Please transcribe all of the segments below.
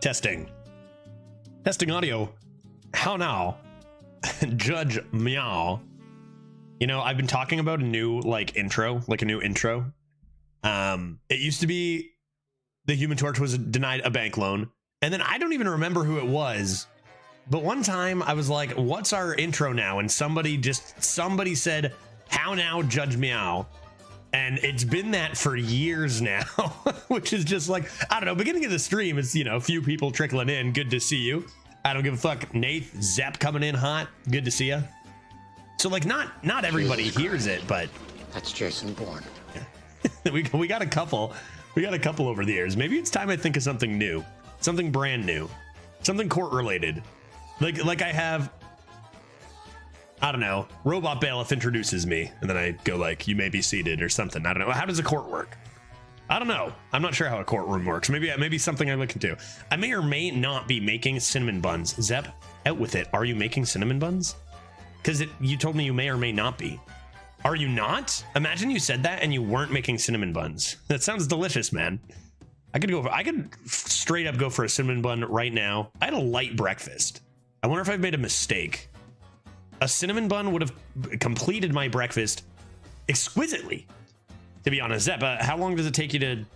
Testing. Testing audio. How now? Judge meow. You know, I've been talking about a new intro. It used to be the Human Torch was denied a bank loan, and then I don't even remember who it was. But one time I was like, what's our intro now? And somebody said, how now, Judge Meow? And it's been that for years now, which is just like, I don't know, beginning of the stream, it's, a few people trickling in. Good to see you. I don't give a fuck. Nate, Zepp coming in hot. Good to see you. So not everybody hears it, but that's Jason Bourne. we got a couple. We got a couple over the years. Maybe it's time I think of something new, something brand new, something court related. Like I have, I don't know, Robot Bailiff introduces me, and then I go like, you may be seated or something. I don't know. How does a court work? I don't know. I'm not sure how a courtroom works. Maybe something I look into. I may or may not be making cinnamon buns. Zep, out with it. Are you making cinnamon buns? Because you told me you may or may not be. Are you not? Imagine you said that and you weren't making cinnamon buns. That sounds delicious, man. I could straight up go for a cinnamon bun right now. I had a light breakfast. I wonder if I've made a mistake. A cinnamon bun would have completed my breakfast exquisitely, to be honest. Zep, how long does it take you to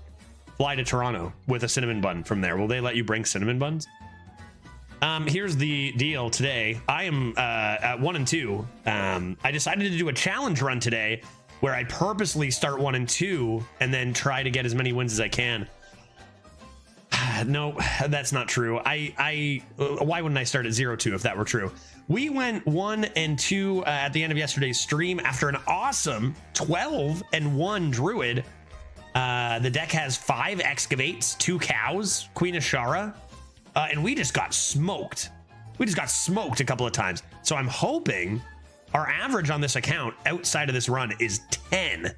fly to Toronto with a cinnamon bun from there? Will they let you bring cinnamon buns? Here's the deal today. I am at 1 and 2. I decided to do a challenge run today where I purposely start 1 and 2 and then try to get as many wins as I can. No, that's not true. Why wouldn't I start at 0-2 if that were true? We went 1 and 2 at the end of yesterday's stream after an awesome 12 and 1 druid. The deck has 5 excavates, 2 cows, Queen Ashara, and we just got smoked. We just got smoked a couple of times. So I'm hoping our average on this account outside of this run is 10.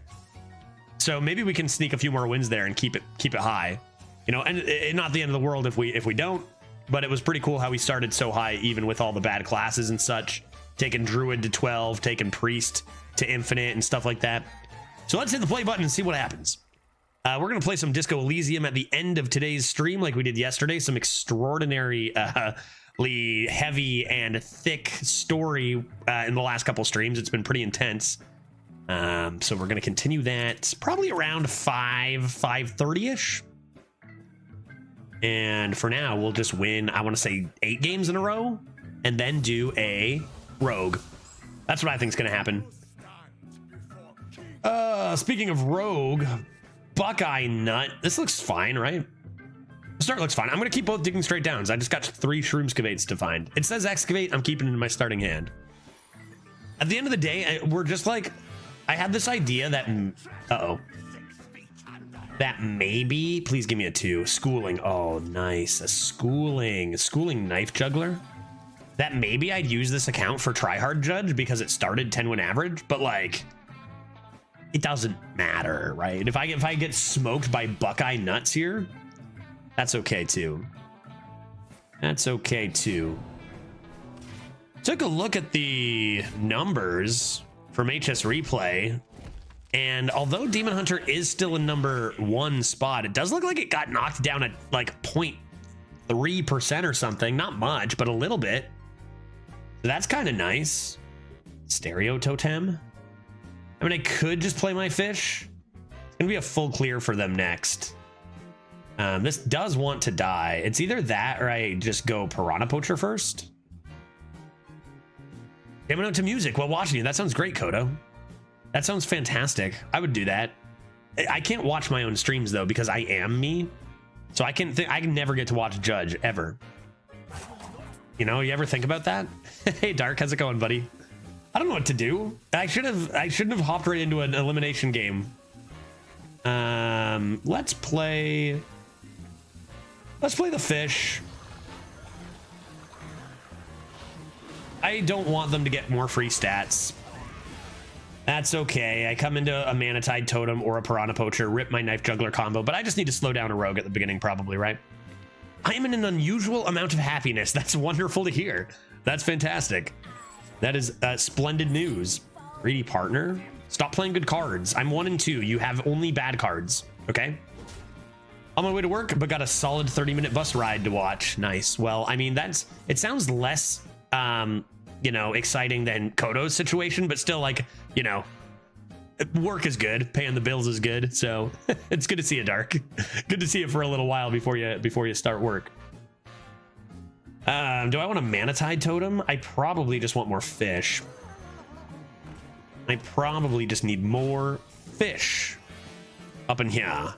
So maybe we can sneak a few more wins there and keep it high. And not the end of the world if we don't, but it was pretty cool how we started so high, even with all the bad classes and such, taking Druid to 12, taking Priest to Infinite and stuff like that. So let's hit the play button and see what happens. We're going to play some Disco Elysium at the end of today's stream like we did yesterday. Some extraordinarily heavy and thick story in the last couple streams. It's been pretty intense. So we're going to continue that probably around 5:30ish. And for now, we'll just win, I want to say 8 games in a row and then do a rogue. That's what I think is going to happen. Speaking of rogue, Buckeye Nut. This looks fine, right? The start looks fine. I'm going to keep both digging straight downs. I just got 3 Shroomscavates to find. It says excavate. I'm keeping it in my starting hand. At the end of the day, we're just like, I had this idea that, that maybe, please give me a 2. Schooling. Oh, nice. A schooling knife juggler. That maybe I'd use this account for tryhard judge because it started 10 win average, but like, it doesn't matter, right? If I get smoked by Buckeye Nuts here, that's okay too. That's okay too. Took a look at the numbers from HS Replay. And although Demon Hunter is still in number 1 spot, it does look like it got knocked down at like 0.3% or something. Not much, but a little bit. So that's kind of nice. Stereo Totem. I mean, I could just play my fish. It's going to be a full clear for them next. This does want to die. It's either that or I just go Piranha Poacher first. Coming out to music while watching you. That sounds great, Kodo. That sounds fantastic. I would do that. I can't watch my own streams though because I am me, so I can never get to watch Judge ever. You ever think about that? Hey, Dark, how's it going, buddy? I don't know what to do. I shouldn't have hopped right into an elimination game. Let's play the fish. I don't want them to get more free stats. That's okay. I come into a Manatide Totem or a Piranha Poacher, rip my Knife Juggler combo, but I just need to slow down a Rogue at the beginning probably, right? I am in an unusual amount of happiness. That's wonderful to hear. That's fantastic. That is splendid news. Greedy Partner. Stop playing good cards. I'm 1 and 2. You have only bad cards, okay? On my way to work, but got a solid 30-minute bus ride to watch. Nice. Well, I mean, it sounds less, you know, exciting than Kodo's situation, but still, like, you know, work is good. Paying the bills is good. So it's good to see you, Dark. Good to see you for a little while before you start work. Do I want a Manatide totem? I probably just want more fish. I probably just need more fish up in here.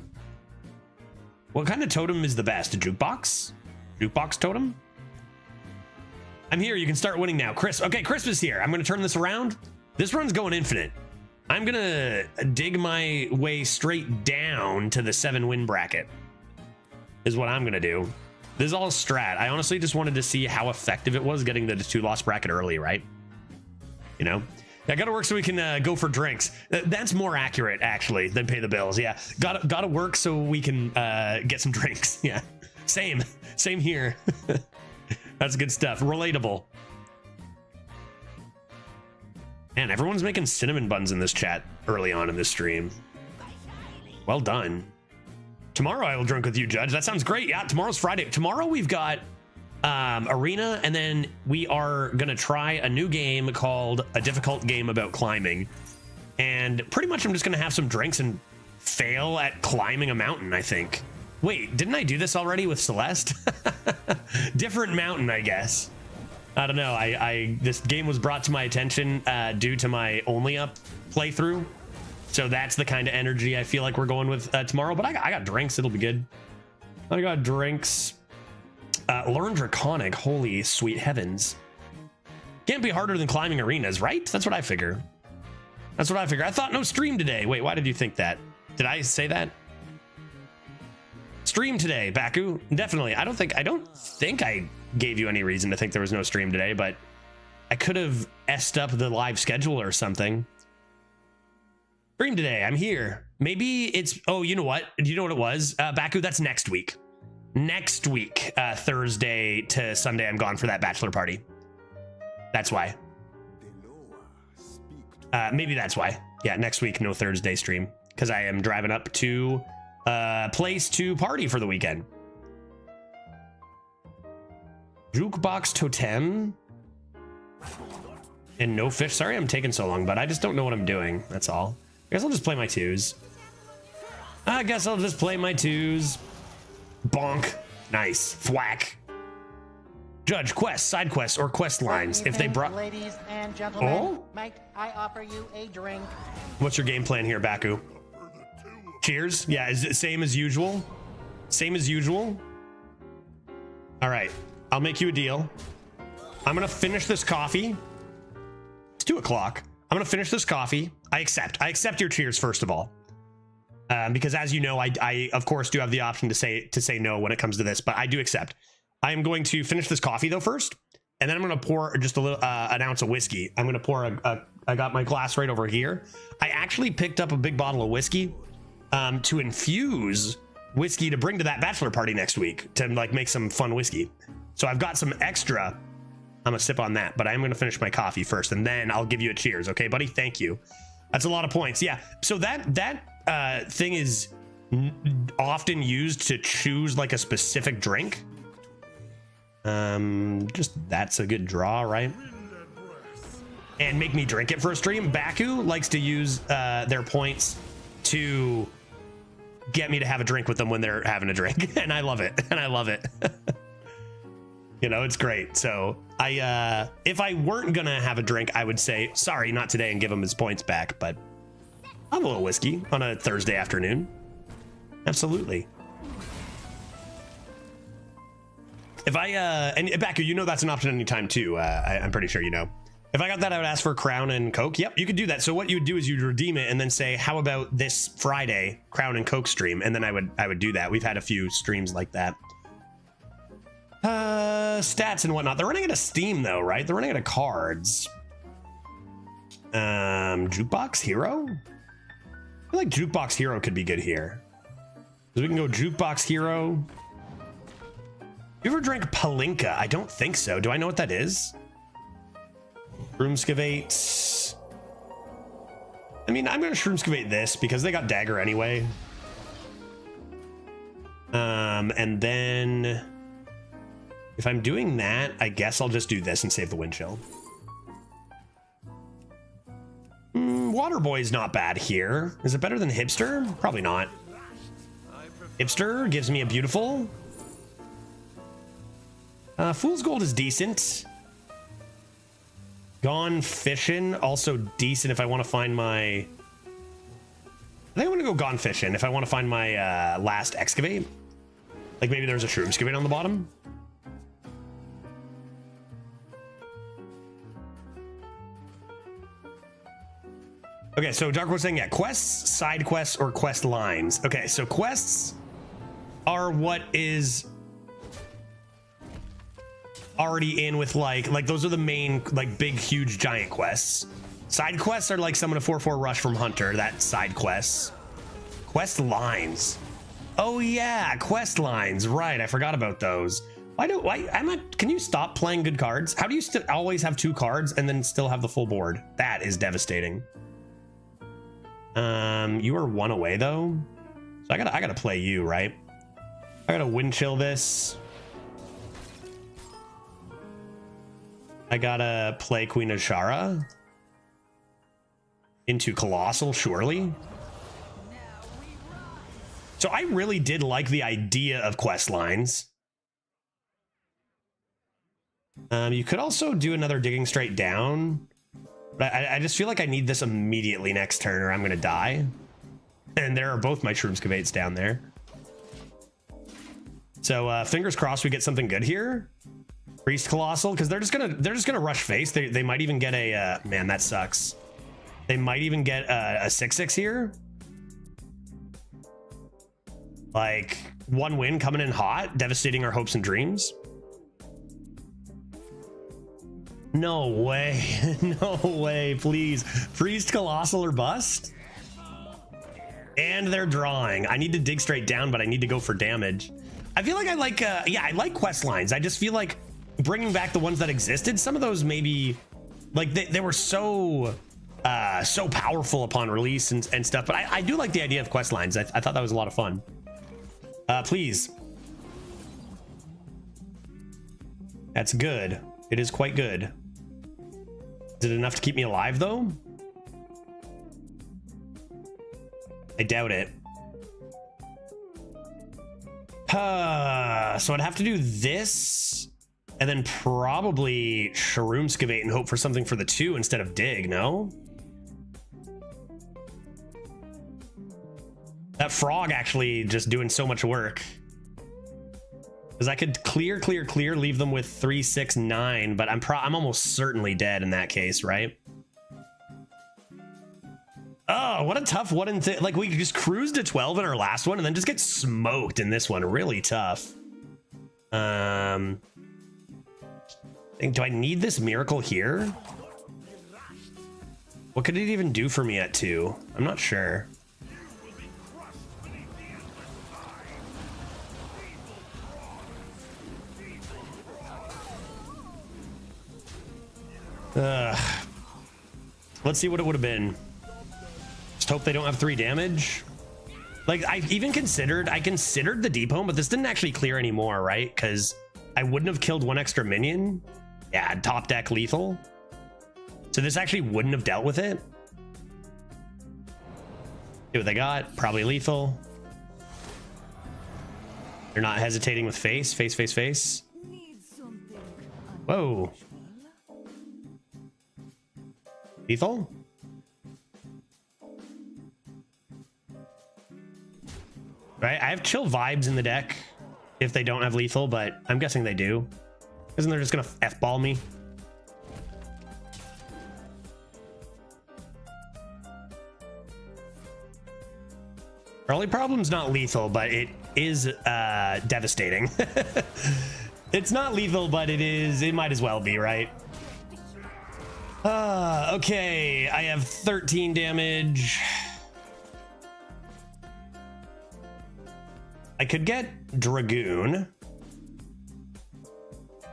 What kind of totem is the best? A jukebox? Jukebox totem? I'm here. You can start winning now. Okay, Crisp is here. I'm going to turn this around. This run's going infinite. I'm going to dig my way straight down to the 7-win bracket is what I'm going to do. This is all strat. I honestly just wanted to see how effective it was getting the 2-loss bracket early, right? You know? I gotta work so we can go for drinks. That's more accurate, actually, than pay the bills. Yeah, gotta work so we can get some drinks. Yeah, same here. That's good stuff. Relatable. Man, everyone's making cinnamon buns in this chat early on in this stream. Well done. Tomorrow I will drink with you, Judge. That sounds great. Yeah, tomorrow's Friday. Tomorrow we've got arena, and then we are gonna try a new game called a difficult game about climbing, and pretty much I'm just gonna have some drinks and fail at climbing a mountain. I think. Wait, didn't I do this already with Celeste? Different mountain, I guess. I don't know. This game was brought to my attention due to my Only Up playthrough, so that's the kind of energy I feel like we're going with tomorrow. But I got drinks. It'll be good. I got drinks. Learn Draconic, holy sweet heavens. Can't be harder than climbing arenas, right? That's what I figure. That's what I figure. I thought no stream today. Wait, why did you think that? Did I say that? Stream today, Baku. Definitely. I don't think I gave you any reason to think there was no stream today, but I could have S'd up the live schedule or something. Stream today. I'm here. Maybe it's, oh, you know what? Do you know what it was? Baku, that's next week. Next week, Thursday to Sunday, I'm gone for that bachelor party. That's why. Maybe that's why. Yeah, next week, no Thursday stream, because I am driving up to a place to party for the weekend. Jukebox totem and no fish. Sorry I'm taking so long, but I just don't know what I'm doing. That's all. I guess I'll just play my twos. Bonk. Nice. Thwack. Judge, quest, side quests, or quest lines. If they brought... Ladies and gentlemen, might I offer you a drink? What's your game plan here, Baku? Cheers? Yeah, is it same as usual? Same as usual? All right. I'll make you a deal. I'm going to finish this coffee. It's 2 o'clock. I'm going to finish this coffee. I accept your cheers, first of all. Because as you know, I of course do have the option to say no when it comes to this, but I do accept. I am going to finish this coffee though first, and then I'm going to pour just a little an ounce of whiskey. I'm going to pour I got my glass right over here. I actually picked up a big bottle of whiskey to infuse whiskey to bring to that bachelor party next week to like make some fun whiskey. So I've got some extra. I'm gonna sip on that, but I'm gonna finish my coffee first, and then I'll give you a cheers. Okay, buddy? Thank you. That's a lot of points. Yeah. So that thing is often used to choose like a specific drink. Just that's a good draw, right? And make me drink it for a stream. Baku likes to use their points to get me to have a drink with them when they're having a drink, and I love it. You know, it's great. So if I weren't gonna have a drink, I would say sorry, not today, and give him his points back. But I'll have a little whiskey on a Thursday afternoon. Absolutely. If I and Baku, you know that's an option anytime too. I'm pretty sure you know. If I got that, I would ask for Crown and Coke. Yep, you could do that. So what you would do is you'd redeem it and then say, how about this Friday Crown and Coke stream? And then I would do that. We've had a few streams like that. Stats and whatnot. They're running out of Steam though, right? They're running out of cards. Jukebox Hero? I feel like Jukebox Hero could be good here. So we can go Jukebox Hero. You ever drank Palinka? I don't think so. Do I know what that is? Shroomskavate. I mean, I'm gonna Shroomskavate this because they got Dagger anyway. And then if I'm doing that, I guess I'll just do this and save the wind chill. Water Boy's not bad here. Is it better than Hipster? Probably not. Hipster gives me a beautiful. Fool's Gold is decent. Gone Fishing, also decent if I want to find my... I think I'm going to go Gone Fishing if I want to find my last Excavate. Like maybe there's a Shroom Excavate on the bottom. Okay, so Dark was saying, yeah, quests, side quests, or quest lines. Okay, so quests are what is already in with like those are the main, like big, huge, giant quests. Side quests are like summon a 4/4 rush from Hunter, that's side quests. Quest lines. Oh yeah, quest lines, right, I forgot about those. Can you stop playing good cards? How do you always have 2 cards and then still have the full board? That is devastating. You are 1 away though. So I gotta play you, right? I gotta wind chill this. I gotta play Queen Ashara into Colossal, surely. So I really did like the idea of quest lines. You could also do another Digging Straight Down. But I just feel like I need this immediately next turn or I'm going to die. And there are both my Shroomscavates down there. So fingers crossed we get something good here. Priest Colossal, because they're just gonna rush face. They might even get a man, that sucks. They might even get a 6/6 here. Like 1 win coming in hot, devastating our hopes and dreams. No way. No way, please. Priest Colossal or bust. And they're drawing. I need to dig straight down, but I need to go for damage. I feel like I like, yeah, I like quest lines. I just feel like bringing back the ones that existed, some of those maybe, like they were so powerful upon release and stuff, but I do like the idea of quest lines. I thought that was a lot of fun. Please. That's good. It is quite good. Is it enough to keep me alive though? I doubt it. So I'd have to do this and then probably Shroomscavate and hope for something for the 2 instead of dig, no? That frog actually just doing so much work. Because I could clear, leave them with 3, 6, 9, but I'm almost certainly dead in that case, right? Oh, what a tough one. Like we just cruised to 12 in our last one and then just get smoked in this one. Really tough. Do I need this miracle here? What could it even do for me at 2? I'm not sure. Let's see what it would have been. Just hope they don't have 3 damage. Like I considered the deep home, but this didn't actually clear anymore, right? Because I wouldn't have killed 1 extra minion. Yeah, top deck lethal. So this actually wouldn't have dealt with it. See what they got? Probably lethal. They're not hesitating with face. Whoa. Lethal? Right, I have chill vibes in the deck if they don't have lethal, but I'm guessing they do. Isn't they're just gonna F-ball me? Our only problem's not lethal, but it is devastating. It's not lethal, but it might as well be, right? Okay, I have 13 damage. I could get Dragoon.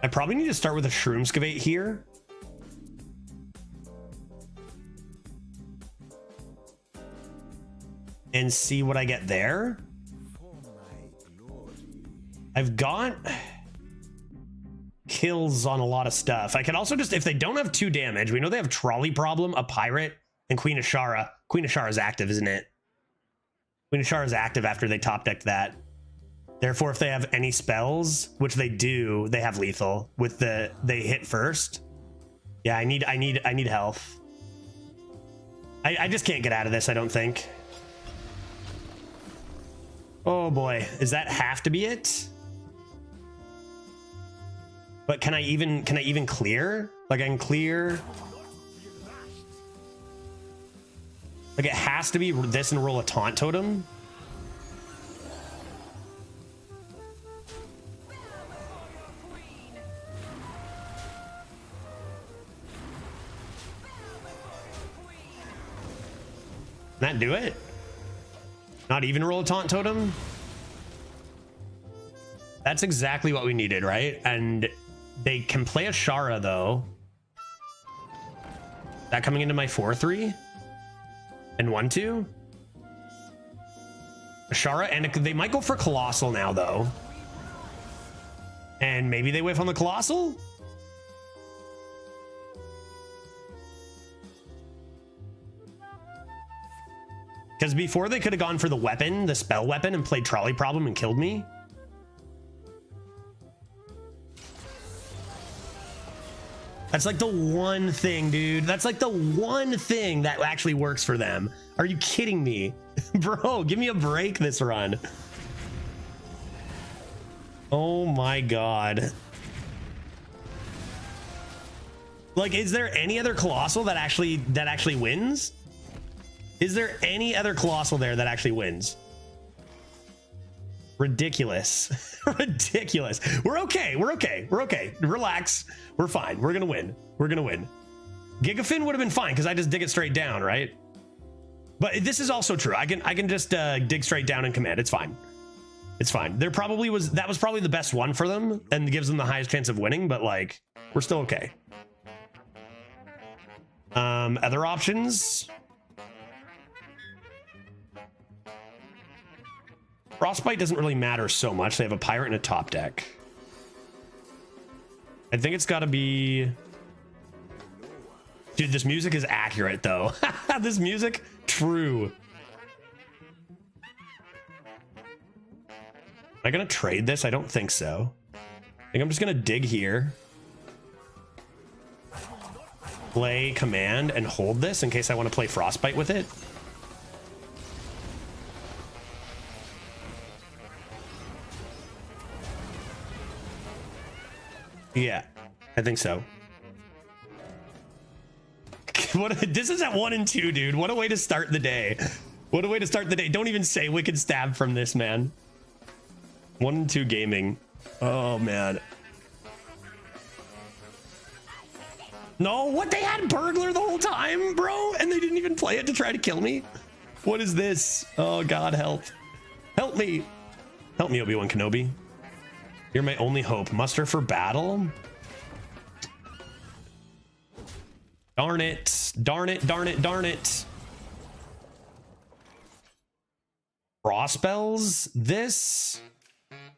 I probably need to start with a Shroomscavate here. And see what I get there. I've got kills on a lot of stuff. I can also just, if they don't have 2 damage, we know they have Trolley Problem, a Pirate, and Queen Ashara. Queen Ashara is active, isn't it? Queen Ashara is active after they top decked that. Therefore, if they have any spells, which they do, they have lethal with the they hit first. Yeah, I need health. I just can't get out of this, I don't think. Oh boy, does that have to be it? But can I even clear? Like I can clear. Like it has to be this and roll a taunt totem. Can that do it? Not even roll a taunt totem? That's exactly what we needed, right? And they can play a Shara though. That coming into my 4-3 and 1-2. Ashara, and they might go for Colossal now though. And maybe they whiff on the Colossal? Because before they could have gone for the weapon, the spell weapon, and played Trolley Problem and killed me. That's like the one thing, dude. That's like the one thing that actually works for them. Are you kidding me? Bro, give me a break this run. Oh my God. Like, is there any other Colossal that actually wins? Is there any other Colossal there that actually wins? Ridiculous. Ridiculous. We're okay. We're okay. We're okay. Relax. We're fine. We're gonna win. We're gonna win. Gigafin would have been fine because I just dig it straight down, right? But this is also true. I can just dig straight down and command. It's fine. It's fine. That was probably the best one for them and gives them the highest chance of winning, but like we're still okay. Other options. Frostbite doesn't really matter so much. They have a Pirate and a top deck. I think it's got to be... Dude, this music is accurate, though. This music, true. Am I going to trade this? I don't think so. I think I'm just going to dig here. Play Command and hold this in case I want to play Frostbite with it. Yeah, I think so. This is at 1 and 2, dude. What a way to start the day. What a way to start the day. Don't even say Wicked Stab from this, man. 1 and 2 gaming. Oh, man. No, what? They had Burglar the whole time, bro? And they didn't even play it to try to kill me? What is this? Oh, God, help. Help me. Help me, Obi-Wan Kenobi. You're my only hope. Muster for battle? Darn it. Darn it, darn it, darn it. Frost spells? This?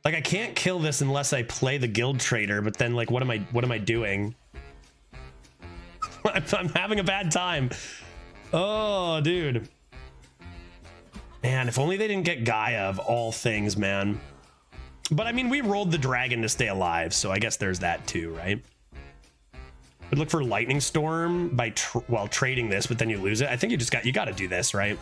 Like, I can't kill this unless I play the Guild Trader, but then, like, what am I doing? I'm having a bad time. Oh, dude. Man, if only they didn't get Gaia of all things, man. But I mean, we rolled the dragon to stay alive, so I guess there's that too, right? Would look for Lightning Storm by while trading this, but then you lose it. I think you got to do this, right?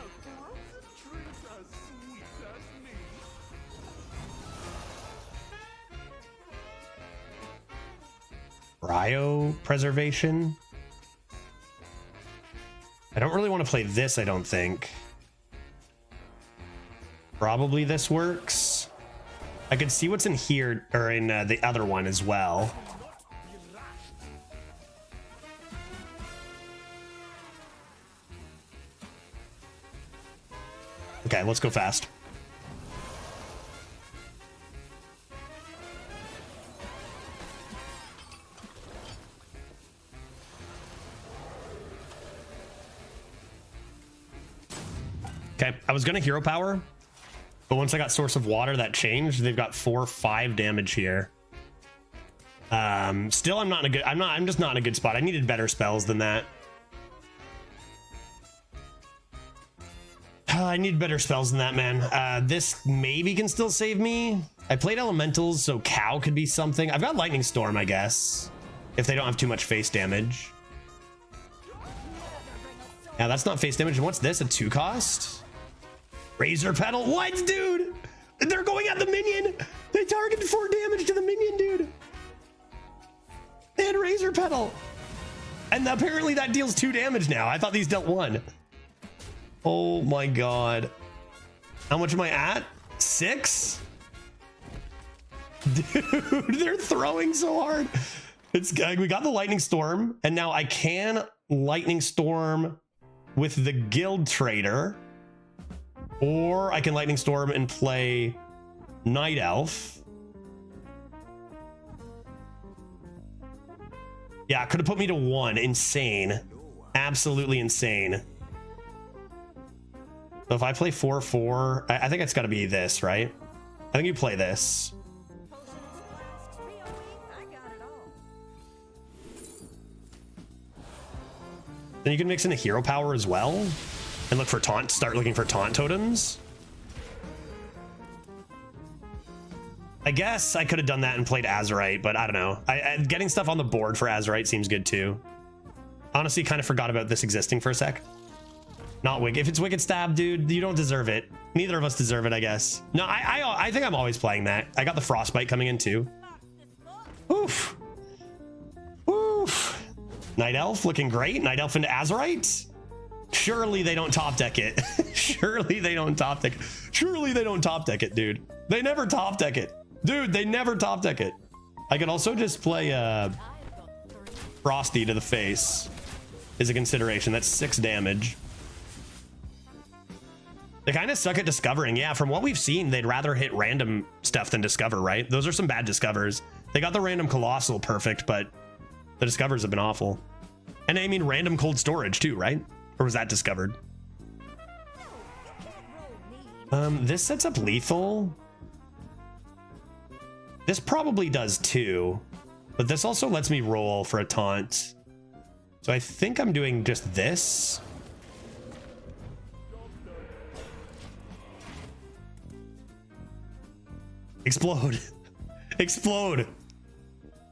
Cryo Preservation. I don't really want to play this, I don't think. Probably this works. I could see what's in here, or in the other one as well. Okay, let's go fast. Okay, I was gonna hero power, But once I got Source of Water, that changed. They've got 4-5 damage here. Still, I'm just not in a good spot. I needed better spells than that. I need better spells than that, man. This maybe can still save me. I played Elementals, so Cow could be something. I've got Lightning Storm, I guess, if they don't have too much face damage. Yeah, that's not face damage. And what's this? A 2 cost? Razor Petal. What, dude? They're going at the minion. They targeted 4 damage to the minion, dude. They had Razor Petal. And apparently that deals 2 damage now. I thought these dealt 1. Oh my god. How much am I at? 6? Dude, they're throwing so hard. We got the Lightning Storm, and now I can Lightning Storm with the Guild Trader, or I can Lightning Storm and play Night Elf. Yeah, could have put me to 1. Insane. Absolutely insane. So if I play 4-4, I think it's got to be this, right? I think you play this. Then you can mix in a hero power as well and look for taunt, start looking for taunt totems. I guess I could have done that and played Azurite, but I don't know. Getting stuff on the board for Azurite seems good too. Honestly, kind of forgot about this existing for a sec. Not Wicked. If it's Wicked Stab, dude, you don't deserve it. Neither of us deserve it, I guess. No, I think I'm always playing that. I got the Frostbite coming in too. Oof. Oof. Night Elf looking great. Night Elf into Azurite. Surely they don't top deck it. Surely they don't top deck it. Surely they don't top deck it, dude. They never top deck it. Dude, they never top deck it. I could also just play Frosty to the face is a consideration. That's 6 damage. They kind of suck at discovering. Yeah, from what we've seen, they'd rather hit random stuff than discover, right? Those are some bad discovers. They got the random Colossal perfect, but the discovers have been awful. And I mean random cold storage too, right? Or was that discovered? This sets up lethal. This probably does too, but this also lets me roll for a taunt. So I think I'm doing just this. Explode. Explode.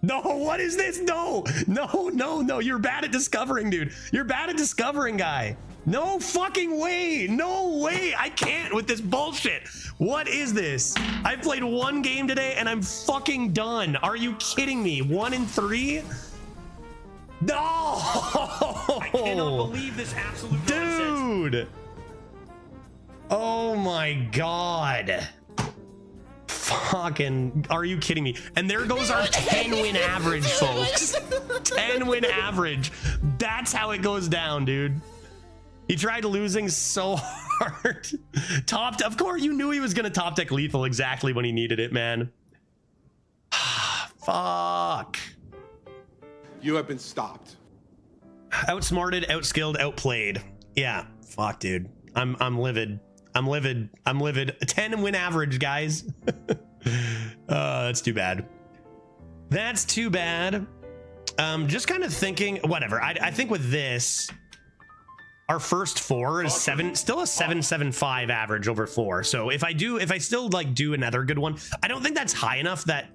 No, what is this? No, no, no, no. You're bad at discovering, dude. You're bad at discovering, guy. No fucking way. No way. I can't with this bullshit. What is this? I played 1 game today and I'm fucking done. Are you kidding me? 1 in 3? No. I cannot believe this absolute dude. Nonsense. Oh my God. Fucking, are you kidding me? And there goes our 10 win average, folks. 10 win average. That's how it goes down, dude. He tried losing so hard. Topped, of course, you knew he was gonna top deck lethal exactly when he needed it, man. Fuck. You have been stopped. Outsmarted, outskilled, outplayed. Yeah, fuck, dude. I'm livid. I'm livid. I'm livid. 10 win average, guys. That's too bad. That's too bad. Just kind of thinking, whatever. I think with this, our first 4 is 7, still a 7.75 average over 4. So if I still like do another good one, I don't think that's high enough that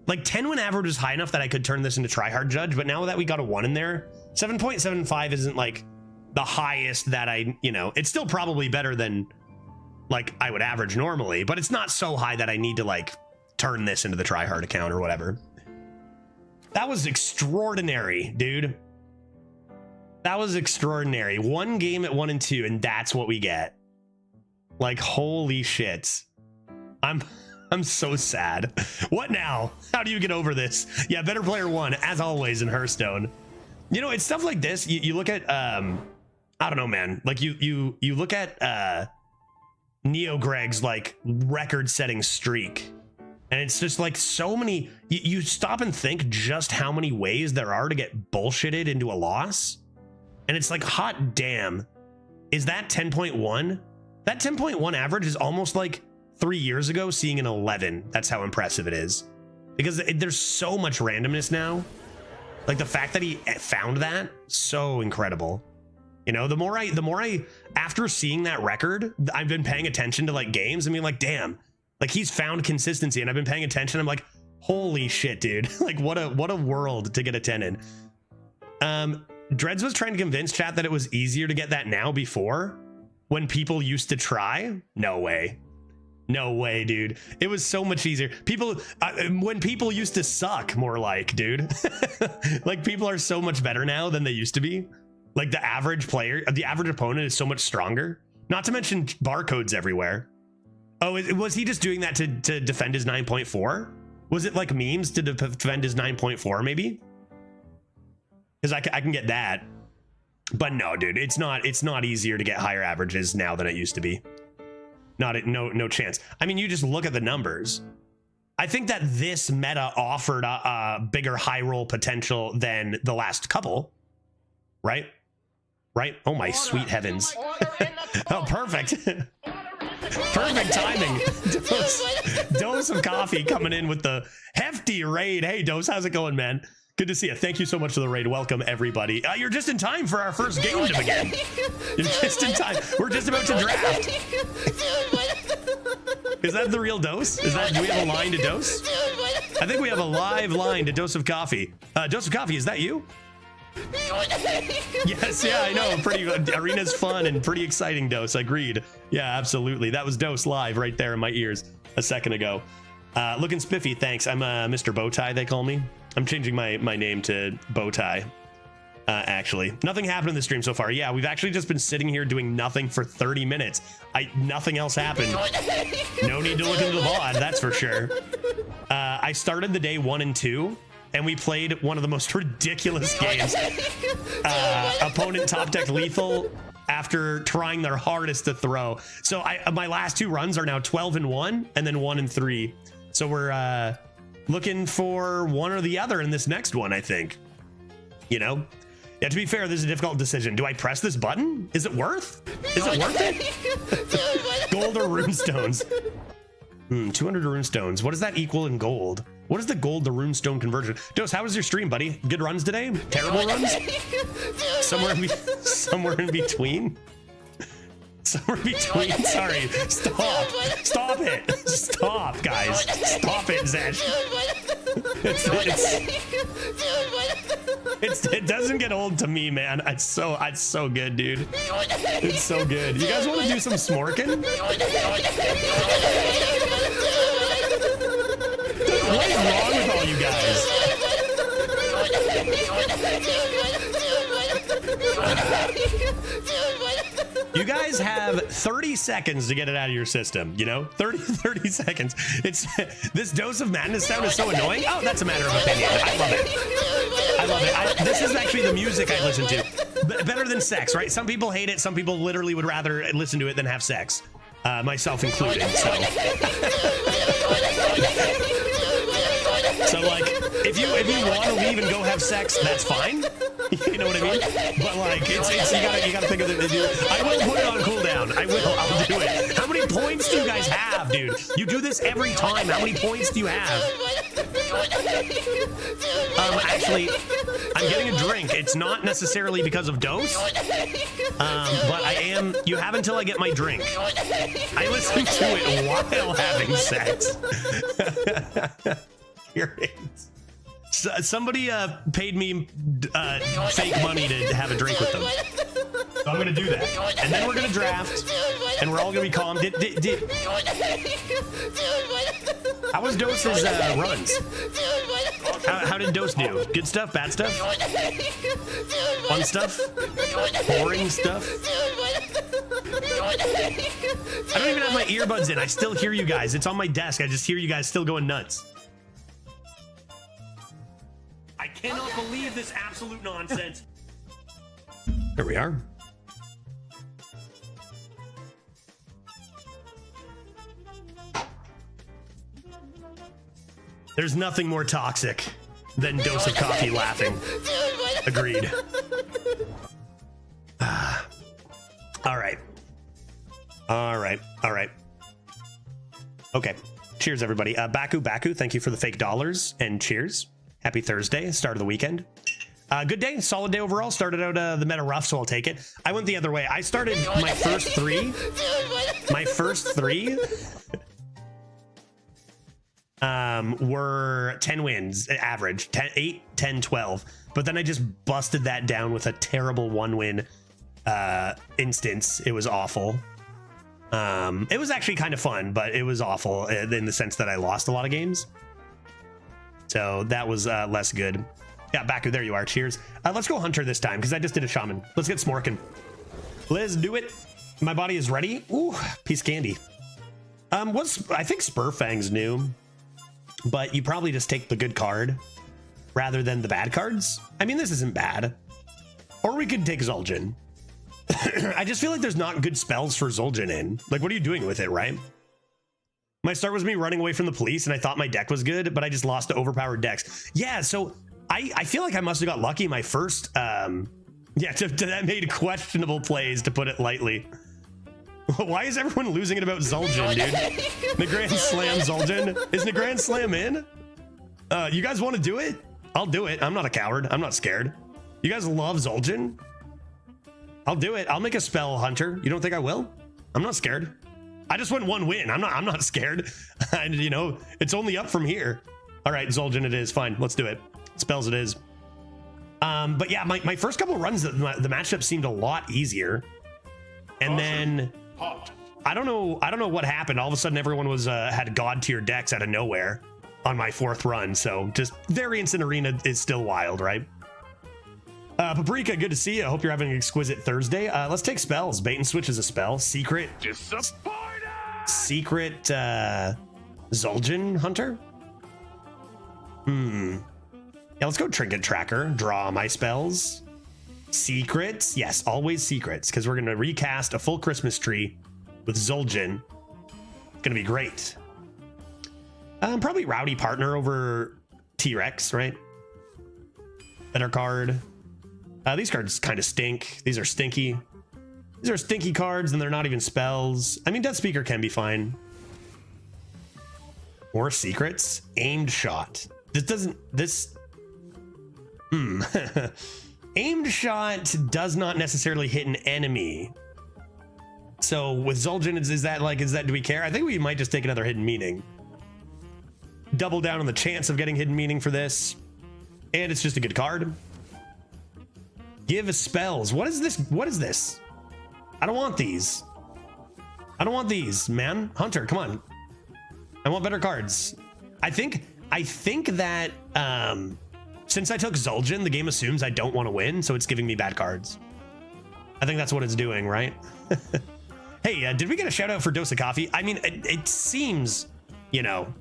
like 10 win average is high enough that I could turn this into try hard judge. But now that we got a 1 in there, 7.75 isn't like the highest that it's still probably better than like I would average normally, but it's not so high that I need to like turn this into the try hard account or whatever. That was extraordinary, dude. That was extraordinary. 1 game at 1 and 2, and that's what we get. Like, holy shit. I'm so sad. What now? How do you get over this? Yeah, better player 1, as always in Hearthstone. You know, it's stuff like this. You look at I don't know, man. Like you look at Neo Greg's like record-setting streak, and it's just like so many. You stop and think just how many ways there are to get bullshitted into a loss, and it's like, hot damn, is that 10.1? That 10.1 average is almost like 3 years ago, seeing an 11. That's how impressive it is. Because there's so much randomness now. Like the fact that he found that, so incredible. You know, the more I, after seeing that record, I've been paying attention to like games. I mean, like, damn, like he's found consistency, and I've been paying attention. I'm like, holy shit, dude. Like what a world to get a 10 in. Dreads was trying to convince chat that it was easier to get that now before when people used to try. No way. No way, dude. It was so much easier. People, when people used to suck, more like, dude. Like people are so much better now than they used to be. Like the average player, the average opponent is so much stronger. Not to mention barcodes everywhere. Oh, was he just doing that to defend his 9.4? Was it like memes to defend his 9.4 maybe? Because I can get that. But no, dude, it's not easier to get higher averages now than it used to be. No chance. I mean, you just look at the numbers. I think that this meta offered a bigger high roll potential than the last couple, right? Right? Oh my sweet heavens. Oh, perfect. Perfect timing. Dose of coffee coming in with the hefty raid. Hey, Dose, how's it going, man? Good to see you. Thank you so much for the raid. Welcome, everybody. You're just in time for our first game to begin. You're just in time. We're just about to draft. Is that the real Dose? Do we have a line to Dose? I think we have a live line to Dose of Coffee. Dose of Coffee, is that you? Yes, yeah, I know. Pretty arena's fun and pretty exciting, Dose. Agreed. Yeah, absolutely. That was Dose live right there in my ears a second ago. Looking spiffy, thanks. I'm Mr. Bowtie, they call me. I'm changing my name to Bowtie. Actually, nothing happened in the stream so far. Yeah, we've actually just been sitting here doing nothing for 30 minutes. Nothing else happened. No need to look into the VOD, that's for sure. I started the day 1 and 2. And we played one of the most ridiculous games. Opponent top deck lethal after trying their hardest to throw. So my last 2 runs are now 12 and 1 and then 1 and 3. So we're looking for one or the other in this next one, I think. You know? Yeah, to be fair, this is a difficult decision. Do I press this button? Is it worth it? Gold or runestones? 200 runestones. What does that equal in gold? What is the gold to runestone conversion? Dose, how was your stream, buddy? Good runs today? Terrible runs? Somewhere in between? Somewhere in between? Sorry. Stop. Stop it. Stop, guys. Stop it, Zesh. It doesn't get old to me, man. It's so good, dude. It's so good. You guys want to do some smorking? What is wrong with all you guys? You guys have 30 seconds to get it out of your system, you know? 30 seconds. It's this Dose of Madness sound is so annoying. Oh, that's a matter of opinion. I love it. I love it. This is actually the music I listen to. Better than sex, right? Some people hate it. Some people literally would rather listen to it than have sex. Myself included, so. So like, if you want to leave and go have sex, that's fine. You know what I mean? But like, it's you gotta think of it. I will put it on cooldown. I'll do it. How many points do you guys have, dude? You do this every time. How many points do you have? Actually, I'm getting a drink. It's not necessarily because of Dose, but I am. You have until I get my drink. I listen to it while having sex. Somebody paid me fake money to have a drink with them. So I'm gonna do that, and then we're gonna draft, and we're all gonna be calm. How was Dose's runs? How did Dose do? Good stuff? Bad stuff? Fun stuff? Boring stuff? I don't even have my earbuds in. I still hear you guys. It's on my desk. I just hear you guys still going nuts. I cannot believe this absolute nonsense. There we are. There's nothing more toxic than Dose of Coffee laughing. Agreed. All right. All right. All right. Okay. Cheers, everybody. Baku, thank you for the fake dollars, and cheers. Happy Thursday, start of the weekend. Good day, solid day overall. Started out the meta rough, so I'll take it. I went the other way. I started my first three. Were 10 wins average, 8, 10, 12. But then I just busted that down with a terrible 1-win instance. It was awful. It was actually kind of fun, but it was awful in the sense that I lost a lot of games. So that was less good. Yeah, Baku, there you are. Cheers. Let's go Hunter this time because I just did a Shaman. Let's get smorking. Let's do it. My body is ready. Ooh, piece of candy. I think Spurfang's new, but you probably just take the good card rather than the bad cards. I mean, this isn't bad. Or we could take Zul'jin. I just feel like there's not good spells for Zul'jin in. Like, what are you doing with it, right? My start was me running away from the police, and I thought my deck was good, but I just lost to overpowered decks. Yeah, so I feel like I must have got lucky my first... that made questionable plays, to put it lightly. Why is everyone losing it about Zul'jin, dude? Nagrand Slam Zul'jin? Is Nagrand Slam in? You guys want to do it? I'll do it. I'm not a coward. I'm not scared. You guys love Zul'jin? I'll do it. I'll make a spell, Hunter. You don't think I will? I'm not scared. I just went 1 win. I'm not scared. And you know, it's only up from here. All right, Zul'jin it is. Fine. Let's do it. Spells it is. But yeah, my first couple runs, the matchup seemed a lot easier. And then I don't know what happened. All of a sudden everyone was had god tier decks out of nowhere on my 4th run. So just variance in arena is still wild, right? Paprika, good to see you. I hope you're having an exquisite Thursday. Let's take spells. Bait and switch is a spell. Secret Zul'jin Hunter. Yeah, let's go Trinket Tracker. Draw my spells. Secrets. Yes, always secrets, because we're going to recast a full Christmas tree with Zul'jin. It's going to be great. Probably Rowdy Partner over T-Rex, right? Better card. These cards kind of stink. These are stinky. These are stinky cards, and they're not even spells. I mean, Death Speaker can be fine. More secrets. Aimed shot. Aimed shot does not necessarily hit an enemy. So with Zul'jin, is that do we care? I think we might just take another hidden meaning. Double down on the chance of getting hidden meaning for this. And it's just a good card. Give spells. What is this? What is this? I don't want these. I don't want these, man. Hunter, come on. I want better cards. I think that since I took Zul'jin, the game assumes I don't want to win, so it's giving me bad cards. I think that's what it's doing, right? Hey, did we get a shout out for Dose of Coffee? I mean, it seems, you know,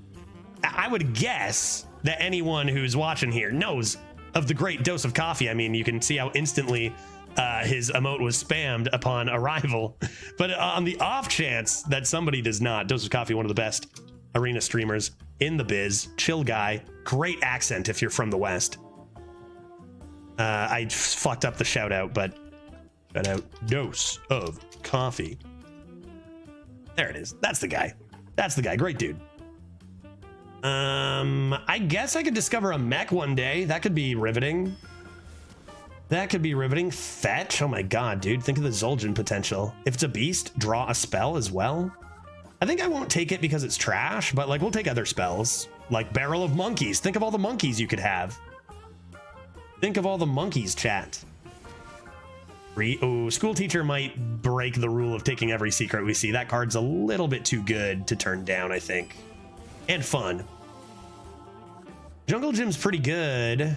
I would guess that anyone who's watching here knows of the great Dose of Coffee. I mean, you can see how instantly his emote was spammed upon arrival. But on the off chance that somebody does not, Dose of Coffee, one of the best arena streamers in the biz, chill guy, great accent if you're from the West. I fucked up the shout out, but shout out Dose of Coffee. There it is. That's the guy. That's the guy. Great dude. I guess I could discover a mech one day. That could be riveting. That could be riveting. Fetch. Oh my god, dude. Think of the Zul'jin potential. If it's a beast, draw a spell as well. I think I won't take it because it's trash, but like we'll take other spells. Like Barrel of Monkeys. Think of all the monkeys you could have. Think of all the monkeys, chat. Oh, School Teacher might break the rule of taking every secret we see. That card's a little bit too good to turn down, I think. And fun. Jungle Gym's pretty good.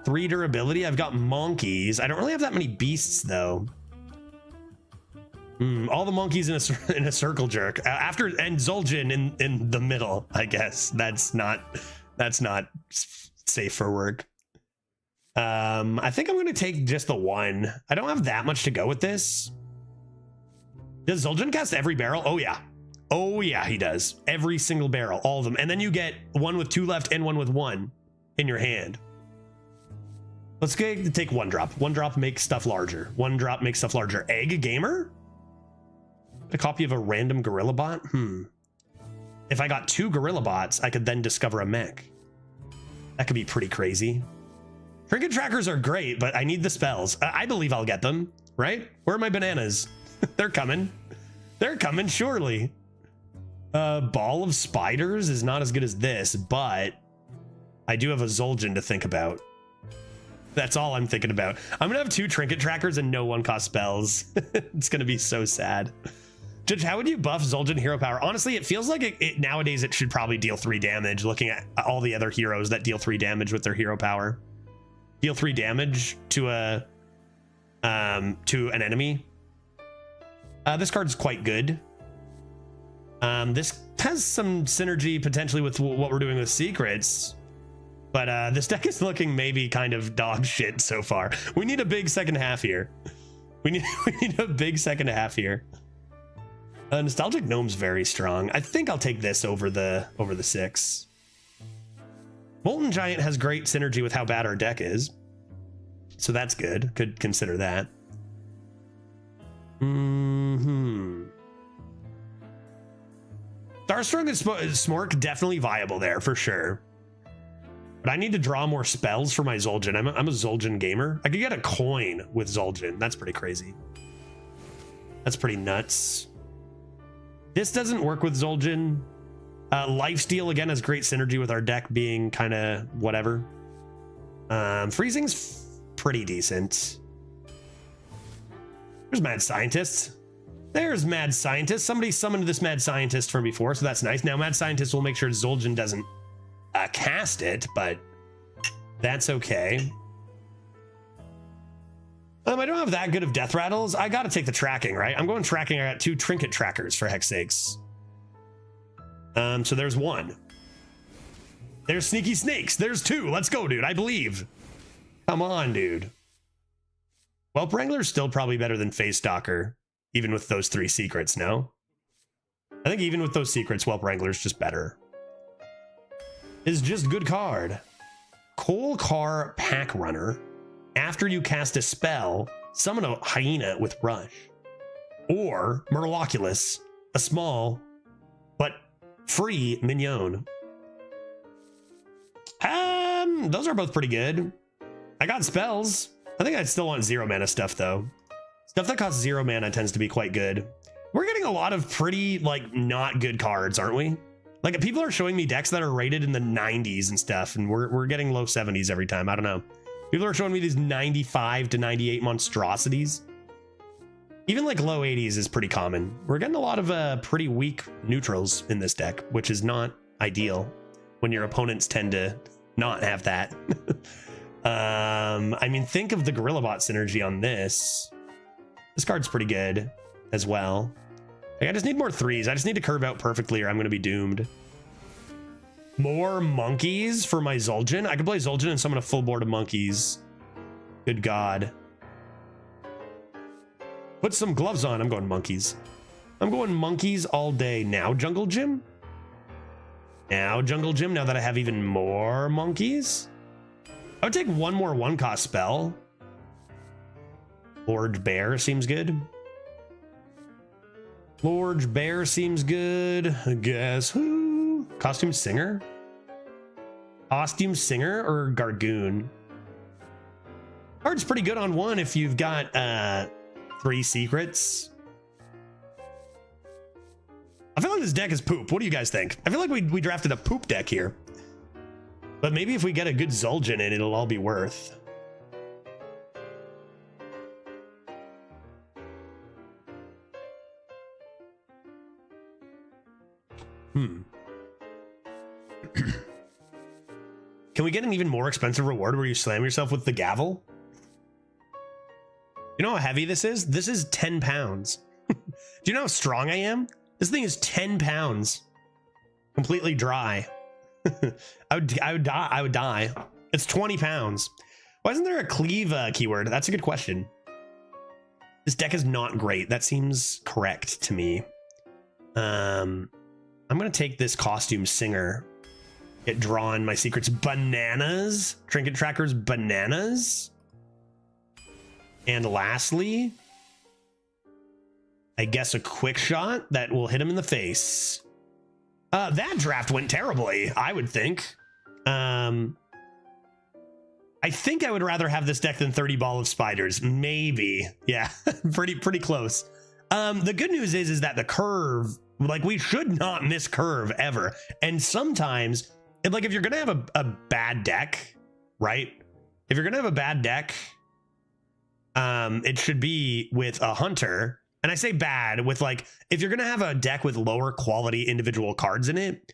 3 durability. I've got monkeys. I don't really have that many beasts, though. All the monkeys in a circle jerk. And Zul'jin in the middle, I guess. That's not safe for work. I think I'm going to take just the 1. I don't have that much to go with this. Does Zul'jin cast every barrel? Oh, yeah. Oh, yeah, he does. Every single barrel. All of them. And then you get 1 with 2 left and 1 with 1 in your hand. Let's take 1 drop. 1 drop makes stuff larger. 1 drop makes stuff larger. Egg Gamer? A copy of a random gorilla bot? if I got 2 gorilla bots, I could then discover a mech. That could be pretty crazy. Trinket trackers are great, but I need the spells. I believe I'll get them, right? Where are my bananas? They're coming. They're coming, surely. Ball of spiders is not as good as this, but I do have a Zul'jin to think about. That's all I'm thinking about. I'm gonna have 2 trinket trackers and no 1-cost spells. It's gonna be so sad. Judge, how would you buff Zul'jin hero power? Honestly, it feels like nowadays it should probably deal 3 damage, looking at all the other heroes that deal 3 damage with their hero power. Deal 3 damage to an enemy. This card's quite good. This has some synergy potentially with what we're doing with secrets, but this deck is looking maybe kind of dog shit so far. We need a big second half here. We need a big second half here. Nostalgic Gnome's very strong. I think I'll take this over the 6. Molten Giant has great synergy with how bad our deck is, so that's good. Could consider that. Starstrong and Smork definitely viable there for sure. But I need to draw more spells for my Zul'jin. I'm a Zul'jin gamer. I could get a coin with Zul'jin. That's pretty crazy. That's pretty nuts. This doesn't work with Zul'jin. Lifesteal again has great synergy with our deck being kind of whatever. Freezing's pretty decent. There's Mad Scientist. There's Mad Scientist. Somebody summoned this Mad Scientist from before, so that's nice. Now Mad Scientist will make sure Zul'jin doesn't cast it, but that's okay. I don't have that good of death rattles. I gotta take the tracking, right? I'm going tracking. I got 2 trinket trackers for heck's sakes. So there's 1. There's Sneaky Snakes. There's 2. Let's go, dude. I believe. Come on, dude. Whelp Wrangler's still probably better than Face Stalker, even with those 3 secrets, no? I think even with those secrets, Whelp Wrangler's just better. Is just good card. Kolkar Pack Runner. After you cast a spell, summon a hyena with Rush. Or Murloculus, a small but free minion. Those are both pretty good. I got spells. I think I'd still want 0 mana stuff though. Stuff that costs 0 mana tends to be quite good. We're getting a lot of pretty like not good cards, aren't we? Like people are showing me decks that are rated in the 90s and stuff, and we're getting low 70s every time. I don't know. People are showing me these 95 to 98 monstrosities. Even like low 80s is pretty common. We're getting a lot of pretty weak neutrals in this deck, which is not ideal when your opponents tend to not have that. I mean, think of the Gorilla Bot synergy on this. This card's pretty good as well. Like, I just need more 3s. I just need to curve out perfectly or I'm going to be doomed. More monkeys for my Zul'jin. I could play Zul'jin and summon a full board of monkeys. Good God. Put some gloves on. I'm going monkeys. I'm going monkeys all day. Now Jungle Gym? Now Jungle Gym, now that I have even more monkeys? I would take 1 more 1-cost spell. Lord Bear seems good. Lord Bear seems good. Guess who? Costume Singer? Costume Singer or Gargoon? Card's pretty good on 1 if you've got 3 secrets. I feel like this deck is poop. What do you guys think? I feel like we drafted a poop deck here. But maybe if we get a good Zul'jin in, it'll all be worth. Can we get an even more expensive reward where you slam yourself with the gavel? You know how heavy this is? This is 10 pounds. Do you know how strong I am? This thing is 10 pounds. Completely dry. I would die. It's 20 pounds. Why isn't there a cleave keyword? That's a good question. This deck is not great. That seems correct to me. I'm gonna take this Costume Singer. Get drawn my secrets. Bananas. Trinket Trackers bananas. And lastly, I guess a quick shot that will hit him in the face. That draft went terribly, I would think. I think I would rather have this deck than 30 Ball of Spiders. Maybe. Yeah, pretty close. The good news is that the curve, like, we should not miss curve ever. And sometimes, like, if you're going to have a bad deck, right? If you're going to have a bad deck, it should be with a hunter. And I say bad with, like, if you're going to have a deck with lower quality individual cards in it,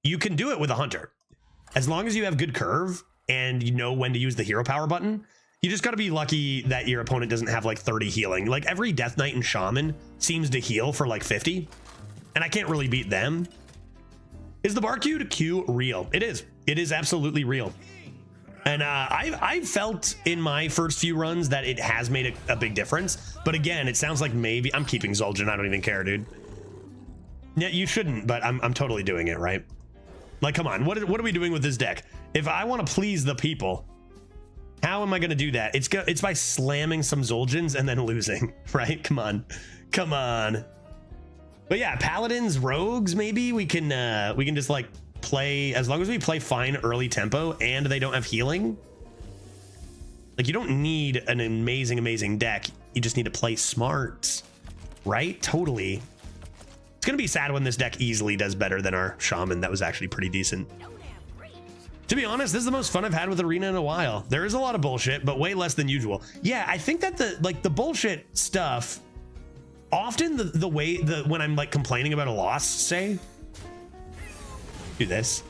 you can do it with a hunter. As long as you have good curve and you know when to use the hero power button, you just got to be lucky that your opponent doesn't have like 30 healing. Like every Death Knight and Shaman seems to heal for like 50, and I can't really beat them. Is the bar queue real? It is. It is absolutely real. And I felt in my first few runs that it has made a big difference. But again, it sounds like maybe I'm keeping Zul'jin. I don't even care, dude. Yeah, you shouldn't, but I'm totally doing it, right? Like, come on, what are we doing with this deck? If I want to please the people, how am I going to do that? It's by slamming some Zul'jins and then losing, right? Come on. But yeah, paladins, rogues, maybe we can just like play, as long as we play fine early tempo and they don't have healing. Like, you don't need an amazing deck. You just need to play smart, right? Totally. It's going to be sad when this deck easily does better than our Shaman. That was actually pretty decent. To be honest, this is the most fun I've had with Arena in a while. There is a lot of bullshit, but way less than usual. Yeah, I think that the bullshit stuff, often when I'm like complaining about a loss, say, do this.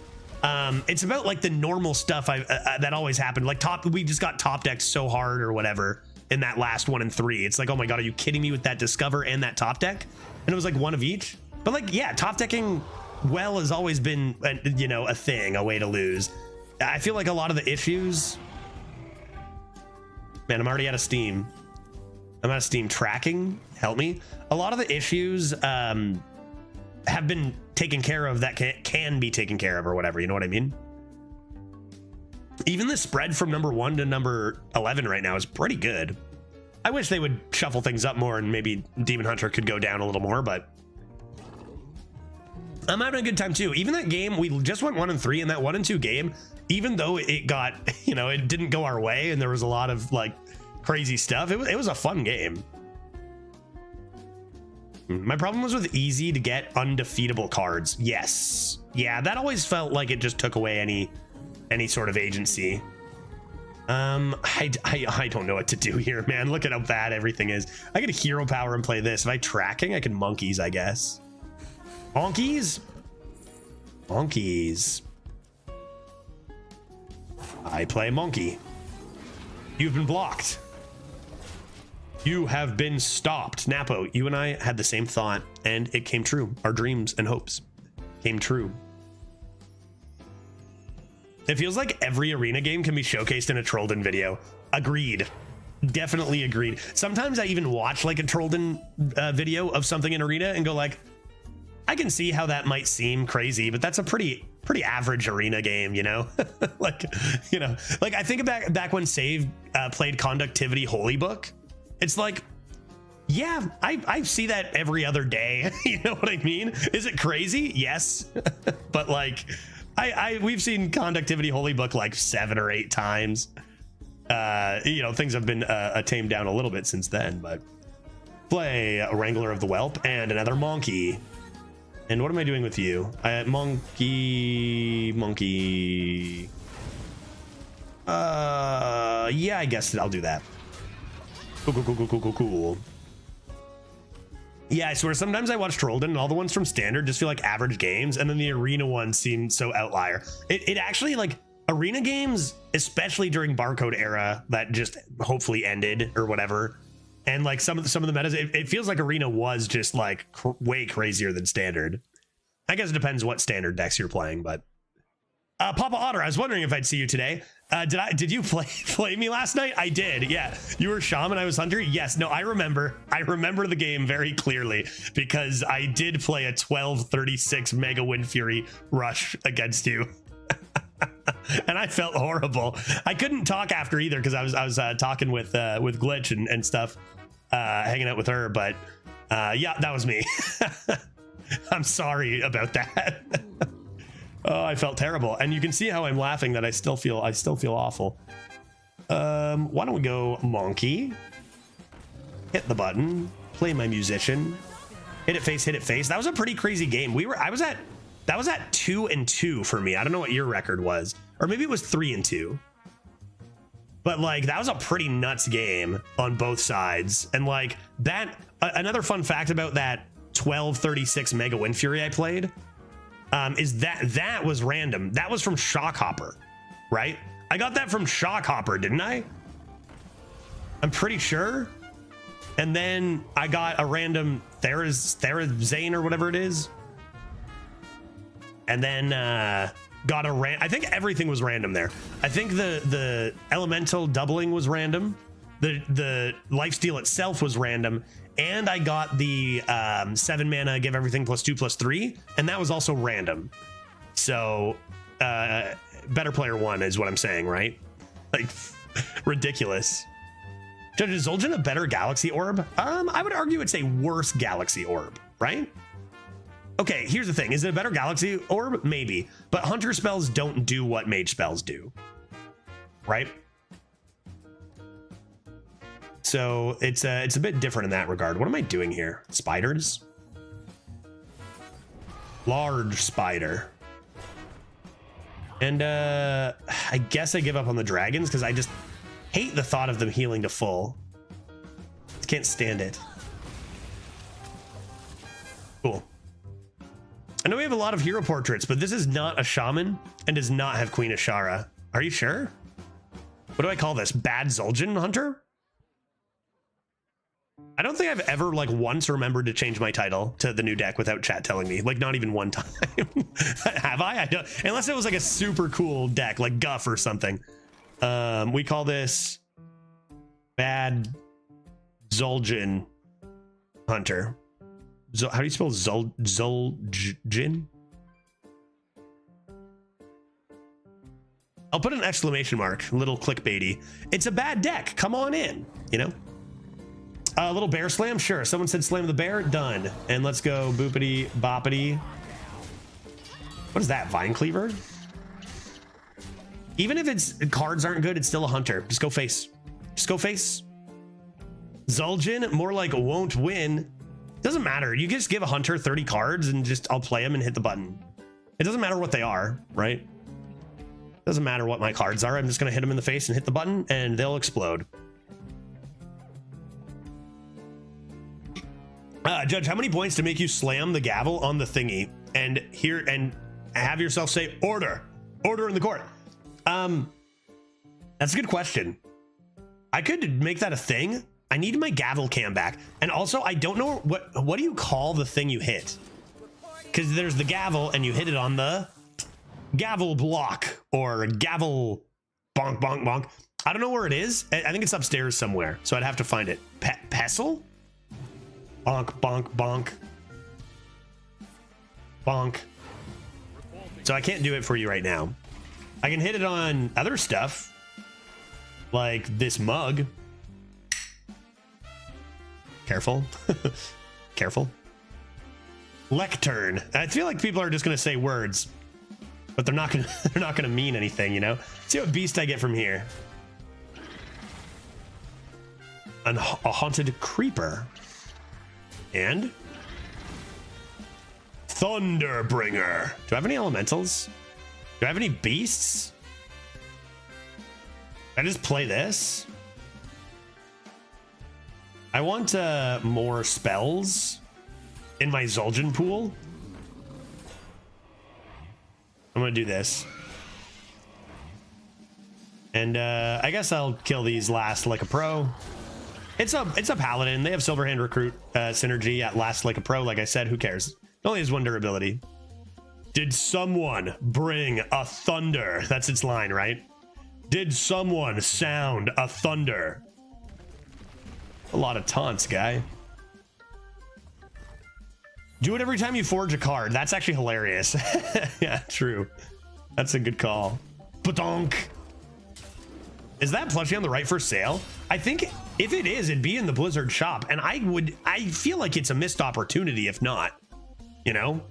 It's about like the normal stuff that always happened. Like we just got top decked so hard or whatever in that last 1 and 3. It's like, oh my God, are you kidding me with that Discover and that top deck? And it was like one of each. But like, yeah, top decking well has always been, a thing, a way to lose. I feel like a lot of the issues, man, I'm already out of Steam. I'm out of Steam tracking. Help me. A lot of the issues have been taken care of that can be taken care of or whatever. You know what I mean? Even the spread from number 1 to number 11 right now is pretty good. I wish they would shuffle things up more and maybe Demon Hunter could go down a little more, but I'm having a good time too. Even that game, we just went 1 and 3 in that 1 and 2 game, even though it got, it didn't go our way and there was a lot of like crazy stuff. It was a fun game. My problem was with easy to get undefeatable cards. Yes. Yeah, that always felt like it just took away any sort of agency. I don't know what to do here, man. Look at how bad everything is. I get a hero power and play this. If I tracking, I can monkeys, I guess. Monkeys? Monkeys. I play monkey. You've been blocked. You have been stopped. Napo, you and I had the same thought, and it came true. Our dreams and hopes came true. It feels like every arena game can be showcased in a Trollden video. Agreed. Definitely agreed. Sometimes I even watch like a Trollden video of something in arena and go like, I can see how that might seem crazy, but that's a pretty average arena game, like I think back when Save played Conductivity Holy Book. It's like, yeah, I see that every other day. You know what I mean? Is it crazy? Yes. But like, we've seen Conductivity Holy Book like 7 or 8 times. Things have been tamed down a little bit since then, but play a Wrangler of the Whelp and another Monkey. And what am I doing with you? Monkey. Yeah, I guess I'll do that. Cool. Yeah, I swear sometimes I watch Trollden and all the ones from Standard just feel like average games, and then the arena ones seem so outlier. It actually, like, arena games, especially during Barcode era that just hopefully ended or whatever, and like some of the metas, it feels like arena was just like way crazier than Standard. I guess it depends what Standard decks you're playing, but Papa Otter, I was wondering if I'd see you today. Did you play me last night? I did. Yeah. You were Shaman, I was Hunter. Yes. No, I remember the game very clearly because I did play a 1236 Mega Wind Fury rush against you. And I felt horrible. I couldn't talk after either because I was talking with Glitch and stuff, hanging out with her, but yeah, that was me. I'm sorry about that. Oh, I felt terrible. And you can see how I'm laughing that I still feel awful. Why don't we go monkey? Hit the button, play my musician, hit it face, hit it face. That was a pretty crazy game. That was at 2-2 for me. I don't know what your record was, or maybe it was 3-2. But like, that was a pretty nuts game on both sides. And like that, another fun fact about that 1236 Mega Wind Fury I played, is that was random. That was from Shockhopper, right? I got that from Shockhopper, didn't I? I'm pretty sure. And then I got a random Therazane or whatever it is. And then got a I think everything was random there. I think the elemental doubling was random. The lifesteal itself was random. And I got the 7 mana, give everything +2/+3, and that was also random. So better player won is what I'm saying, right? Like, ridiculous. Judge, is Zul'jin a better galaxy orb? I would argue it's a worse galaxy orb, right? Okay, here's the thing. Is it a better galaxy orb? Maybe. But hunter spells don't do what mage spells do, right? So it's a bit different in that regard. What am I doing here? Spiders? Large spider. And I guess I give up on the dragons because I just hate the thought of them healing to full. Can't stand it. Cool. I know we have a lot of hero portraits, but this is not a shaman and does not have Queen Ashara. Are you sure? What do I call this? Bad Zul'jin Hunter? I don't think I've ever like once remembered to change my title to the new deck without chat telling me, like not even one time. Have I? I don't, unless it was like a super cool deck like Guff or something. We call this Bad Zul'jin Hunter. How do you spell Zul'jin? I'll put an exclamation mark, a little clickbaity. It's a bad deck. Come on in, you know? A little bear slam, sure. Someone said slam the bear, done. And let's go boopity boppity. What is that, Vine Cleaver? Even if its cards aren't good, it's still a hunter. Just go face. Just go face. Zul'jin, more like won't win. Doesn't matter. You just give a hunter 30 cards and just I'll play them and hit the button. It doesn't matter what they are, right? Doesn't matter what my cards are. I'm just gonna hit them in the face and hit the button and they'll explode. Judge, how many points to make you slam the gavel on the thingy and here and have yourself say order in the court? That's a good question. I could make that a thing. I need my gavel cam back. And also, I don't know what do you call the thing you hit? Because there's the gavel and you hit it on the gavel block or gavel bonk, bonk, bonk. I don't know where it is. I think it's upstairs somewhere. So I'd have to find it. Pestle? Bonk, bonk, bonk. Bonk. So I can't do it for you right now. I can hit it on other stuff. Like this mug. Careful. Careful. Lectern. I feel like people are just gonna say words, but they're not gonna mean anything, you know? See what beast I get from here. A haunted creeper. And Thunderbringer. Do I have any elementals? Do I have any beasts? Can I just play this? I want more spells in my Zul'jin pool. I'm gonna do this. And I guess I'll kill these last like a pro. It's a paladin. They have Silverhand Recruit synergy at last like a pro. Like I said, who cares? It only has one durability. Did someone bring a thunder? That's its line, right? Did someone sound a thunder? A lot of taunts, guy. Do it every time you forge a card. That's actually hilarious. Yeah, true. That's a good call. Badonk. Is that plushie on the right for sale? I think if it is, it'd be in the Blizzard shop. And I feel like it's a missed opportunity if not, you know?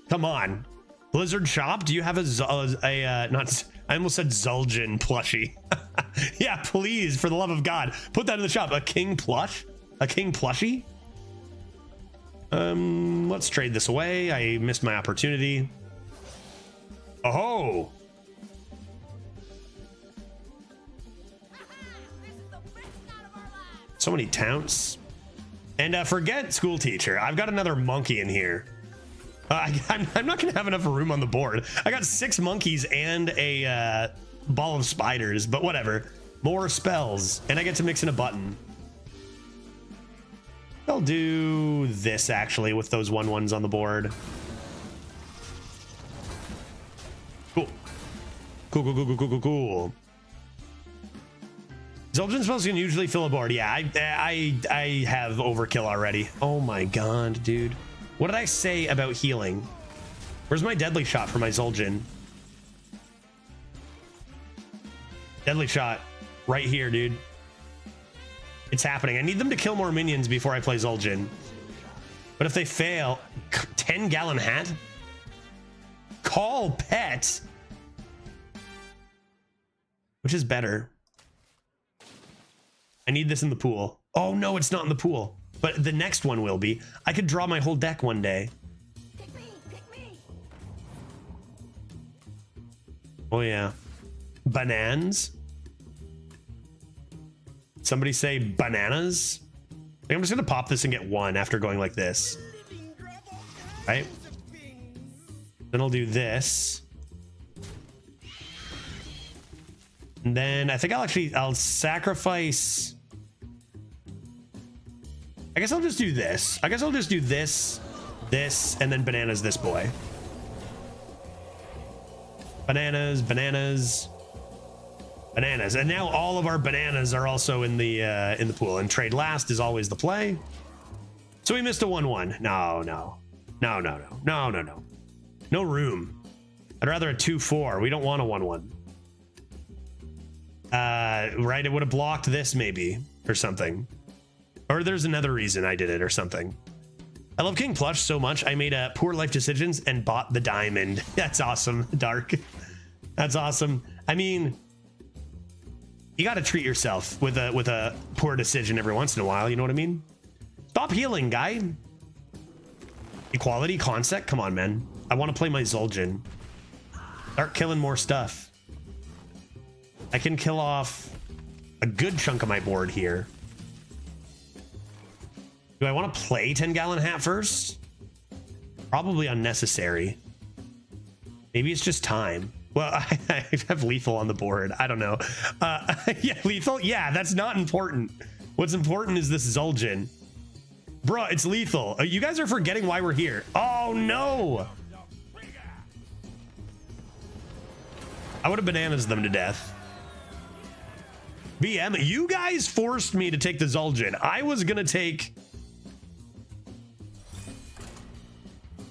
Come on. Blizzard shop, do you have not, I almost said Zul'jin plushie. Yeah, please, for the love of God, put that in the shop. A king plush? A king plushie? Let's trade this away. I missed my opportunity. Oh, so many taunts. And forget school teacher. I've got another monkey in here. I'm not gonna have enough room on the board. I got 6 monkeys and a ball of spiders, but whatever. More spells, and I get to mix in a button. I'll do this actually with those 1/1s on the board. Cool. Cool. Zul'jin spells can usually fill a board. Yeah, I have overkill already. Oh my god, dude. What did I say about healing? Where's my deadly shot for my Zul'jin? Deadly shot. Right here, dude. It's happening. I need them to kill more minions before I play Zul'jin. But if they fail, 10-gallon hat? Call pet? Which is better? I need this in the pool. Oh no, it's not in the pool. But the next one will be. I could draw my whole deck one day. Pick me. Oh yeah. Bananas? Somebody say bananas? I think I'm just gonna pop this and get 1 after going like this. Right? Then I'll do this. And then I think I'll sacrifice. I guess I'll just do this. I guess I'll just do this, and then bananas this boy. Bananas. And now all of our bananas are also in the pool. And trade last is always the play. So we missed a 1/1. No. No room. I'd rather a 2/4. We don't want a 1/1. Right, it would have blocked this maybe or something. Or there's another reason I did it or something. I love King Plush so much. I made poor life decisions and bought the diamond. That's awesome, Dark. That's awesome. I mean, you got to treat yourself with a poor decision every once in a while. You know what I mean? Stop healing, guy. Equality concept. Come on, man. I want to play my Zul'jin. Start killing more stuff. I can kill off a good chunk of my board here. Do I want to play 10-gallon hat first? Probably unnecessary. Maybe it's just time. Well, I have lethal on the board. I don't know. Yeah, lethal. Yeah, that's not important. What's important is this Zul'jin. Bruh, it's lethal. You guys are forgetting why we're here. Oh, no. I would have bananas them to death. BM, you guys forced me to take the Zul'jin. I was going to take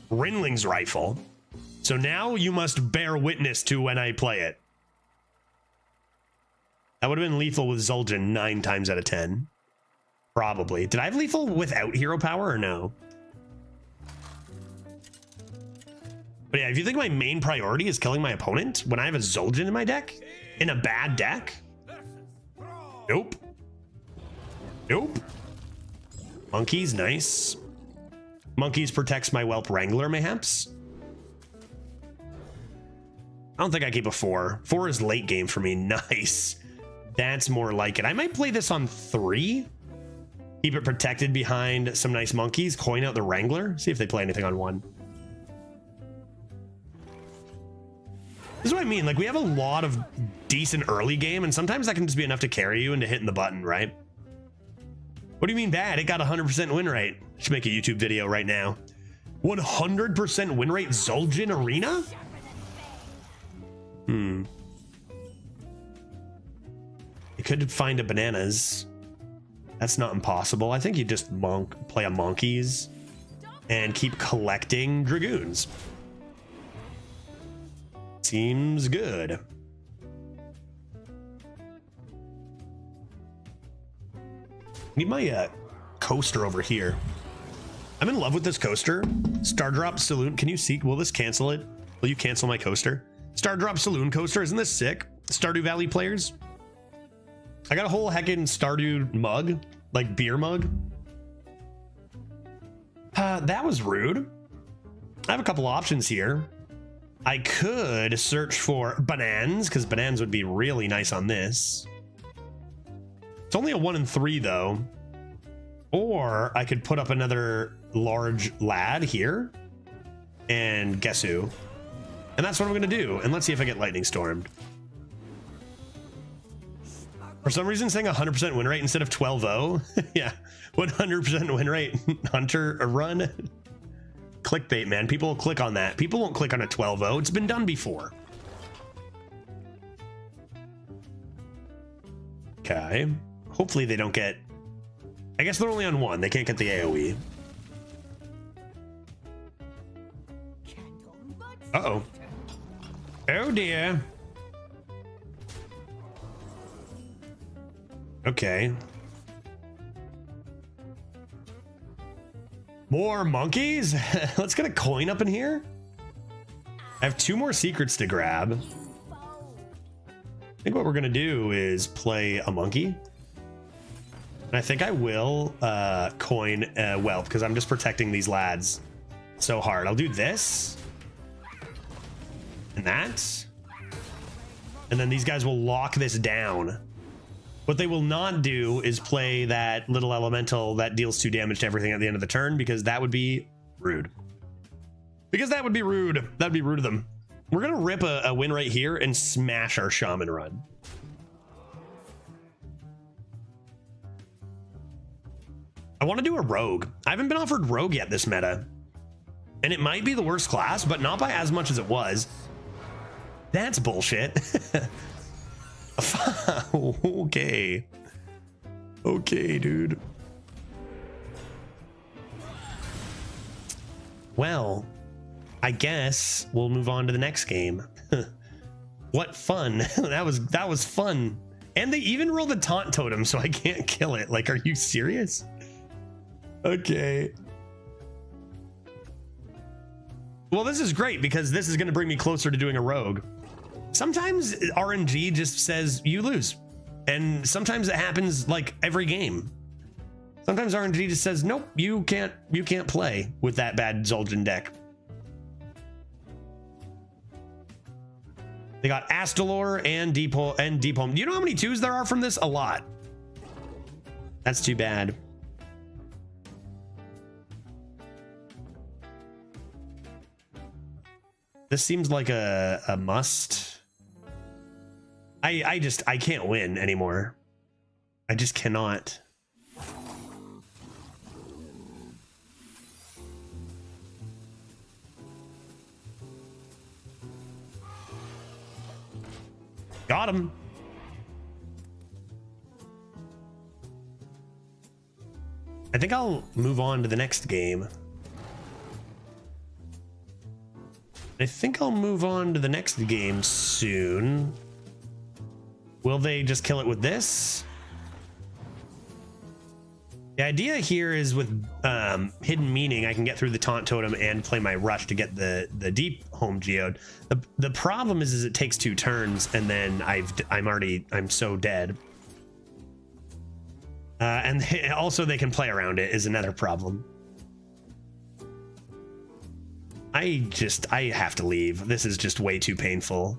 Rinling's rifle. So now you must bear witness to when I play it. That would have been lethal with Zul'jin 9 times out of 10. Probably. Did I have lethal without hero power or no? But yeah, if you think my main priority is killing my opponent when I have a Zul'jin in my deck, in a bad deck, nope. Monkeys, nice. Monkeys protects my Whelp Wrangler, mayhaps. I don't think I keep a 4. 4 is late game for me. Nice. That's more like it. I might play this on 3. Keep it protected behind some nice monkeys. Coin out the Wrangler. See if they play anything on 1. This is what I mean. Like, we have a lot of decent early game, and sometimes that can just be enough to carry you into hitting the button, right? What do you mean bad? It got 100% win rate. I should make a YouTube video right now. 100% win rate Zul'jin Arena? You could find a bananas. That's not impossible. I think you just play a monkeys and keep collecting dragoons. Seems good. Need my coaster over here. I'm in love with this coaster. Star Drop Saloon. Can you see? Will this cancel it? Will you cancel my coaster? Star Drop Saloon coaster, isn't this sick? Stardew Valley players. I got a whole heckin' Stardew mug, like beer mug. That was rude. I have a couple options here. I could search for bananas, because bananas would be really nice on this. It's only a 1 in 3 though. Or I could put up another large lad here. And guess who? And that's what I'm gonna do. And let's see if I get lightning stormed. For some reason saying 100% win rate instead of 12-0. Yeah, 100% win rate. Hunter, a run. Clickbait, man. People will click on that. People won't click on a 12-0. It's been done before. Okay. Hopefully they don't get... I guess they're only on 1. They can't get the AoE. Uh-oh. Oh, dear. Okay. More monkeys? Let's get a coin up in here. I have 2 more secrets to grab. I think what we're gonna do is play a monkey. And I think I will coin wealth because I'm just protecting these lads so hard. I'll do this. And that. And then these guys will lock this down. What they will not do is play that little elemental that deals 2 damage to everything at the end of the turn, because that would be rude. That would be rude of them. We're gonna rip a win right here and smash our shaman run. I want to do a rogue. I haven't been offered rogue yet this meta. And it might be the worst class, but not by as much as it was. That's bullshit. Okay. Okay, dude. Well, I guess we'll move on to the next game. What fun. That was fun. And they even rolled a taunt totem, so I can't kill it. Like, are you serious? Okay. Well, this is great because this is going to bring me closer to doing a rogue. Sometimes RNG just says you lose. And sometimes it happens like every game. Sometimes RNG just says, nope, you can't play with that bad Zul'jin deck. They got Astalor and Deep Home. Do you know how many 2s there are from this? A lot. That's too bad. This seems like a must. I can't win anymore. I just cannot. Got him. I think I'll move on to the next game. I think I'll move on to the next game soon. Will they just kill it with this? The idea here is with Hidden Meaning, I can get through the Taunt Totem and play my Rush to get the Deep Home Geode. The problem is it takes 2 turns and then I'm so dead. And also they can play around it is another problem. I have to leave. This is just way too painful.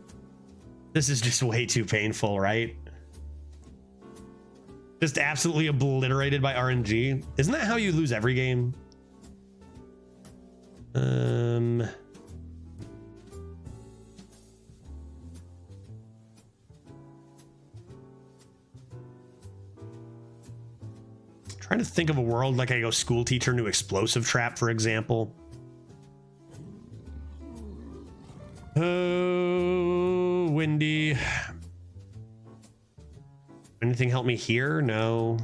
This is just way too painful, right? Just absolutely obliterated by RNG. Isn't that how you lose every game? Trying to think of a world like I go school teacher into explosive trap, for example. Oh, windy. Anything help me here? No.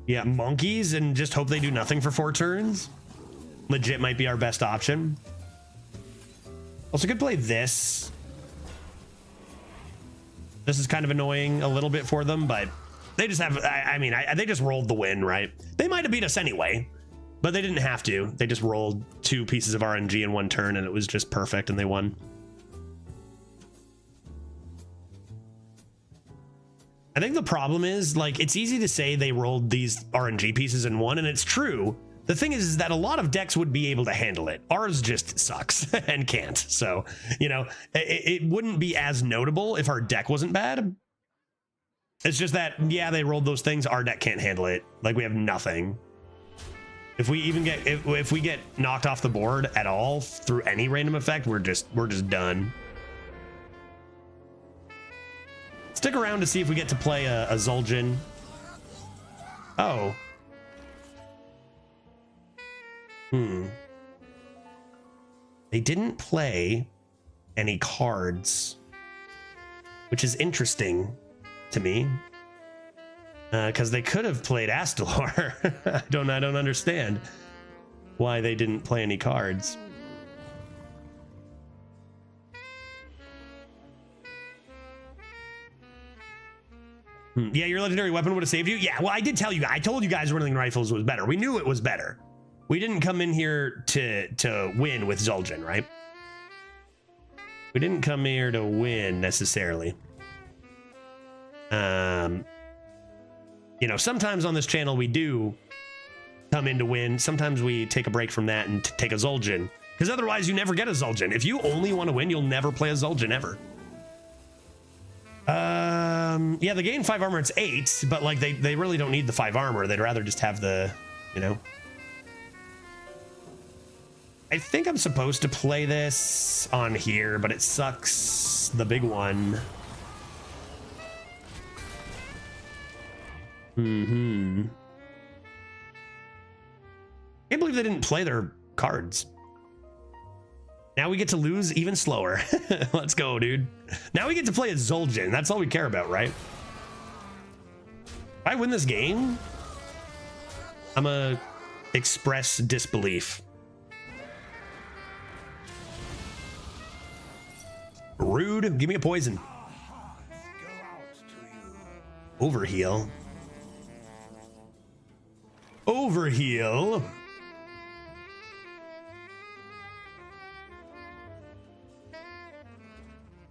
Yeah, monkeys and just hope they do nothing for 4 turns. Legit might be our best option. Also could play this. This is kind of annoying a little bit for them, but they just have, they just rolled the win, right? They might have beat us anyway. But they didn't have to. They just rolled 2 pieces of RNG in 1 turn, and it was just perfect, and they won. I think the problem is, like, it's easy to say they rolled these RNG pieces in 1, and it's true. The thing is that a lot of decks would be able to handle it. Ours just sucks and can't. So, you know, it wouldn't be as notable if our deck wasn't bad. It's just that, yeah, they rolled those things. Our deck can't handle it. Like, we have nothing. If we even get, if we get knocked off the board at all through any random effect, we're just done. Stick around to see if we get to play a Zul'jin. Oh. They didn't play any cards, which is interesting to me, because they could have played Astalor. I don't understand why they didn't play any cards. Yeah, your legendary weapon would have saved you. Yeah, well, I did tell you. I told you guys Whirling Rifles was better. We knew it was better. We didn't come in here to win with Zul'jin, right? We didn't come here to win necessarily. You know, sometimes on this channel we do come in to win. Sometimes we take a break from that and take a Zul'jin, because otherwise you never get a Zul'jin. If you only want to win, you'll never play a Zul'jin ever. Yeah, they gain 5 armor. It's 8, but like they really don't need the 5 armor. They'd rather just have the, you know. I think I'm supposed to play this on here, but it sucks. The big one. Can't believe they didn't play their cards. Now we get to lose even slower. Let's go, dude. Now we get to play a Zul'jin. That's all we care about, right? If I win this game, I'm gonna express disbelief. Rude. Give me a poison. Overheal. Overheal.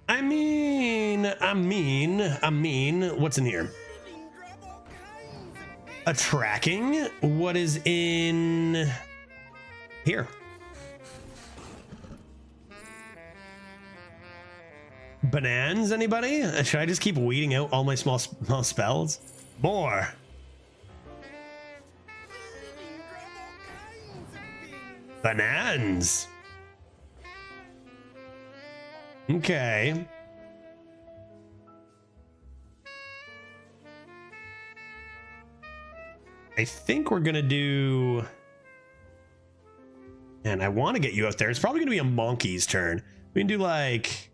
I mean, what's in here? A tracking? What is in here? Bananas, anybody? Should I just keep weeding out all my small spells? More. Bananas. Okay. I think we're gonna do, and I want to get you out there. It's probably gonna be a monkey's turn. We can do like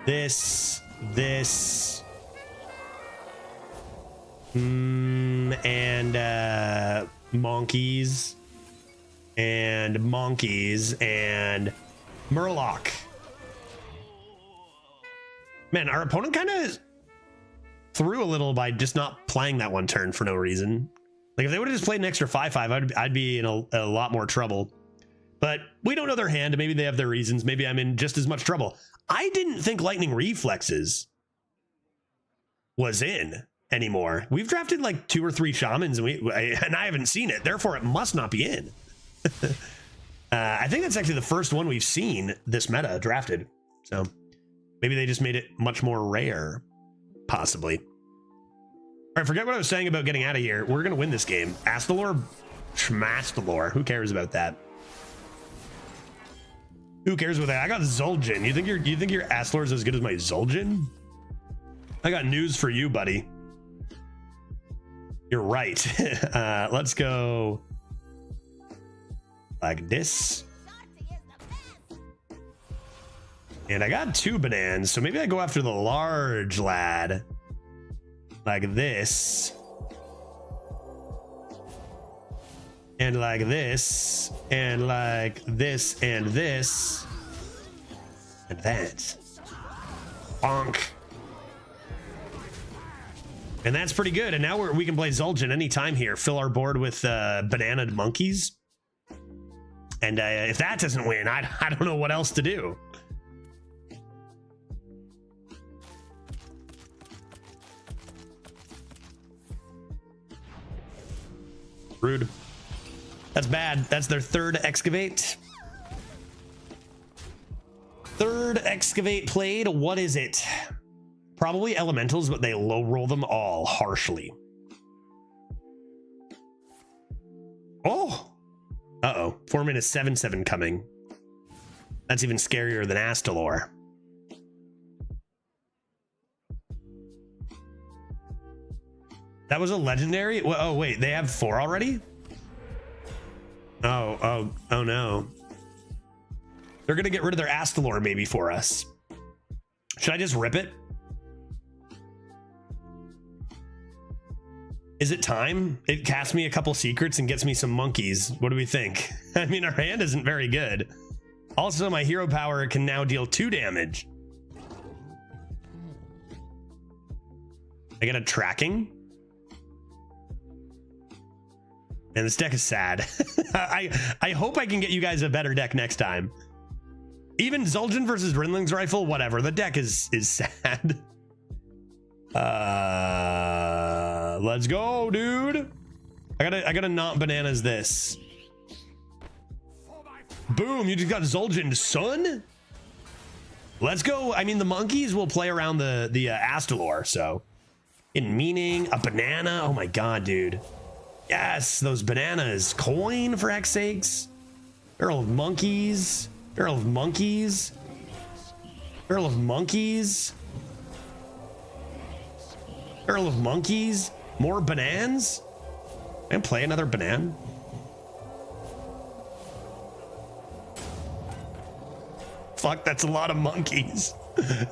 this, and monkeys, and Murloc. Man, our opponent kind of threw a little by just not playing that one turn for no reason. Like if they would have just played an extra 5/5, I'd be in a lot more trouble. But we don't know their hand. Maybe they have their reasons. Maybe I'm in just as much trouble. I didn't think Lightning Reflexes was in anymore. We've drafted like 2 or 3 shamans, and I haven't seen it. Therefore, it must not be in. I think that's actually the first one we've seen this meta drafted. So maybe they just made it much more rare, possibly. All right, forget what I was saying about getting out of here. We're gonna win this game. Astalor, Schmastalor. Who cares about that? Who cares about that? I got Zul'jin. You think your Astalor is as good as my Zul'jin? I got news for you, buddy. You're right. Let's go like this. And I got 2 bananas, so maybe I go after the large lad. Like this. And like this. And like this and this. And that. Bonk. And that's pretty good. And now we can play Zul'jin anytime here. Fill our board with banana monkeys. And if that doesn't win, I don't know what else to do. Rude. That's bad. That's their third excavate. Third excavate played. What is it? Probably elementals, but they low roll them all harshly. Oh. Uh-oh. 4 minutes 7/7 coming. That's even scarier than Astalor. That was a legendary? Oh, wait. They have 4 already? Oh no. They're going to get rid of their Astalor maybe for us. Should I just rip it? Is it time? It casts me a couple secrets and gets me some monkeys. What do we think? I mean, our hand isn't very good. Also, my hero power can now deal 2 damage. I get a tracking. And this deck is sad. I hope I can get you guys a better deck next time. Even Zul'jin versus Rinling's Rifle, whatever. The deck is sad. Let's go, dude. I gotta not bananas this. Boom, you just got Zul'jin, son. Let's go. I mean, the monkeys will play around the Astalor, so. In meaning, a banana. Oh my god, dude. Yes, those bananas. Coin, for heck's sakes. Earl of Monkeys. Earl of Monkeys. Earl of Monkeys. Earl of Monkeys. More bananas? And play another banana. Fuck, that's a lot of monkeys.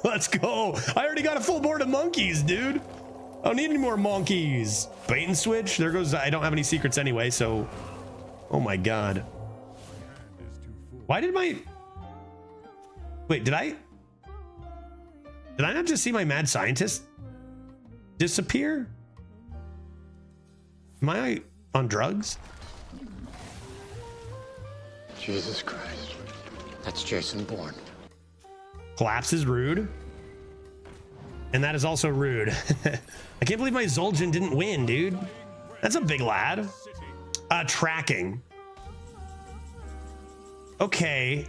Let's go. I already got a full board of monkeys, dude. I don't need any more monkeys. Bait and switch. There goes. I don't have any secrets anyway, so. Oh my god. Why did my. Wait, did I not just see my mad scientist disappear? Am I on drugs? Jesus Christ. That's Jason Bourne. Collapse is rude. And that is also rude. I can't believe my Zul'jin didn't win, dude. That's a big lad. Tracking. Okay.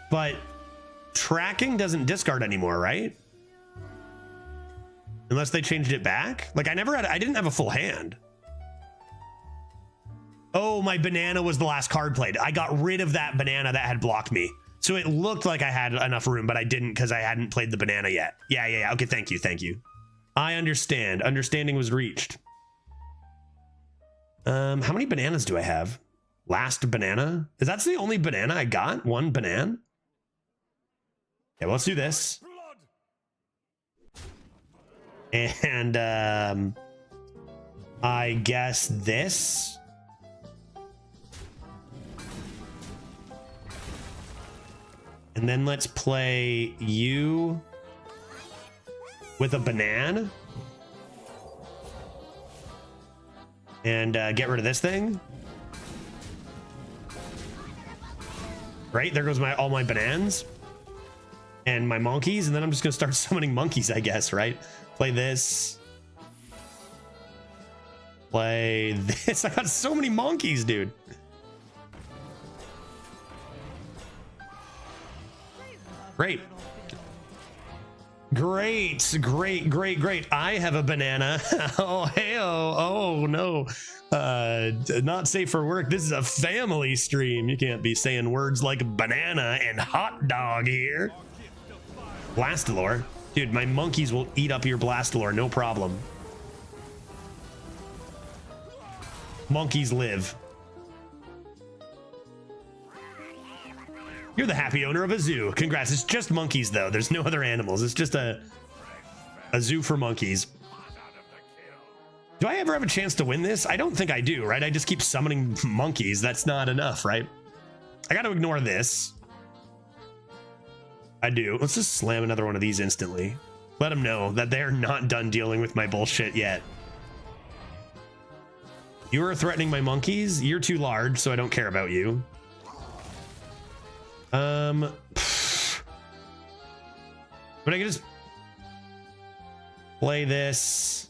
But tracking doesn't discard anymore, right? Unless they changed it back. Like I didn't have a full hand. Oh, my banana was the last card played. I got rid of that banana that had blocked me. So it looked like I had enough room, but I didn't because I hadn't played the banana yet. Yeah. Okay, thank you. I understand. Understanding was reached. How many bananas do I have? Last banana? Is that the only banana I got? One banana? Yeah, well, let's do this. And I guess this. And then let's play you with a banana. And get rid of this thing. Right, there goes all my bananas. And my monkeys, and then I'm just gonna start summoning monkeys, I guess, right? Play this. Play this. I got so many monkeys, dude. Great. Great. I have a banana. Oh, hey, oh no. Not safe for work. This is a family stream. You can't be saying words like banana and hot dog here. Blastalor. Dude, my monkeys will eat up your Blastalor, no problem. Monkeys live. You're the happy owner of a zoo. Congrats. It's just monkeys, though. There's no other animals. It's just a zoo for monkeys. Do I ever have a chance to win this? I don't think I do, right? I just keep summoning monkeys. That's not enough, right? I got to ignore this. I do. Let's just slam another one of these instantly. Let them know that they're not done dealing with my bullshit yet. You are threatening my monkeys. You're too large, so I don't care about you. But I can just play this.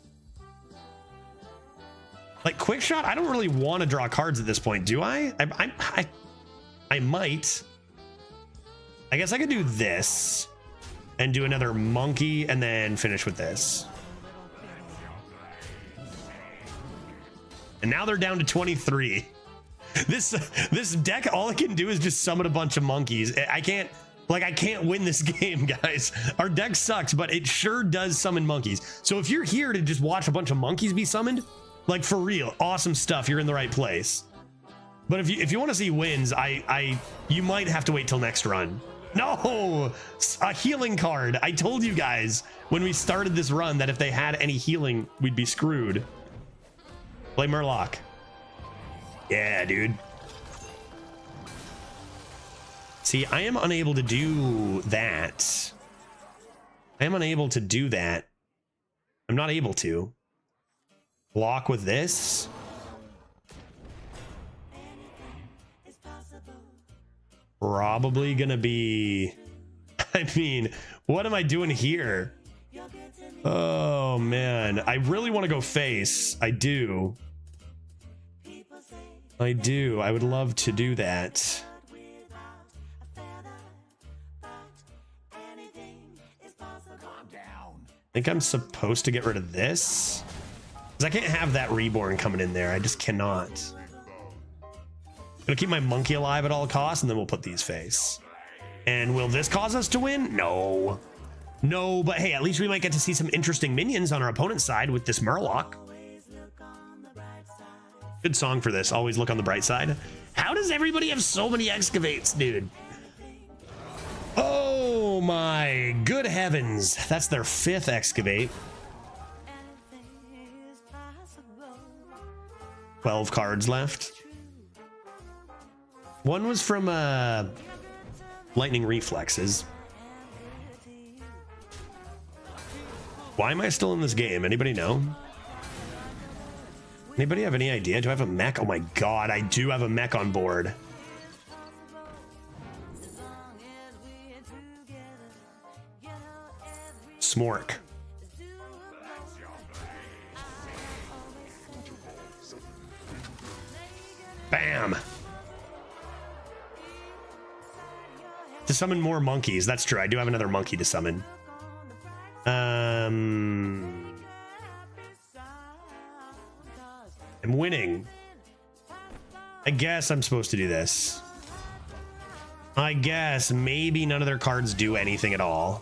Like quick shot, I don't really want to draw cards at this point, do I? I might. I guess I could do this and do another monkey and then finish with this. And now they're down to 23. This deck, all it can do is just summon a bunch of monkeys. I can't win this game, guys. Our deck sucks, but it sure does summon monkeys. So if you're here to just watch a bunch of monkeys be summoned, like for real, awesome stuff. You're in the right place. But if you want to see wins, you might have to wait till next run. No, a healing card. I told you guys when we started this run that if they had any healing, we'd be screwed. Play Murloc. Yeah, dude. See, I am unable to do that. I am unable to do that. I'm not able to. Block with this. Probably gonna be... I mean, what am I doing here? Oh, man. I really want to go face. I do. I do. I would love to do that. I think I'm supposed to get rid of this. Because I can't have that reborn coming in there. I just cannot. Gonna keep my monkey alive at all costs, and then we'll put these face. And will this cause us to win? No. No, but hey, at least we might get to see some interesting minions on our opponent's side with this Murloc. Good song for this. Always look on the bright side. How does everybody have so many excavates, dude? Oh my good heavens. That's their 5th excavate. 12 cards left. One was from Lightning Reflexes. Why am I still in this game? Anybody know? Anybody have any idea? Do I have a mech? Oh my god, I do have a mech on board. Smork. Bam. To summon more monkeys. That's true. I do have another monkey to summon. I'm winning. I guess I'm supposed to do this. I guess maybe none of their cards do anything at all.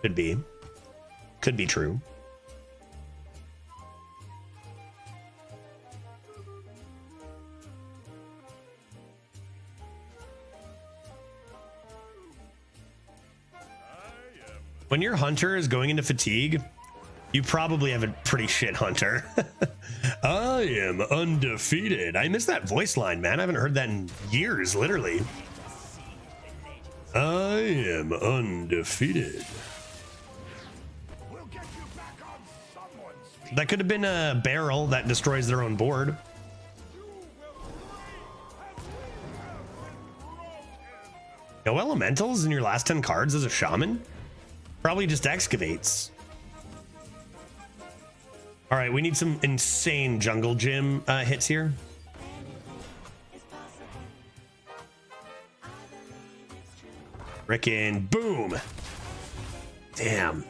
Could be. Could be true. When your hunter is going into fatigue, you probably have a pretty shit hunter. I am undefeated. I miss that voice line, man. I haven't heard that in years, literally. I am undefeated. That could have been a barrel that destroys their own board. No elementals in your last 10 cards as a shaman? Probably just excavates. All right, we need some insane jungle gym hits here. Frickin' boom. Damn.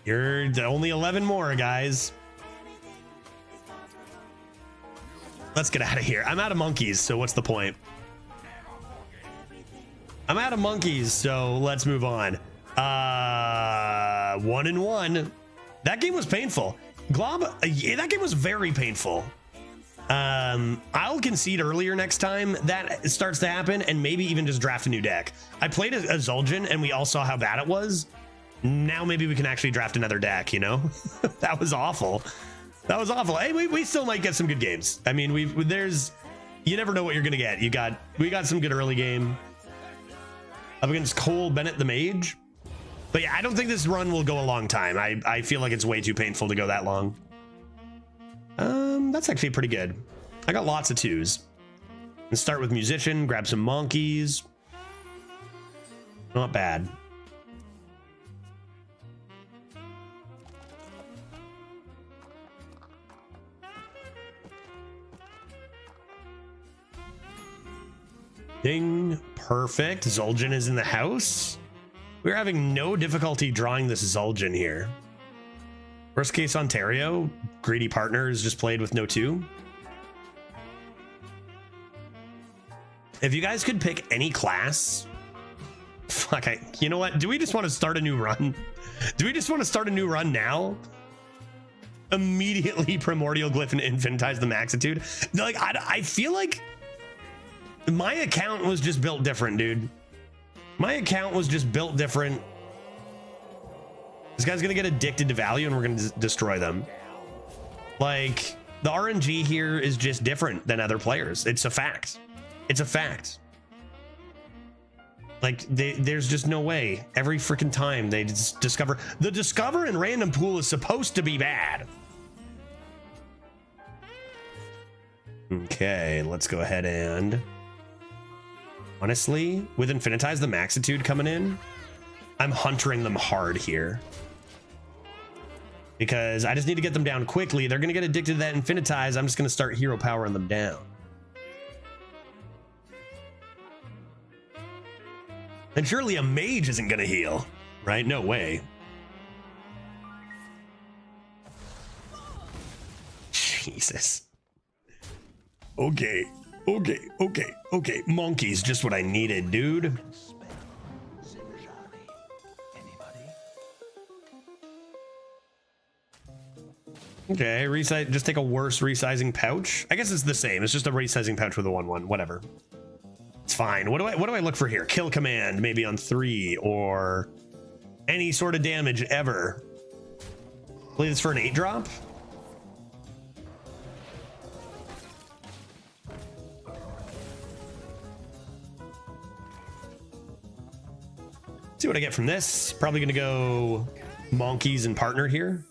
You're only 11 more, guys. Let's get out of here. I'm out of monkeys, so what's the point? I'm out of monkeys, so let's move on. 1-1. That game was painful. Glob, that game was very painful. I'll concede earlier next time that starts to happen, and maybe even just draft a new deck. I played a Zul'jin, and we all saw how bad it was. Now maybe we can actually draft another deck, you know? That was awful. That was awful. Hey, we still might get some good games. I mean, you never know what you're gonna get. We got some good early game up against Cole Bennett the Mage. But yeah, I don't think this run will go a long time. I feel like it's way too painful to go that long. That's actually pretty good. I got lots of 2s. Let's start with Musician, grab some Monkeys. Not bad. Ding. Perfect. Zul'jin is in the house. We're having no difficulty drawing this Zul'jin here. Worst case Ontario. Greedy Partners just played with no 2. If you guys could pick any class. Fuck, you know what? Do we just want to start a new run? Do we just want to start a new run now? Immediately Primordial Glyph and Infinitize the Maxitude. Like, I feel like my account was just built different, dude. My account was just built different. This guy's gonna get addicted to value and we're gonna destroy them. Like, the RNG here is just different than other players. It's a fact. It's a fact. Like, there's just no way. Every freaking time they discover... The discover and random pool is supposed to be bad. Okay, let's go ahead and... Honestly, with Infinitize the Maxitude coming in, I'm huntering them hard here. Because I just need to get them down quickly. They're going to get addicted to that Infinitize. I'm just going to start hero powering them down. And surely a mage isn't going to heal, right? No way. Jesus. Okay. Okay. Monkey's just what I needed, dude. Okay, resize. Just take a worse resizing pouch. I guess it's the same. It's just a resizing pouch with a 1/1. Whatever. It's fine. What do I look for here? Kill command, maybe on 3, or any sort of damage ever. Play this for an 8-drop. See what I get from this. Probably gonna go Monkeys and Partner here.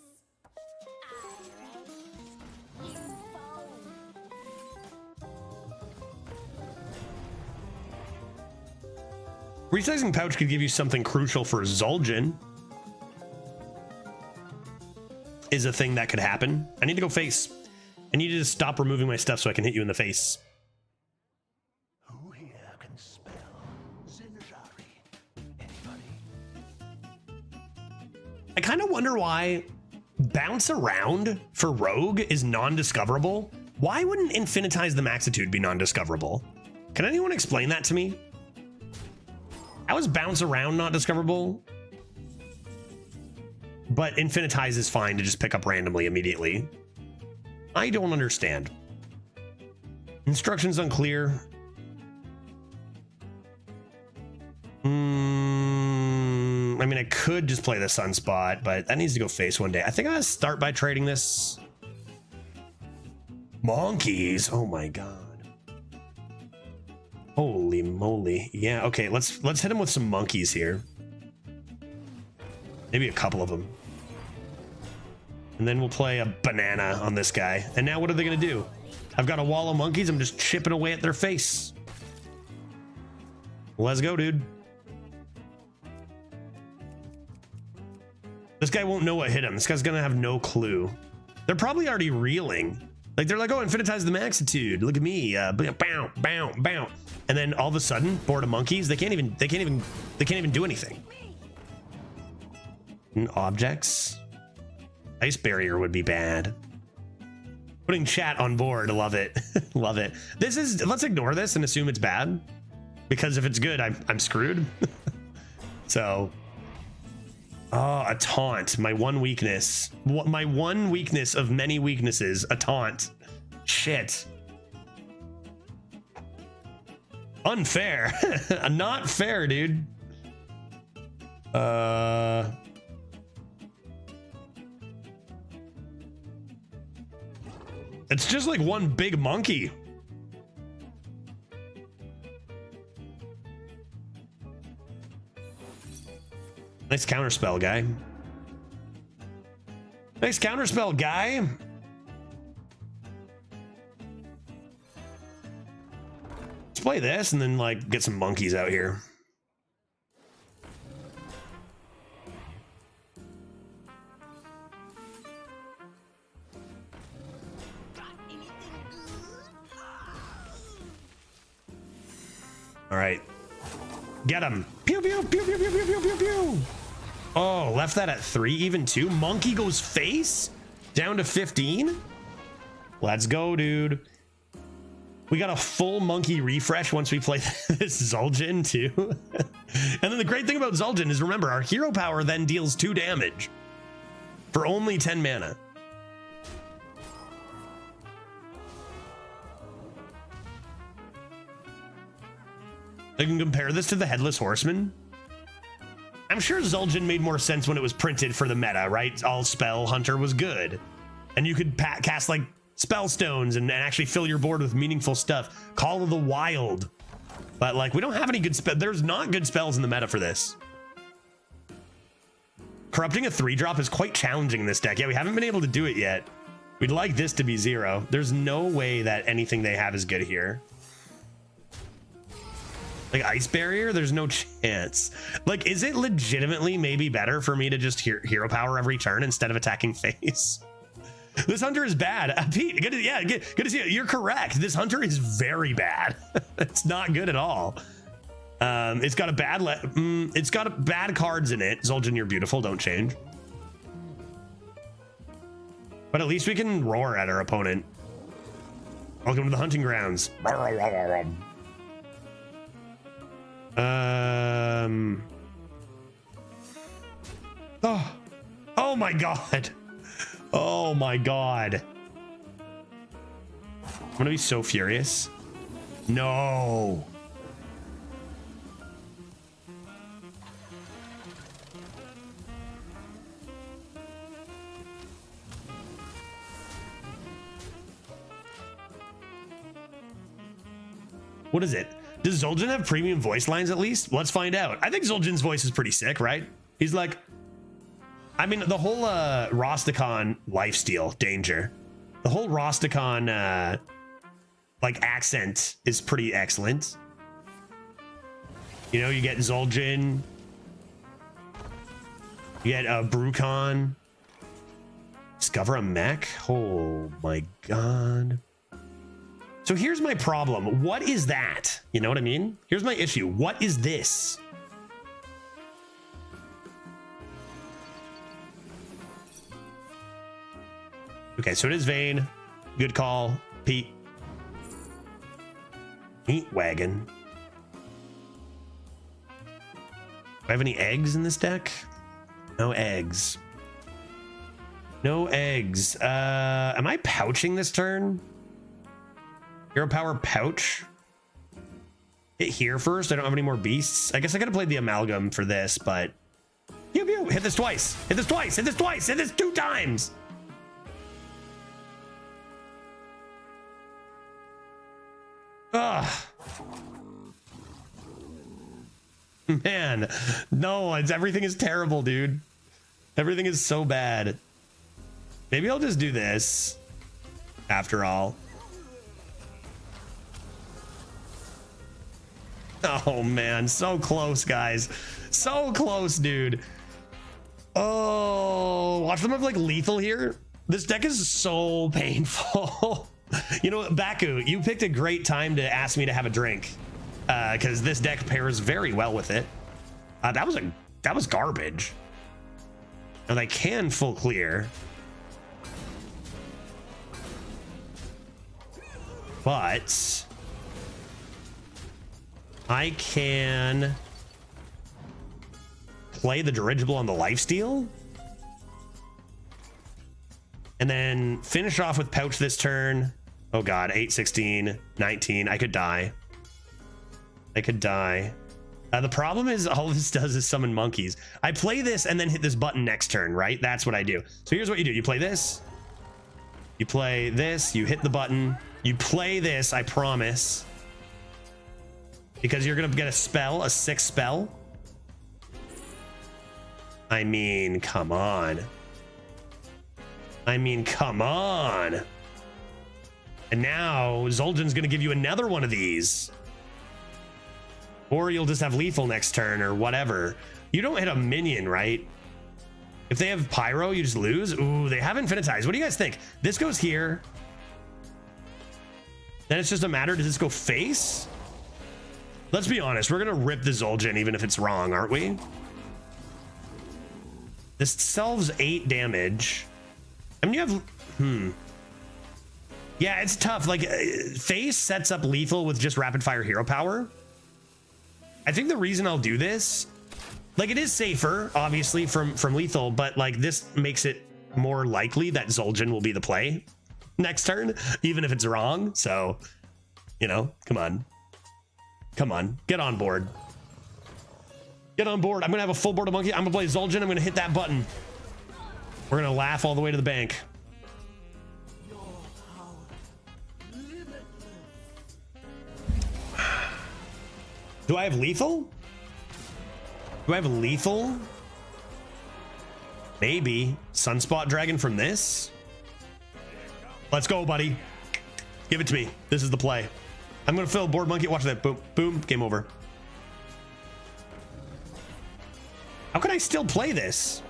Resizing pouch could give you something crucial for Zul'jin. Is a thing that could happen. I need to go face. I need to just stop removing my stuff so I can hit you in the face. Who here can spell Zinjari? Anybody? I kind of wonder why bounce around for Rogue is non-discoverable. Why wouldn't Infinitize the Maxitude be non-discoverable? Can anyone explain that to me? How is bounce around not discoverable? But Infinitize is fine to just pick up randomly immediately. I don't understand. Instructions unclear. I mean, I could just play the Sunspot, but that needs to go face one day. I think I'm gonna start by trading this. Monkeys. Oh my god. Holy moly. Yeah, okay, let's hit him with some monkeys here. Maybe a couple of them. And then we'll play a banana on this guy. And now what are they gonna do? I've got a wall of monkeys, I'm just chipping away at their face. Let's go, dude. This guy won't know what hit him. This guy's gonna have no clue. They're probably already reeling. Like, they're like, oh, Infinitize the Maxitude. Look at me. Bow, bow, bow. And then all of a sudden, board of monkeys. They can't even do anything. And objects. Ice barrier would be bad. Putting chat on board. Love it. Love it. Let's ignore this and assume it's bad. Because if it's good, I'm screwed. So. Oh, a taunt. My one weakness. My one weakness of many weaknesses. A taunt. Shit. Unfair. Not fair, dude. It's just like one big monkey. Nice counterspell, guy. Nice counterspell, guy. Let's play this and then like get some monkeys out here. All right. Get him. Pew, pew, pew, pew, pew, pew, pew, pew, pew. Oh, left that at 3, even 2. Monkey goes face down to 15. Let's go, dude. We got a full monkey refresh once we play this Zul'jin too. And then the great thing about Zul'jin is, remember, our hero power then deals 2 damage for only 10 mana. I can compare this to the Headless Horseman. I'm sure Zul'jin made more sense when it was printed for the meta, right? All Spell Hunter was good. And you could cast like spell stones and actually fill your board with meaningful stuff. Call of the Wild. But like, we don't have any good spells. There's not good spells in the meta for this. Corrupting a 3-drop is quite challenging in this deck. Yeah, we haven't been able to do it yet. We'd like this to be 0. There's no way that anything they have is good here. Like Ice Barrier, there's no chance. Like, is it legitimately maybe better for me to just hero power every turn instead of attacking face? This hunter is bad. Pete, good to see you. You're correct. This hunter is very bad. It's not good at all. It's got a bad cards in it. Zul'jin, you're beautiful. Don't change. But at least we can roar at our opponent. Welcome to the hunting grounds. Oh my god. Oh my god. I'm gonna be so furious. No. What is it? Does Zul'jin have premium voice lines at least? Let's find out. I think Zul'jin's voice is pretty sick, right? He's like, I mean, the whole Rosticon lifesteal danger. The whole Rosticon like accent is pretty excellent. You know, you get Zul'jin, you get Brucon, discover a mech. Oh my god. So here's my problem. What is that? You know what I mean? Here's my issue. What is this? Okay, so it is Vayne. Good call, Pete. Meat wagon. Do I have any eggs in this deck? No eggs. No eggs. Am I pouching this turn? Hero power pouch. Hit here first. I don't have any more beasts. I guess I could have played the amalgam for this, but pew pew. Hit this twice. Hit this twice. Hit this twice. Hit this 2 times. Ugh. Man, no, everything is terrible, dude. Everything is so bad. Maybe I'll just do this after all. Oh man, so close, guys. So close, dude. Oh, watch them have like lethal here. This deck is so painful. You know, Baku, you picked a great time to ask me to have a drink, because this deck pairs very well with it. That was garbage. And I can full clear, but I can play the dirigible on the lifesteal and then finish off with pouch this turn. Oh god, 8, 16, 19. I could die. I could die. The problem is all this does is summon monkeys. I play this and then hit this button next turn, right? That's what I do. So here's what you do. You play this. You play this, you hit the button, you play this, I promise. Because you're gonna get a spell, a 6 spell. I mean, come on. I mean, come on. And now Zul'jin's gonna give you another one of these. Or you'll just have lethal next turn or whatever. You don't hit a minion, right? If they have pyro, you just lose. Ooh, they have infinitize. What do you guys think? This goes here. Then it's just a matter, does this go face? Let's be honest, we're gonna rip the Zul'jin even if it's wrong, aren't we? This solves 8 damage. I mean, you have, yeah, it's tough. Like, face sets up lethal with just rapid fire hero power. I think the reason I'll do this, like, it is safer, obviously, from lethal, but like this makes it more likely that Zul'jin will be the play next turn, even if it's wrong. So, you know, come on, get on board. Get on board. I'm gonna have a full board of monkey. I'm gonna play Zul'jin. I'm gonna hit that button. We're gonna laugh all the way to the bank. Do I have lethal? Do I have lethal? Maybe. Sunspot Dragon from this? Let's go, buddy. Give it to me. This is the play. I'm gonna fill board monkey. Watch that. Boom, boom, game over. How can I still play this?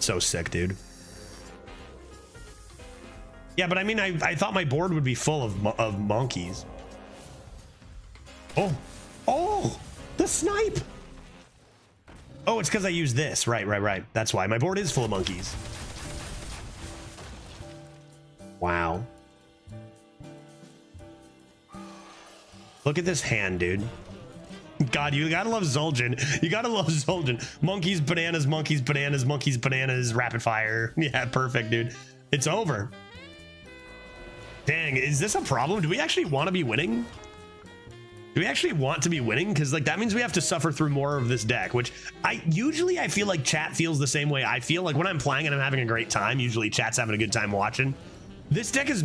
So sick, dude. Yeah, but I mean, I thought my board would be full of monkeys. Oh, the snipe. Oh, it's because I use this. Right. That's why my board is full of monkeys. Wow. Look at this hand, dude. God, you gotta love Zul'jin. You gotta love Zul'jin. Monkeys, bananas, monkeys, bananas, monkeys, bananas, rapid fire. Yeah, perfect, dude. It's over. Dang, is this a problem? Do we actually want to be winning? Do we actually want to be winning? Because like that means we have to suffer through more of this deck, which I feel like chat feels the same way I feel. Like when I'm playing and I'm having a great time, usually chat's having a good time watching. This deck is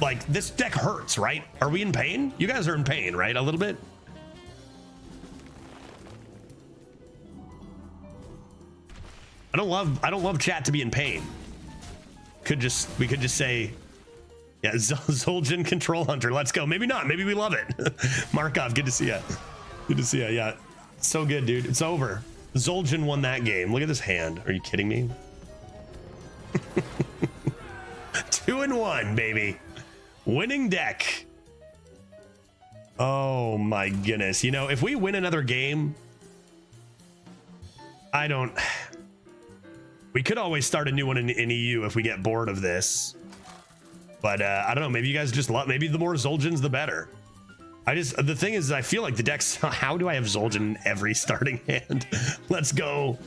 like, this deck hurts, right? Are we in pain? You guys are in pain, right? A little bit? I don't love chat to be in pain. We could just say, yeah, Zul'jin Control Hunter. Let's go. Maybe not. Maybe we love it. Markov, good to see ya. Good to see ya. Yeah, so good, dude. It's over. Zul'jin won that game. Look at this hand. Are you kidding me? 2-1, baby. Winning deck. Oh my goodness. You know, if we win another game, we could always start a new one in EU if we get bored of this. But I don't know, maybe you guys just love, maybe the more Zul'jins, the better. The thing is, I feel like the deck's, how do I have Zul'jin in every starting hand? Let's go.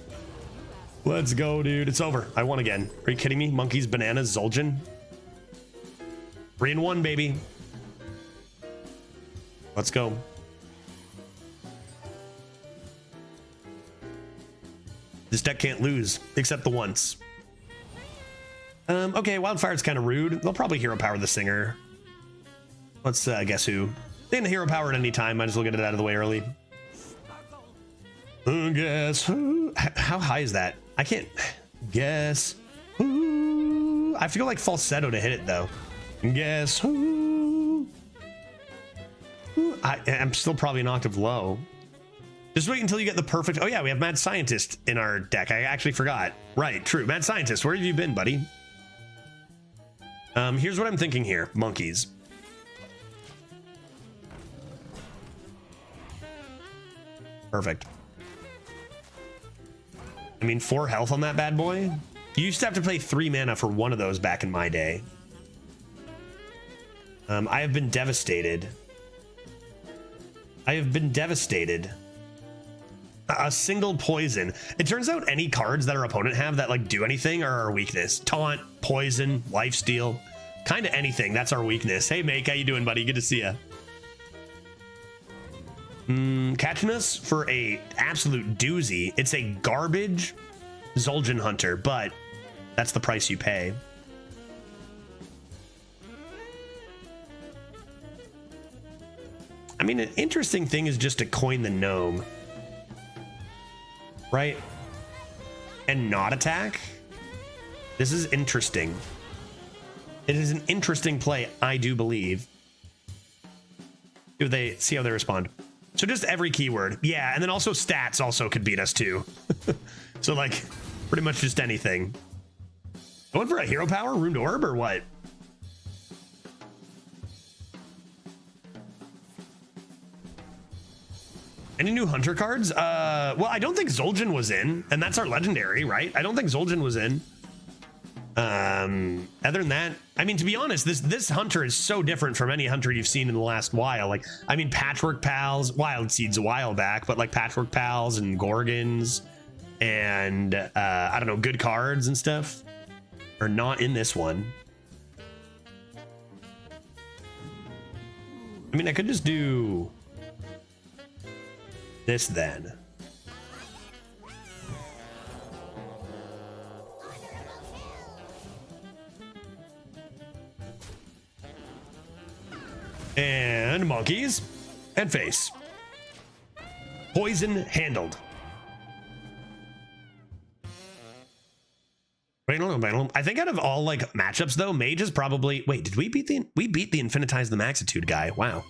Let's go, dude. It's over. I won again. Are you kidding me? Monkeys, bananas, Zul'jin. 3-1, baby. Let's go. This deck can't lose, except the once. Okay, Wildfire's kind of rude. They'll probably hero power the singer. Let's guess who. They can hero power at any time. Might as well get it out of the way early. Guess who? How high is that? I can't guess who. I have to go like falsetto to hit it though. Guess who? I'm still probably an octave low. Just wait until you get the perfect. Oh yeah, we have Mad Scientist in our deck. I actually forgot. Right, true. Mad Scientist, where have you been, buddy? Here's what I'm thinking here. Monkeys. Perfect. I mean, 4 health on that bad boy. You used to have to play 3 mana for one of those back in my day. I have been devastated. I have been devastated. A single poison. It turns out any cards that our opponent have that like do anything are our weakness. Taunt, poison, lifesteal, kind of anything. That's our weakness. Hey, Make, how you doing, buddy? Good to see ya. Catching us for a absolute doozy. It's a garbage Zul'jin Hunter, but that's the price you pay. I mean, an interesting thing is just to coin the gnome, right? And not attack. This is interesting. It is an interesting play, I do believe. Do they see how they respond? So just every keyword. Yeah, and then also stats also could beat us too. So like pretty much just anything. Going for a hero power ruined orb or what? Any new hunter cards? Well, I don't think Zul'jin was in, and that's our legendary, right? I don't think Zul'jin was in. Other than that, I mean, to be honest, this hunter is so different from any hunter you've seen in the last while. Like, I mean, Patchwork Pals, Wild Seeds a while back, but like Patchwork Pals and Gorgons and I don't know, good cards and stuff are not in this one. I mean, I could just do this then. And monkeys and face. Poison handled. I think out of all like matchups though, Mage is probably, wait, did we beat the Infinitize the Maxitude guy? Wow.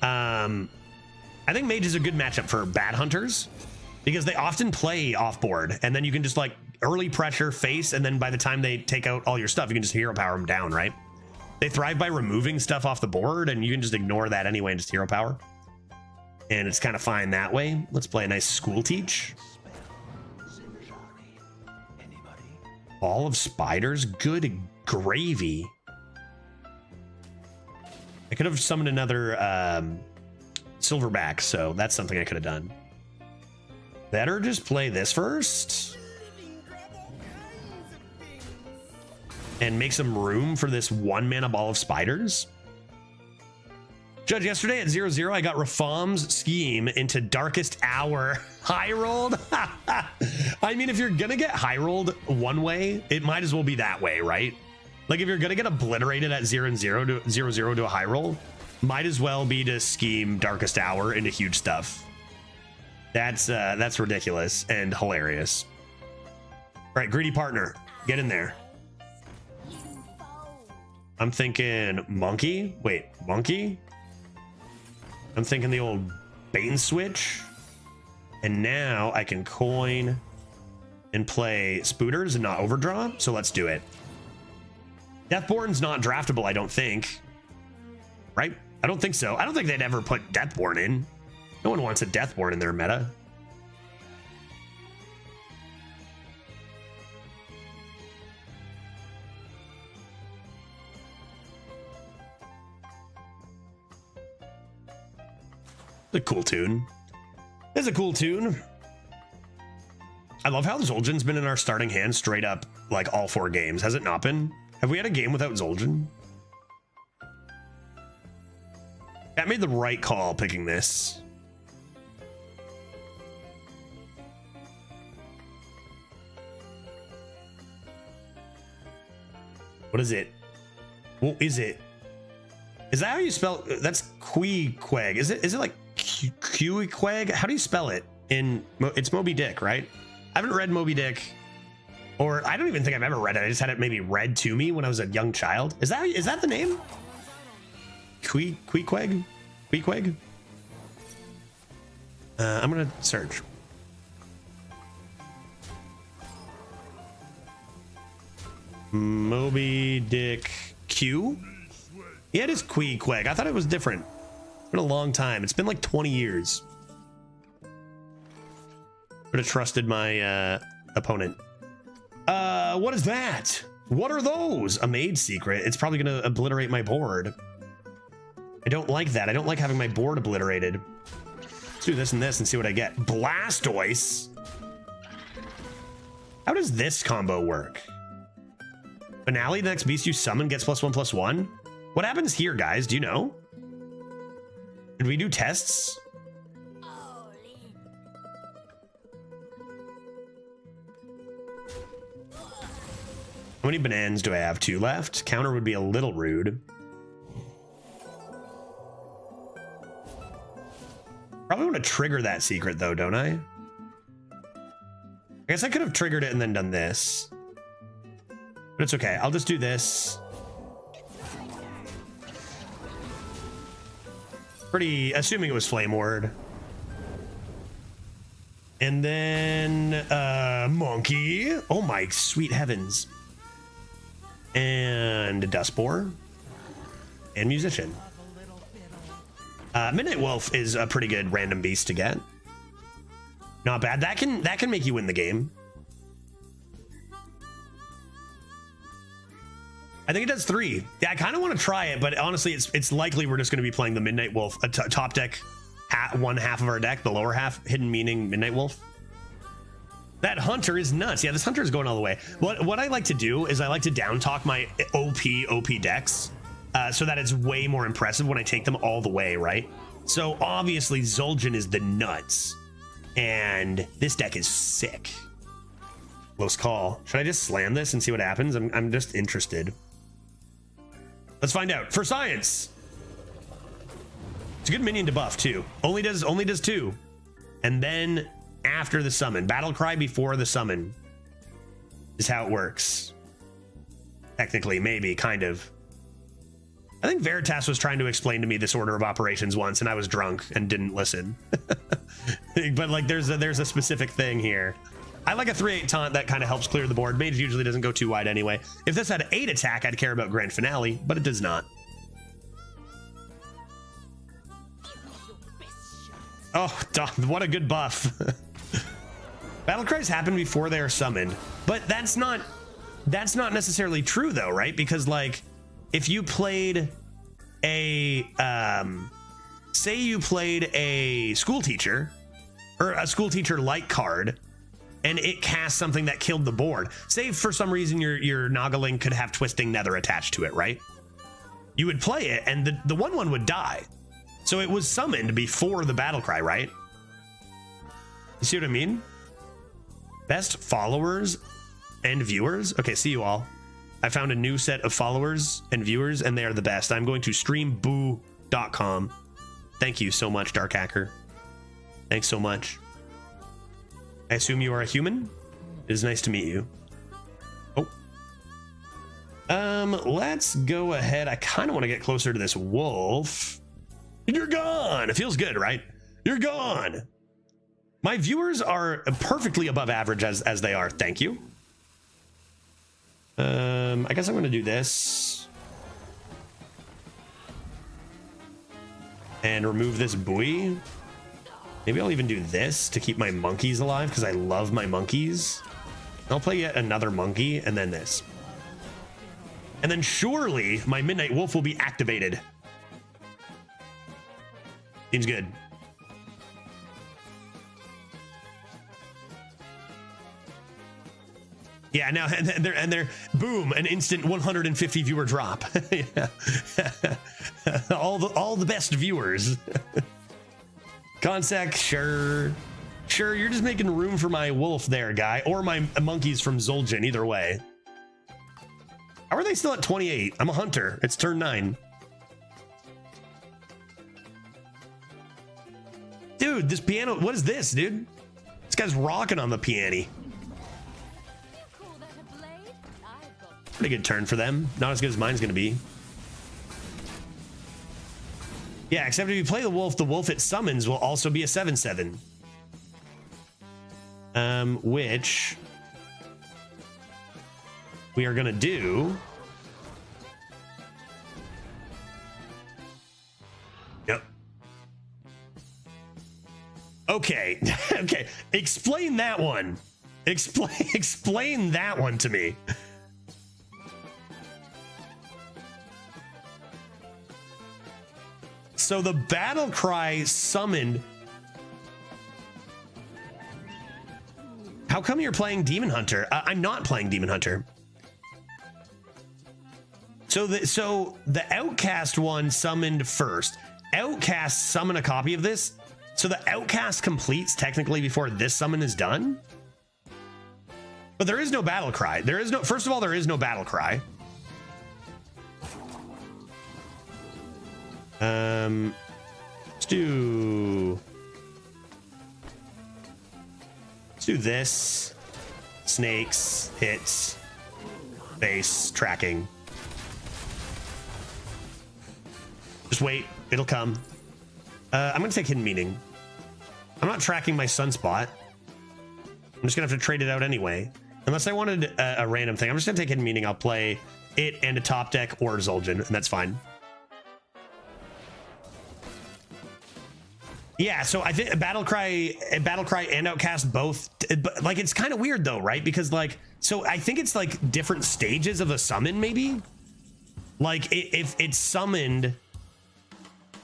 I think Mage is a good matchup for bad hunters because they often play off board and then you can just like early pressure face, and then by the time they take out all your stuff, you can just hero power them down, right? They thrive by removing stuff off the board, and you can just ignore that anyway and just hero power. And it's kind of fine that way. Let's play a nice school teach. Ball of spiders, good gravy. I could have summoned another silverback, so that's something I could have done. Better just play this first and make some room for this 1-mana ball of spiders. Judge, yesterday at 0-0, I got Rafam's scheme into Darkest Hour. High rolled? I mean, if you're gonna get high rolled one way, it might as well be that way, right? Like if you're gonna get obliterated at 0-0 to a high roll, might as well be to scheme Darkest Hour into huge stuff. That's ridiculous and hilarious. All right, greedy partner, get in there. I'm thinking monkey. Wait, monkey? I'm thinking the old bait and switch. And now I can coin and play Spooters and not overdraw. So let's do it. Deathborn's not draftable, I don't think. Right? I don't think so. I don't think they'd ever put Deathborn in. No one wants a Deathborn in their meta. A cool tune. It's a cool tune. I love how Zul'jin's been in our starting hand straight up like all 4 games. Has it not been? Have we had a game without Zul'jin? That made the right call picking this. What is it? What is it? Is that how you spell? That's Queequeg. Is it like Queequeg? How do you spell it? It's Moby Dick, right? I haven't read Moby Dick, or I don't even think I've ever read it. I just had it maybe read to me when I was a young child. Is that the name? Queequeg? Queequeg? I'm gonna search. Moby Dick Q? Yeah, it is Queequeg. I thought it was different. It's been a long time. It's been like 20 years. Would have trusted my opponent. What is that? What are those? A mage secret. It's probably gonna obliterate my board. I don't like that. I don't like having my board obliterated. Let's do this and this and see what I get. Blastoise. How does this combo work? Finale, the next beast you summon gets +1/+1. What happens here, guys? Do you know? Did we do tests? How many bananas do I have? 2 left. Counter would be a little rude. Probably want to trigger that secret though, don't I? I guess I could have triggered it and then done this. But it's okay. I'll just do this. Pretty, assuming it was Flame Ward. And then, Monkey. Oh my sweet heavens. And Dustboar. And Musician. Midnight Wolf is a pretty good random beast to get. Not bad. That can make you win the game. I think it does 3. Yeah, I kind of want to try it, but honestly, it's likely we're just going to be playing the Midnight Wolf, top deck, one half of our deck, the lower half, Hidden Meaning, Midnight Wolf. That Hunter is nuts. Yeah, this Hunter is going all the way. What I like to do is I like to down talk my OP decks so that it's way more impressive when I take them all the way, right? So obviously Zul'jin is the nuts, and this deck is sick. Close call. Should I just slam this and see what happens? I'm just interested. Let's find out. For science. It's a good minion to buff too. Only does 2. And then after the summon. Battle cry before the summon is how it works. Technically, maybe, kind of. I think Veritas was trying to explain to me this order of operations once, and I was drunk and didn't listen. But like, there's a specific thing here. I like a 3/8 taunt that kind of helps clear the board. Mage usually doesn't go too wide anyway. If this had 8 attack, I'd care about Grand Finale, but it does not. Oh, what a good buff. Battle cries happen before they are summoned, but that's not necessarily true though, right? Because like, if you played a say you played a school teacher or a school teacher like card, and it cast something that killed the board. Say for some reason your Nagalink could have Twisting Nether attached to it, right? You would play it, and the 1/1 would die. So it was summoned before the battle cry, right? You see what I mean? Best followers and viewers. Okay, see you all. I found a new set of followers and viewers, and they are the best. I'm going to streamboo.com. Thank you so much, Dark Hacker. Thanks so much. I assume you are a human. It is nice to meet you. Oh. Let's go ahead. I kind of want to get closer to this wolf. You're gone. It feels good, right? You're gone. My viewers are perfectly above average as they are. Thank you. I guess I'm going to do this. And remove this buoy. Maybe I'll even do this to keep my monkeys alive because I love my monkeys. I'll play yet another monkey and then this. And then surely my Midnight Wolf will be activated. Seems good. Yeah, now and they're boom, an instant 150 viewer drop. Yeah. all the best viewers. Consec, sure, you're just making room for my wolf there, guy, or my monkeys from Zul'jin, either way. How are they still at 28? I'm a hunter. It's turn 9. Dude, this piano, what is this, dude? This guy's rocking on the piano. Pretty good turn for them. Not as good as mine's gonna be. Yeah, except if you play the wolf it summons will also be a 7/7. Which we are gonna do. Yep. Okay. Okay. Explain that one. Explain that one to me. So the battle cry summoned. How come you're playing Demon Hunter? I'm not playing Demon Hunter. So the Outcast one summoned first. Outcast summon a copy of this. So the Outcast completes technically before this summon is done. But there is no battle cry. There is no, first of all, there is no battle cry. Let's do this. Snakes, hits, base, tracking. Just wait, it'll come. I'm gonna take Hidden Meaning. I'm not tracking my Sunspot. I'm just gonna have to trade it out anyway. Unless I wanted a random thing. I'm just gonna take Hidden Meaning. I'll play it and a top deck or Zul'jin, and that's fine. Yeah, so I think Battlecry and Outcast both, but like it's kind of weird though, right? Because like, so I think it's like different stages of a summon, maybe. Like if it's summoned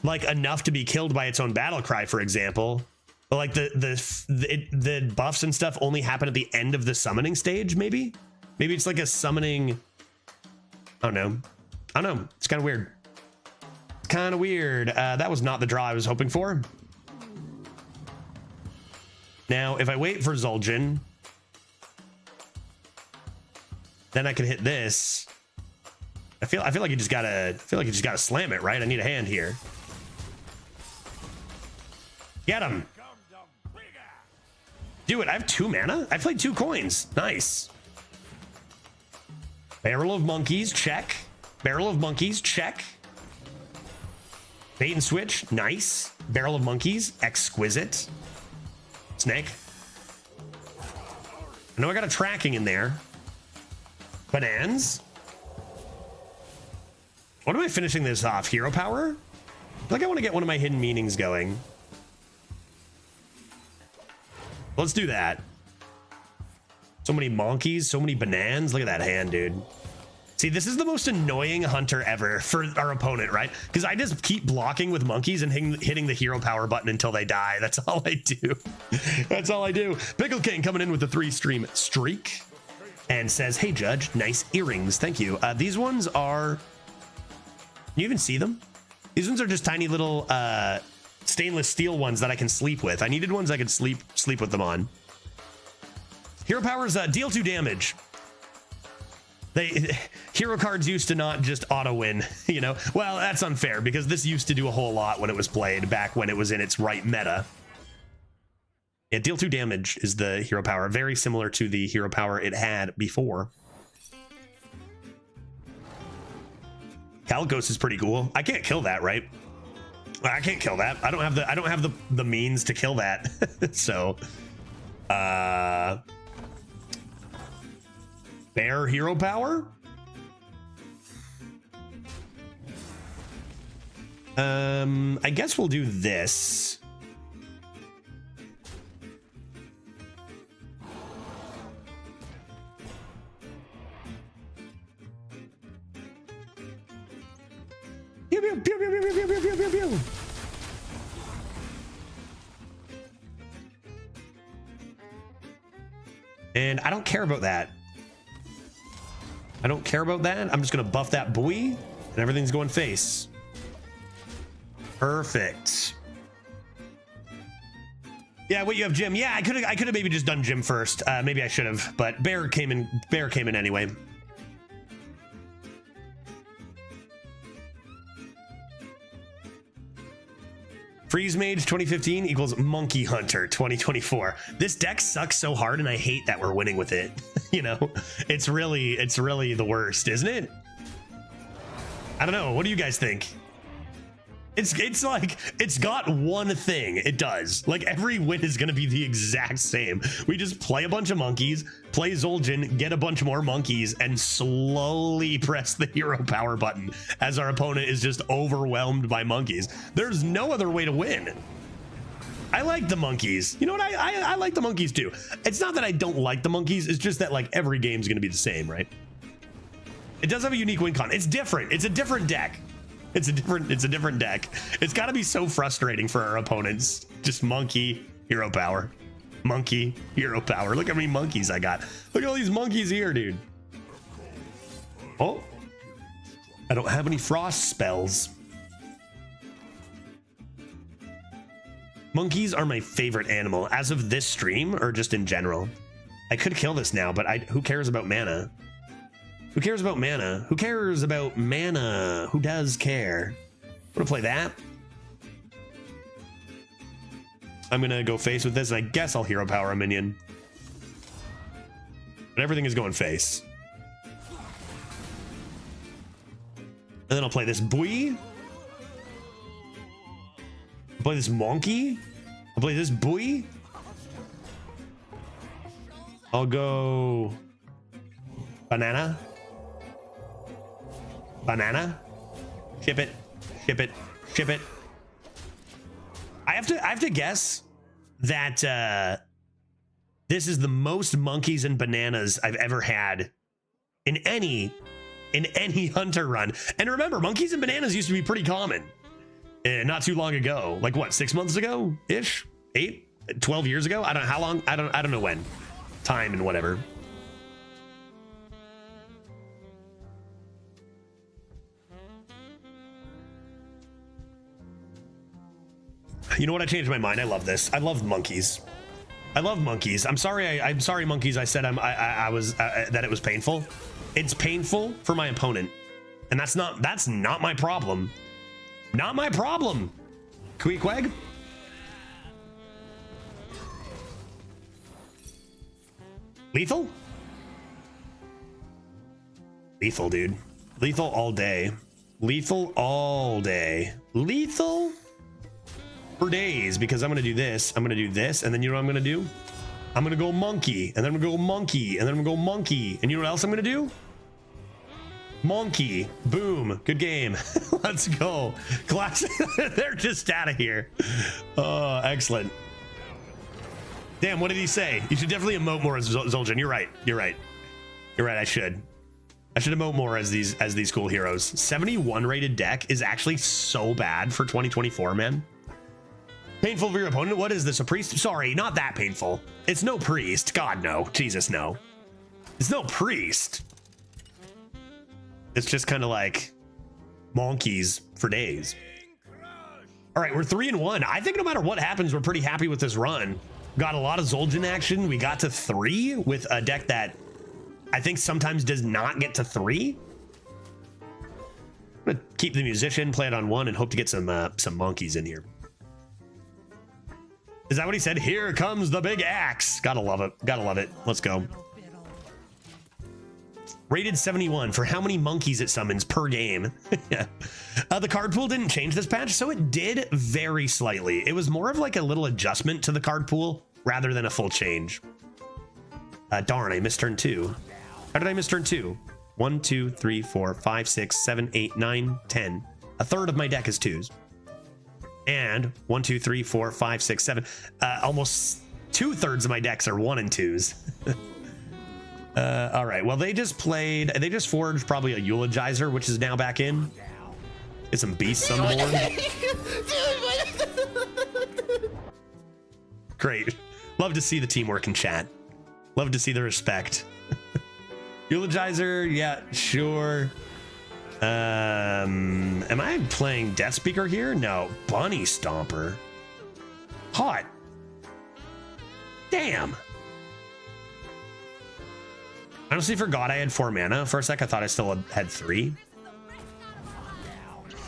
like enough to be killed by its own Battlecry, for example, but like the buffs and stuff only happen at the end of the summoning stage, maybe. Maybe it's like a summoning. I don't know. It's kind of weird. Kind of weird. That was not the draw I was hoping for. Now, if I wait for Zul'jin, then I can hit this. I feel like you just gotta slam it, right? I need a hand here. Get him. Do it. I have 2 mana. I played 2 coins. Nice. Barrel of Monkeys, check. Barrel of Monkeys, check. Bait and switch, nice. Barrel of Monkeys, exquisite. Snake. I know I got a tracking in there. Bananas. What am I finishing this off? Hero power? I feel like I want to get one of my Hidden Meanings going. Let's do that. So many monkeys, so many bananas. Look at that hand, dude. See, this is the most annoying hunter ever for our opponent, right? Because I just keep blocking with monkeys and hitting the hero power button until they die. That's all I do. That's all I do. Pickle King coming in with a 3-stream streak and says, hey, Judge, nice earrings. Thank you. These ones are... Can you even see them? These ones are just tiny little stainless steel ones that I can sleep with. I needed ones I could sleep with them on. Hero powers deal 2 damage. Hero cards used to not just auto win, you know. Well, that's unfair because this used to do a whole lot when it was played back when it was in its right meta. Yeah, deal 2 damage is the hero power, very similar to the hero power it had before. Calicos is pretty cool. I can't kill that, right? I can't kill that. I don't have the means to kill that. So Bear hero power? I guess we'll do this. Pew, pew, pew, pew, pew, pew, pew, pew, pew, pew. And I don't care about that. I don't care about that. I'm just gonna buff that buoy and everything's going face. Perfect. Yeah, what you have, Jim? Yeah, I could have maybe just done Jim first. Maybe I should have, but Bear came in anyway. Freeze Mage 2015 equals Monkey Hunter 2024. This deck sucks so hard and I hate that we're winning with it. You know, it's really the worst, isn't it? I don't know. What do you guys think? It's like, it's got one thing. It does. Like every win is going to be the exact same. We just play a bunch of monkeys, play Zul'jin, get a bunch more monkeys, and slowly press the hero power button as our opponent is just overwhelmed by monkeys. There's no other way to win. I like the monkeys. You know what? I like the monkeys too. It's not that I don't like the monkeys. It's just that like every game's going to be the same, right? It does have a unique win con. It's different. It's a different deck. It's a different deck. It's got to be so frustrating for our opponents. Just monkey, hero power. Monkey, hero power. Look how many monkeys I got. Look at all these monkeys here, dude. Oh. I don't have any frost spells. Monkeys are my favorite animal. As of this stream or just in general? I could kill this now, but who cares about mana? Who cares about mana? Who cares about mana? Who does care? I'm gonna play that. I'm gonna go face with this, and I guess I'll hero power a minion. But everything is going face. And then I'll play this Bui. I'll play this Monkey. I'll play this Bui. I'll go Banana. Banana. Ship it. Ship it. Ship it. I have to guess that this is the most monkeys and bananas I've ever had in any hunter run. And remember, monkeys and bananas used to be pretty common not too long ago. Like what, 6 months ago ish? 8, 12 years ago? I don't know how long. I don't know when. Time and whatever. You know what? I changed my mind. I love this. I love monkeys. I love monkeys. I'm sorry. I'm sorry, monkeys. I said I was that it was painful. It's painful for my opponent, and that's not my problem. Not my problem. Queequeg. Lethal. Lethal, dude. Lethal all day. Lethal all day. Lethal for days, because I'm gonna do this, I'm gonna do this, and then you know what I'm gonna do? I'm gonna go monkey, and then I'm gonna go monkey, and then I'm gonna go monkey, and you know what else I'm gonna do? Monkey. Boom. Good game. Let's go. Classic. They're just out of here. Oh, excellent. Damn, what did he say? You should definitely emote more as Zul'jin. You're right. You're right. You're right. I should emote more as these cool heroes. 71 rated deck is actually so bad for 2024, man. Painful for your opponent. What is this? A priest? Sorry, not that painful. It's no priest. God, no. Jesus, no. It's no priest. It's just kind of like monkeys for days. All right, we're 3-1. I think no matter what happens, we're pretty happy with this run. Got a lot of Zul'jin action. We got to 3 with a deck that I think sometimes does not get to 3. I'm gonna keep the musician, play it on 1, and hope to get some monkeys in here. Is that what he said? Here comes the big axe. Gotta love it. Gotta love it. Let's go. Rated 71 for how many monkeys it summons per game. Yeah. The card pool didn't change this patch, so it did very slightly. It was more of like a little adjustment to the card pool rather than a full change. Darn, I missed turn 2. How did I miss turn 2? 1, 2, 3, 4, 5, 6, 7, 8, 9, 10. A third of my deck is 2s. And 1, 2, 3, 4, 5, 6, 7. Almost 2/3 of my decks are 1 and 2s. All right. Well, they just forged probably a Eulogizer, which is now back in. Get some beasts on board. Great. Love to see the teamwork in chat. Love to see the respect. Eulogizer, yeah, sure. Am I playing Death Speaker here? No. Bunny Stomper. Hot. Damn. I honestly forgot I had 4 mana. For a sec, I thought I still had 3.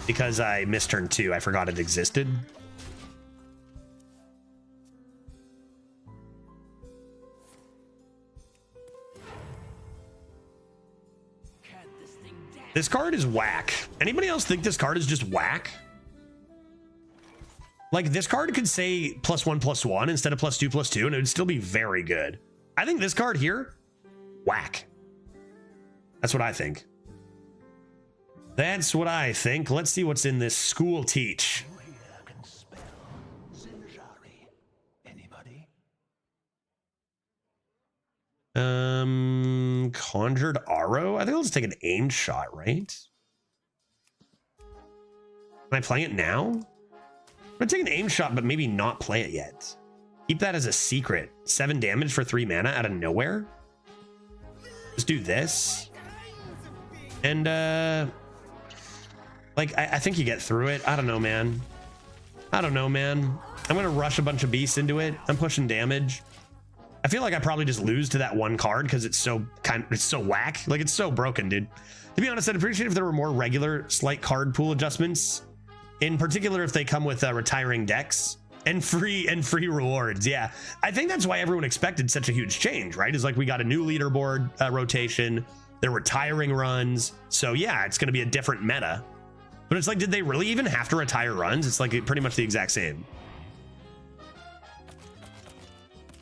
Because I missed turn 2, I forgot it existed. This card is whack. Anybody else think this card is just whack? Like, this card could say +1/+1 instead of +2/+2, and it would still be very good. I think this card here, whack. That's what I think. That's what I think. Let's see what's in this school teach. Conjured Arrow. I think I'll just take an aim shot, right? Am I playing it now? I'm gonna take an aim shot, but maybe not play it yet. Keep that as a secret. 7 damage for 3 mana out of nowhere. Let's do this. And like I think you get through it. I don't know, man. I don't know, man. I'm gonna rush a bunch of beasts into it. I'm pushing damage. I feel like I probably just lose to that one card because it's so whack. Like, it's so broken, dude. To be honest, I'd appreciate if there were more regular slight card pool adjustments, in particular if they come with retiring decks and free rewards. Yeah, I think that's why everyone expected such a huge change, right? Is like we got a new leaderboard rotation, they're retiring runs, so yeah, it's going to be a different meta. But it's like, did they really even have to retire runs? It's like pretty much the exact same.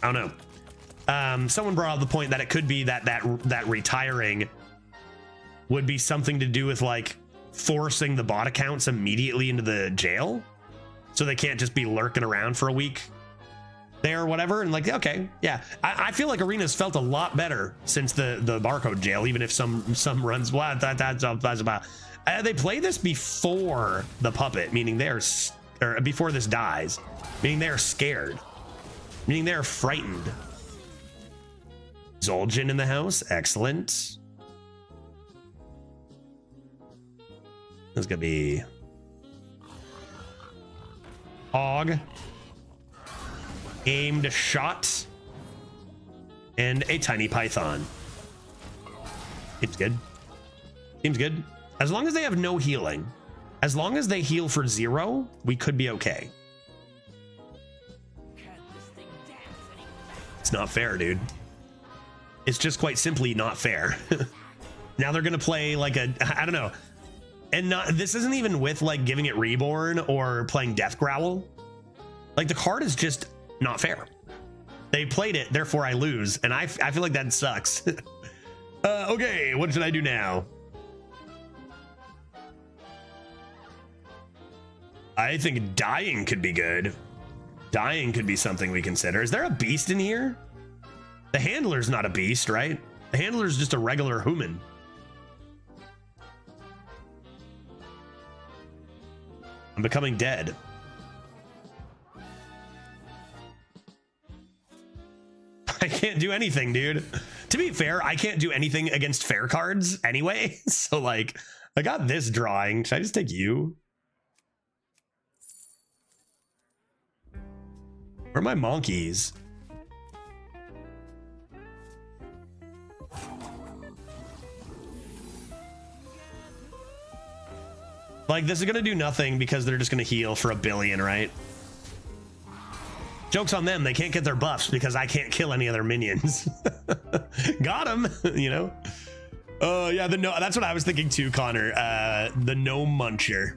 I don't know. Someone brought up the point that it could be that retiring would be something to do with like forcing the bot accounts immediately into the jail, so they can't just be lurking around for a week there or whatever. And like, okay, yeah, I feel like Arena's felt a lot better since the barcode jail, even if some runs. Well, that's about. They play this before the puppet, meaning they're or before this dies, meaning they're scared, meaning they're frightened. Zoljan in the house, excellent. This is gonna be Hog, aimed shot, and a tiny python. Seems good. Seems good. As long as they have no healing, as long as they heal for 0, we could be okay. It's not fair, dude. It's just quite simply not fair. Now they're gonna play like a, I don't know. And this isn't even with like giving it Reborn or playing Death Growl. Like, the card is just not fair. They played it, therefore I lose. And I feel like that sucks. Okay, what should I do now? I think dying could be good. Dying could be something we consider. Is there a beast in here? The handler's not a beast, right? The handler's just a regular human. I'm becoming dead. I can't do anything, dude. To be fair, I can't do anything against fair cards anyway. So like, I got this drawing. Should I just take you? Where are my monkeys? Like, this is gonna do nothing because they're just gonna heal for 1 billion, right? Joke's on them, they can't get their buffs because I can't kill any other minions. Got him, you know? Oh, yeah, that's what I was thinking too, Connor. The Gnome Muncher.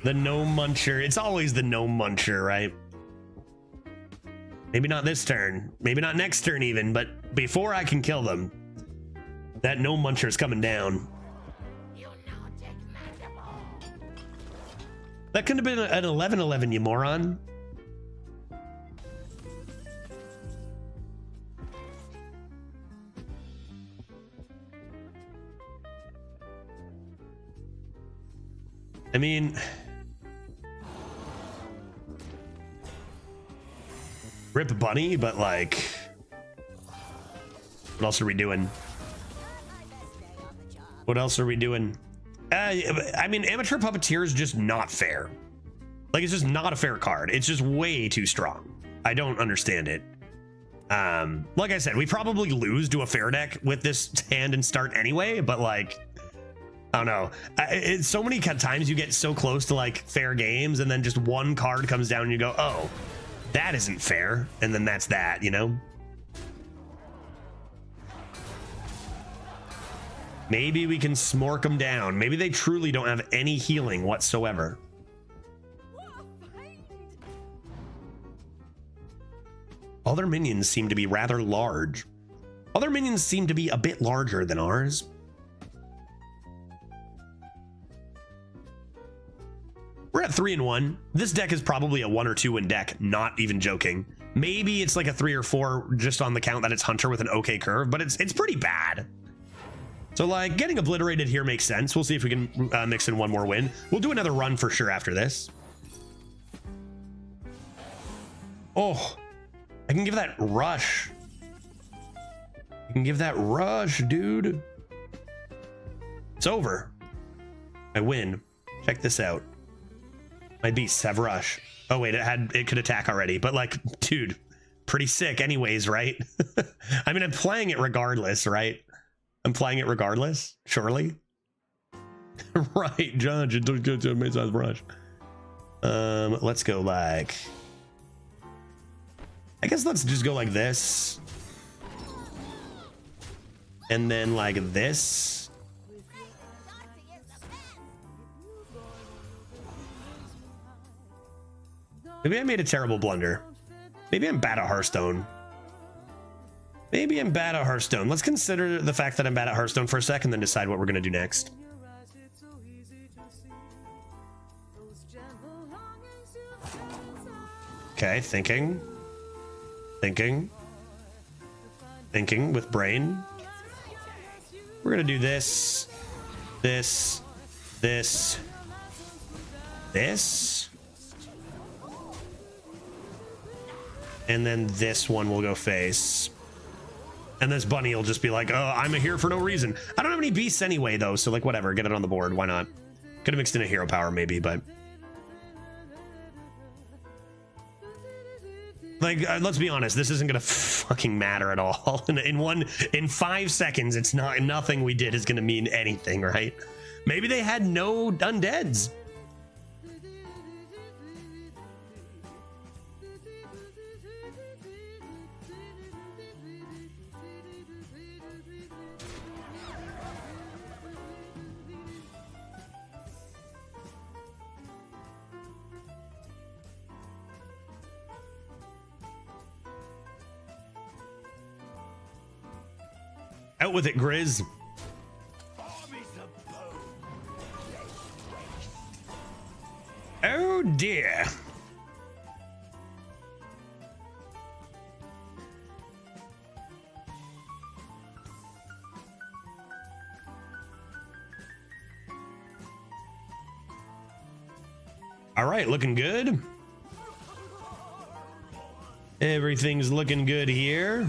The Gnome Muncher. It's always the Gnome Muncher, right? Maybe not this turn. Maybe not next turn even, but before I can kill them, that Gnome Muncher is coming down. That could have been an 11-11, you moron. I mean, rip Bunny, but like, what else are we doing? What else are we doing? I mean, Amateur Puppeteer is just not fair. Like, it's just not a fair card. It's just way too strong. I don't understand it. Like I said, we probably lose to a fair deck with this hand and start anyway, but like, I don't know. It's so many times you get so close to like fair games and then just one card comes down and you go, oh, that isn't fair. And then that's that, you know? Maybe we can smork them down. Maybe they truly don't have any healing whatsoever. All their minions seem to be rather large. All their minions seem to be a bit larger than ours. We're at 3-1. This deck is probably a 1 or 2 win deck, not even joking. Maybe it's like a 3 or 4 just on the count that it's Hunter with an okay curve, but it's pretty bad. So like, getting obliterated here makes sense. We'll see if we can mix in one more win. We'll do another run for sure after this. Oh, I can give that rush. I can give that rush, dude. It's over. I win. Check this out. My beasts have rush. Oh wait, it could attack already, but like, dude, pretty sick anyways, right? I mean, I'm playing it regardless, right? I'm playing it regardless, surely. Right, Judge, it took good to a mid-size brush. Let's go like... I guess let's just go like this. And then like this. Maybe I made a terrible blunder. Maybe I'm bad at Hearthstone. Maybe I'm bad at Hearthstone. Let's consider the fact that I'm bad at Hearthstone for a second, then decide what we're going to do next. Okay, thinking with brain. We're gonna do this, this, and then this one will go face. And this bunny will just be like, oh, I'm here for no reason. I don't have any beasts anyway, though, so like whatever, get it on the board. Why not? Could have mixed in a hero power maybe, but like, let's be honest, this isn't gonna fucking matter at all. In 5 seconds, it's not, nothing we did is gonna mean anything, right? Maybe they had no undeads. Out with it, Grizz. Oh dear. All right, looking good. Everything's looking good here.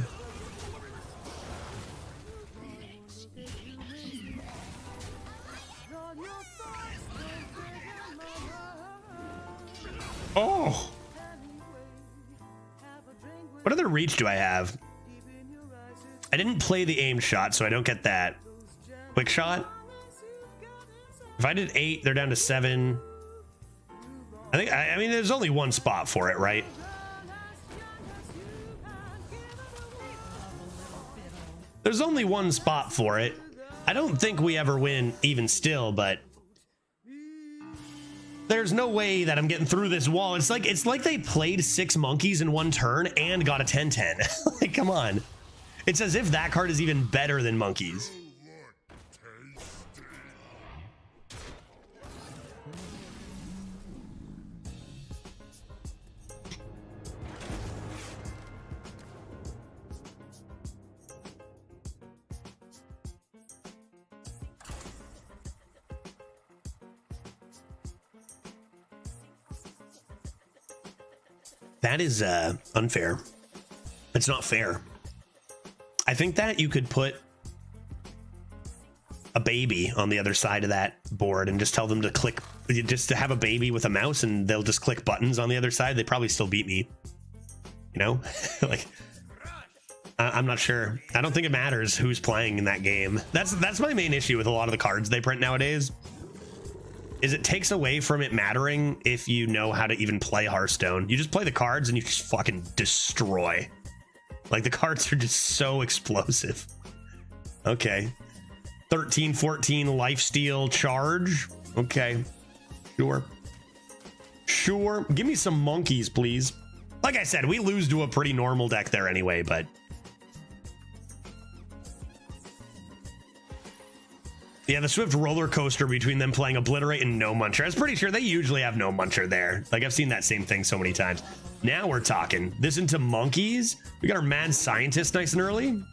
Oh, what other reach do I have? I didn't play the aim shot, so I don't get that. Quick shot. If I did 8, they're down to 7. I mean, there's only one spot for it, right? There's only one spot for it. I don't think we ever win even still, but there's no way that I'm getting through this wall. It's like they played 6 monkeys in one turn and got a 10-10. Like, come on. It's as if that card is even better than monkeys. That is unfair. It's not fair. I think that you could put a baby on the other side of that board and just tell them to click, just to have a baby with a mouse, and they'll just click buttons on the other side. They probably still beat me. You know, like I'm not sure. I don't think it matters who's playing in that game. That's my main issue with a lot of the cards they print nowadays. Is it takes away from it mattering if you know how to even play Hearthstone. You just play the cards and you just fucking destroy. Like, the cards are just so explosive. Okay. 13, 14 lifesteal charge. Okay. Sure. Sure. Give me some monkeys, please. Like I said, we lose to a pretty normal deck there anyway, but yeah, the swift roller coaster between them playing Obliterate and No Muncher. I was pretty sure they usually have No Muncher there. Like, I've seen that same thing so many times. Now we're talking. This into monkeys. We got our mad scientist nice and early.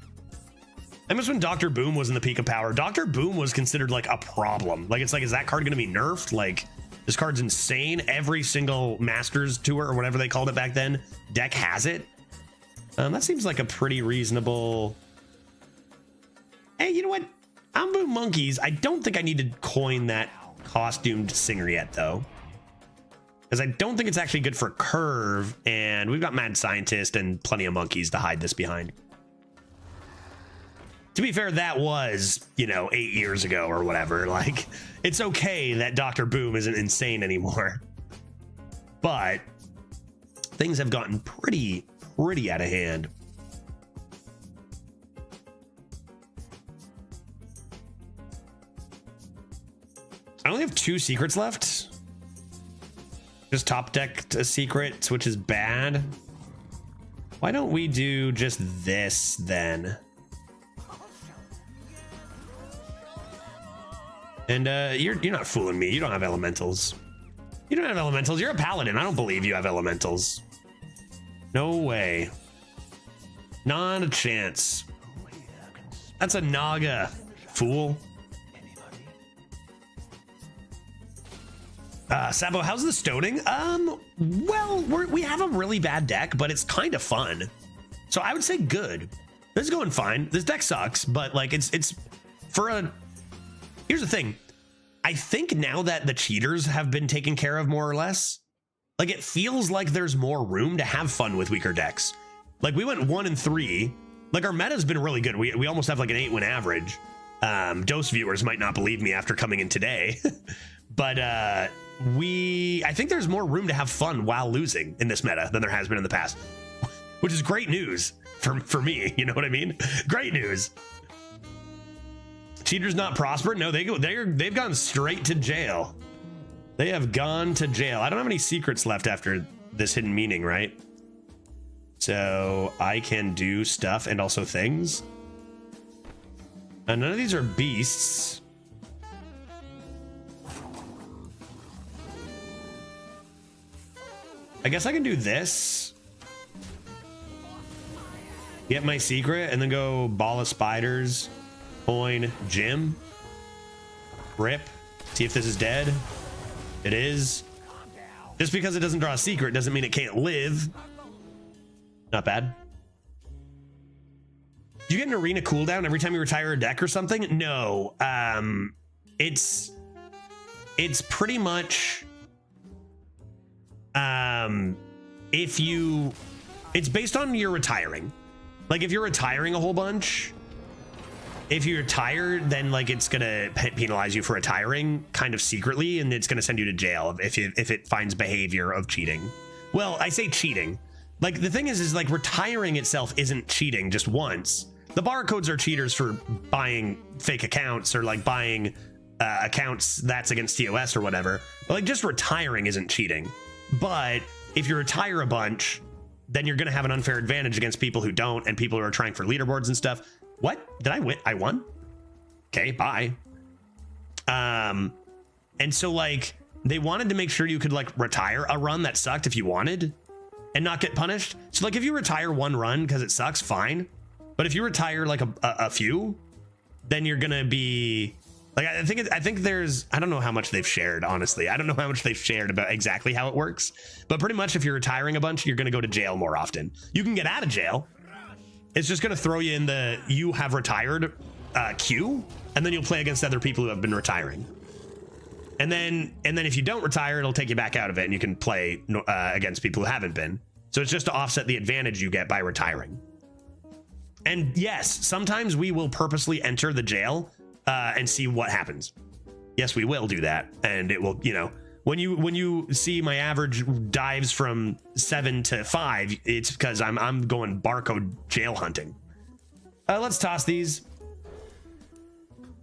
I miss when Dr. Boom was in the peak of power. Dr. Boom was considered like a problem. Like, it's like, is that card going to be nerfed? Like, this card's insane. Every single Masters Tour or whatever they called it back then deck has it. That seems like a pretty reasonable. Hey, you know what? Ambu Monkeys, I don't think I need to coin that costumed singer yet, though. because I don't think it's actually good for curve, and we've got mad scientist and plenty of monkeys to hide this behind. To be fair, that was, you know, 8 years ago or whatever. Like, it's okay that Dr. Boom isn't insane anymore, but things have gotten pretty out of hand. I only have 2 secrets left. Just top decked a secret, which is bad. Why don't we do just this then? And you're not fooling me. You don't have elementals. You don't have elementals. You're a paladin. I don't believe you have elementals. No way. Not a chance. That's a Naga, fool. Sabo, how's the stoning? Well, we have a really bad deck, but it's kind of fun. So I would say good. This is going fine. This deck sucks, but like it's for a... Here's the thing. I think now that the cheaters have been taken care of more or less, like it feels like there's more room to have fun with weaker decks. Like we went 1 and 3. Like our meta's been really good. We almost have like an 8-win average. Dose viewers might not believe me after coming in today, but I think there's more room to have fun while losing in this meta than there has been in the past, which is great news for me. You know what I mean? Great news. Cheaters not prosper? No, they've gone straight to jail. They have gone to jail. I don't have any secrets left after this hidden meaning, right? So I can do stuff and also things. And none of these are beasts. I guess I can do this. Get my secret and then go ball of spiders. Coin, gym. Rip. See if this is dead. It is. Just because it doesn't draw a secret doesn't mean it can't live. Not bad. Do you get an arena cooldown every time you retire a deck or something? No. It's pretty much it's based on your retiring. Like if you're retiring a whole bunch, if you retire, then like it's gonna penalize you for retiring kind of secretly, and it's gonna send you to jail if it finds behavior of cheating. Well, I say cheating. Like the thing is like retiring itself isn't cheating just once. The barcodes are cheaters for buying fake accounts or like buying accounts that's against TOS or whatever. But like just retiring isn't cheating. But if you retire a bunch, then you're gonna have an unfair advantage against people who don't and people who are trying for leaderboards and stuff. What? Did I win? I won? Okay, bye. And so like they wanted to make sure you could like retire a run that sucked if you wanted and not get punished. So like if you retire one run because it sucks, fine. But if you retire like a few, then you're gonna be like, I think there's, I don't know how much they've shared, honestly. I don't know how much they've shared about exactly how it works, but pretty much if you're retiring a bunch, you're gonna go to jail more often. You can get out of jail. It's just gonna throw you in the you have retired queue, and then you'll play against other people who have been retiring. And then if you don't retire, it'll take you back out of it, and you can play against people who haven't been. So it's just to offset the advantage you get by retiring. And yes, sometimes we will purposely enter the jail and see what happens. Yes, we will do that, and it will, you know, when you see my average dives from 7 to 5, it's because I'm going barcode jail hunting. Let's toss these,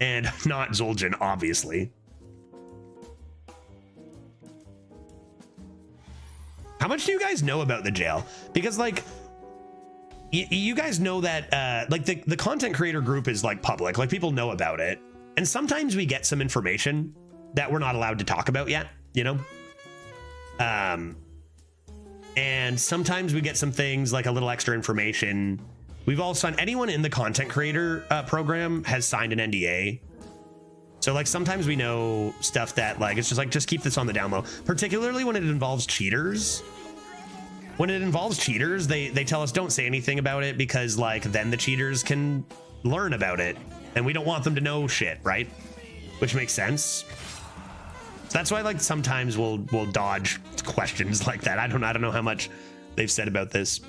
and not Zul'jin, obviously. How much do you guys know about the jail? Because like, you guys know that like the content creator group is like public, like people know about it, and sometimes we get some information that we're not allowed to talk about yet, you know. And sometimes we get some things like a little extra information. We've all signed, anyone in the content creator program has signed an NDA. So like sometimes we know stuff that like it's just like, just keep this on the down low, particularly when it involves cheaters. When it involves cheaters, they tell us don't say anything about it because like then the cheaters can learn about it, and we don't want them to know shit, right? Which makes sense. So that's why like sometimes we'll dodge questions like that. I don't know how much they've said about this,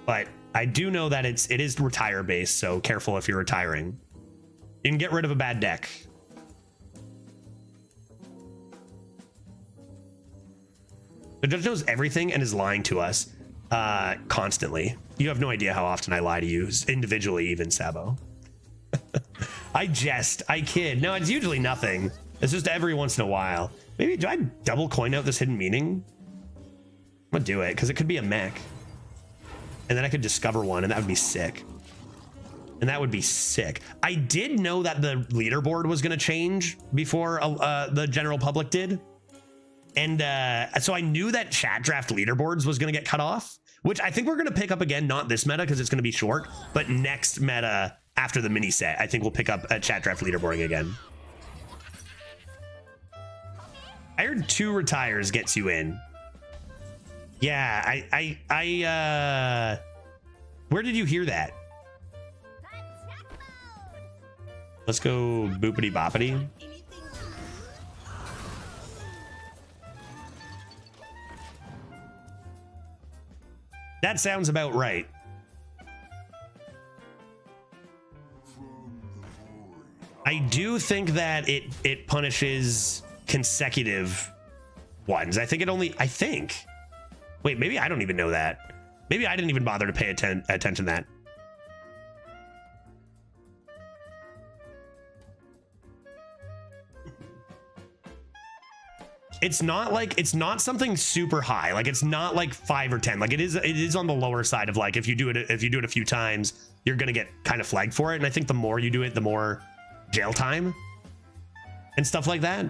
but I do know that it is retire based. So careful if you're retiring. You can get rid of a bad deck. The judge knows everything and is lying to us constantly. You have no idea how often I lie to you individually, even Sabo. I jest, I kid. No, it's usually nothing. It's just every once in a while. Maybe do I double coin out this hidden meaning? I'm gonna do it because it could be a mech. And then I could discover one and that would be sick. And that would be sick. I did know that the leaderboard was gonna change before the general public did. And so I knew that chat draft leaderboards was gonna get cut off, which I think we're gonna pick up again, not this meta because it's gonna be short, but next meta after the mini set, I think we'll pick up a chat draft leaderboarding again. I heard 2 retires gets you in. Yeah, I where did you hear that? Let's go boopity boppity. That sounds about right. I do think that it punishes consecutive ones. I think. Wait, maybe I don't even know that. Maybe I didn't even bother to pay attention to that. It's not something super high. Like it's not like 5 or 10. Like it is on the lower side of like if you do it a few times, you're gonna get kind of flagged for it. And I think the more you do it, the more jail time and stuff like that.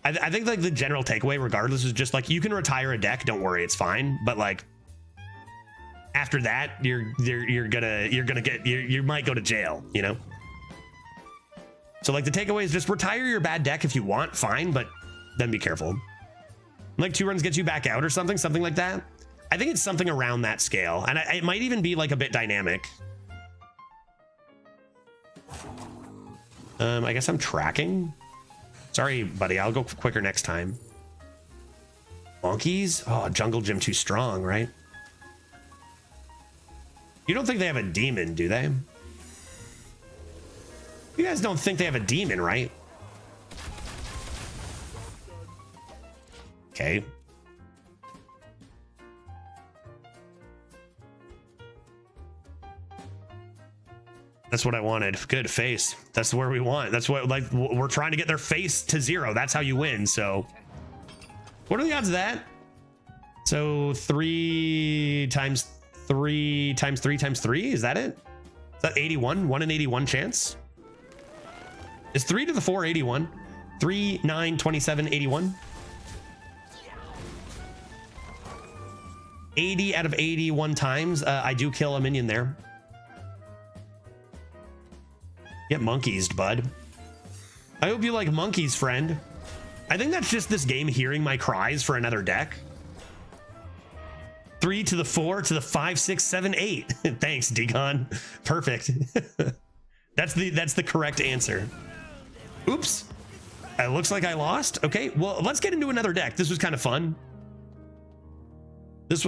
I think like the general takeaway regardless is just like you can retire a deck, don't worry, it's fine. But like after that, you might go to jail, you know? So like the takeaway is just retire your bad deck if you want, fine, but then be careful. Like 2 runs gets you back out or something like that. I think it's something around that scale. And it might even be like a bit dynamic. I guess I'm tracking. Sorry, buddy, I'll go quicker next time. Monkeys? Oh, Jungle Gym too strong, right? You don't think they have a demon, do they? You guys don't think they have a demon, right? Okay. That's what I wanted. Good face. That's where we want. That's what, like, we're trying to get their face to 0. That's how you win. So what are the odds of that? So 3 times 3 times 3 times 3. Is that it? Is that 81? 1 in 81 chance? Is 3 to the 4 81? 3, 9, 27, 81? 80 out of 81 times. I do kill a minion there. Get monkeys, bud. I hope you like monkeys, friend. I think that's just this game hearing my cries for another deck. 3 to the 4 to the 5, 6, 7, 8. Thanks, Degon. Perfect. That's the correct answer. Oops. It looks like I lost. Okay, well, let's get into another deck. This was kind of fun. But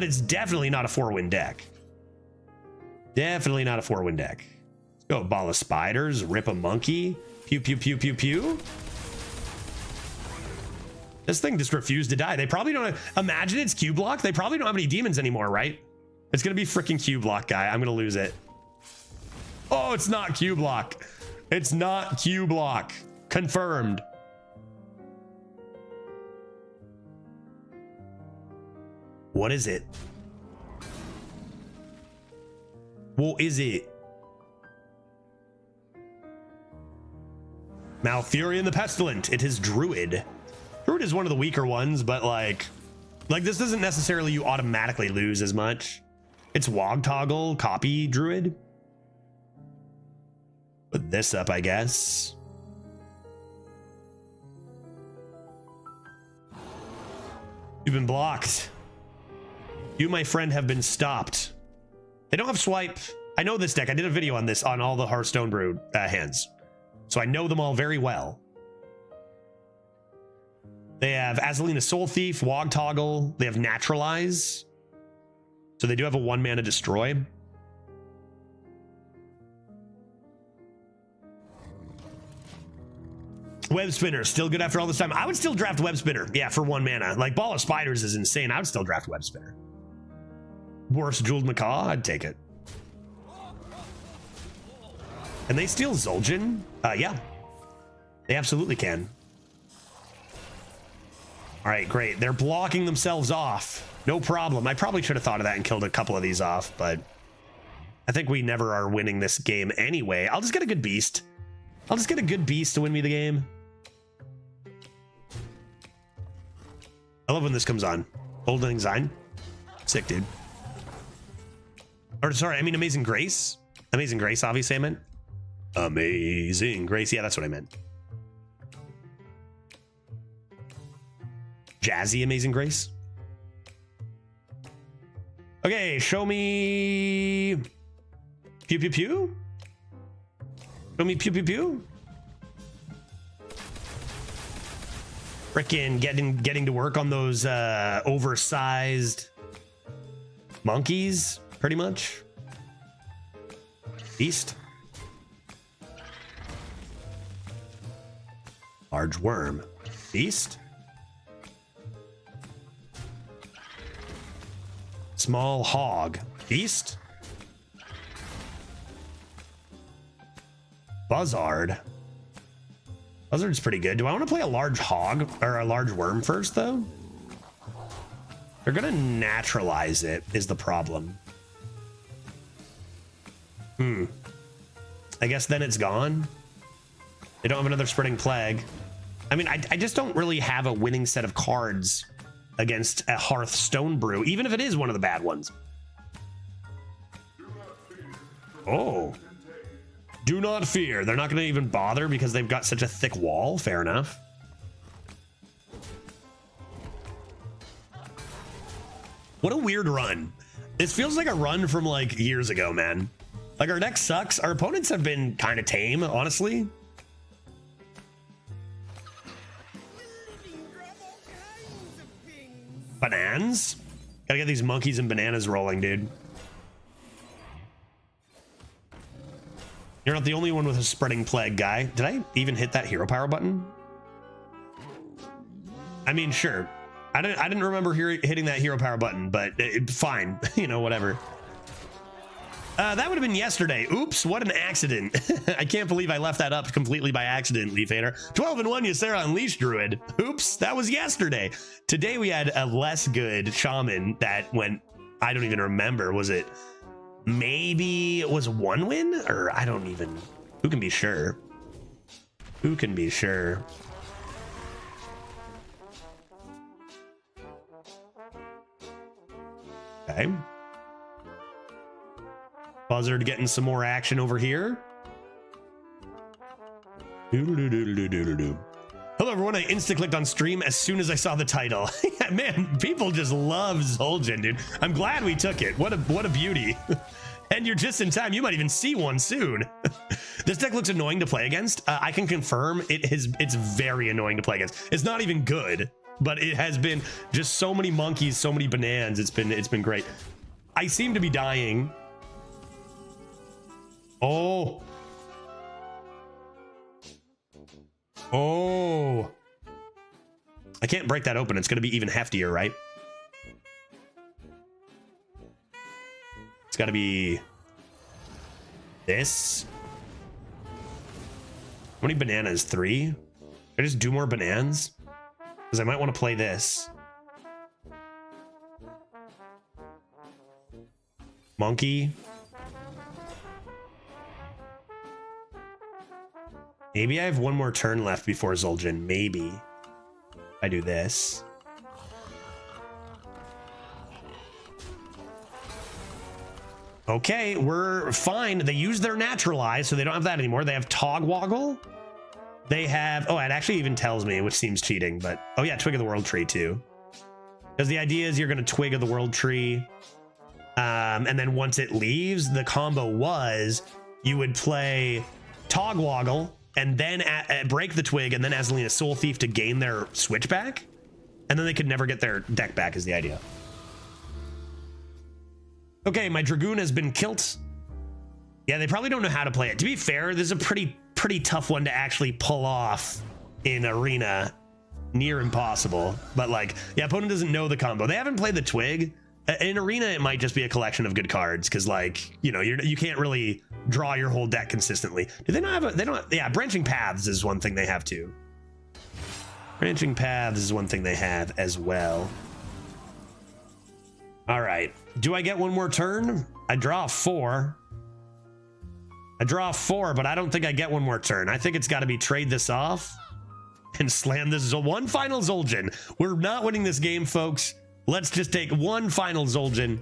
it's definitely not a 4-win deck. Definitely not a 4-win deck. Let's go ball of spiders, rip a monkey, pew pew pew pew pew. This thing just refused to die. They probably don't imagine it's Q block. They probably don't have any demons anymore, right? It's gonna be freaking Q block, guy. I'm gonna lose it. Oh, it's not Q block. It's not Q block. Confirmed. What is it? What is it? Malfurion the Pestilent. It is Druid. Druid is one of the weaker ones, but like this doesn't necessarily you automatically lose as much. It's Wog Toggle, copy Druid. Put this up, I guess. You've been blocked. You, my friend, have been stopped. They don't have swipe. I know this deck. I did a video on this on all the Hearthstone Brew hands. So I know them all very well. They have Azalina Soul Thief, Wog Toggle. They have Naturalize. So they do have a 1-mana destroy. Web Spinner, still good after all this time. I would still draft Web Spinner. Yeah, for 1 mana. Like, Ball of Spiders is insane. I would still draft Web Spinner. Worst Jeweled Macaw, I'd take it. Can they steal Zul'jin? Yeah. They absolutely can. All right, great. They're blocking themselves off. No problem. I probably should have thought of that and killed a couple of these off, but I think we never are winning this game anyway. I'll just get a good beast. I'll just get a good beast to win me the game. I love when this comes on. Golden Design. Sick, dude. Or sorry, I mean Amazing Grace. Amazing Grace, obviously I meant. Amazing Grace. Yeah, that's what I meant. Jazzy Amazing Grace. Okay, show me pew pew pew. Show me pew pew pew. Frickin' getting to work on those oversized monkeys, pretty much. Beast. Large worm. Beast. Small hog. Beast. Buzzard. Buzzard's pretty good. Do I want to play a large hog or a large worm first, though? They're gonna naturalize it, is the problem. I guess then it's gone. They don't have another Spreading Plague. I mean, I just don't really have a winning set of cards against a Hearthstone Brew, even if it is one of the bad ones. Oh. Do not fear. They're not going to even bother because they've got such a thick wall. Fair enough. What a weird run. This feels like a run from like years ago, man. Like our deck sucks. Our opponents have been kind of tame, honestly. Bananas? Gotta get these monkeys and bananas rolling, dude. You're not the only one with a Spreading Plague, guy. Did I even hit that hero power button? I mean, sure. I didn't remember hitting that hero power button, but fine. You know, whatever. That would have been yesterday. Oops, what an accident. I can't believe I left that up completely by accident, Leaf Hater. 12-1 Ysera Unleashed Druid. Oops, that was yesterday. Today we had a less good shaman that went, I don't even remember. Was it, maybe it was 1 win? Or I don't even, who can be sure? Who can be sure? Okay. Buzzard getting some more action over here. Hello everyone, I insta-clicked on stream as soon as I saw the title. Yeah, man, people just love Zul'jin, dude. I'm glad we took it. What a beauty. And you're just in time. You might even see one soon. This deck looks annoying to play against. I can confirm it's very annoying to play against. It's not even good, but it has been just so many monkeys, so many bananas. It's been great. I seem to be dying. Oh. Oh. I can't break that open. It's going to be even heftier, right? It's got to be this. How many bananas? 3? Should I just do more bananas? Because I might want to play this. Monkey. Maybe I have 1 more turn left before Zul'jin. Maybe. I do this. Okay, we're fine. They use their Naturalize, so they don't have that anymore. They have Togwoggle. They have... Oh, it actually even tells me, which seems cheating, but... Oh, yeah, Twig of the World Tree, too. Because the idea is you're going to Twig of the World Tree. And then once it leaves, the combo was you would play Togwoggle and then break the twig and then Azalina Soul Thief to gain their switchback. And then they could never get their deck back is the idea. Okay, my Dragoon has been killed. Yeah, they probably don't know how to play it. To be fair, this is a pretty tough one to actually pull off in Arena. Near impossible. But like, yeah, opponent doesn't know the combo. They haven't played the twig. In Arena, it might just be a collection of good cards because, like, you know, you can't really draw your whole deck consistently. Do they not have a? They don't. Yeah, branching paths is one thing they have too. Branching paths is one thing they have as well. All right. Do I get one more turn? I draw 4. I draw 4, but I don't think I get one more turn. I think it's got to be trade this off and slam this one final Zul'jin. We're not winning this game, folks. Let's just take one final Zul'jin.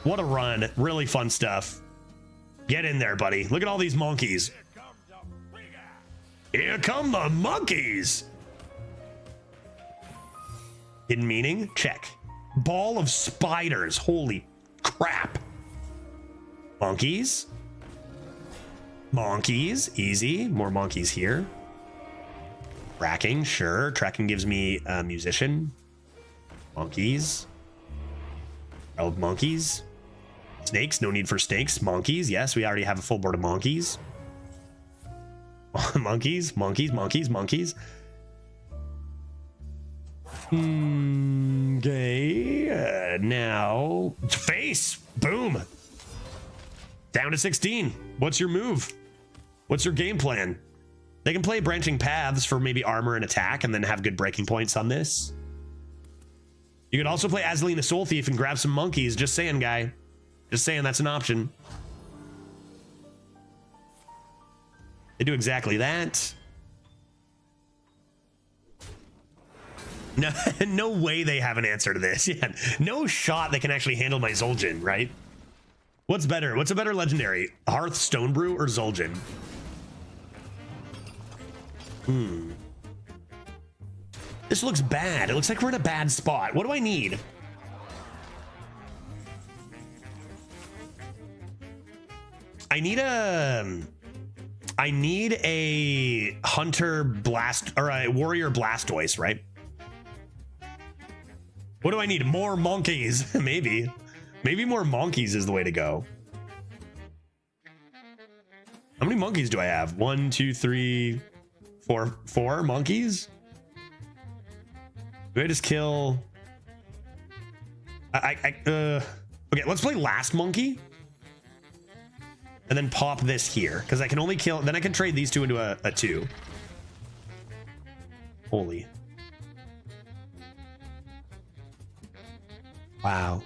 What a run. Really fun stuff. Get in there, buddy. Look at all these monkeys. Here come the monkeys. Hidden meaning? Check. Ball of spiders. Holy crap. Monkeys. Monkeys. Easy. More monkeys here. Tracking. Sure. Tracking gives me a musician. Monkeys. Oh, monkeys. Snakes, no need for snakes. Monkeys, yes, we already have a full board of monkeys. Monkeys. Okay, now face, boom. Down to 16. What's your move? What's your game plan? They can play branching paths for maybe armor and attack and then have good breaking points on this. You could also play Azalina Soul Thief and grab some monkeys. Just saying, guy. Just saying, that's an option. They do exactly that. No, no way they have an answer to this. Yeah, no shot they can actually handle my Zul'jin, right? What's better? What's a better legendary? Hearthstone Brew or Zul'jin? This looks bad. It looks like we're in a bad spot. What do I need? I need a Hunter Blast or a Warrior Blastoise, right? What do I need? More monkeys. Maybe more monkeys is the way to go. How many monkeys do I have? 1, 2, 3, 4. 4 monkeys? Do I just kill? Okay, let's play last monkey. And then pop this here. Because I can only kill, then I can trade these two into a 2. Holy. Wow.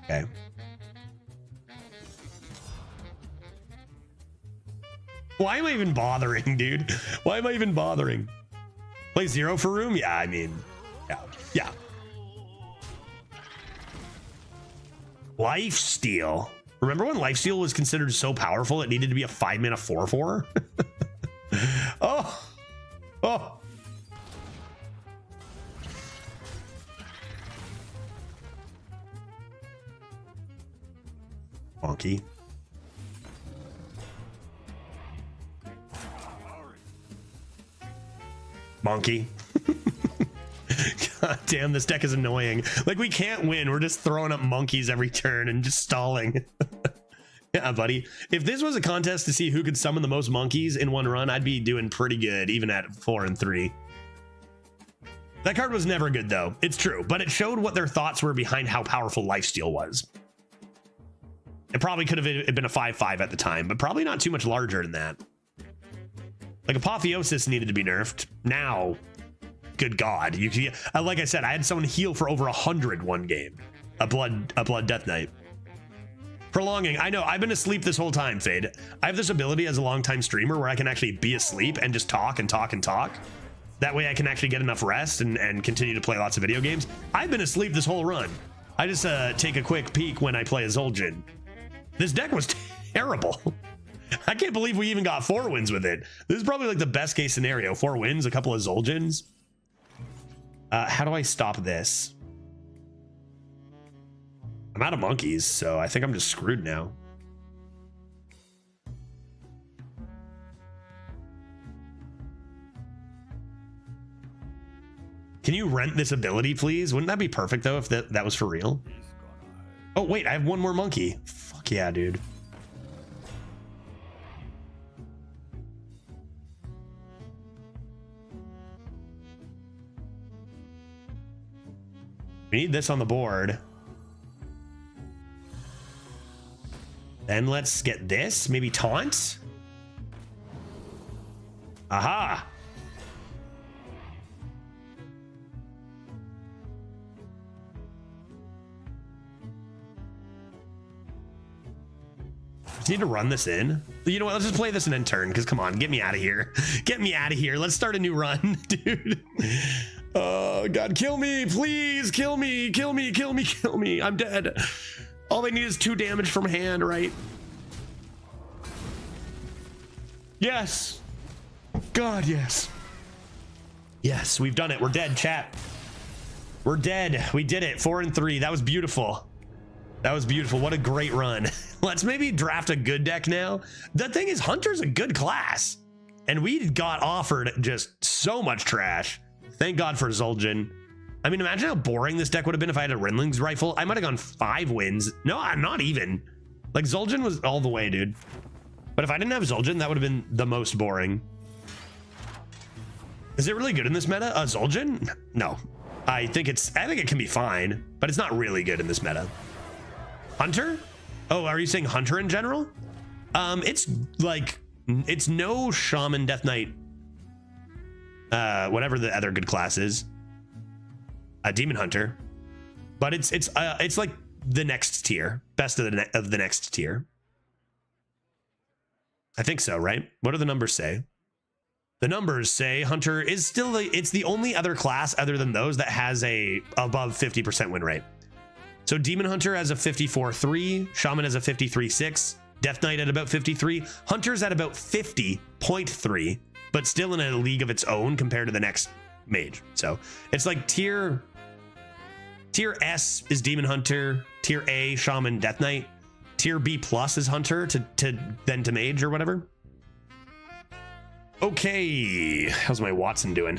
Okay. Why am I even bothering, dude? Why am I even bothering? Play 0 for room? Yeah, I mean, yeah. Lifesteal. Remember when Lifesteal was considered so powerful it needed to be a 5-mana 4/4? Oh. Monkey. Monkey. God damn, this deck is annoying. Like, we can't win. We're just throwing up monkeys every turn and just stalling. Yeah, buddy. If this was a contest to see who could summon the most monkeys in one run, I'd be doing pretty good, even at 4 and 3. That card was never good, though. It's true, but it showed what their thoughts were behind how powerful Lifesteal was. It probably could have been a 5/5 at the time, but probably not too much larger than that. Like, Apotheosis needed to be nerfed. Now, good God. You can, like I said, I had someone heal for over 100 one game. A blood Death Knight. Prolonging. I know, I've been asleep this whole time, Fade. I have this ability as a longtime streamer where I can actually be asleep and just talk and talk and talk. That way I can actually get enough rest and continue to play lots of video games. I've been asleep this whole run. I just take a quick peek when I play a Zul'jin. This deck was terrible. I can't believe we even got 4 wins with it. This is probably like the best case scenario. 4 wins, a couple of Zul'jins. How do I stop this? I'm out of monkeys, so I think I'm just screwed now. Can you rent this ability, please? Wouldn't that be perfect, though, if that was for real? Oh, wait, I have one more monkey. Fuck yeah, dude. We need this on the board. Then let's get this. Maybe taunt. Aha. Just need to run this in. You know what? Let's just play this and then turn, because come on, get me out of here. Get me out of here. Let's start a new run, dude. Oh, God, kill me. Please kill me. Kill me. Kill me. Kill me. I'm dead. All they need is 2 damage from hand, right? Yes. God, yes. Yes, we've done it. We're dead, chat. We're dead. We did it. 4 and 3. That was beautiful. That was beautiful. What a great run. Let's maybe draft a good deck now. The thing is, Hunter's a good class, and we got offered just so much trash. Thank God for Zul'jin. I mean, imagine how boring this deck would have been if I had a Rinling's rifle. I might have gone 5 wins. No, not even. Like, Zul'jin was all the way, dude. But if I didn't have Zul'jin, that would have been the most boring. Is it really good in this meta? Zul'jin? No. I think it can be fine, but it's not really good in this meta. Hunter? Oh, are you saying Hunter in general? It's like, it's no Shaman, Death Knight, whatever the other good class is. A Demon Hunter. But it's like the next tier. Best of the next tier. I think so, right? What do the numbers say? The numbers say Hunter is still it's the only other class other than those that has a above 50% win rate. So Demon Hunter has a 54.3, Shaman has a 53.6, Death Knight at about 53, Hunter's at about 50.3, but still in a league of its own compared to the next mage. So it's like tier S is Demon Hunter, tier A, Shaman, Death Knight, tier B plus is Hunter then to mage or whatever. Okay, how's my Watson doing?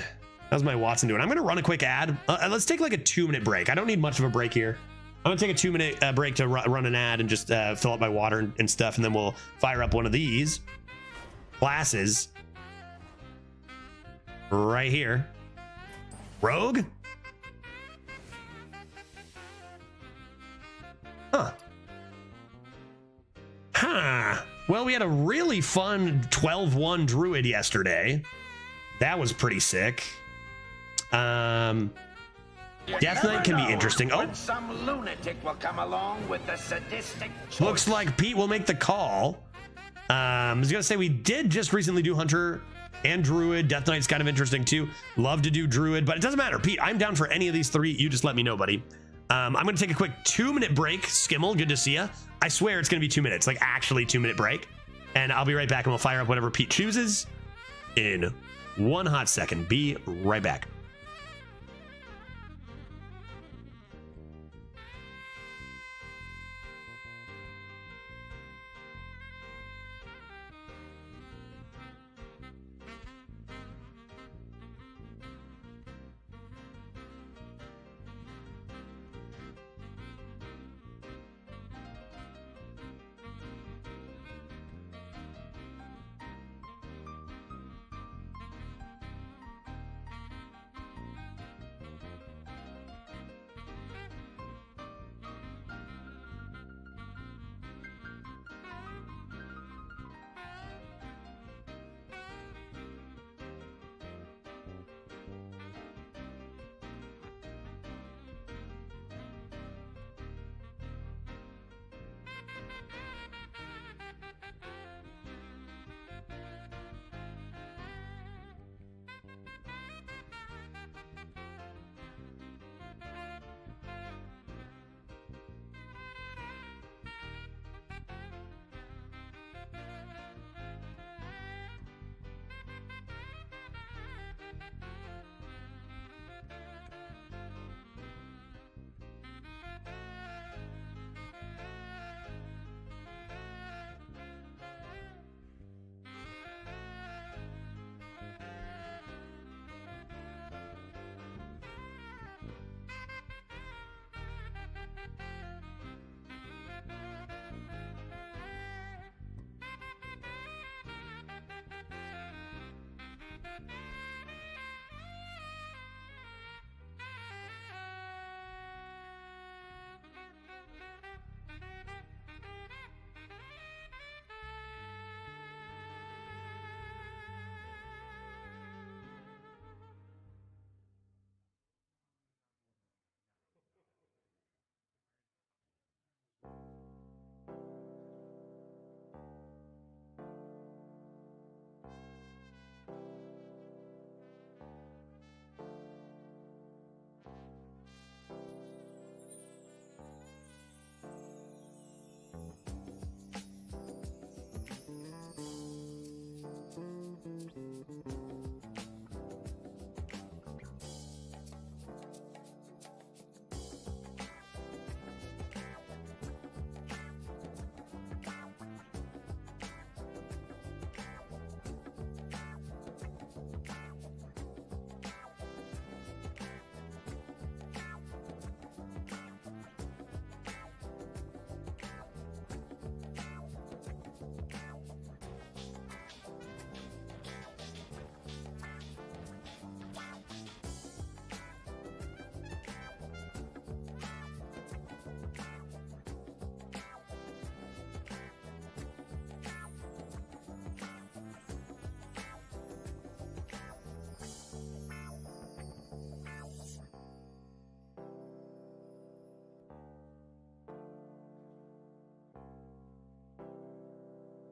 I'm gonna run a quick ad. Let's take like a 2-minute break. I don't need much of a break here. I'm gonna take a 2-minute break to run an ad and just fill up my water and stuff, and then we'll fire up one of these classes right here. Rogue? Huh. Well, we had a really fun 12-1 Druid yesterday. That was pretty sick. Death Knight can be interesting. Oh, some lunatic will come along with the sadistic choice. Looks like Pete will make the call. I was gonna say we did just recently do Hunter and Druid. Death Knight's kind of interesting too. Love to do Druid, but it doesn't matter. Pete, I'm down for any of these 3. You just let me know, buddy. I'm gonna take a quick 2-minute break. Skimmel, good to see ya. I swear it's gonna be 2 minutes, like actually 2-minute break. And I'll be right back and we'll fire up whatever Pete chooses in 1 hot second. Be right back.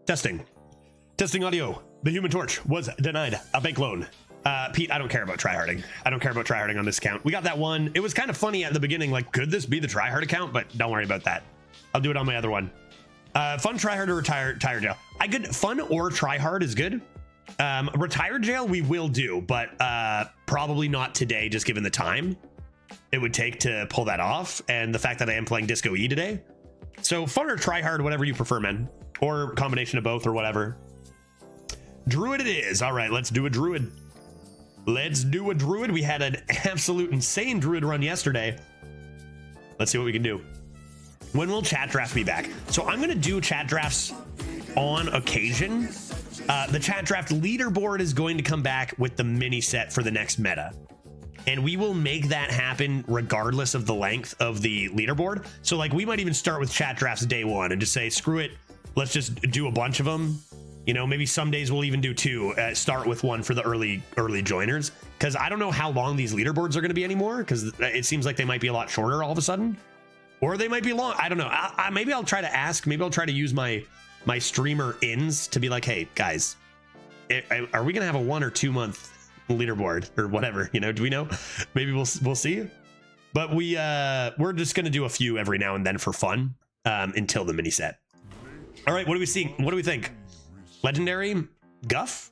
Testing audio. The Human Torch was denied a bank loan. Pete, I don't care about tryharding. I don't care about tryharding on this account. We got that one. It was kind of funny at the beginning, like, could this be the tryhard account? But don't worry about that. I'll do it on my other one. Fun tryhard or retire jail. Fun or tryhard is good. Retired jail we will do, but probably not today, just given the time it would take to pull that off and the fact that I am playing Disco E today. So fun or tryhard, whatever you prefer, man, or combination of both or whatever. Druid it is. All right, let's do a druid. Let's do a druid. We had an absolute insane druid run yesterday. Let's see what we can do. When will chat drafts be back? So I'm gonna do chat drafts on occasion. The chat draft leaderboard is going to come back with the mini set for the next meta. And we will make that happen regardless of the length of the leaderboard. So like we might even start with chat drafts day one and just say, screw it. Let's just do a bunch of them. You know, maybe some days we'll even do two, start with one for the early joiners. Cause I don't know how long these leaderboards are going to be anymore. Cause it seems like they might be a lot shorter all of a sudden, or they might be long. I don't know. Maybe I'll try to ask, maybe I'll try to use my streamer ins to be like, hey guys, are we going to have a 1 or 2 month leaderboard or whatever? You know, do we know? Maybe we'll see. But we're just going to do a few every now and then for fun until the mini set. All right. What are we seeing? What do we think? Legendary Guff?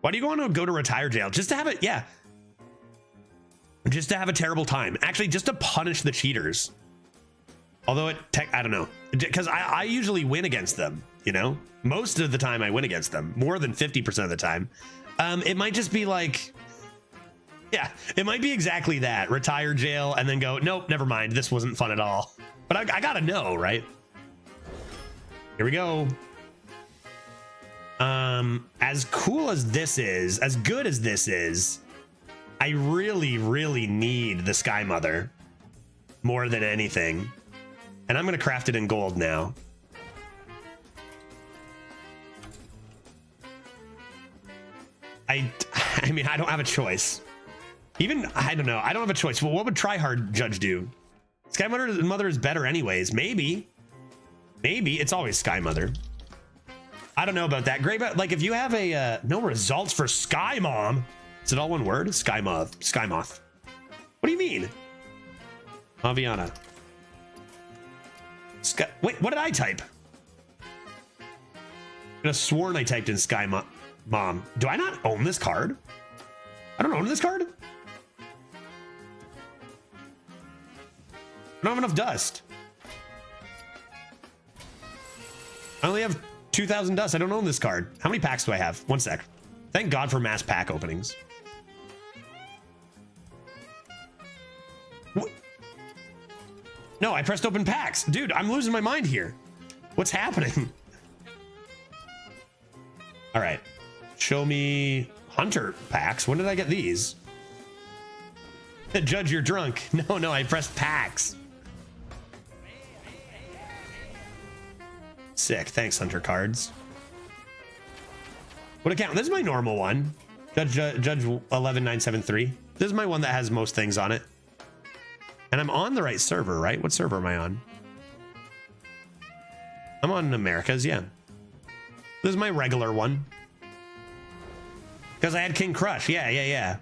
Why do you want to go to retire jail? Just to have it, yeah. Just to have a terrible time. Actually, just to punish the cheaters. Although I don't know. Because I usually win against them, you know? Most of the time I win against them. More than 50% of the time. It might just be like, yeah, it might be exactly that. Retire jail and then go, nope, never mind. This wasn't fun at all. But I gotta know, right? Here we go. As cool as this is, as good as this is, I really, really need the Sky Mother more than anything. And I'm going to craft it in gold now. I mean, I don't have a choice. Even, I don't know. I don't have a choice. Well, what would Tryhard Judge do? Sky Mother is better anyways. Maybe. It's always Sky Mother. I don't know about that. Great, but like if you have a no results for Sky Mom, is it all one word? Sky Moth. What do you mean? Aviana. Wait, what did I type? I could have sworn I typed in Sky Mom. Do I not own this card? I don't own this card. I don't have enough dust. I only have 2,000 dust. I don't own this card. How many packs do I have? One sec. Thank God for mass pack openings. What? No, I pressed open packs. Dude, I'm losing my mind here. What's happening? All right. Show me Hunter packs. When did I get these? Judge, you're drunk. No, I pressed packs. Sick. Thanks, Hunter cards. What account? This is my normal one. Judge 11973. This is my one that has most things on it. And I'm on the right server, right? What server am I on? I'm on Americas, yeah. This is my regular one. Because I had King Crush. Yeah.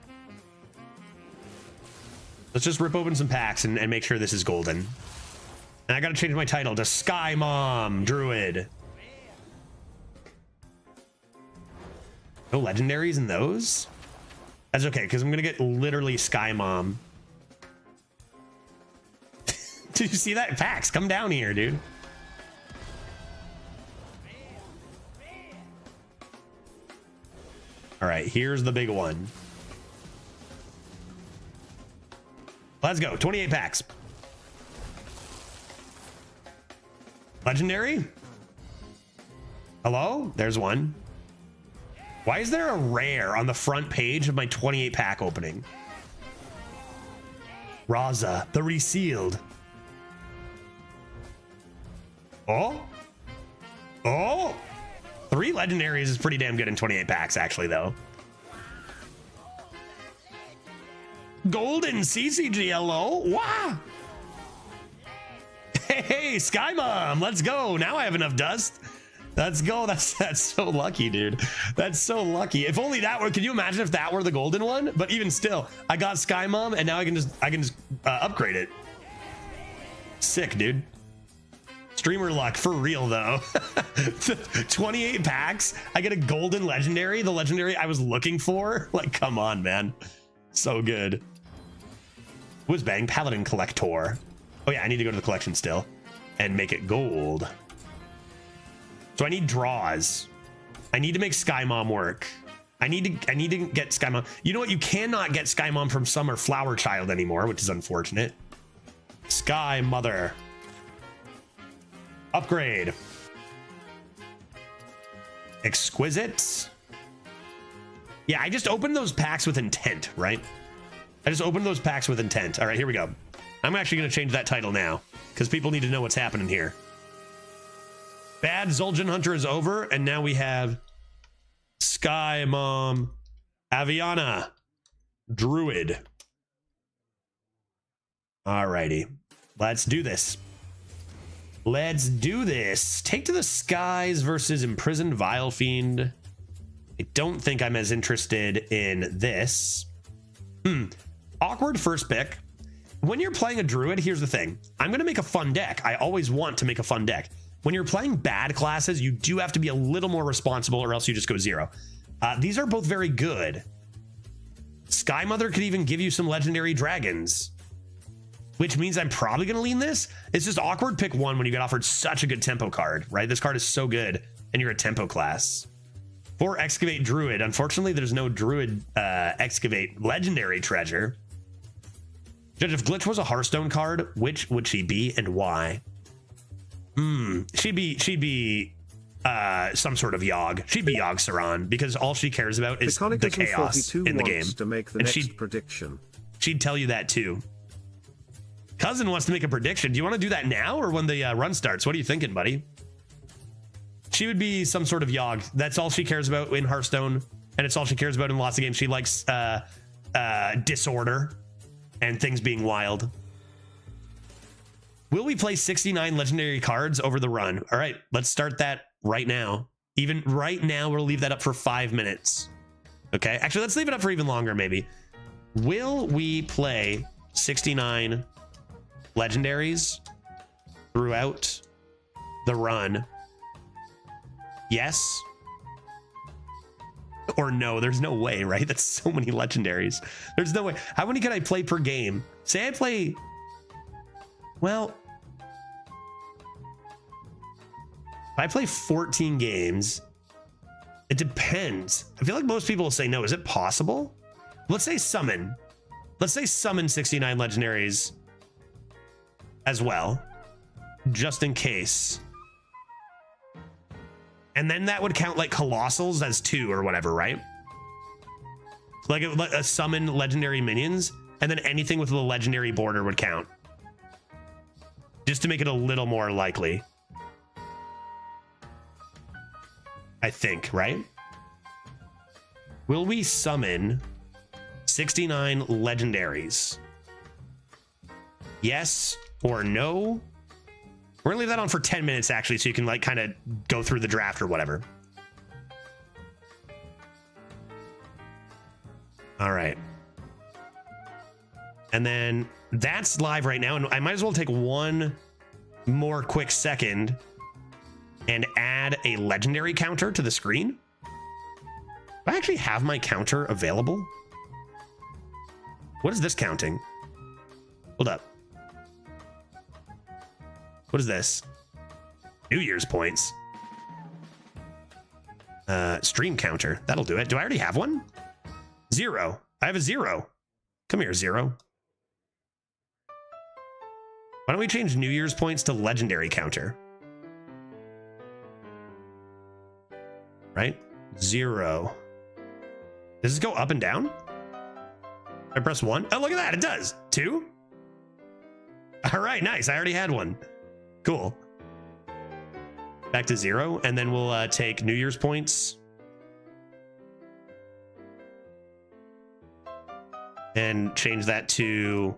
Let's just rip open some packs and make sure this is golden. And I gotta change my title to Sky Mom Druid. No legendaries in those? That's okay, because I'm gonna get literally Sky Mom. Did you see that? Pax, come down here, dude. All right, here's the big one. Let's go, 28 packs. Legendary? Hello? There's one. Why is there a rare on the front page of my 28 pack opening? Raza, the resealed. Oh? 3 legendaries is pretty damn good in 28 packs, actually, though. Golden CCGLO? Wow. Hey, Sky Mom, let's go. Now I have enough dust. Let's go. That's so lucky, dude. That's so lucky. If only that were, can you imagine if that were the golden one? But even still, I got Sky Mom and now I can just upgrade it. Sick, dude. Streamer luck for real though. 28 packs. I get a golden legendary, the legendary I was looking for. Like, come on, man. So good. Whiz bang, Paladin Collector. Oh yeah, I need to go to the collection still and make it gold. So I need draws. I need to make Sky Mom work. I need to get Sky Mom. You know what? You cannot get Sky Mom from Summer Flower Child anymore, which is unfortunate. Sky Mother. Upgrade. Exquisite. Yeah, I just opened those packs with intent, right? I just opened those packs with intent. All right, here we go. I'm actually going to change that title now because people need to know what's happening here. Bad Zul'jin Hunter is over, and now we have Sky Mom, Aviana, Druid. Alrighty, let's do this. Let's do this. Take to the Skies versus Imprisoned Vile Fiend. I don't think I'm as interested in this. Awkward first pick. When you're playing a Druid, here's the thing. I'm going to make a fun deck. I always want to make a fun deck. When you're playing bad classes, you do have to be a little more responsible or else you just go zero. These are both very good. Sky Mother could even give you some legendary dragons, which means I'm probably going to lean this. It's just awkward pick one when you get offered such a good tempo card, right? This card is so good and you're a tempo class. For Excavate Druid, unfortunately, there's no Druid Excavate legendary treasure. Judge, if Glitch was a Hearthstone card, which would she be and why? She'd be some sort of Yogg. She'd be Yogg Saron because all she cares about is the chaos in the game. To make the next prediction. She'd tell you that too. Cousin wants to make a prediction. Do you want to do that now or when the run starts? What are you thinking, buddy? She would be some sort of Yogg. That's all she cares about in Hearthstone, and it's all she cares about in lots of games. She likes disorder and things being wild. Will we play 69 legendary cards over the run? All right, let's start that right now. Even right now, we'll leave that up for 5 minutes. Okay, actually, let's leave it up for even longer, maybe. Will we play 69 legendaries throughout the run? Yes or no? There's no way, right? That's so many legendaries. There's no way. How many can I play per game? Say I play... Well, if I play 14 games, it depends. I feel like most people will say no. Is it possible? Let's say summon. Let's say summon 69 legendaries as well, just in case. And then that would count like colossals as 2 or whatever, right? Like a summon legendary minions, and then anything with a legendary border would count. Just to make it a little more likely. I think, right? Will we summon 69 legendaries? Yes or no? We're gonna leave that on for 10 minutes actually, so you can like kind of go through the draft or whatever. All right. And then that's live right now, and I might as well take one more quick second and add a legendary counter to the screen. Do I actually have my counter available? What is this counting? Hold up. What is this? New Year's points. Stream counter. That'll do it. Do I already have one? 0. I have a 0. Come here, 0. Why don't we change New Year's points to legendary counter? Right? 0. Does this go up and down? I press 1. Oh, look at that. It does. 2. All right, nice. I already had one. Cool. Back to 0. And then we'll take New Year's points. And change that to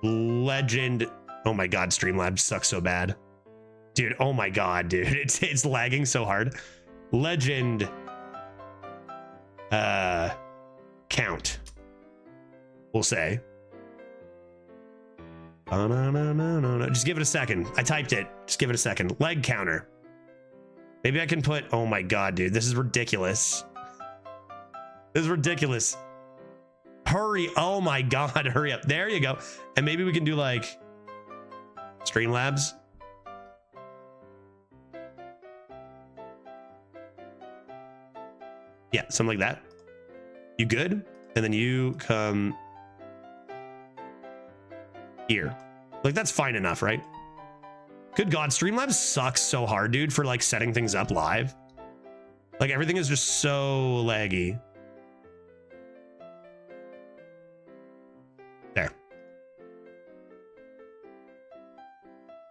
Legend. Oh my God, Streamlabs sucks so bad. Dude, oh my God, dude. It's lagging so hard. Legend. Count. We'll say. Oh, no. Just give it a second. I typed it. Just give it a second. Leg counter. Maybe I can put... Oh my God, dude. This is ridiculous. This is ridiculous. Hurry. Oh my God. Hurry up. There you go. And maybe we can do like... Streamlabs. Yeah, something like that. You good? And then you come... here. Like, that's fine enough, right? Good God, Streamlabs sucks so hard, dude, for like setting things up live. Like, everything is just so laggy. There.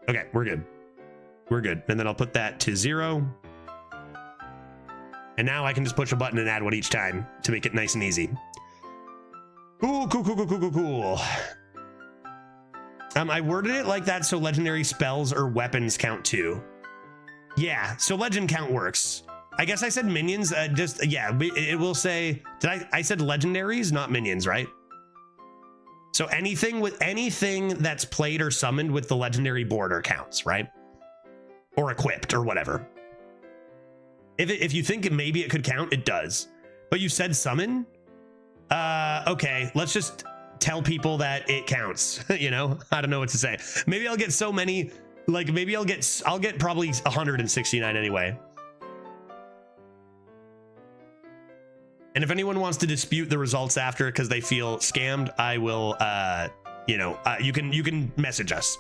Okay, we're good. We're good. And then I'll put that to 0. And now I can just push a button and add one each time to make it nice and easy. Cool. I worded it like that so legendary spells or weapons count too. Yeah, so legend count works. I guess I said minions, it will say, I said legendaries, not minions, right? So anything that's played or summoned with the legendary border counts, right? Or equipped or whatever. If you think maybe it could count, it does. But you said summon? Okay, let's just tell people that it counts. You know, I don't know what to say. Maybe I'll get so many, like maybe I'll get probably 169 anyway. And if anyone wants to dispute the results after because they feel scammed, I will you can message us.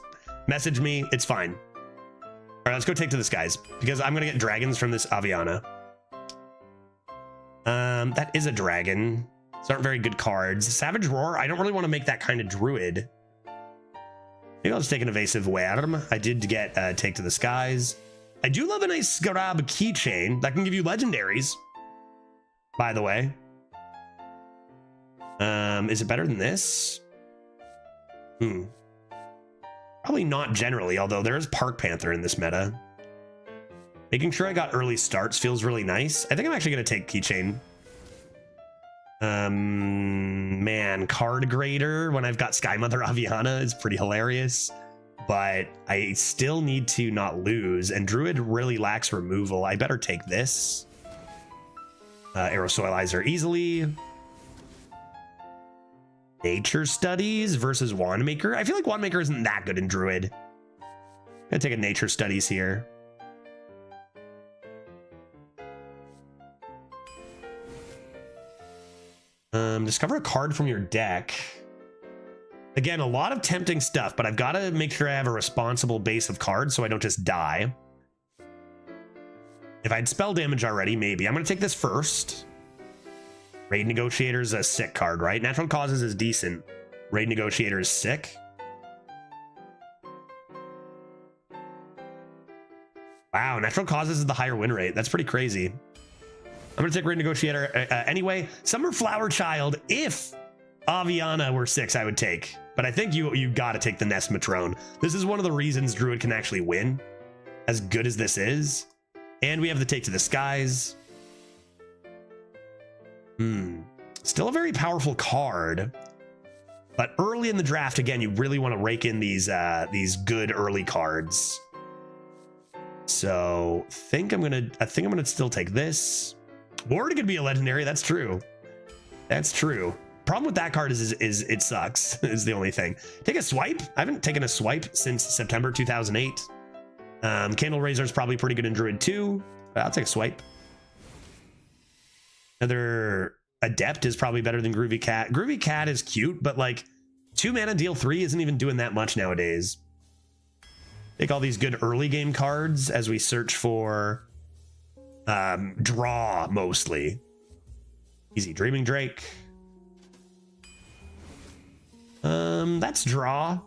Message me, it's fine. All right, let's go take to the skies because I'm gonna get dragons from this Aviana. That is a dragon. These aren't very good cards. Savage Roar, I don't really want to make that kind of druid. Maybe I'll just take an evasive worm. I did get take to the skies. I do love a nice Scarab keychain that can give you legendaries, by the way. Is it better than this? Probably not generally, although there is Park Panther in this meta. Making sure I got early starts feels really nice. I think I'm actually going to take keychain. Man, card grader when I've got Sky Mother Aviana is pretty hilarious, but I still need to not lose, and Druid really lacks removal. I better take this. Aerosoilizer easily. Nature Studies versus Wandmaker. I feel like Wandmaker isn't that good in Druid. I'm gonna take a Nature Studies here. Discover a card from your deck. Again, a lot of tempting stuff, but I've got to make sure I have a responsible base of cards so I don't just die. If I had spell damage already, maybe. I'm going to take this first. Raid Negotiator is a sick card, right? Natural Causes is decent. Raid Negotiator is sick. Wow, Natural Causes is the higher win rate. That's pretty crazy. I'm going to take Raid Negotiator anyway. Summer Flower Child, if Aviana were 6, I would take. But I think you got to take the Nest Matrone. This is one of the reasons Druid can actually win, as good as this is. And we have the Take to the Skies. Still a very powerful card. But early in the draft, again, you really want to rake in these good early cards. So I think I'm gonna still take this. Ward could be a legendary. That's true. That's true. Problem with that card is it sucks. Is the only thing. Take a swipe. I haven't taken a swipe since September 2008. Candle Razor is probably pretty good in Druid too. I'll take a swipe. Another Adept is probably better than Groovy Cat. Groovy Cat is cute, but like 2 mana deal 3 isn't even doing that much nowadays. Take all these good early game cards as we search for draw mostly. Easy Dreaming Drake. That's draw.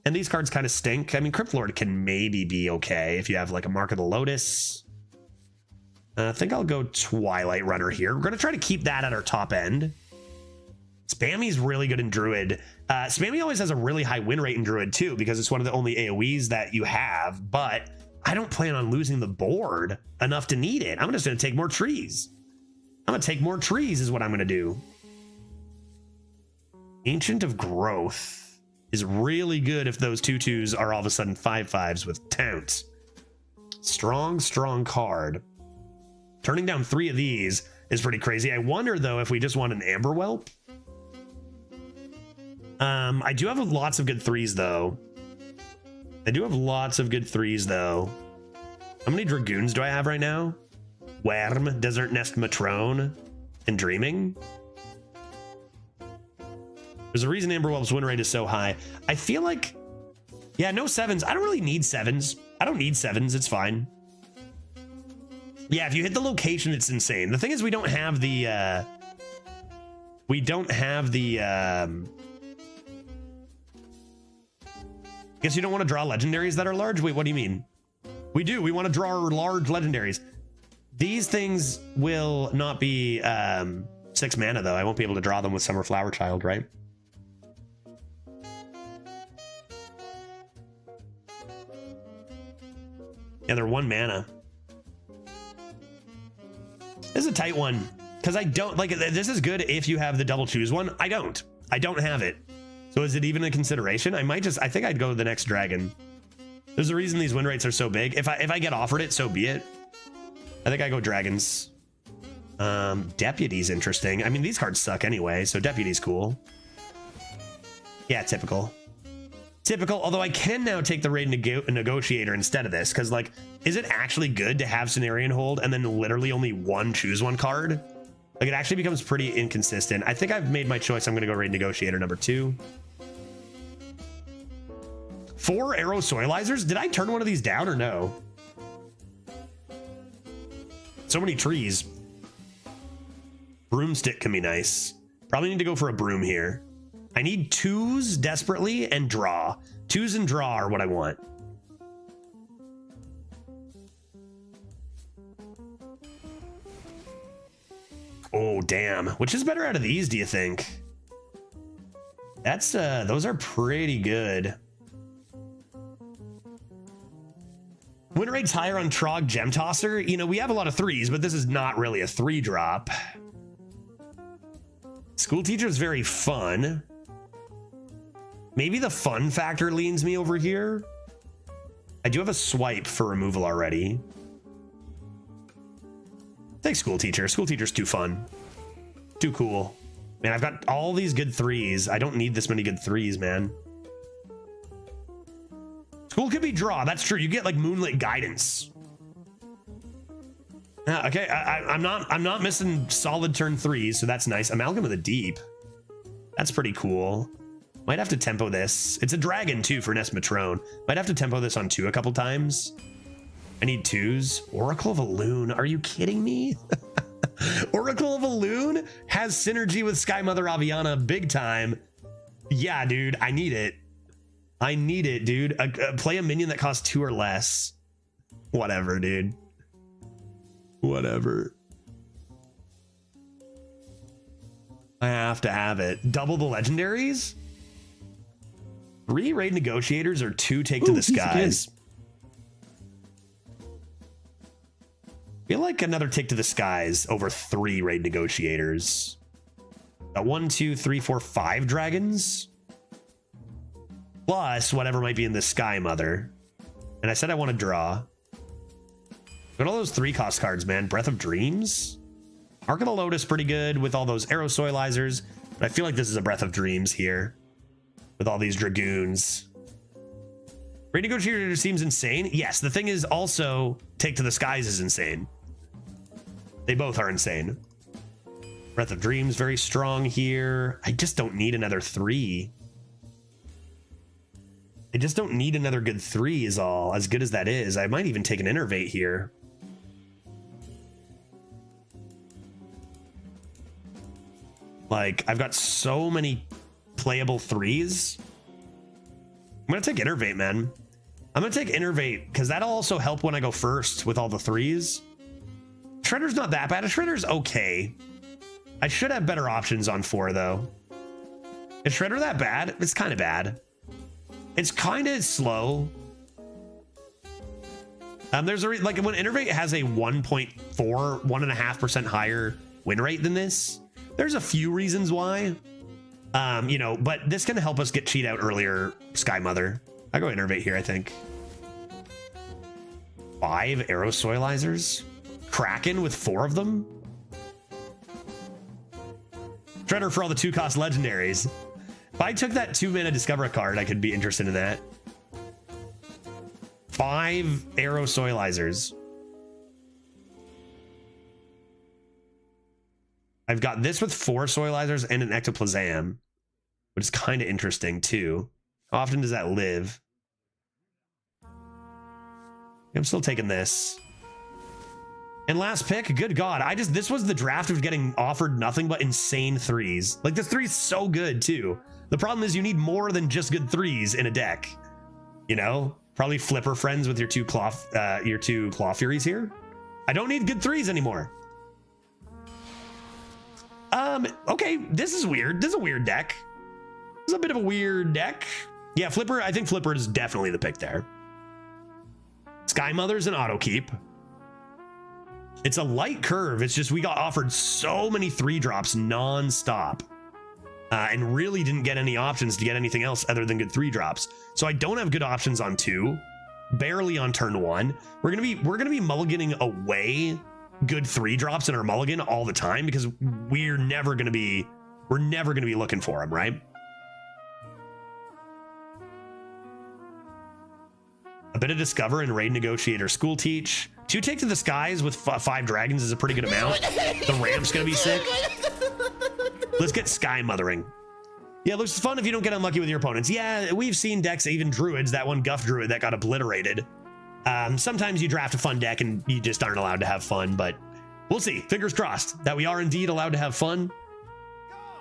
And these cards kind of stink. I mean, Crypt Lord can maybe be okay if you have like a Mark of the Lotus. I think I'll go Twilight Runner here. We're going to try to keep that at our top end. Spammy's really good in Druid. Spammy always has a really high win rate in Druid too, because it's one of the only AoEs that you have, but I don't plan on losing the board enough to need it. I'm just going to take more trees. I'm going to take more trees is what I'm going to do. Ancient of Growth is really good if those 2/2s are all of a sudden 5/5s with Taunt. Strong, strong card. Turning down 3 of these is pretty crazy. I wonder, though, if we just want an Amber Whelp. I do have lots of good 3s, though. How many Dragoons do I have right now? Worm, Desert Nest Matrone, and Dreaming. There's a reason Amber Whelp's win rate is so high. I feel like, yeah, no 7s. I don't really need 7s. I don't need 7s. It's fine. Yeah, if you hit the location, it's insane. The thing is, we don't have the, guess you don't want to draw legendaries that are large? Wait, what do you mean? We do. We want to draw large legendaries. These things will not be 6 mana, though. I won't be able to draw them with Summer Flower Child, right? Yeah, they're 1 mana. This is a tight one, because I don't, like, this is good if you have the double choose one. I don't have it. So is it even a consideration? I think I'd go to the next dragon. There's a reason these win rates are so big. If I get offered it, so be it. I think I go dragons. Deputy's interesting. I mean, these cards suck anyway, so Deputy's cool. Yeah, typical. Although I can now take the Raid Negotiator instead of this, because, like, is it actually good to have Cenarian Hold and then literally only one choose one card? Like, it actually becomes pretty inconsistent. I think I've made my choice. I'm going to go Raid Negotiator number 2. 4 Arrow Soilizers? Did I turn one of these down or no? So many trees. Broomstick can be nice. Probably need to go for a broom here. I need 2s desperately and draw. 2s and draw are what I want. Oh, damn. Which is better out of these, do you think? That's, those are pretty good. Win rate's higher on Trog Gem Tosser. You know, we have a lot of 3s, but this is not really a 3-drop. School Teacher is very fun. Maybe the fun factor leans me over here. I do have a swipe for removal already. Take School Teacher. School Teacher's too fun. Too cool. Man, I've got all these good 3s. I don't need this many good 3s, man. School could be draw. That's true. You get like Moonlit Guidance. Okay, I'm not missing solid turn 3s, so that's nice. Amalgam of the Deep. That's pretty cool. Might have to tempo this. It's a dragon too for Nest Matrone. Might have to tempo this on 2 a couple times. I need 2s. Oracle of Elune. Are you kidding me? Oracle of Elune has synergy with Sky Mother Aviana big time. Yeah, dude, I need it. I need it, dude. Play a minion that costs 2 or less. Whatever, dude. Whatever. I have to have it. Double the legendaries? 3 Raid Negotiators or 2 Take to the Skies? Feel like another Take to the Skies over 3 Raid Negotiators. 1, 2, 3, 4, 5 dragons? Plus whatever might be in the Sky Mother. And I said I want to draw. Look at all those 3-cost cards, man. Breath of Dreams? Arc of the Lotus pretty good with all those Arrow Soilizers. But I feel like this is a Breath of Dreams here. With all these Dragoons. Raid Negotiator seems insane. Yes, the thing is also Take to the Skies is insane. They both are insane. Breath of Dreams very strong here. I just don't need another 3. I just don't need another good 3 is all. As good as that is. I might even take an Innervate here. Like, I've got so many playable 3s. I'm going to take Innervate, man. I'm going to take Innervate because that'll also help when I go first with all the 3s. Shredder's not that bad. A Shredder's okay. I should have better options on 4, though. Is Shredder that bad? It's kind of bad. It's kind of slow. There's a like when Innervate has a 1.5% higher win rate than this. There's a few reasons why. You know, but this can help us get cheat out earlier. Sky Mother. I go Innervate here, I think. 5 Arrow Soilizers. Kraken with 4 of them. Shredder for all the 2-cost legendaries. If I took that 2-mana Discover card, I could be interested in that. 5 Arrow Soilizers. I've got this with 4 Soilizers and an Ectoplasm, which is kind of interesting too. How often does that live? I'm still taking this. And last pick, good God, this was the draft of getting offered nothing but insane 3s. Like this 3 is so good too. The problem is you need more than just good 3s in a deck. You know, probably Flipper friends with your 2 Claw Furies here. I don't need good 3s anymore. Okay, this is weird. This is a weird deck. This is a bit of a weird deck. Yeah, Flipper, I think Flipper is definitely the pick there. Sky Mother's an auto keep. It's a light curve. It's just we got offered so many 3-drops non-stop. And really didn't get any options to get anything else other than good 3-drops. So I don't have good options on 2. Barely on turn 1. We're gonna be mulliganing away good 3-drops in our mulligan all the time because we're never gonna be looking for them, right? A bit of Discover and Raid Negotiator School Teach. 2 Take to the Skies with 5 dragons is a pretty good amount. The ramp's gonna be sick. Let's get Sky Mothering. Yeah, it looks fun if you don't get unlucky with your opponents. Yeah, we've seen decks, even Druids, that one Guff Druid that got obliterated. Sometimes you draft a fun deck and you just aren't allowed to have fun, but we'll see. Fingers crossed that we are indeed allowed to have fun.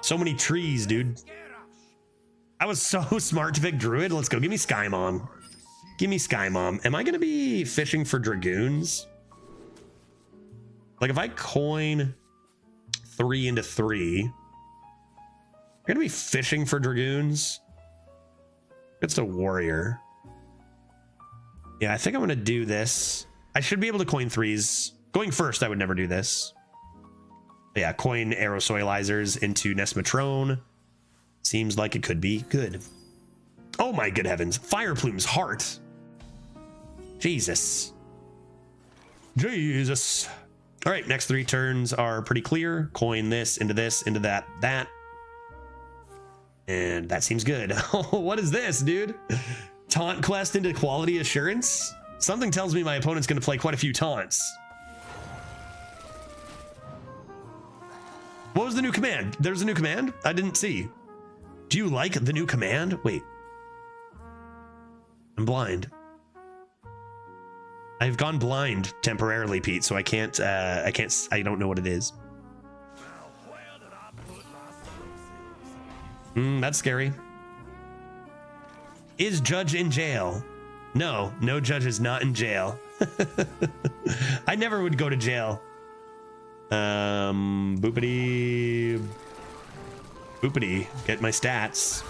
So many trees, dude. I was so smart to pick Druid. Let's go. Give me Sky Mom. Give me Sky Mom. Am I going to be fishing for Dragoons? Like if I coin 3 into 3, I'm going to be fishing for Dragoons. It's a Warrior. Yeah, I think I'm going to do this. I should be able to coin 3s. Going first, I would never do this. But yeah, coin Arrow Soilizers into Nesmatrone. Seems like it could be good. Oh my good heavens. Fire Plume's Heart. Jesus. Jesus. All right, next 3 turns are pretty clear. Coin this, into that, that. And that seems good. What is this, dude? Taunt quest into Quality Assurance? Something tells me my opponent's going to play quite a few taunts. What was the new command? There's a new command? I didn't see. Do you like the new command? Wait. I'm blind. I've gone blind temporarily, Pete, so I don't know what it is. That's scary. Is Judge in jail? No, no Judge is not in jail. I never would go to jail. Boopity. Get my stats.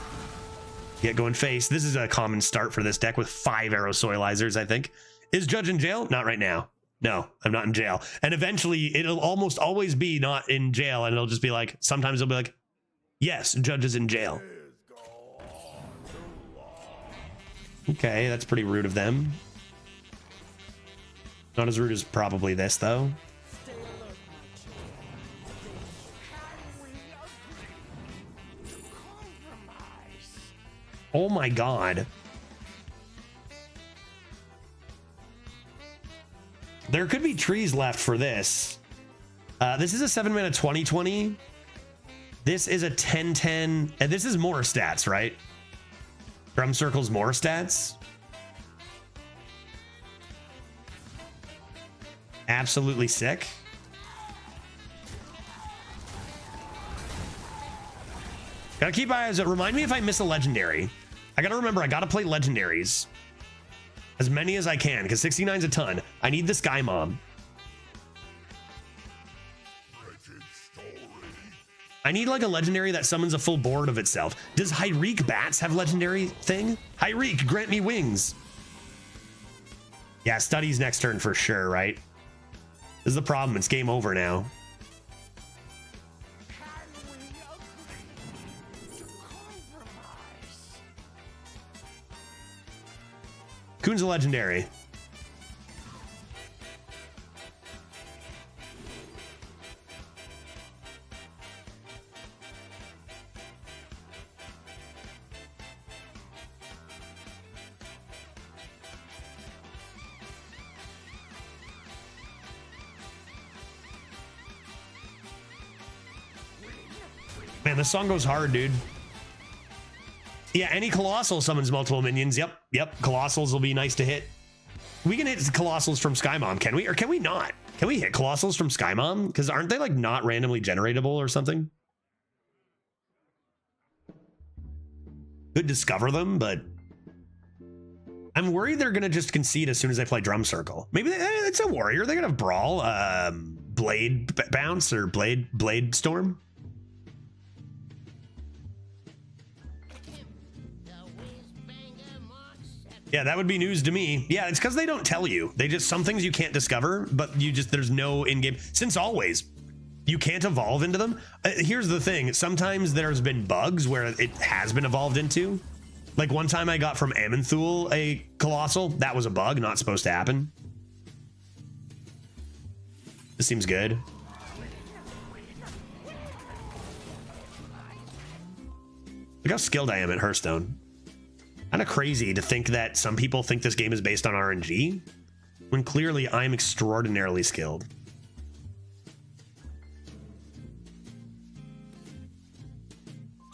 Get going face. This is a common start for this deck with 5 Arrow Soilizers, I think. Is Judge in jail? Not right now. No, I'm not in jail. And eventually it'll almost always be not in jail. And it'll just be like, sometimes it'll be like, yes, Judge is in jail. Okay, that's pretty rude of them. Not as rude as probably this, though. Oh my god. There could be trees left for this. This is a 7-mana 20/20. This is a 10/10, and this is more stats, right? Drum Circle's more stats. Absolutely sick. Gotta keep my eyes out. Remind me if I miss a legendary. I gotta remember, I gotta play legendaries. As many as I can, because 69 is a ton. I need the Sky Mom. I need like a legendary that summons a full board of itself. Does Hyreek Bats have legendary thing? Hyreek, grant me wings. Yeah, Study's next turn for sure, right? This is the problem. It's game over now. Kuhn's a legendary. Man, this song goes hard, dude. Yeah, any Colossal summons multiple minions. Yep. Colossals will be nice to hit. We can hit Colossals from Skymom, can we? Or can we not? Can we hit Colossals from Skymom? Because aren't they like not randomly generatable or something? Could discover them, but I'm worried they're gonna just concede as soon as I play Drum Circle. Maybe it's a warrior. They're gonna have Brawl, Blade Bounce, or Blade Storm. Yeah, that would be news to me. Yeah, it's because they don't tell you. They just, some things you can't discover, but you just, there's no in-game. Since always, you can't evolve into them. Here's the thing. Sometimes there's been bugs where it has been evolved into. Like one time I got from Amenthul a Colossal. That was a bug, not supposed to happen. This seems good. Look how skilled I am at Hearthstone. Kind of crazy to think that some people think this game is based on RNG, when clearly I'm extraordinarily skilled.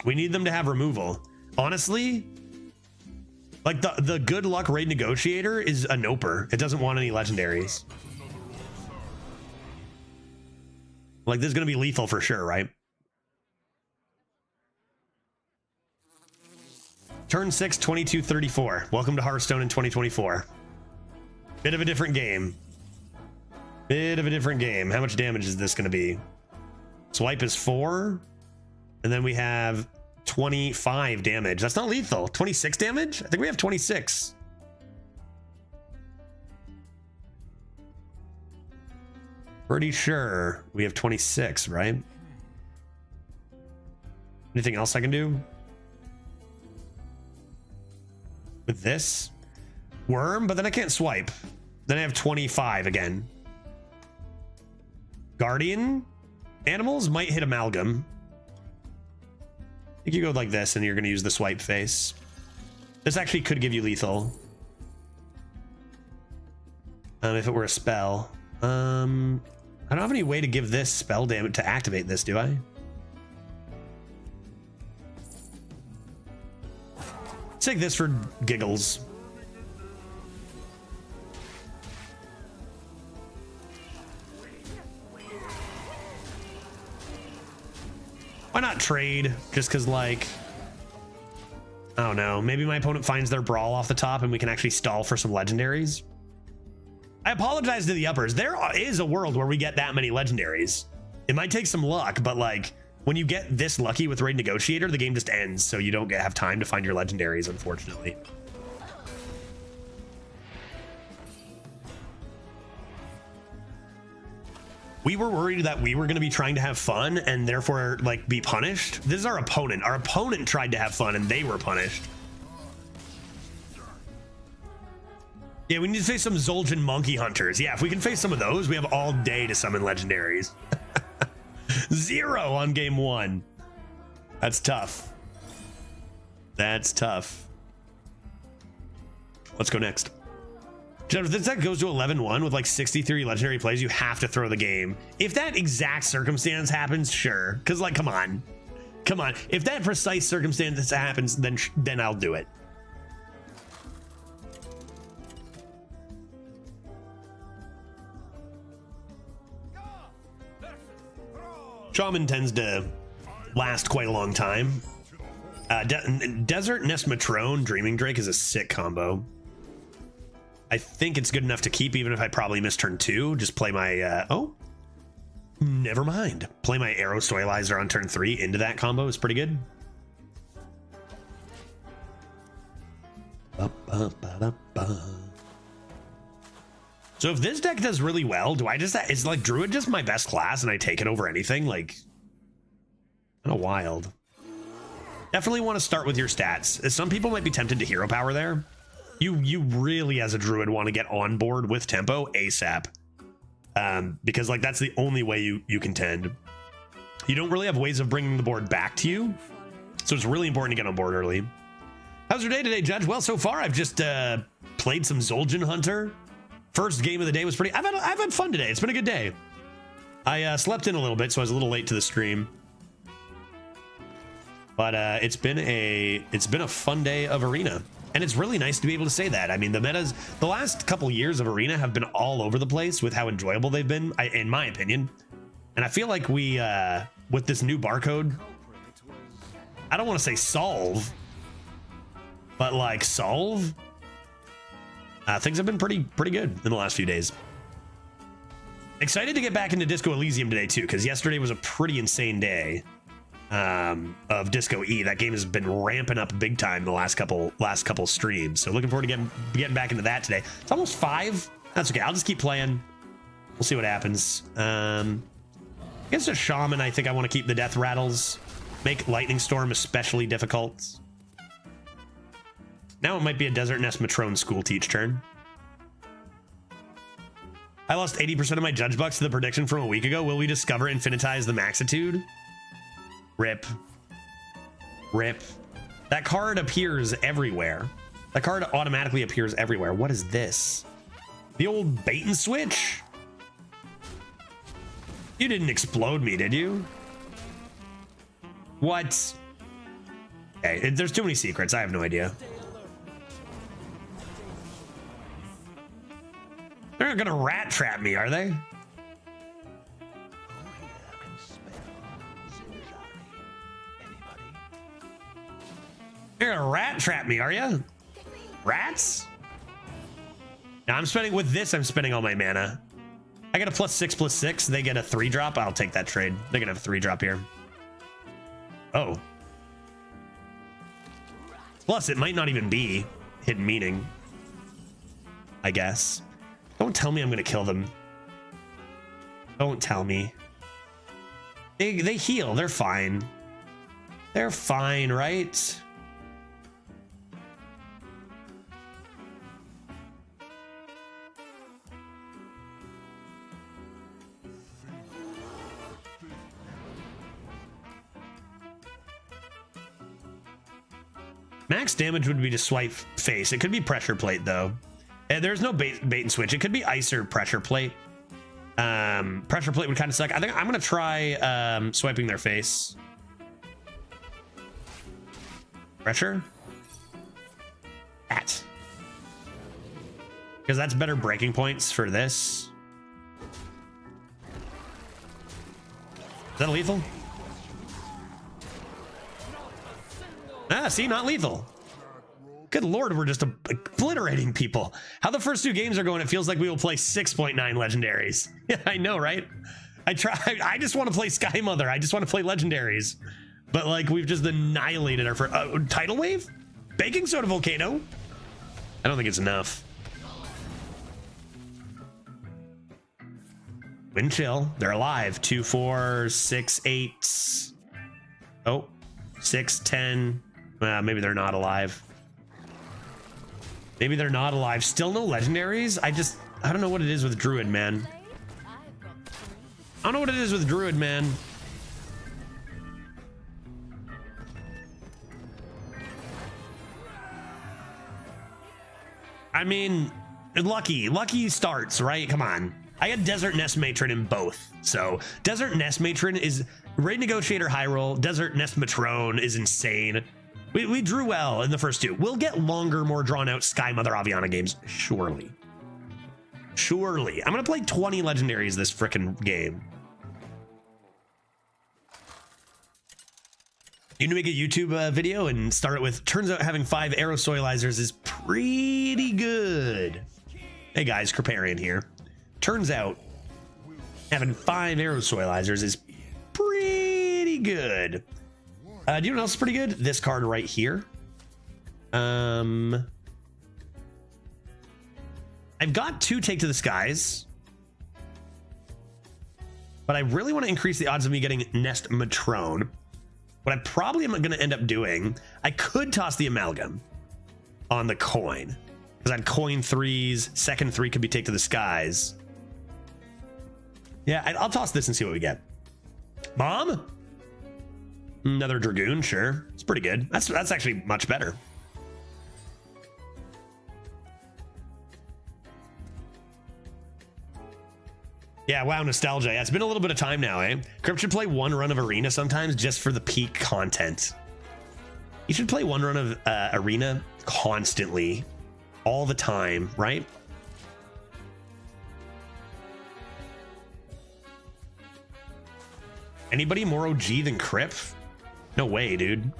We need them to have removal. Honestly, like the good luck raid negotiator is a noper. It doesn't want any legendaries. Like this is going to be lethal for sure, right? Turn 6, 22:34. Welcome to Hearthstone in 2024. Bit of a different game. How much damage is this going to be? Swipe is 4. And then we have 25 damage. That's not lethal. 26 damage? I think we have 26. Pretty sure we have 26, right? Anything else I can do? With this worm, but then I can't swipe. Then I have 25 again. Guardian animals might hit amalgam. I think you go like this and you're going to use the swipe face. This actually could give you lethal. If it were a spell. I don't have any way to give this spell damage to activate this, do I? Take this for giggles. Why not trade? Just because, like, I don't know. Maybe my opponent finds their Brawl off the top and we can actually stall for some legendaries. I apologize to the uppers. There is a world where we get that many legendaries. It might take some luck, but like, when you get this lucky with Raid Negotiator, the game just ends, so you don't have time to find your legendaries, unfortunately. We were worried that we were going to be trying to have fun and therefore, like, be punished. This is our opponent. Our opponent tried to have fun and they were punished. Yeah, we need to face some Zul'jin Monkey Hunters. Yeah, if we can face some of those, we have all day to summon legendaries. 0 on game 1. That's tough. That's tough. Let's go next. If this deck goes to 11-1 with like 63 legendary plays, you have to throw the game. If that exact circumstance happens, sure. Because, like, come on. Come on. If that precise circumstance happens, then I'll do it. Shaman tends to last quite a long time. Desert Nest Matrone Dreaming Drake is a sick combo. I think it's good enough to keep, even if I probably miss turn 2. Just play my... oh? never mind. Play my Arrow Stoylizer on turn 3 into that combo is pretty good. So if this deck does really well, do I just, is like Druid just my best class and I take it over anything? Like, kind of wild. Definitely want to start with your stats. Some people might be tempted to hero power there. You really, as a Druid, want to get on board with tempo ASAP. Because like that's the only way you contend. You don't really have ways of bringing the board back to you. So it's really important to get on board early. How's your day today, Judge? Well, so far I've just played some Zul'jin Hunter. First game of the day was pretty. I've had fun today. It's been a good day. I slept in a little bit, so I was a little late to the stream. But it's been a fun day of Arena, and it's really nice to be able to say that. I mean, the last couple years of Arena have been all over the place with how enjoyable they've been, in my opinion. And I feel like we, with this new barcode, I don't want to say solve, but like solve. Things have been pretty good in the last few days. Excited to get back into Disco Elysium today too, because yesterday was a pretty insane day of Disco E. That game has been ramping up big time the last couple streams. So looking forward to getting back into that today. It's almost 5. That's okay. I'll just keep playing. We'll see what happens. Against a Shaman, I think I want to keep the Death Rattles. Make Lightning Storm especially difficult. Now it might be a Desert Nest Matrone School Teach turn. I lost 80% of my Judge Bucks to the prediction from a week ago. Will we discover Infinitize the Maxitude? Rip. Rip. That card appears everywhere. That card automatically appears everywhere. What is this? The old bait and switch? You didn't explode me, did you? What? Okay, there's too many secrets. I have no idea. They're not gonna rat trap me, are they? You're gonna rat trap me, are you? Rats? Now I'm spending with this. I'm spending all my mana. I get a +6/+6. They get a 3-drop. I'll take that trade. They're gonna have a 3-drop here. Oh. Plus, it might not even be hidden meaning. I guess. Don't tell me I'm gonna kill them. Don't tell me. They heal. They're fine. They're fine, right? Max damage would be to swipe face. It could be pressure plate though. There's no bait and switch. It could be ice or pressure plate. Pressure plate would kind of suck. I think I'm gonna try swiping their face. Pressure. That. Because that's better breaking points for this. Is that lethal? Ah, see, not lethal. Good lord, we're just obliterating people. How the first 2 games are going, it feels like we will play 6.9 legendaries. Yeah, I know, right? I just want to play Sky Mother. I just want to play legendaries. But like, we've just annihilated our first... Tidal Wave? Baking Soda Volcano? I don't think it's enough. Wind Chill. They're alive. 2, 4, 6, 8. Oh, 6, 10. Maybe they're not alive. Maybe they're not alive. Still no legendaries? I don't know what it is with Druid, man. I don't know what it is with Druid, man. I mean, lucky starts, right? Come on. I had Desert Nest Matron in both. So Desert Nest Matron is Raid Negotiator high roll. Desert Nest Matrone is insane. We drew well in the first 2. We'll get longer, more drawn out Sky Mother Aviana games. Surely. Surely. I'm going to play 20 legendaries this frickin' game. You need to make a YouTube video and start it with, turns out having 5 Arrow Soilizers is pretty good. Hey guys, Kriparian here. Turns out Having 5 Aerosoilizers is pretty good. Do you know what else is pretty good? This card right here. I've got 2 Take to the Skies, but I really want to increase the odds of me getting Nest Matrone. What I probably am going to end up doing, I could toss the Amalgam on the coin, because I'd coin 3s, second 3 could be Take to the Skies. Yeah, I'll toss this and see what we get. Mom? Another Dragoon, sure. It's pretty good. That's actually much better. Yeah, wow, nostalgia. Yeah, it's been a little bit of time now, eh? Crypt should play 1 run of Arena sometimes just for the peak content. You should play 1 run of Arena constantly, all the time, right? Anybody more OG than Crip? No way, dude.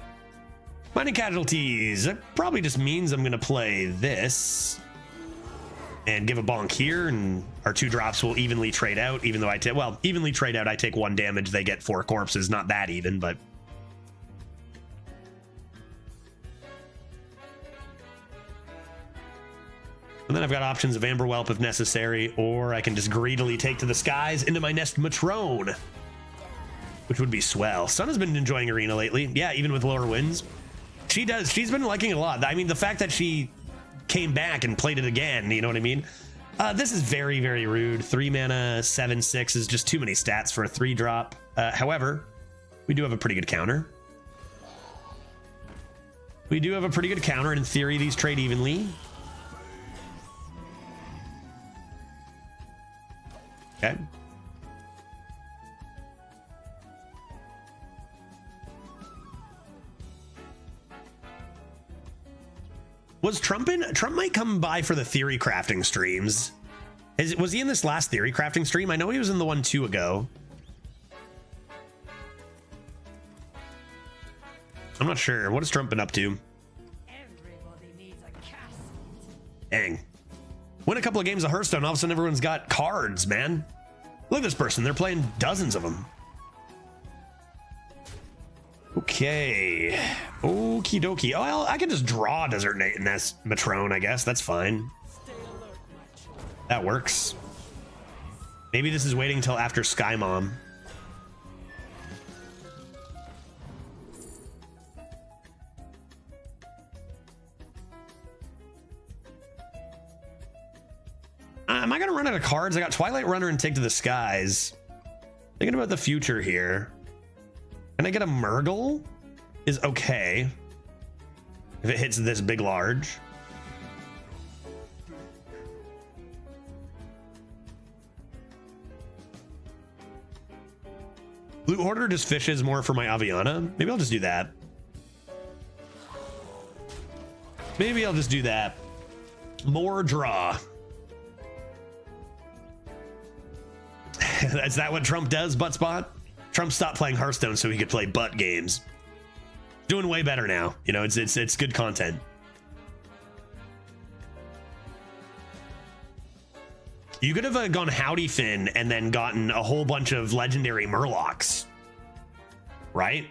Mining Casualties. That probably just means I'm gonna play this and give a bonk here, and our 2 drops will evenly trade out, even though I take, well, evenly trade out, I take 1 damage, they get 4 corpses. Not that even, but and then I've got options of Amber Whelp if necessary, or I can just greedily take to the skies into my Nest Matrone, which would be swell. Sun has been enjoying Arena lately. Yeah, even with lower wins. She does. She's been liking it a lot. I mean, the fact that she came back and played it again, you know what I mean? This is very, very rude. 3 mana, 7/6 is just too many stats for a 3-drop. However, we do have a pretty good counter. We do have a pretty good counter. In theory, these trade evenly. Okay. Was Trump in? Trump might come by for the theory crafting streams. Was he in this last theory crafting stream? I know he was in the one 2 ago. I'm not sure. What has Trump been up to? Everybody needs a castle. Dang. Win a couple of games of Hearthstone, all of a sudden everyone's got cards, man. Look at this person. They're playing dozens of them. Okay. Okie dokie. Oh, well, I can just draw Desert Nest Matrone, I guess. That's fine. That works. Maybe this is waiting until after Sky Mom. Am I going to run out of cards? I got Twilight Runner and Take to the Skies. Thinking about the future here. Can I get a Murgle? Is okay. If it hits this big large. Blue Order just fishes more for my Aviana. Maybe I'll just do that. Maybe I'll just do that. More draw. Is that what Trump does, Buttspot? Trump stopped playing Hearthstone so he could play butt games. Doing way better now. You know, it's good content. You could have gone Howdy Finn and then gotten a whole bunch of legendary Murlocs, right?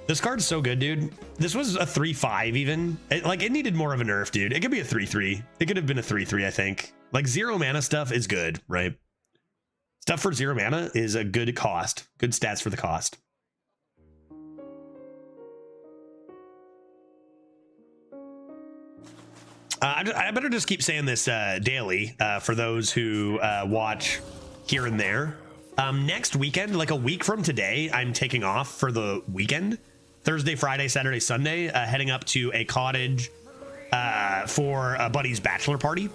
This card's so good, dude. This was a 3/5 even. It needed more of a nerf, dude. It could be a 3/3. It could have been a 3/3, I think. Like 0 mana stuff is good, right? Stuff for 0 mana is a good cost. Good stats for the cost. I better just keep saying this daily for those who watch here and there. Next weekend, like a week from today, I'm taking off for the weekend. Thursday, Friday, Saturday, Sunday, heading up to a cottage for a buddy's bachelor party.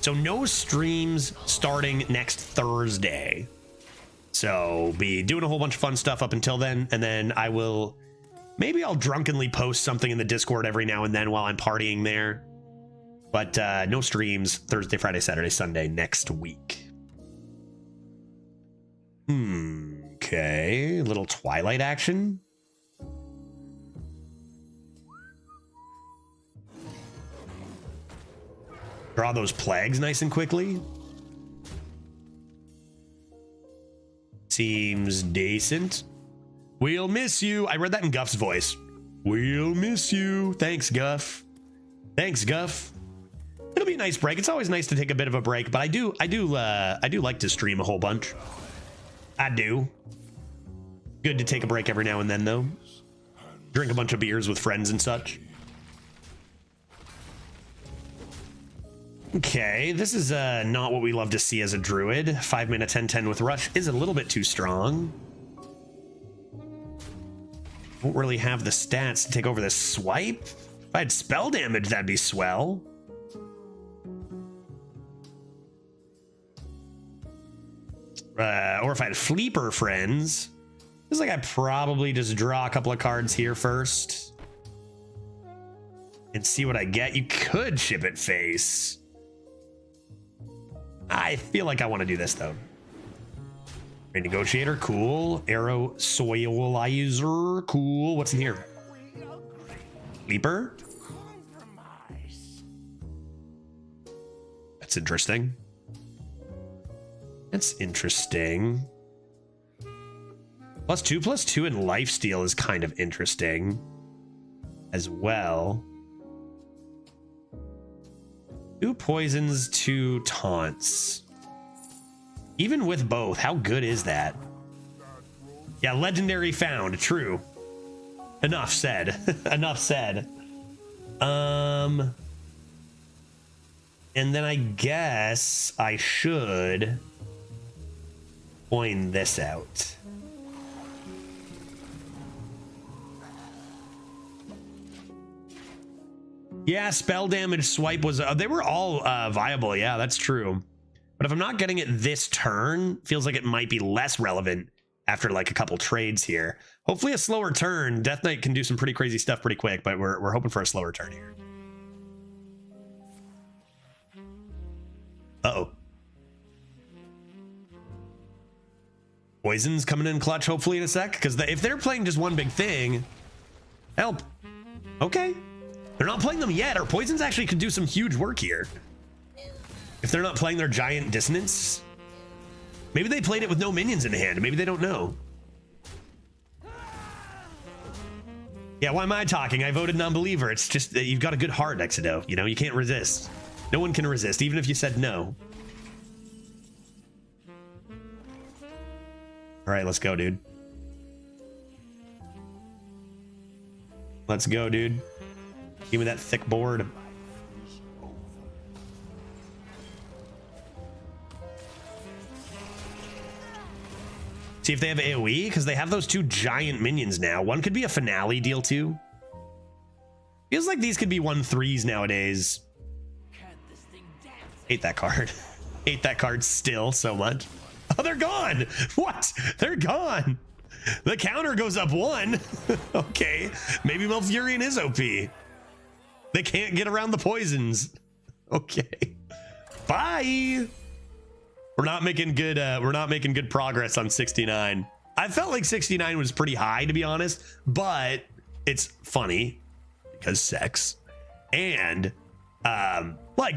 So no streams starting next Thursday. So be doing a whole bunch of fun stuff up until then. And then maybe I'll drunkenly post something in the Discord every now and then while I'm partying there. But no streams Thursday, Friday, Saturday, Sunday next week. Okay, a little Twilight action. Draw those plagues nice and quickly. Seems decent. We'll miss you. I read that in Guff's voice. We'll miss you. Thanks, Guff. Thanks, Guff. It'll be a nice break. It's always nice to take a bit of a break, but I do like to stream a whole bunch. I do. Good to take a break every now and then, though. Drink a bunch of beers with friends and such. Okay, this is not what we love to see as a druid. 5 mana 10/10 with rush is a little bit too strong. Won't really have the stats to take over this swipe. If I had spell damage, that'd be swell. Or if I had Fleeper friends. Feels like I probably just draw a couple of cards here first. And see what I get. You could ship it face. I feel like I want to do this though. Renegotiator, cool. Arrow Soilizer, cool. What's in here? Leaper? That's interesting. That's interesting. +2/+2 and lifesteal is kind of interesting as well. 2 poisons, 2 taunts. Even with both, how good is that? Yeah, legendary found, true. Enough said. Enough said. And then I guess I should point this out. Yeah, spell damage swipe was, they were all viable. Yeah, that's true. But if I'm not getting it this turn, feels like it might be less relevant after like a couple trades here. Hopefully a slower turn. Death Knight can do some pretty crazy stuff pretty quick, but we're hoping for a slower turn here. Uh-oh. Poison's coming in clutch hopefully in a sec, because if they're playing just one big thing, help. Okay. They're not playing them yet. Our poisons actually could do some huge work here. If they're not playing their giant dissonance. Maybe they played it with no minions in hand. Maybe they don't know. Yeah, why am I talking? I voted non-believer. It's just that you've got a good heart, Exido. You know, you can't resist. No one can resist, even if you said no. All right, let's go, dude. Let's go, dude. Give me that thick board. See if they have AoE, because they have those 2 giant minions now. One could be a finale deal too. Feels like these could be 1/3s nowadays. Hate that card. Hate that card still so much. Oh, they're gone. What? They're gone. The counter goes up 1. Okay, maybe Malfurion is OP. They can't get around the poisons. Okay. Bye. We're not making good progress on 69. I felt like 69 was pretty high, to be honest, but it's funny because sex. And like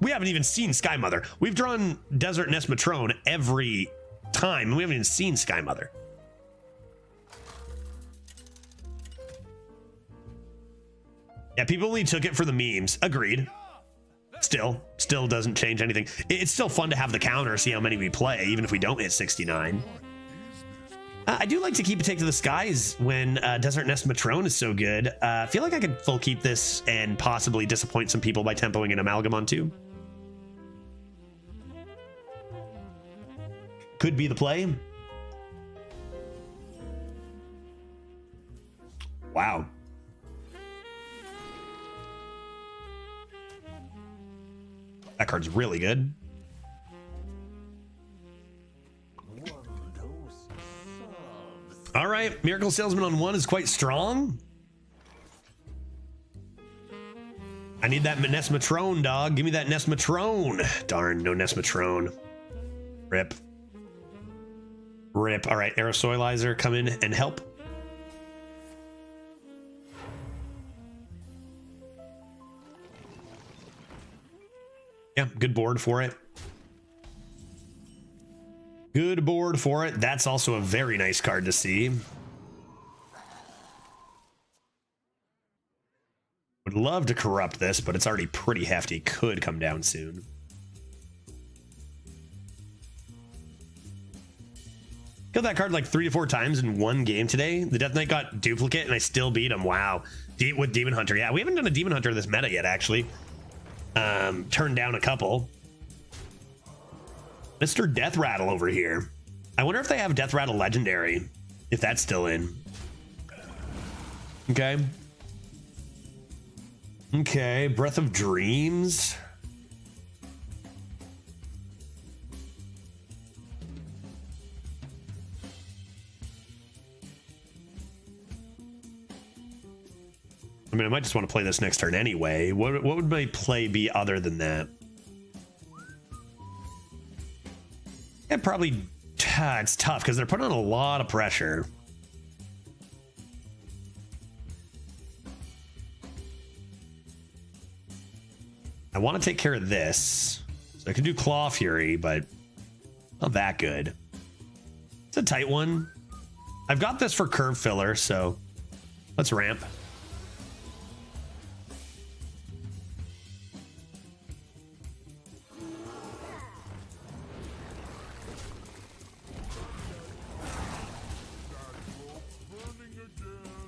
we haven't even seen Sky Mother. We've drawn Desert Nest Matrone every time, and we haven't even seen Sky Mother. Yeah, people only took it for the memes. Agreed. Still doesn't change anything. It's still fun to have the counter, see how many we play, even if we don't hit 69. I do like to keep a Take to the Skies when Desert Nest Matrone is so good. I feel like I could full keep this and possibly disappoint some people by tempoing an Amalgamon too. Could be the play. Wow. That card's really good. All right, Miracle Salesman on 1 is quite strong. I need that Nest Matrone, dog. Give me that Nest Matrone. Darn, no Nest Matrone. Rip. Rip. All right, Aerosoilizer, come in and help. Yeah, good board for it. Good board for it. That's also a very nice card to see. Would love to corrupt this, but it's already pretty hefty. Could come down soon. Killed that card like 3 to 4 times in one game today. The Death Knight got duplicate and I still beat him. Wow. With Demon Hunter. Yeah, we haven't done a Demon Hunter this meta yet, actually. Turned down a couple. Mr. Death Rattle over here. I wonder if they have Death Rattle Legendary. If that's still in. Okay. Okay, Breath of Dreams. I mean, I might just want to play this next turn anyway. What would my play be other than that? Yeah, probably. It's tough because they're putting on a lot of pressure. I want to take care of this. So I can do Claw Fury, but not that good. It's a tight one. I've got this for curve filler, so let's ramp.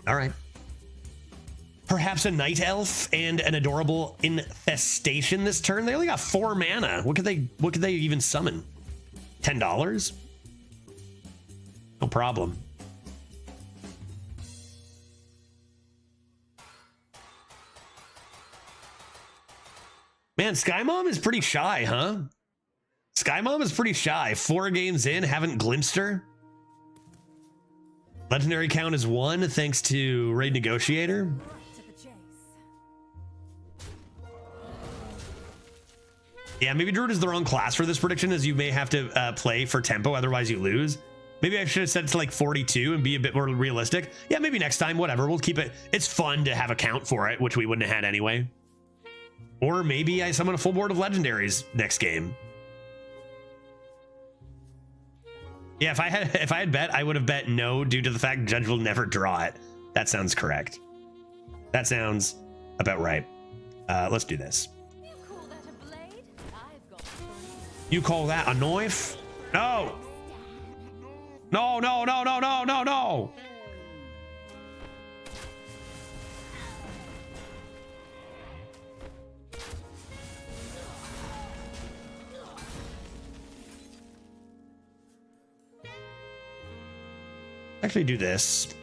All right. Perhaps a Night Elf and an adorable Infestation this turn. They only got 4 mana. What could they even summon? $10? No problem. Man, Sky Mom is pretty shy, huh? Sky Mom is pretty shy. 4 games in, haven't glimpsed her. Legendary count is 1 thanks to Raid Negotiator. Yeah, maybe Druid is the wrong class for this prediction, as you may have to play for tempo, otherwise you lose. Maybe I should have set it to like 42 and be a bit more realistic. Yeah, maybe next time, whatever. We'll keep it. It's fun to have a count for it, which we wouldn't have had anyway. Or maybe I summon a full board of legendaries next game. Yeah, if I had bet, I would have bet no due to the fact Judge will never draw it. That sounds correct. That sounds about right. Let's do this. You call that a knife? No! No, no, no, no, no, no, no! Actually do this.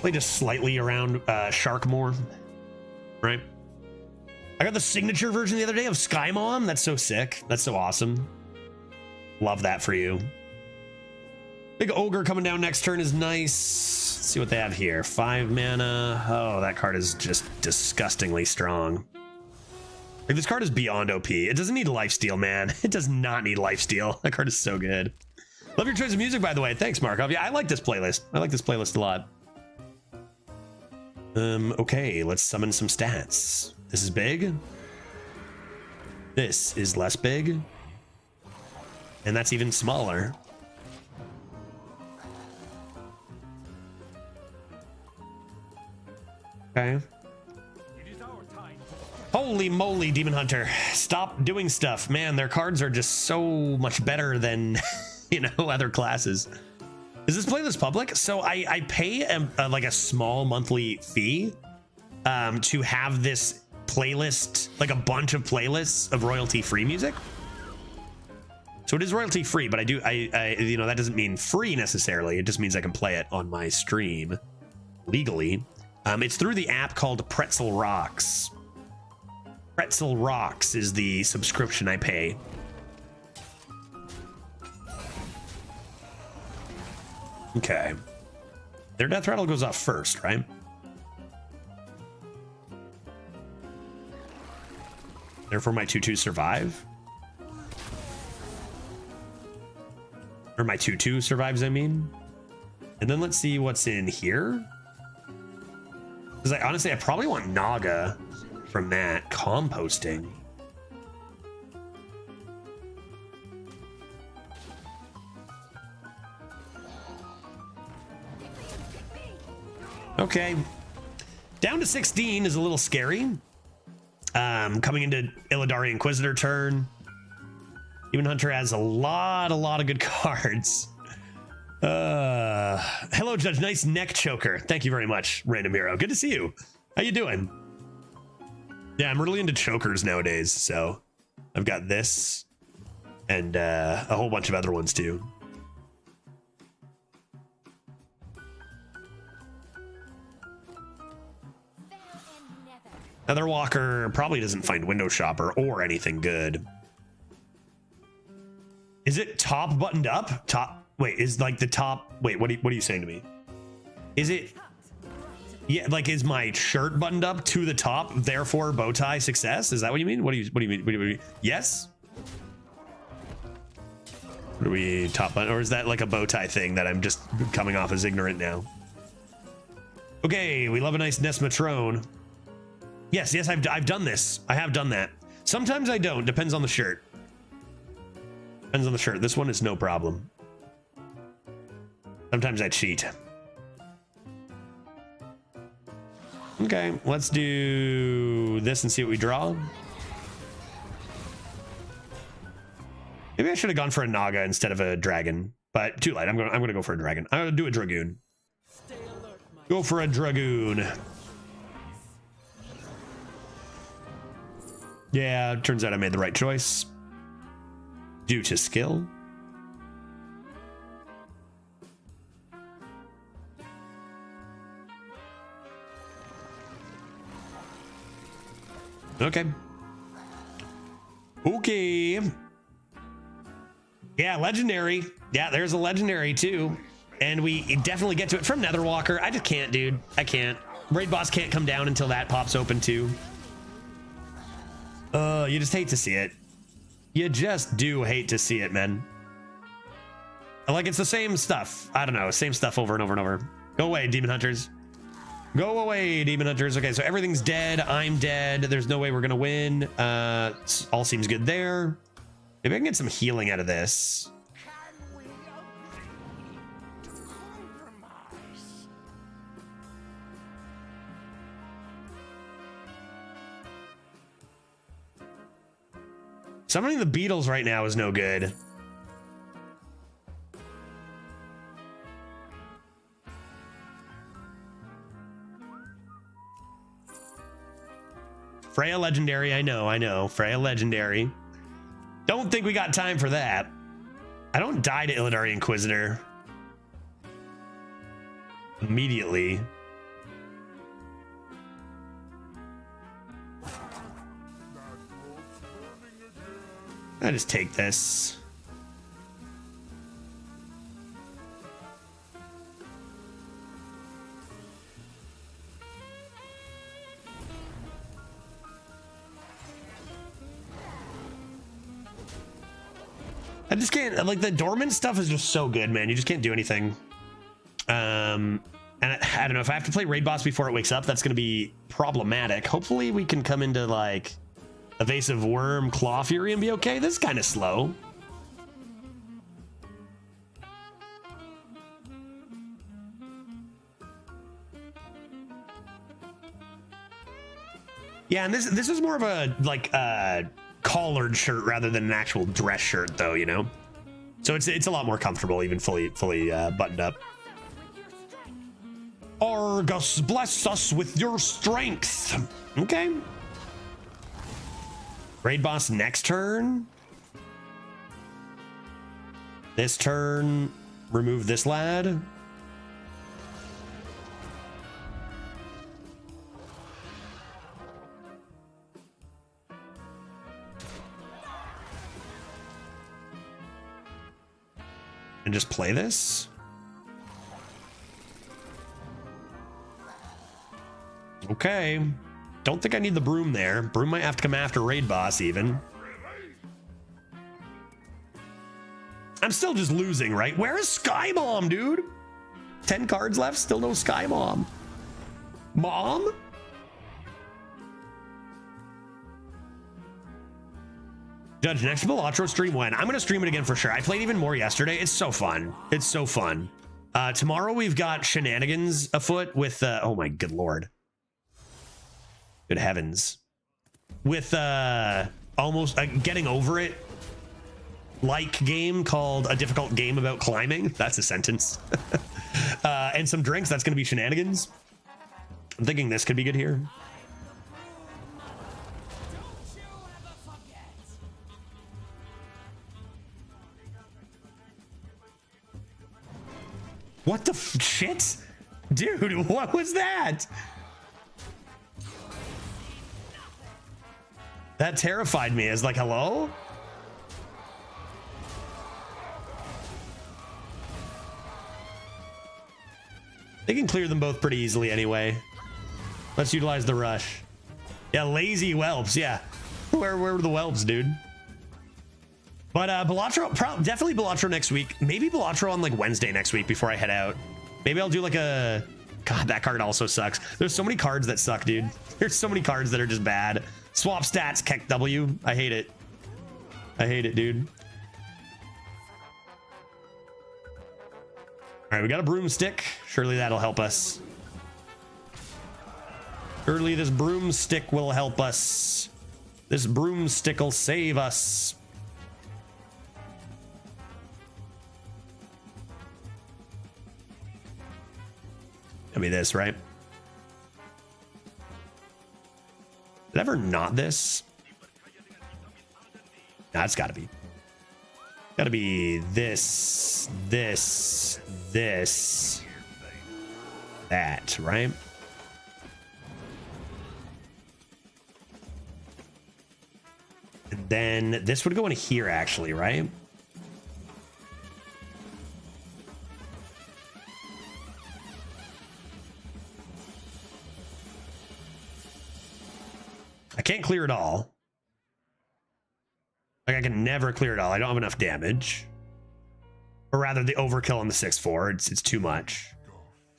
Play just slightly around Shark more. Right? I got the signature version the other day of Sky Mom. That's so sick. That's so awesome. Love that for you. Big Ogre coming down next turn is nice. Let's see what they have here. 5 mana. Oh, that card is just disgustingly strong. Like, this card is beyond OP. It doesn't need lifesteal, man. It does not need lifesteal. That card is so good. Love your choice of music, by the way. Thanks, Markov. Yeah, I like this playlist. I like this playlist a lot. Okay, let's summon some stats. This is big. This is less big. And that's even smaller. Okay. Holy moly, Demon Hunter. Stop doing stuff. Man, their cards are just so much better than, you know, other classes. Is this playlist public? So I pay like a small monthly fee to have this playlist, like a bunch of playlists of royalty free music. So it is royalty free, but I you know, that doesn't mean free necessarily. It just means I can play it on my stream legally. It's through the app called Pretzel Rocks. Pretzel Rocks is the subscription I pay. Okay. Their death rattle goes off first, right? Therefore, my 2/2 survive. Or my 2/2 survives, I mean. And then let's see what's in here. Because honestly, I probably want Naga from that. Composting. Okay. Down to 16 is a little scary. Coming into Illidari Inquisitor turn. Demon Hunter has a lot of good cards. Hello, Judge. Nice neck choker. Thank you very much, Random Hero. Good to see you. How you doing? Yeah, I'm really into chokers nowadays, so I've got this and a whole bunch of other ones too. Netherwalker probably doesn't find Window Shopper or anything good. Is it top buttoned up? Top. Wait, is like the top. Wait, what are you saying to me? Is it? Yeah, like is my shirt buttoned up to the top? Therefore, bow tie success. Is that what you mean? What do you mean? What do you mean? Yes. What are we top button? Or is that like a bow tie thing that I'm just coming off as ignorant now? Okay, we love a nice Nesmatrone. Yes, I've done this. I have done that. Sometimes I don't. Depends on the shirt. Depends on the shirt. This one is no problem. Sometimes I cheat. Okay, let's do this and see what we draw. Maybe I should have gone for a Naga instead of a dragon, but too late. I'm gonna go for a dragon. I'm gonna do a Dragoon. Go for a Dragoon. Yeah, turns out I made the right choice. Due to skill. Okay. Okay. Yeah, legendary. Yeah, there's a legendary too. And we definitely get to it from Netherwalker. I just can't, dude. I can't. Raid boss can't come down until that pops open too. You just hate to see it. You just do hate to see it, man. Like, it's the same stuff. I don't know, same stuff over and over and over. Go away, Demon Hunters. Go away, Demon Hunters. Okay, so everything's dead. I'm dead. There's no way we're gonna win. All seems good there. Maybe I can get some healing out of this. Summoning the Beatles right now is no good. Freya Legendary, I know. Freya Legendary. Don't think we got time for that. I don't die to Illidari Inquisitor immediately. I just take this. I just can't, like, the dormant stuff is just so good, man. You just can't do anything. And I don't know, if I have to play raid boss before it wakes up, that's going to be problematic. Hopefully we can come into like Evasive Worm, Claw Fury and be okay. This is kind of slow. Yeah, and this is more of a like collared shirt rather than an actual dress shirt, though, you know. So it's a lot more comfortable, even fully buttoned up. Argus, bless us with your strength. Okay. Raid boss next turn. This turn, remove this lad. And just play this. Okay. Don't think I need the broom there. Broom might have to come after raid boss even. I'm still just losing, right? Where is Sky Mom, dude? 10 cards left, still no Sky Mom. Mom? Judge, next Balatro stream when? I'm gonna stream it again for sure. I played even more yesterday. It's so fun. It's so fun. Tomorrow we've got shenanigans afoot with oh my good lord. Good heavens. With almost getting over it like game called A Difficult Game About Climbing. That's a sentence. And some drinks. That's going to be shenanigans. I'm thinking this could be good here. What the shit? Dude, what was that? That terrified me as like, hello? They can clear them both pretty easily anyway. Let's utilize the rush. Yeah, lazy whelps. Yeah. Where were the whelps, dude? But Balatro, definitely Balatro next week. Maybe Balatro on like Wednesday next week before I head out. Maybe I'll do like a... God, that card also sucks. There's so many cards that suck, dude. There's so many cards that are just bad. Swap stats, Keck W. I hate it. I hate it, dude. All right, we got a broomstick. Surely that'll help us. Surely this broomstick will help us. This broomstick will save us. It'll be this, right? Did I ever not this? Nah, it's gotta be. Gotta be this, this, this, that, right? And then this would go in here, actually, right? I can't clear it all. Like, I can never clear it all. I don't have enough damage. Or rather, the overkill on the 6/4. It's too much.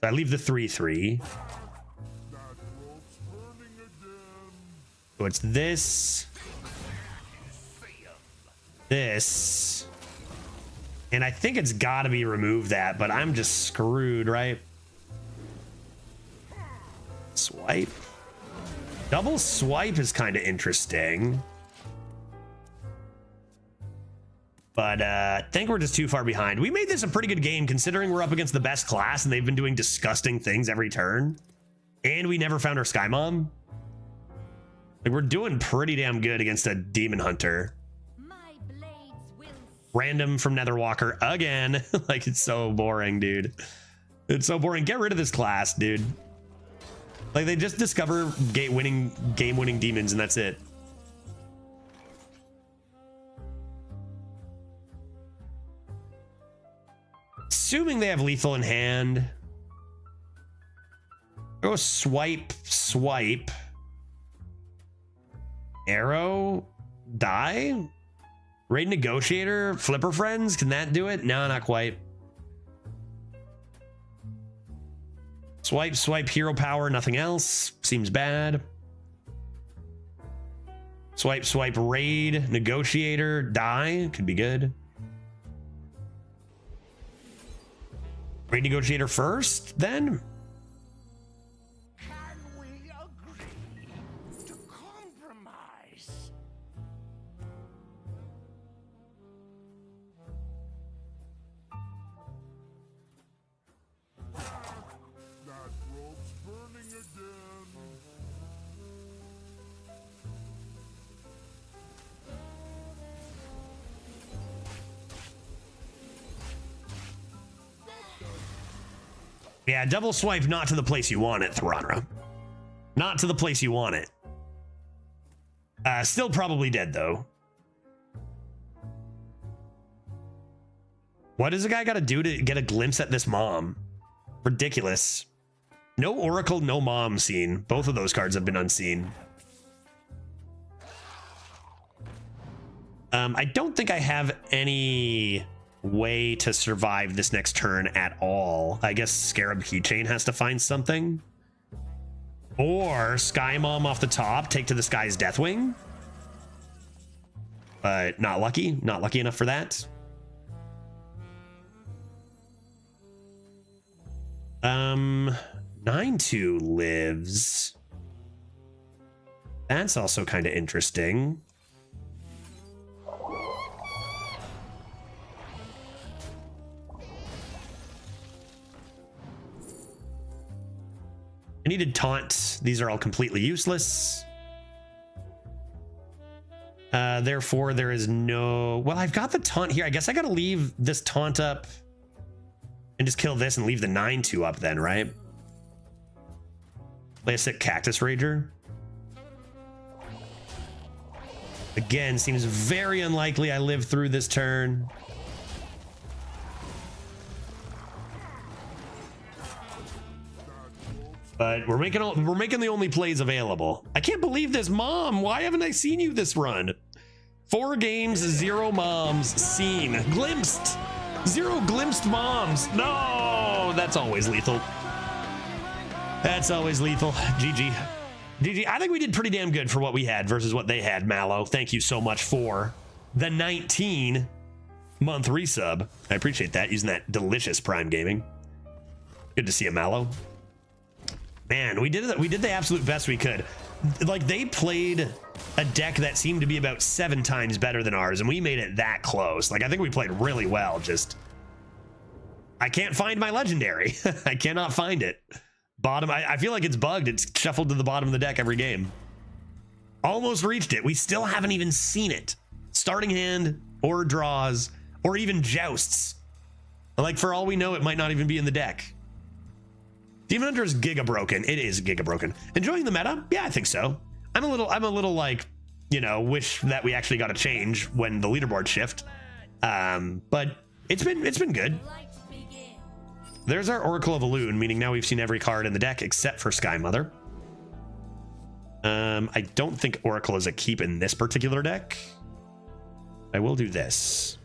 So I leave the 3/3. So it's this. This. And I think it's got to be remove that, but I'm just screwed, right? Swipe. Double swipe is kind of interesting. But I think we're just too far behind. We made this a pretty good game considering we're up against the best class and they've been doing disgusting things every turn. And we never found our Sky Mom. Like, we're doing pretty damn good against a Demon Hunter. Random from Netherwalker again. Like, it's so boring, dude. It's so boring. Get rid of this class, dude. Like, they just discover game-winning demons and that's it. Assuming they have lethal in hand. Go swipe, swipe. Arrow, die. Raid Negotiator, Flipper Friends. Can that do it? No, not quite. Swipe, swipe, hero power, nothing else. Seems bad. Swipe, swipe, raid, negotiator, die. Could be good. Raid negotiator first, then? Can we agree to compromise? That rope's burning again. Yeah, double swipe not to the place you want it, Thranra. Not to the place you want it. Still probably dead, though. What does a guy got to do to get a glimpse at this mom? Ridiculous. No Oracle, no mom seen. Both of those cards have been unseen. I don't think I have any way to survive this next turn at all. I guess Scarab Keychain has to find something. Or Sky Mom off the top, take to the Sky's Deathwing. But not lucky. Not lucky enough for that. 9-2 lives. That's also kind of interesting. I needed taunt. These are all completely useless. Therefore, there is no... Well, I've got the taunt here. I guess I got to leave this taunt up and just kill this and leave the 9-2 up then, right? Play a sick Cactus Rager. Again, seems very unlikely I live through this turn. But we're making the only plays available. I can't believe this, Mom. Why haven't I seen you this run? 4 games, 0 moms seen. Glimpsed. 0 glimpsed moms. No, that's always lethal. That's always lethal. GG. GG. I think we did pretty damn good for what we had versus what they had, Mallow. Thank you so much for the 19-month resub. I appreciate that, using that delicious Prime Gaming. Good to see you, Mallow. Man, we did the absolute best we could. Like, they played a deck that seemed to be about 7 times better than ours, and we made it that close. Like, I think we played really well. Just, I can't find my legendary. I cannot find it. Bottom, I feel like it's bugged. It's shuffled to the bottom of the deck every game. Almost reached it. We still haven't even seen it. Starting hand, or draws, or even jousts. Like, for all we know, it might not even be in the deck. Demon Hunter is giga broken. It is giga broken. Enjoying the meta? Yeah, I think so. I'm a little like, you know, wish that we actually got a change when the leaderboard shift. But it's been good. There's our Oracle of Elune, meaning now we've seen every card in the deck except for Sky Mother. I don't think Oracle is a keep in this particular deck. I will do this.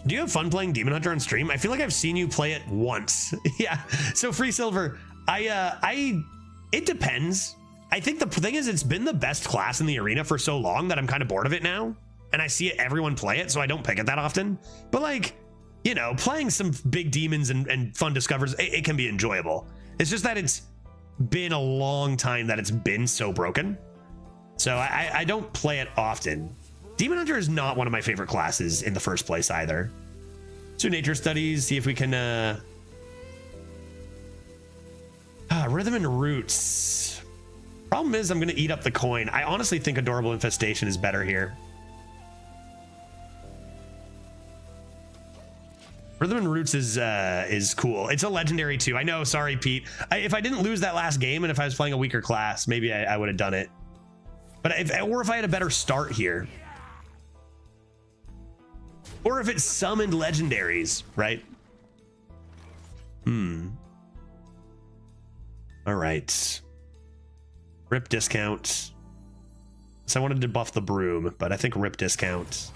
Do you have fun playing Demon Hunter on stream? I feel like I've seen you play it once. Yeah. So Free Silver, it depends. I think the thing is, it's been the best class in the arena for so long that I'm kind of bored of it now, and I see everyone play it, so I don't pick it that often. But like, you know, playing some big demons and fun discovers, it can be enjoyable. It's just that it's been a long time that it's been so broken. So I don't play it often. Demon Hunter is not one of my favorite classes in the first place either. Let's do nature studies, see if we can rhythm and roots. Problem is, I'm gonna eat up the coin. I honestly think Adorable Infestation is better here. Rhythm and Roots is cool. It's a legendary too. I know, sorry, Pete. If I didn't lose that last game and if I was playing a weaker class, maybe I would have done it. But if I had a better start here. Or if it summoned legendaries, right? All right. Rip discount. So I wanted to buff the broom, but I think rip discount.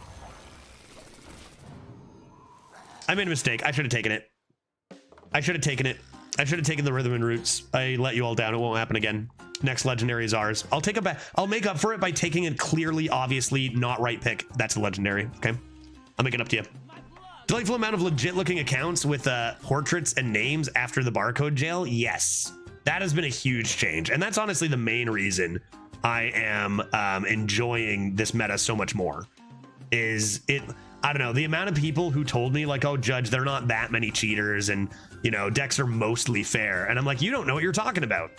I made a mistake. I should have taken it. I should have taken it. I should have taken the Rhythm and Roots. I let you all down. It won't happen again. Next legendary is ours. I'll make up for it by taking a clearly, obviously not right pick. That's a legendary. Okay. I'll make it up to you. Delightful amount of legit looking accounts with portraits and names after the barcode jail. Yes. That has been a huge change. And that's honestly the main reason I am enjoying this meta so much more. I don't know, the amount of people who told me like, oh, Judge, there are not that many cheaters and, you know, decks are mostly fair. And I'm like, you don't know what you're talking about.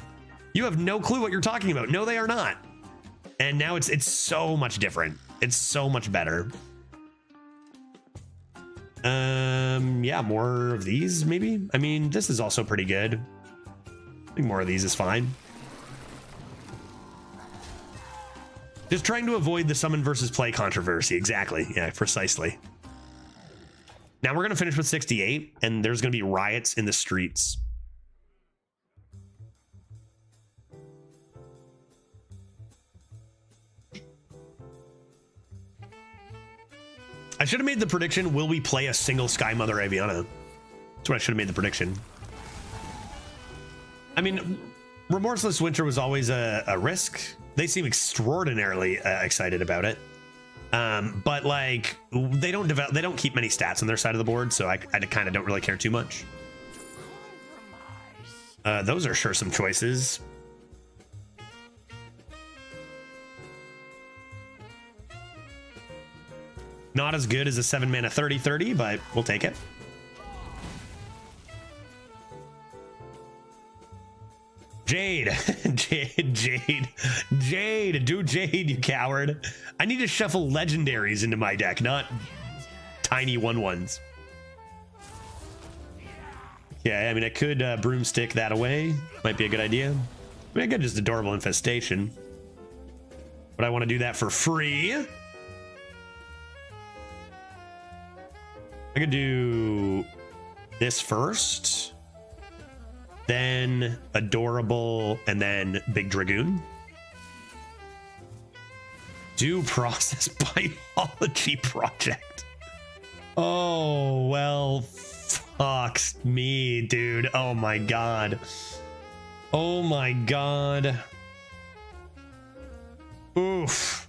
You have no clue what you're talking about. No, they are not. And now it's so much different. It's so much better. Yeah, more of these maybe. I mean, this is also pretty good. I think more of these is fine. Just trying to avoid the summon versus play controversy. Exactly. Yeah, precisely. Now we're going to finish with 68, and there's going to be riots in the streets. I should have made the prediction, will we play a single Sky Mother Aviana? That's what I should have made the prediction. I mean, Remorseless Winter was always a risk. They seem extraordinarily excited about it. But like they don't keep many stats on their side of the board, so I kind of don't really care too much. Those are sure some choices. Not as good as a 7-mana 30/30, but we'll take it. Jade, Jade, do Jade, you coward. I need to shuffle legendaries into my deck, not tiny 1/1s. Yeah, I mean, I could broomstick that away. Might be a good idea. I mean, I could just Adorable Infestation. But I want to do that for free. I could do this first, then Adorable, and then Big Dragoon. Due Process Biology Project. Oh, well, fucks me, dude. Oh my god. Oh my god. Oof.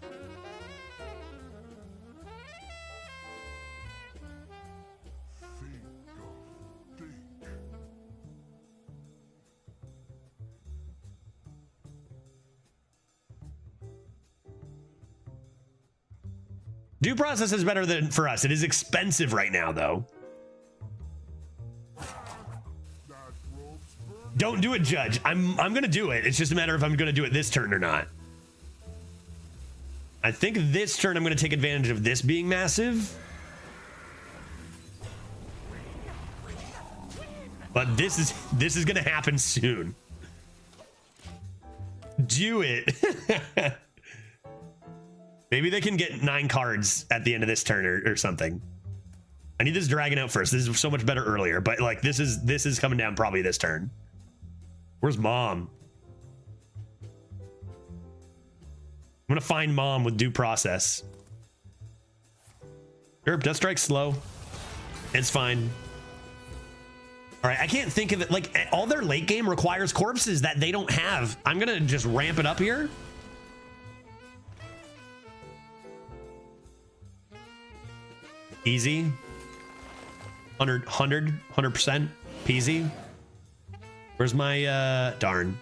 Due Process is better than for us. It is expensive right now, though. Don't do it, Judge. I'm gonna do it. It's just a matter of if I'm gonna do it this turn or not. I think this turn I'm gonna take advantage of this being massive. But this is gonna happen soon. Do it. Maybe they can get 9 cards at the end of this turn or something. I need this dragon out first. This is so much better earlier, but like this is coming down probably this turn. Where's Mom? I'm gonna find Mom with Due Process. Sure, Death Strike's slow. It's fine. All right, I can't think of it. Like all their late game requires corpses that they don't have. I'm gonna just ramp it up here. Easy. 100% peasy. Where's my darn?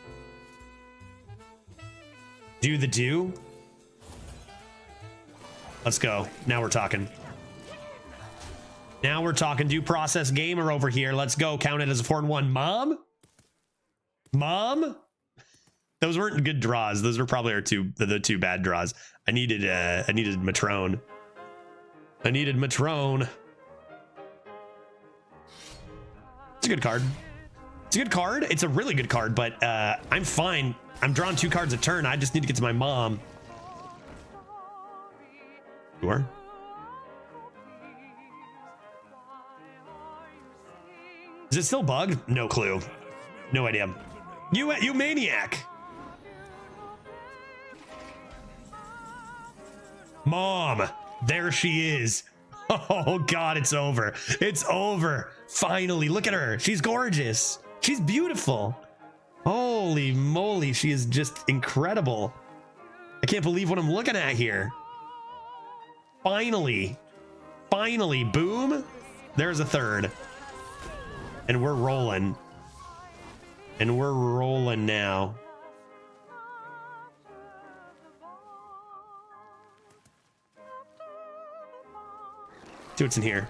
Do the do. Let's go. Now we're talking. Now we're talking. Due Process Gamer over here. Let's go. Count it as a 4-1. Mom? Mom? Those weren't good draws. Those were probably the two bad draws. I needed Matrone. I needed Matrone. It's a good card. It's a good card. It's a really good card, but I'm fine. I'm drawing 2 cards a turn. I just need to get to my mom. Sure. Is it still bug? No clue. No idea. You maniac. Mom. There she is. Oh God, it's over. It's over. Finally, look at her. She's gorgeous. She's beautiful. Holy moly, she is just incredible. I can't believe what I'm looking at here. Finally. Finally, boom. There's a third. And we're rolling. And we're rolling now. See what's in here.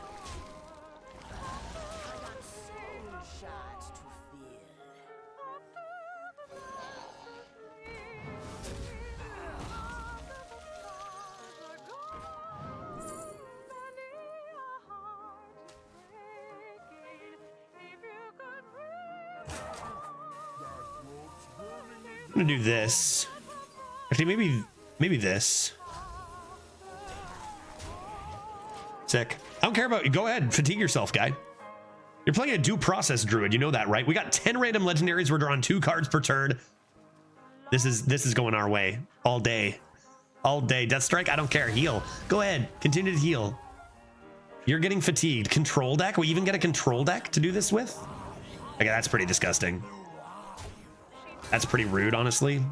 I'm gonna do this. Actually, maybe this. Sick. I don't care about you. Go ahead, fatigue yourself, guy. You're playing a Due Process Druid. You know that, right? We got 10 random legendaries. We're drawing 2 cards per turn. This is going our way all day. All day. Death Strike, I don't care. Heal. Go ahead. Continue to heal. You're getting fatigued. Control deck? We even get a control deck to do this with? Okay, that's pretty disgusting. That's pretty rude, honestly.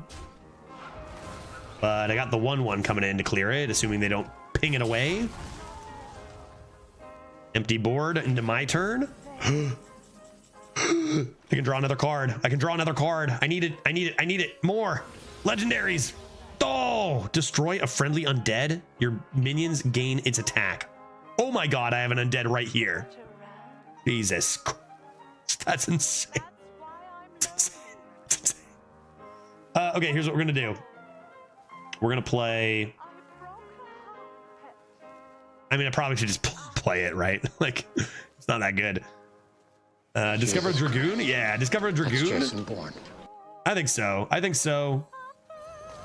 But I got the 1/1 coming in to clear it, assuming they don't ping it away. Empty board into my turn. I can draw another card. I can draw another card. I need it. I need it. I need it. More legendaries. Oh, destroy a friendly undead. Your minions gain its attack. Oh my god, I have an undead right here. Jesus Christ. That's insane. Okay, here's what we're gonna do. We're gonna play. I mean, I probably should just play it, right? Like, it's not that good. Discover a Dragoon? Yeah, discover a Dragoon. I think so. I think so.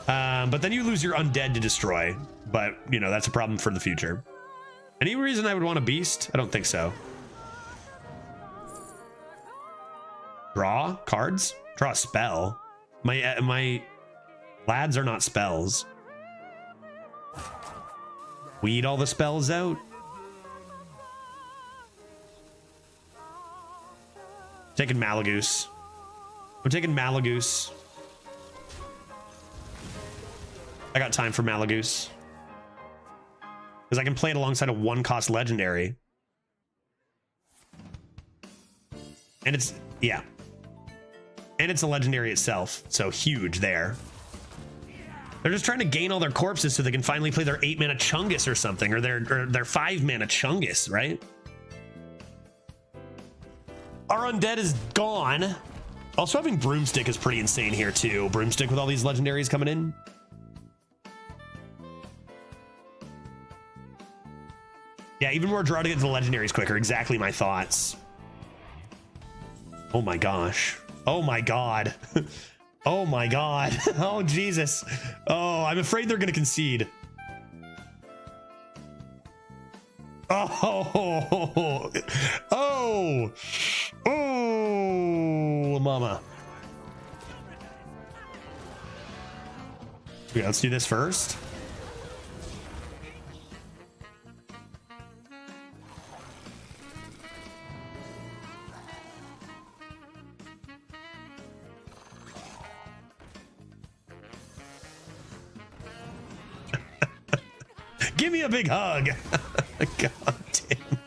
But then you lose your undead to destroy. But, you know, that's a problem for the future. Any reason I would want a beast? I don't think so. Draw cards? Draw a spell. My lads are not spells. Weed all the spells out. Taking Malagoose. I'm taking Malagoose. I got time for Malagoose. Because I can play it alongside a 1-cost legendary. And it's, yeah. And it's a legendary itself, so huge there. They're just trying to gain all their corpses so they can finally play their 8-mana Chungus or something, or their 5-mana Chungus, right? Our undead is gone. Also, having Broomstick is pretty insane here too. Broomstick with all these legendaries coming in. Yeah, even more draw to get to the legendaries quicker. Exactly my thoughts. Oh my gosh. Oh my god. Oh my god. Oh Jesus. Oh, I'm afraid they're gonna concede. Oh. Oh. Oh, mama. Okay, let's do this first. Give me a big hug. God damn.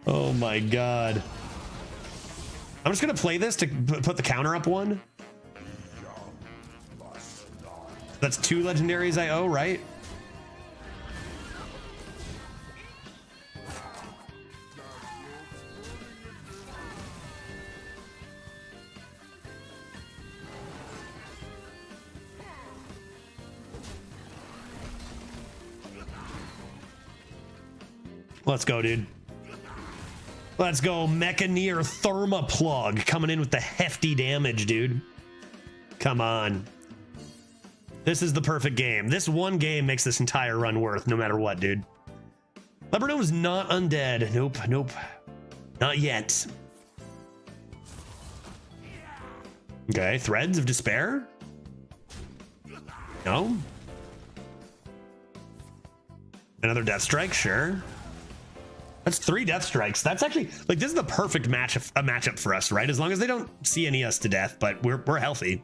Oh my god. I'm just gonna play this to put the counter up one. That's 2 legendaries I owe, right? Let's go, dude. Let's go. Mechaneer Thermoplug coming in with the hefty damage, dude. Come on. This is the perfect game. This one game makes this entire run worth no matter what, dude. Lebernome's not undead. Nope, nope. Not yet. Okay, Threads of Despair? No? Another Death Strike, sure. That's 3 Death Strikes. That's actually, like, this is the perfect matchup for us, right? As long as they don't CNE us to death, but we're healthy.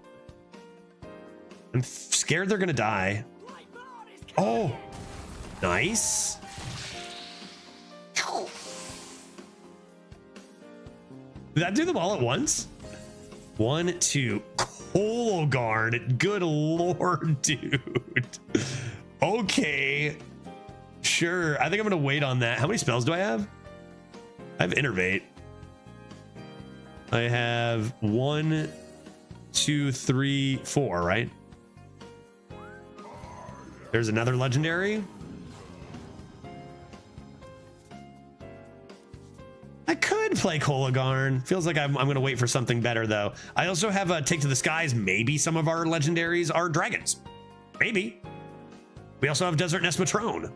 I'm scared they're gonna die. Oh, nice. Did that do them all at once? 1, 2. Cologard. Good lord, dude. Okay. Sure. I think I'm going to wait on that. How many spells do I have? I have Innervate. I have 1, 2, 3, 4, right? There's another legendary. I could play Colagarn. Feels like I'm going to wait for something better, though. I also have a Take to the Skies. Maybe some of our legendaries are dragons. Maybe. We also have Desert Nesmatrone.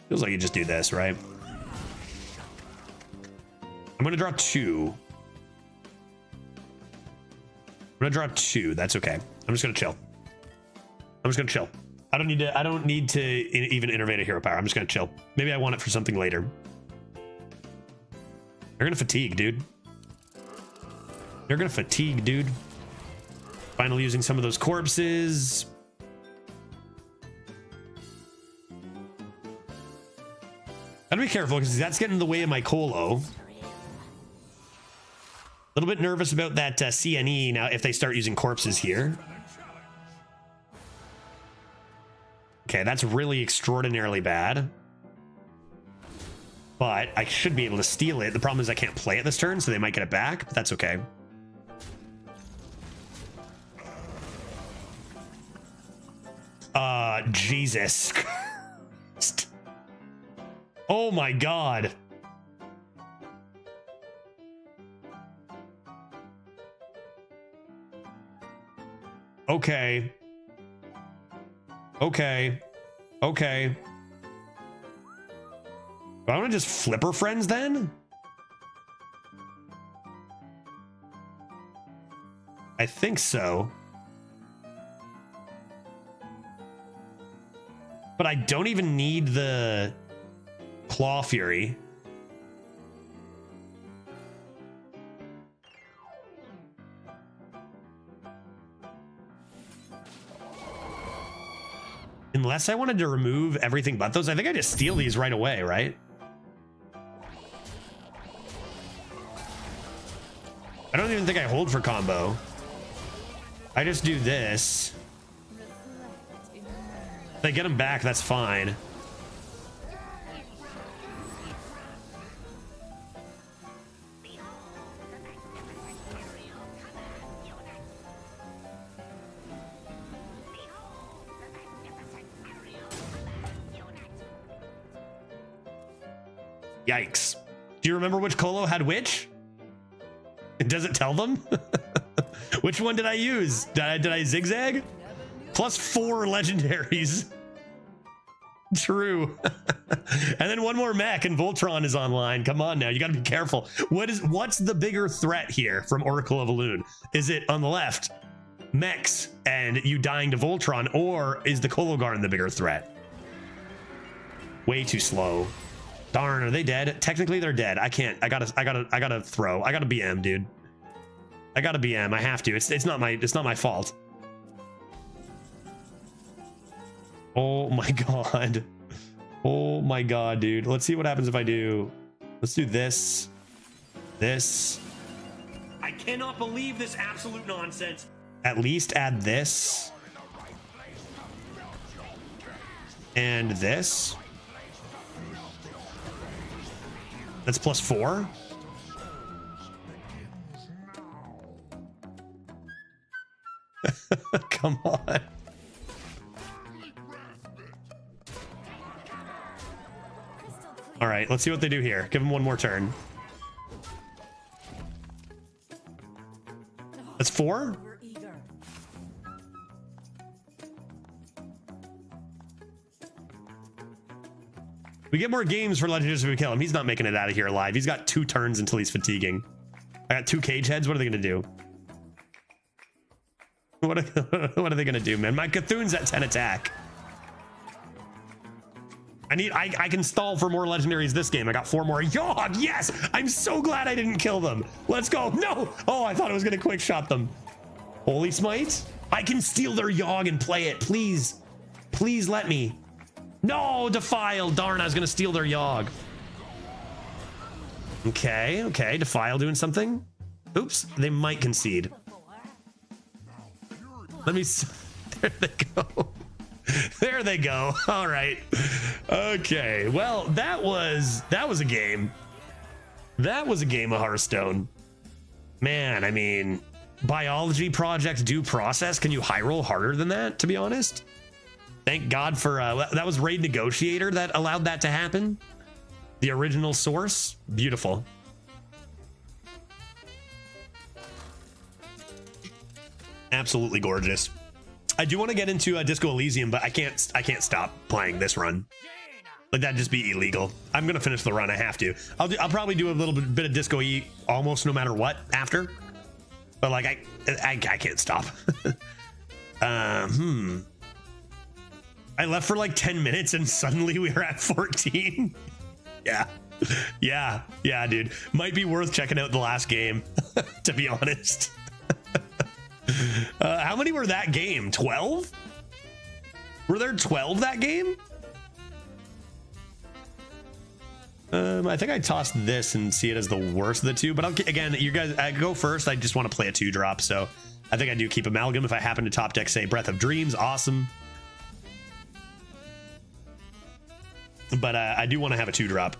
Feels like you just do this, right? I'm going to draw 2. I'm going to draw 2. That's okay. I'm just going to chill. I'm just going to chill. I don't need to even innervate a hero power. I'm just going to chill. Maybe I want it for something later. They're gonna fatigue, dude. They're gonna fatigue, dude. Finally using some of those corpses. Gotta be careful because that's getting in the way of my Colo. A little bit nervous about that CNE now if they start using corpses here. Okay, that's really extraordinarily bad. But I should be able to steal it. The problem is I can't play it this turn, so they might get it back, but that's okay. Jesus Christ. Oh my God. Okay. Okay. Okay. I want to just flip her friends then? I think so. But I don't even need the Claw Fury. Unless I wanted to remove everything but those, I think I just steal these right away, right? I don't even think I hold for combo. I just do this. If I get them back, that's fine. Yikes. Do you remember which Colo had which? Does it tell them? Which one did I use? Did I zigzag? +4 legendaries. True. And then one more mech and Voltron is online. Come on now, you gotta be careful. What's the bigger threat here from Oracle of Elune? Is it on the left, mechs and you dying to Voltron, or is the Kologarn the bigger threat? Way too slow. Darn, are they dead? Technically they're dead. I can't. I gotta throw. I gotta BM, dude. I gotta BM. I have to. It's not my fault. Oh my God. Oh my God, dude. Let's see what happens if I do. Let's do this. This. I cannot believe this absolute nonsense. At least add this. And this. That's +4. Come on. All right, let's see what they do here. Give them one more turn. That's 4? We get more games for Legendary if we kill him. He's not making it out of here alive. He's got 2 turns until he's fatiguing. I got 2 cage heads. What are they going to do? What are they going to do, man? My Cthulhu's at 10 attack. I can stall for more legendaries this game. I got 4 more. Yogg, yes! I'm so glad I didn't kill them. Let's go. No! Oh, I thought I was going to quick shot them. Holy Smite? I can steal their Yogg and play it. Please. Please let me. No, Defile. Darn, I was going to steal their Yogg. Okay, okay. Defile doing something. Oops, they might concede. Let me... There they go. There they go. All right. Okay. Well, that was a game. That was a game of Hearthstone. Man, I mean, biology project due process. Can you high roll harder than that, to be honest? Thank God for that was Raid Negotiator that allowed that to happen. The original source. Beautiful. Absolutely gorgeous. I do want to get into Disco Elysium, but I can't stop playing this run. Like, that'd just be illegal. I'm gonna finish the run. I have to. I'll probably do a little bit of Disco E almost no matter what after. But like I can't stop. I left for like 10 minutes and suddenly we were at 14. Yeah. Yeah, dude. Might be worth checking out the last game, to be honest. How many were that game? 12? Were there 12 that game? I think I tossed this and see it as the worst of the two, but again, you guys, I go first. I just want to play a 2-drop, so I think I do keep Amalgam. If I happen to top deck, say, Breath of Dreams, awesome. But I do want to have a 2-drop.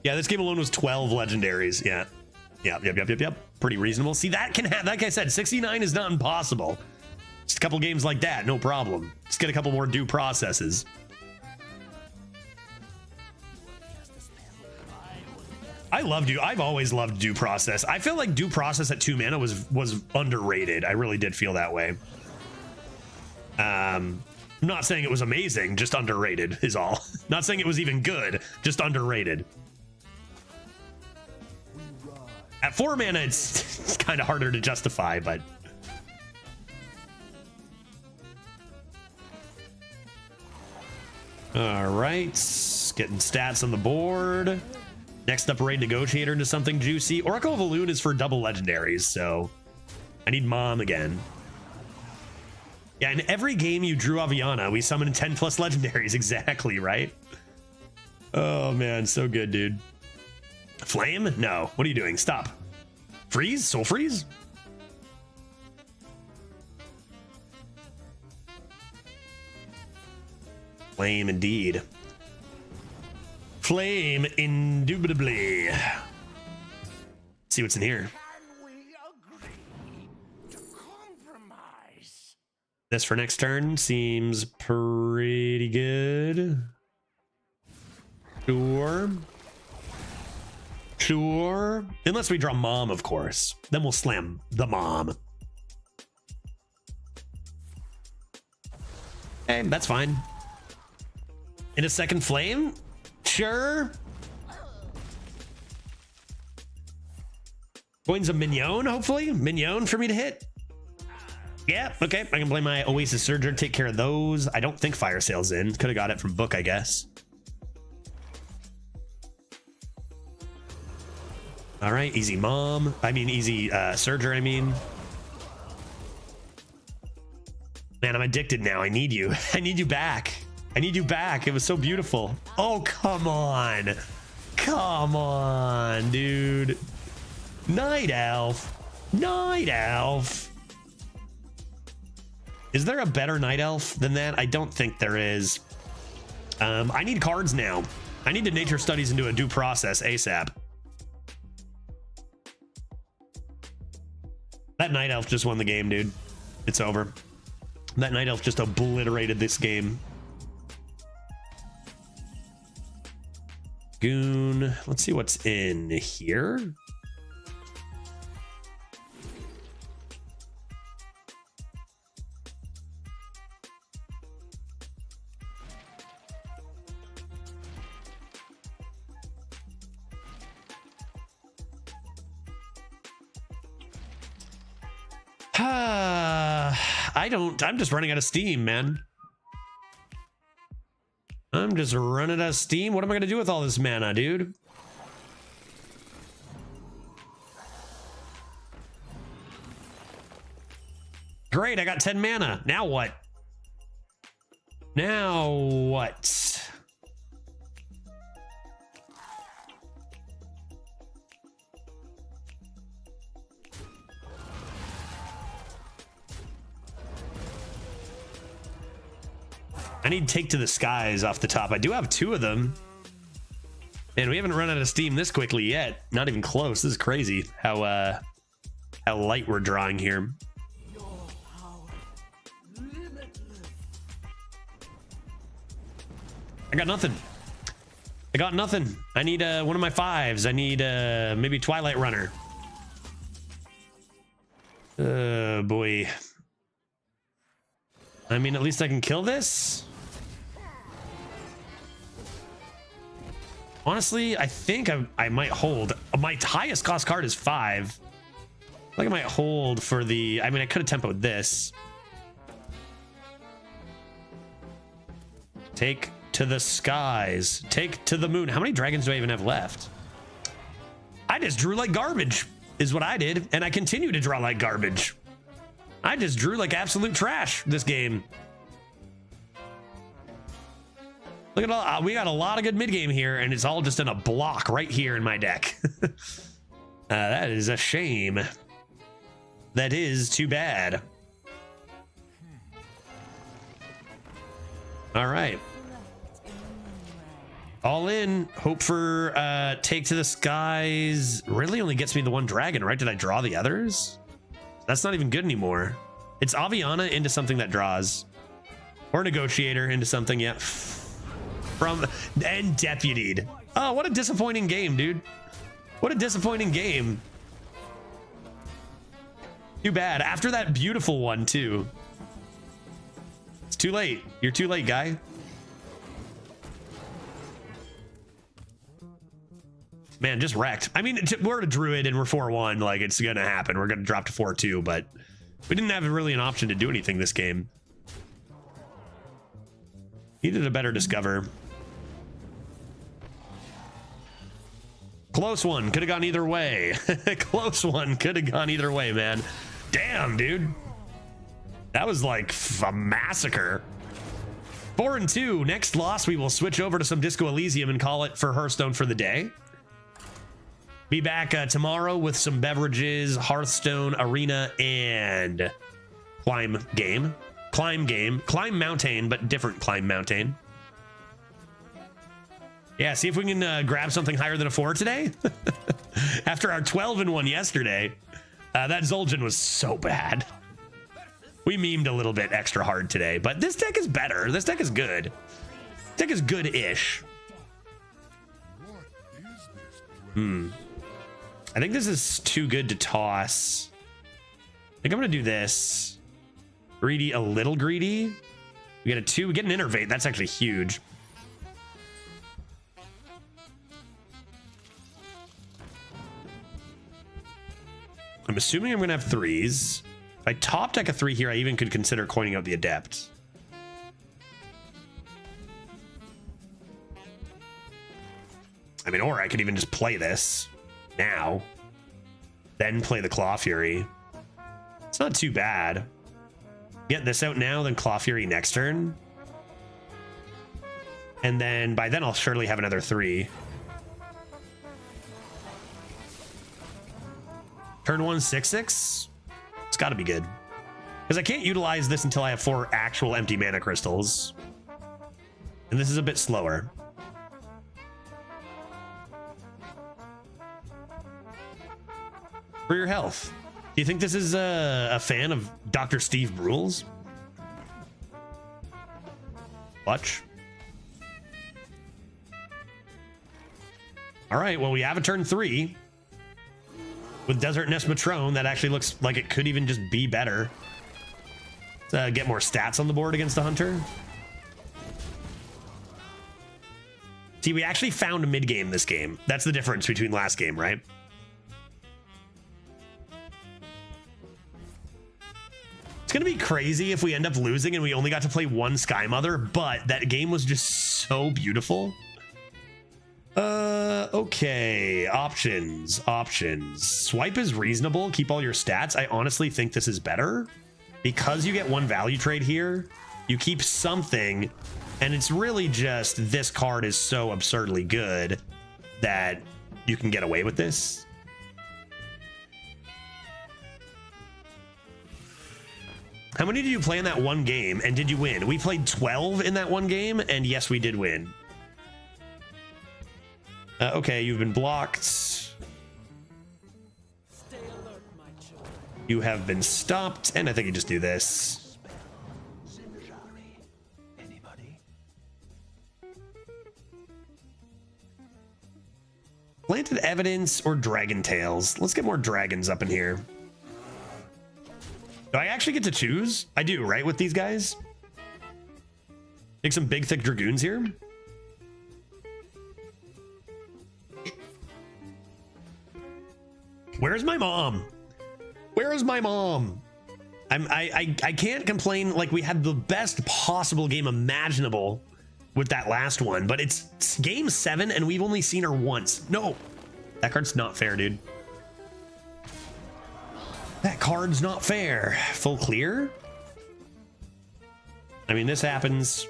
Yeah, this game alone was 12 legendaries. Yeah. Yep. Pretty reasonable. See, that can have, like I said, 69 is not impossible. Just a couple games like that, no problem. Just get a couple more due processes. I've always loved due process. I feel like due process at 2 mana was underrated. I really did feel that way. I'm not saying it was amazing, just underrated is all. Not saying it was even good, just underrated. At 4 mana, it's kind of harder to justify, but all right, getting stats on the board. Next up, Raid Negotiator into something juicy. Oracle of Elune is for double legendaries, so I need Mom again. Yeah, in every game you drew Aviana, we summoned 10 plus legendaries. Exactly, right? Oh, man, so good, dude. Flame? No. What are you doing? Stop. Freeze? Soul Freeze? Flame, indeed. Flame, indubitably. Let's see what's in here. Can we agree to compromise? This for next turn seems pretty good. Sure. Unless we draw Mom, of course. Then we'll slam the Mom. Hey, that's fine. In a second Flame? Sure. Coins a Mignon, hopefully. Mignon for me to hit. Yeah, okay. I can play my Oasis Surger, take care of those. I don't think Fire Sale's in. Could have got it from book, I guess. All right, easy Mom. I mean, easy Surger, I mean. Man, I'm addicted now. I need you. I need you back. I need you back. It was so beautiful. Oh, come on. Come on, dude. Night Elf. Night Elf. Is there a better Night Elf than that? I don't think there is. I need cards now. I need to nature studies into a due process ASAP. That Night Elf just won the game, dude. It's over. That Night Elf just obliterated this game. Goon. Let's see what's in here. I'm just running out of steam, man. I'm just running out of steam. What am I going to do with all this mana, dude? Great, I got 10 mana. Now what? Now what? I need Take to the Skies off the top. I do have 2 of them. And we haven't run out of steam this quickly yet. Not even close. This is crazy how light we're drawing here. I got nothing. I need one of my 5s. I need maybe Twilight Runner. Oh boy. I mean, at least I can kill this. Honestly, I think I might hold. My highest cost card is 5. I think I might hold for the... I mean, I could have tempoed this. Take to the skies. Take to the moon. How many dragons do I even have left? I just drew like garbage is what I did. And I continue to draw like garbage. I just drew like absolute trash this game. Look at all, we got a lot of good mid game here, and it's all just in a block right here in my deck. That is a shame. That is too bad. All right. All in. Hope for take to the skies. Really only gets me the one dragon, right? Did I draw the others? That's not even good anymore. It's Aviana into something that draws. Or Negotiator into something, yeah. And Deputied. Oh, what a disappointing game, dude. What a disappointing game. Too bad. After that beautiful one, too. It's too late. You're too late, guy. Man, just wrecked. I mean, we're a druid and we're 4-1. Like, it's gonna happen. We're gonna drop to 4-2, but we didn't have really an option to do anything this game. Needed a better discover. Close one. Could have gone either way. Close one. Could have gone either way, man. Damn, dude. That was like a massacre. 4-2. Next loss, we will switch over to some Disco Elysium and call it for Hearthstone for the day. Be back tomorrow with some beverages, Hearthstone, Arena, and Climb game. Climb Mountain, but different Climb Mountain. Yeah, see if we can grab something higher than a 4 today. After our 12-1 yesterday, that Zul'jin was so bad. We memed a little bit extra hard today, but this deck is better. This deck is good. This deck is good-ish. I think this is too good to toss. I think I'm gonna do this. Greedy, a little greedy. We get a 2, we get an Innervate. That's actually huge. I'm assuming I'm gonna have 3s. If I top deck a 3 here, I even could consider coining out the Adept. I mean, or I could even just play this now, then play the Claw Fury. It's not too bad. Get this out now, then Claw Fury next turn. And then by then I'll surely have another 3. Turn 1, 6/6. It's got to be good. Because I can't utilize this until I have 4 actual empty mana crystals. And this is a bit slower. For your health. Do you think this is a fan of Dr. Steve Brule's? Clutch. All right, well, we have a turn 3. With Desert Nest Matrone, that actually looks like it could even just be better. Get more stats on the board against the Hunter. See, we actually found a mid-game this game. That's the difference between last game, right? It's going to be crazy if we end up losing and we only got to play 1 Sky Mother, but that game was just so beautiful. Okay. Options. Swipe is reasonable. Keep all your stats. I honestly think this is better because you get 1 value trade here. You keep something, and it's really just this card is so absurdly good that you can get away with this. How many did you play in that one game, and did you win? We played 12 in that one game, and yes, we did win. Okay, you've been blocked. You have been stopped, and I think you just do this. Planted Evidence or Dragon Tails? Let's get more dragons up in here. Do I actually get to choose? I do, right, with these guys? Take some big, thick Dragoons here. Where's my mom? Where is my mom? I can't complain. Like, we had the best possible game imaginable with that last one, but it's game 7 and we've only seen her once. No, that card's not fair, dude. That card's not fair. Full clear? I mean, this happens.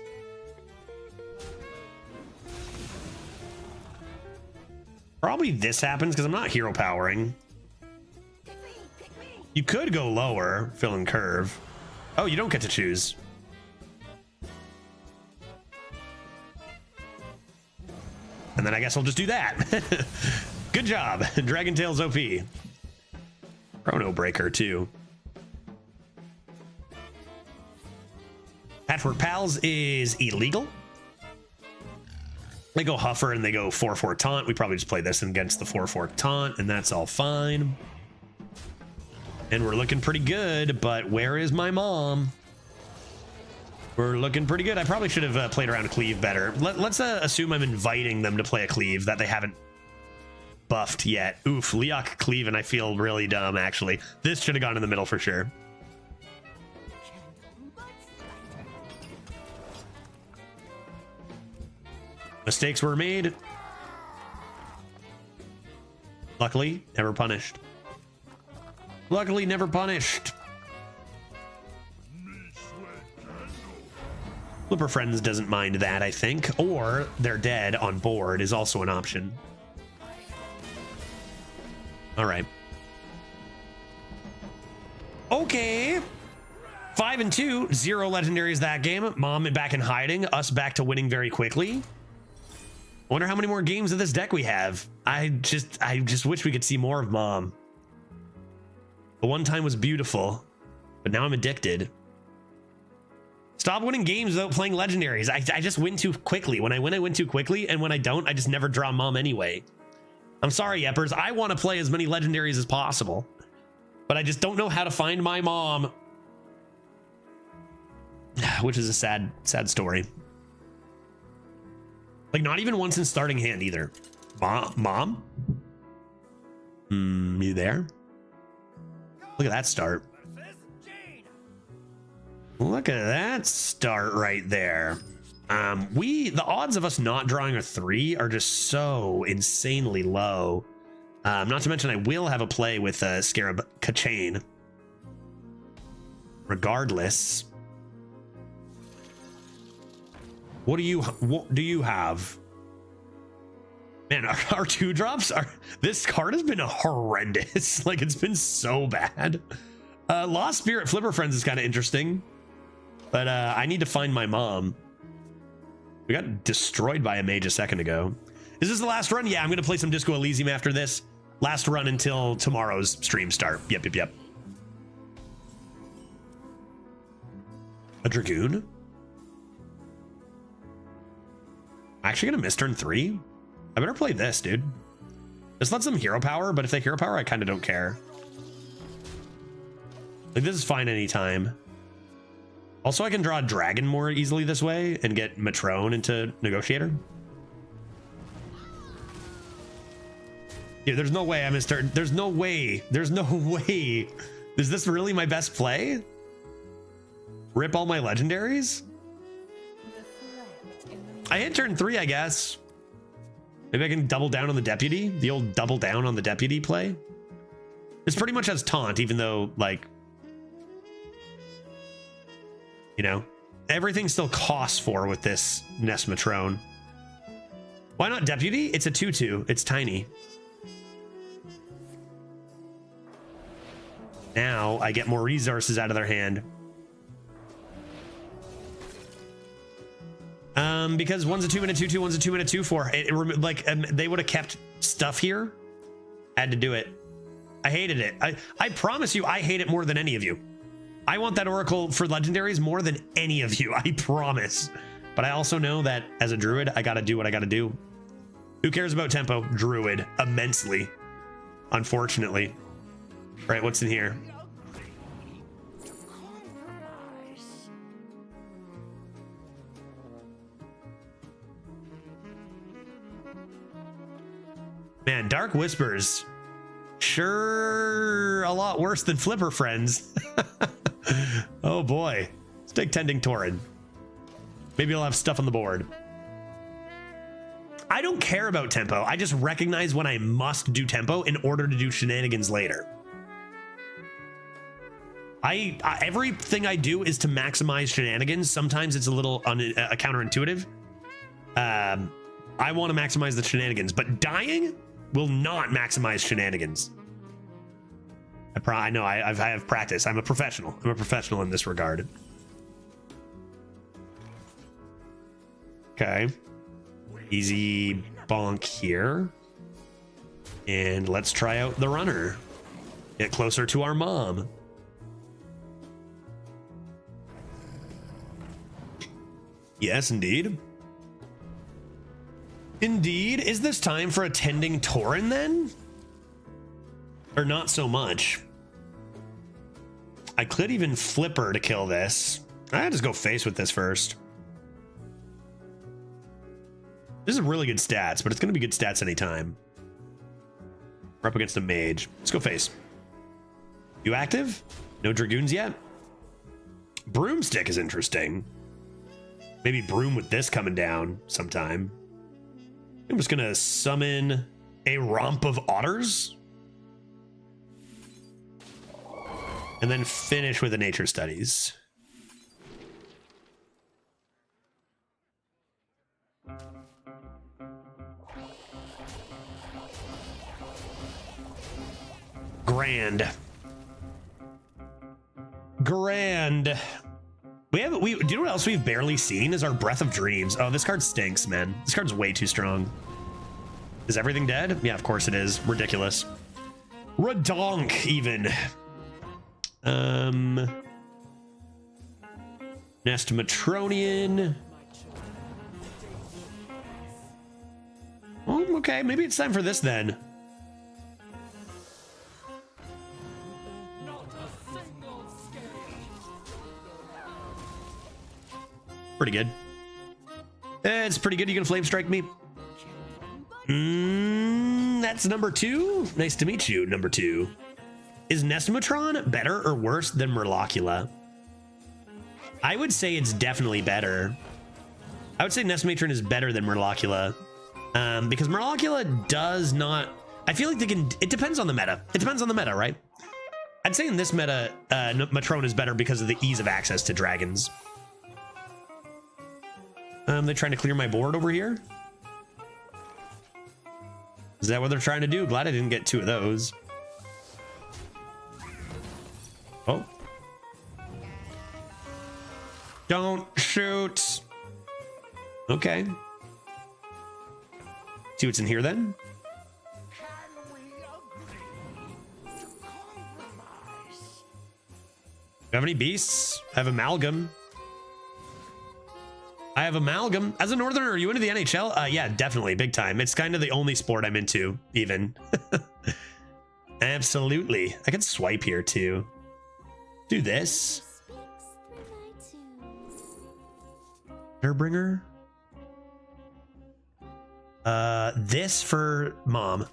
Probably this happens because I'm not hero powering. You could go lower, fill in curve. Oh, you don't get to choose. And then I guess I'll just do that. Good job. Dragon Tail's OP. Chrono Breaker, too. Patchwork Pals is illegal. They go Huffer and they go 4/4 Taunt. We probably just play this against the 4/4 Taunt, and that's all fine. And we're looking pretty good, but where is my mom? We're looking pretty good. I probably should have played around Cleave better. Let's assume I'm inviting them to play a Cleave that they haven't buffed yet. Oof, Leok Cleave, and I feel really dumb, actually. This should have gone in the middle for sure. Mistakes were made. Luckily, never punished. Luckily, never punished. Flipper Friends doesn't mind that, I think. Or they're dead on board is also an option. All right. Okay. 5 and 2, 0 legendaries that game. Mom back in hiding, us back to winning very quickly. Wonder how many more games of this deck we have. I just wish we could see more of Mom. The one time was beautiful, but now I'm addicted. Stop winning games without playing legendaries. I just win too quickly. When I win, I win too quickly, and when I don't, I just never draw Mom anyway. I'm sorry, Yeppers. I want to play as many legendaries as possible, but I just don't know how to find my mom. Which is a sad story. Like, not even once in starting hand either. Mom? You there? Look at that start. Look at that start right there. The odds of us not drawing a 3 are just so insanely low. Not to mention I will have a play with Scarab Kachane. Regardless. What do you have? Man, our 2-drops are... This card has been horrendous. Like, it's been so bad. Lost Spirit Flipper Friends is kind of interesting. But I need to find my mom. We got destroyed by a mage a second ago. Is this the last run? Yeah, I'm going to play some Disco Elysium after this. Last run until tomorrow's stream start. Yep. A Dragoon? I'm actually going to miss turn 3? I better play this, dude. This lets them hero power, but if they hero power, I kind of don't care. Like, this is fine anytime. Also, I can draw a dragon more easily this way and get Matrone into Negotiator. Yeah, there's no way I missed turn. There's no way. There's no way. Is this really my best play? Rip all my legendaries? I hit turn 3, I guess. Maybe I can double down on the deputy. The old double down on the deputy play. It's pretty much as taunt, even though, like, you know, everything still costs 4 with this Nest Matrone. Why not deputy? It's a 2/2. It's tiny. Now I get more resources out of their hand. Because one's a 2 and a 2/2, one's a 2 and a 2/4. They would have kept stuff here. Had to do it. I hated it. I promise you, I hate it more than any of you. I want that Oracle for legendaries more than any of you. I promise. But I also know that as a druid, I gotta do what I gotta do. Who cares about tempo? Druid, immensely. Unfortunately. All right, what's in here? Man, Dark Whispers. Sure, a lot worse than Flipper Friends. Oh boy. Let's take Tending Torrid. Maybe I'll have stuff on the board. I don't care about tempo. I just recognize when I must do tempo in order to do shenanigans later. Everything I do is to maximize shenanigans. Sometimes it's a little counterintuitive. I want to maximize the shenanigans, but dying will not maximize shenanigans. I know I have practice. I'm a professional. I'm a professional in this regard. Okay. Easy bonk here. And let's try out the runner. Get closer to our mom. Yes, indeed. Indeed. Is this time for attending Tauren then? Or not so much? I could even flip her to kill this. I just go face with this first. This is really good stats, but it's going to be good stats anytime. We're up against a mage. Let's go face. You active? No dragoons yet? Broomstick is interesting. Maybe broom with this coming down sometime. I'm just going to summon a romp of otters. And then finish with the nature studies. Grand. Do you know what else we've barely seen is our Breath of Dreams. Oh, this card stinks, man. This card's way too strong. Is everything dead? Yeah, of course it is. Ridiculous. Redonk, even. Nest Matronian. Oh, okay, maybe it's time for this then. Pretty good. It's pretty good. You can flame strike me. That's number 2. Nice to meet you, number 2. Is Nestimatron better or worse than Murlocula? I would say it's definitely better. I would say Nestimatron is better than Murlocula. Because Murlocula does not... I feel like they can... It depends on the meta. It depends on the meta, right? I'd say in this meta, Matron is better because of the ease of access to dragons. They're trying to clear my board over here. Is that what they're trying to do? Glad I didn't get 2 of those. Oh. Don't shoot. Okay. See what's in here then? Can we agree to compromise? Do you have any beasts? I have Amalgam. I have Amalgam. As a Northerner, are you into the NHL? Yeah, definitely. Big time. It's kind of the only sport I'm into, even. Absolutely. I can swipe here, too. Do this. Airbringer. This for mom.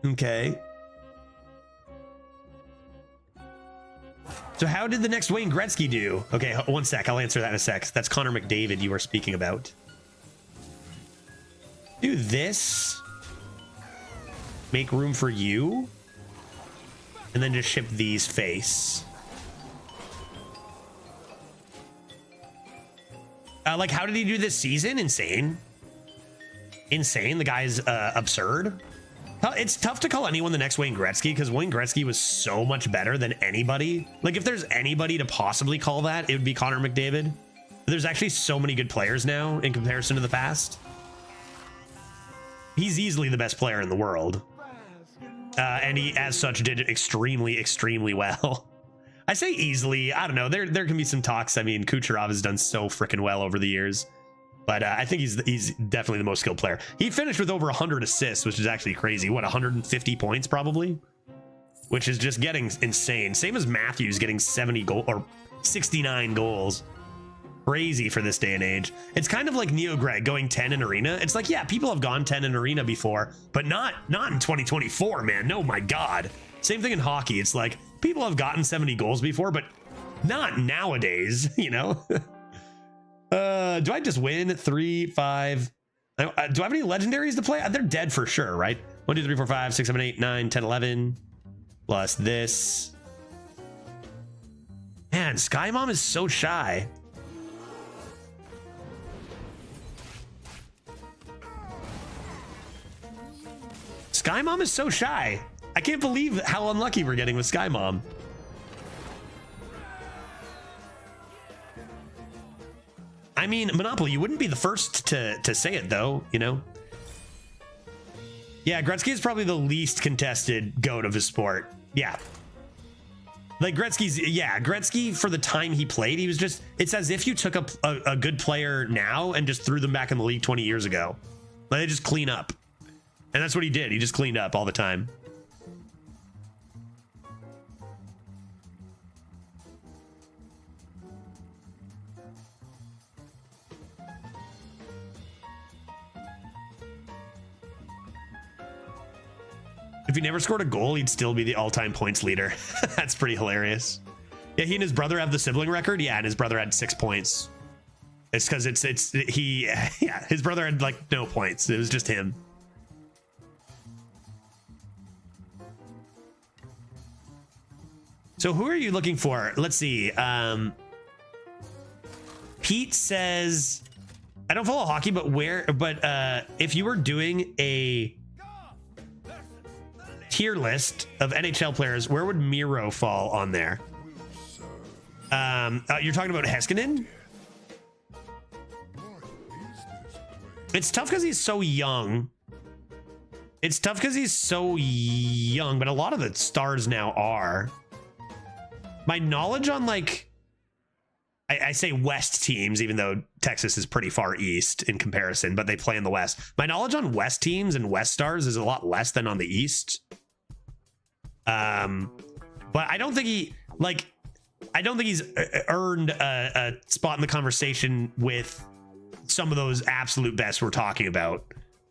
Okay. So how did the next Wayne Gretzky do? Okay, one sec. I'll answer that in a sec. That's Connor McDavid you were speaking about. Do this. Make room for you. And then just ship these face. Like, how did he do this season? Insane. Insane. The guy's absurd. It's tough to call anyone the next Wayne Gretzky because Wayne Gretzky was so much better than anybody. Like, if there's anybody to possibly call that, it would be Connor McDavid. There's actually so many good players now in comparison to the past. He's easily the best player in the world. And he, as such, did it extremely, extremely well. I say easily. I don't know. There can be some talks. I mean, Kucherov has done so freaking well over the years. But I think he's definitely the most skilled player. He finished with over 100 assists, which is actually crazy. What, 150 points probably? Which is just getting insane. Same as Matthews getting 70 goal or 69 goals. Crazy for this day and age. It's kind of like Neo Greg going 10 in Arena. It's like, yeah, people have gone 10 in Arena before, but not in 2024, man. No, my God. Same thing in hockey. It's like people have gotten 70 goals before, but not nowadays, you know? Do I just win 3, 5? Do I have any legendaries to play? They're dead for sure, right? 1, 2, 3, 4, 5, 6, 7, 8, 9, 10, 11. Plus this. Man, Sky Mom is so shy. Sky Mom is so shy. I can't believe how unlucky we're getting with Sky Mom. I mean, Monopoly, you wouldn't be the first to say it, though, you know? Yeah, Gretzky is probably the least contested GOAT of his sport. Yeah. Like, Gretzky, for the time he played, he was just, it's as if you took a good player now and just threw them back in the league 20 years ago. Like, they just clean up. And that's what he did. He just cleaned up all the time. If he never scored a goal, he'd still be the all-time points leader. That's pretty hilarious. Yeah, he and his brother have the sibling record. Yeah, and his brother had 6 points. It's because his brother had like no points. It was just him. So who are you looking for? Let's see. Pete says, I don't follow hockey, but if you were doing a tier list of NHL players, where would Miro fall on there? You're talking about Heiskanen? It's tough because he's so young. But a lot of the stars now are. My knowledge on, like, I say West teams, even though Texas is pretty far east in comparison, but they play in the West. My knowledge on West teams and West stars is a lot less than on the East. But I don't think he's earned a spot in the conversation with some of those absolute best we're talking about.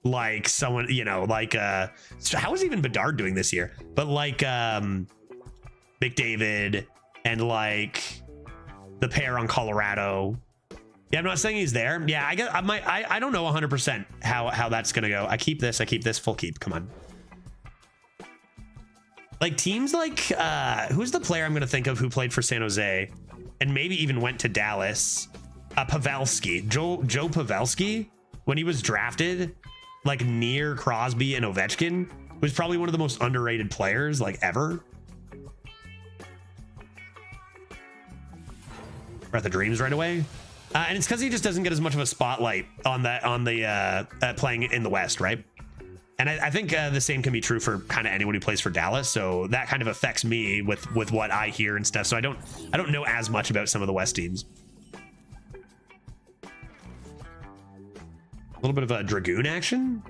Like someone, you know, like, how is even Bedard doing this year? But like, McDavid and like the pair on Colorado. Yeah, I'm not saying he's there. Yeah, I don't know 100% how that's gonna go. I keep this full keep. Come on. Like teams like who's the player I'm gonna think of who played for San Jose and maybe even went to Dallas? Pavelski, Joe Pavelski, when he was drafted, like near Crosby and Ovechkin, was probably one of the most underrated players like ever. Breath of Dreams right away. And it's because he just doesn't get as much of a spotlight on the playing in the West, right? And I think the same can be true for kind of anyone who plays for Dallas. So that kind of affects me with what I hear and stuff. So I don't know as much about some of the West teams. A little bit of a Dragoon action.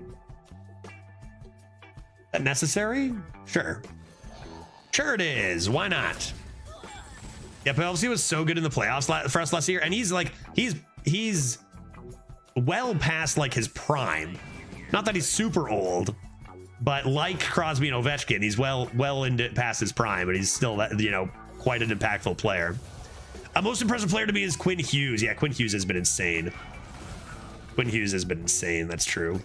That necessary? Sure it is. Why not? Yeah, Pavelski was so good in the playoffs for us last year, and he's well past like his prime. Not that he's super old, but like Crosby and Ovechkin, he's well into past his prime, but he's still, you know, quite an impactful player. A most impressive player to me is Quinn Hughes. Yeah, Quinn Hughes has been insane. That's true.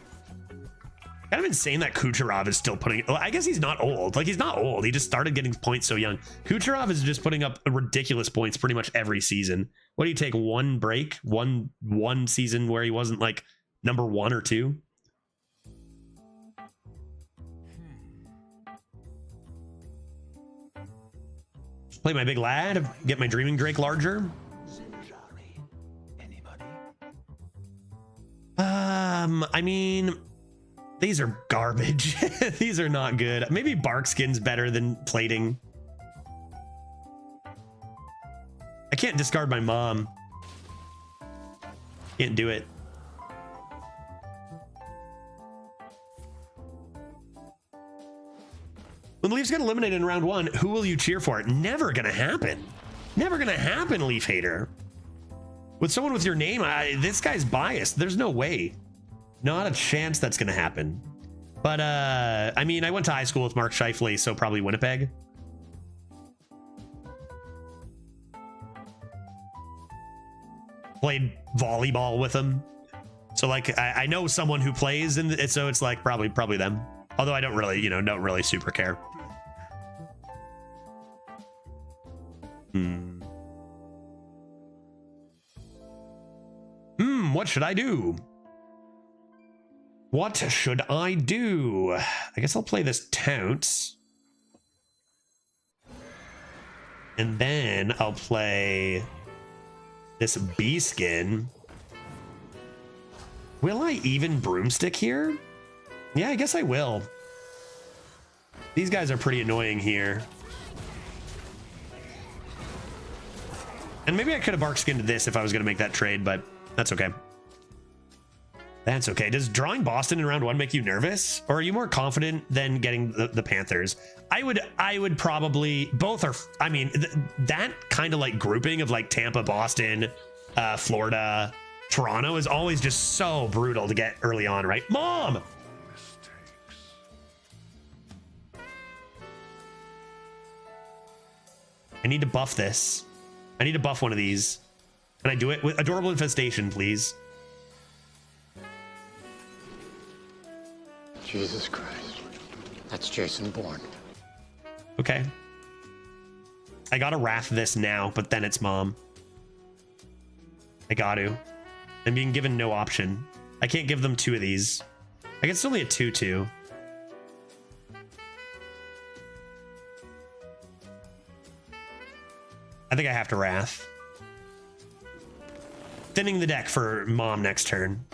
Kind of insane that Kucherov is still putting. Well, I guess he's not old. Like, he's not old. He just started getting points so young. Kucherov is just putting up ridiculous points pretty much every season. What do you take? One break, one season where he wasn't like number 1 or 2. Play my big lad. Get my Dreaming Drake larger. I mean, these are garbage. These are not good. Maybe Barkskin's better than plating. I can't discard my mom. Can't do it. When the Leafs get eliminated in round 1, who will you cheer for? Never gonna happen. Never gonna happen, Leaf hater. With someone with your name, this guy's biased. There's no way. Not a chance that's gonna happen. But I mean, I went to high school with Mark Scheifele, so probably Winnipeg. played volleyball with them. So like I know someone who plays, and so it's like probably them. Although I don't really, don't really super care. What should I do? What should I do? I guess I'll play this Tounce. And then I'll play this Bee Skin. Will I even Broomstick here? Yeah, I guess I will. These guys are pretty annoying here. And maybe I could have Bark Skinned this if I was going to make that trade, but that's okay. That's okay. Does drawing Boston in round 1 make you nervous? Or are you more confident than getting the Panthers? I would probably, both are, I mean, that kind of like grouping of like Tampa, Boston, Florida, Toronto is always just so brutal to get early on, right? Mom! I need to buff this. I need to buff one of these. Can I do it with Adorable Infestation, please? Jesus Christ. That's Jason Bourne. Okay. I gotta Wrath this now, but then it's Mom. I got to. I'm being given no option. I can't give them 2 of these. I guess it's only a 2/2. I think I have to Wrath. Thinning the deck for Mom next turn.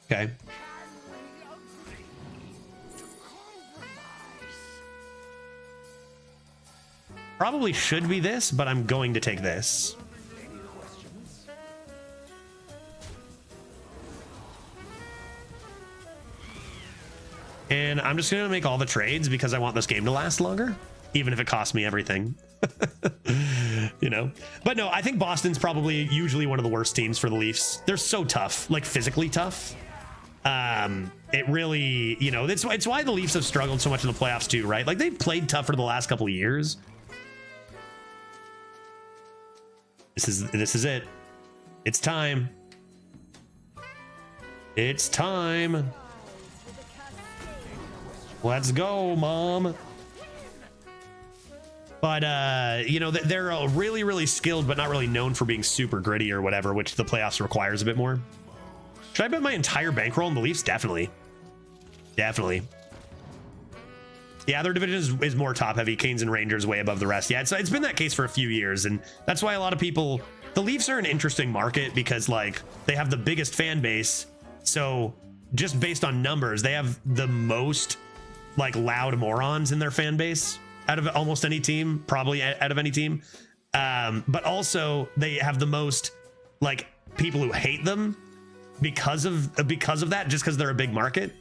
Okay. Probably should be this, but I'm going to take this. And I'm just going to make all the trades because I want this game to last longer, even if it costs me everything. But no, I think Boston's probably usually one of the worst teams for the Leafs. They're so tough, like physically tough. It really, it's why the Leafs have struggled so much in the playoffs too, right? Like they've played tougher the last couple of years. This is it. It's time. It's time. Let's go, Mom. But, they're really, really skilled, but not really known for being super gritty or whatever, which the playoffs requires a bit more. Should I bet my entire bankroll on the Leafs? Definitely. Definitely. Yeah, their division is more top heavy. Canes and Rangers way above the rest. Yeah, it's been that case for a few years. And that's why a lot of people, the Leafs are an interesting market because like they have the biggest fan base. So just based on numbers, they have the most like loud morons in their fan base out of almost any team, probably out of any team. But also they have the most like people who hate them because of that, just because they're a big market.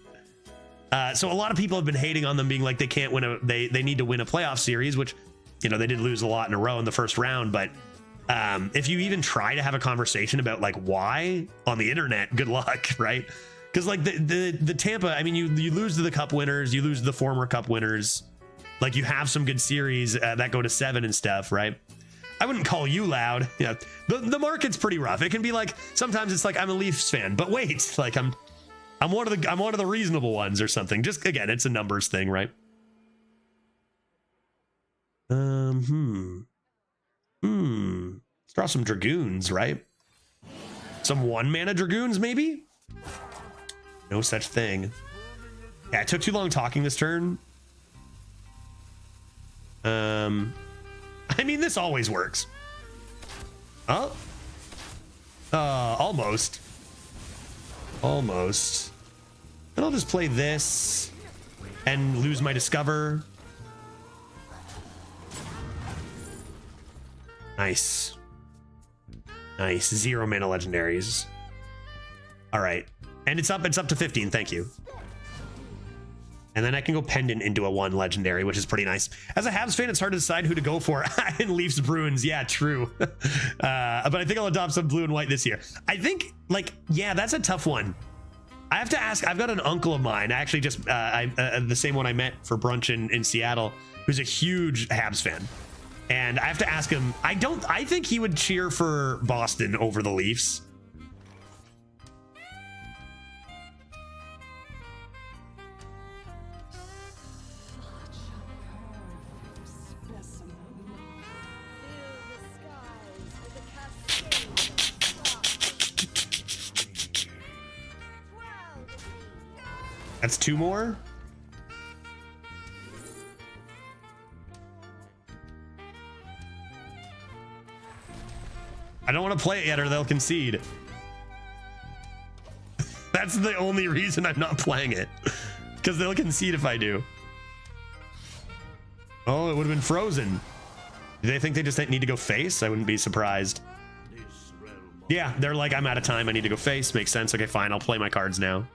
So a lot of people have been hating on them, being like they can't win they need to win a playoff series, which they did lose a lot in a row in the first round. But if you even try to have a conversation about like why on the internet, good luck, right? Because like the Tampa, I mean, you lose to the Cup winners, you lose to the former Cup winners. Like you have some good series that go to 7 and stuff, right? I wouldn't call you loud. Yeah, the market's pretty rough. It can be like sometimes it's like I'm a Leafs fan, but wait, like I'm one of the reasonable ones or something. Just again, it's a numbers thing, right? Let's draw some Dragoons, right? Some 1-mana Dragoons, maybe? No such thing. Yeah, it took too long talking this turn. I mean, this always works. Oh. Almost. Almost. And I'll just play this and lose my Discover. Nice. Nice. 0 mana legendaries. All right. And it's up to 15. Thank you. And then I can go Pendant into a 1 legendary, which is pretty nice. As a Habs fan, it's hard to decide who to go for in Leafs Bruins. Yeah, true. But I think I'll adopt some blue and white this year. I think, like, yeah, that's a tough one. I have to ask. I've got an uncle of mine, actually just the same one I met for brunch in Seattle, who's a huge Habs fan. And I have to ask him. I think he would cheer for Boston over the Leafs. That's 2 more. I don't want to play it yet or they'll concede. That's the only reason I'm not playing it. Because they'll concede if I do. Oh, it would have been frozen. Do they think they just need to go face? I wouldn't be surprised. Yeah, they're like, I'm out of time. I need to go face. Makes sense. Okay, fine. I'll play my cards now.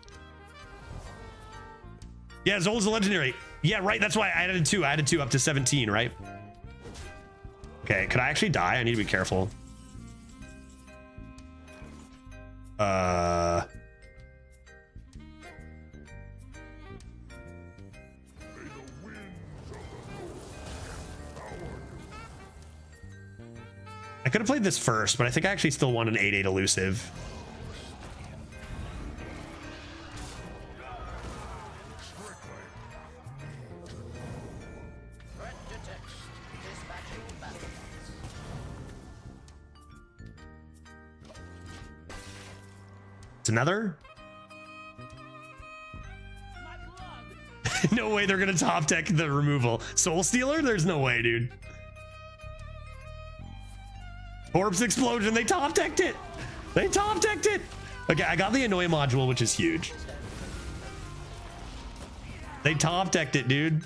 Yeah, as old as a legendary. Yeah, right. That's why I added 2. I added 2 up to 17, right? Okay, could I actually die? I need to be careful. I could have played this first, but I think I actually still want an 8/8 elusive. Another. No way they're gonna top deck the removal. Soul Stealer? There's no way, dude. Corpse Explosion. They top decked it. They top decked it. Okay, I got the Annoy module, which is huge. They top decked it, dude.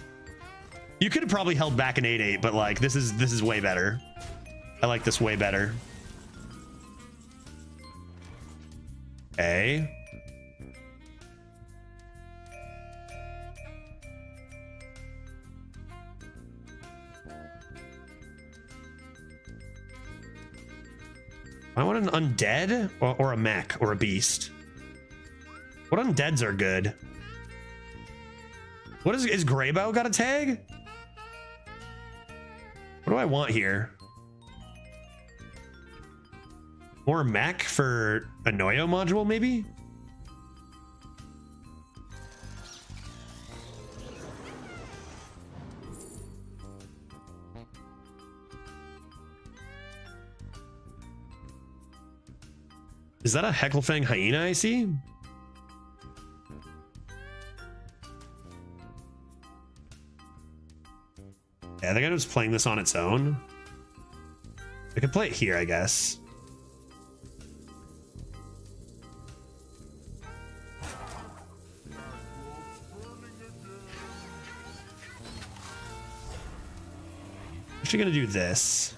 You could have probably held back an 8/8, but like this is way better. I like this way better. Okay. I want an undead or a mech or a beast. What undeads are good? What is Greybow got a tag? What do I want here? More mech for a Noyo module, maybe? Is that a Hecklefang Hyena I see? Yeah, I think I'm just playing this on its own. I could play it here, I guess. Actually gonna do this.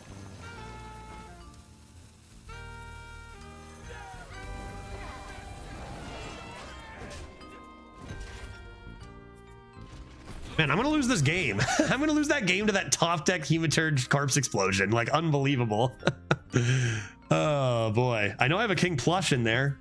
Man, I'm gonna lose this game. I'm gonna lose that game to that top deck Hematurge Corpse Explosion. Like, unbelievable. Oh boy. I know I have a King Plush in there.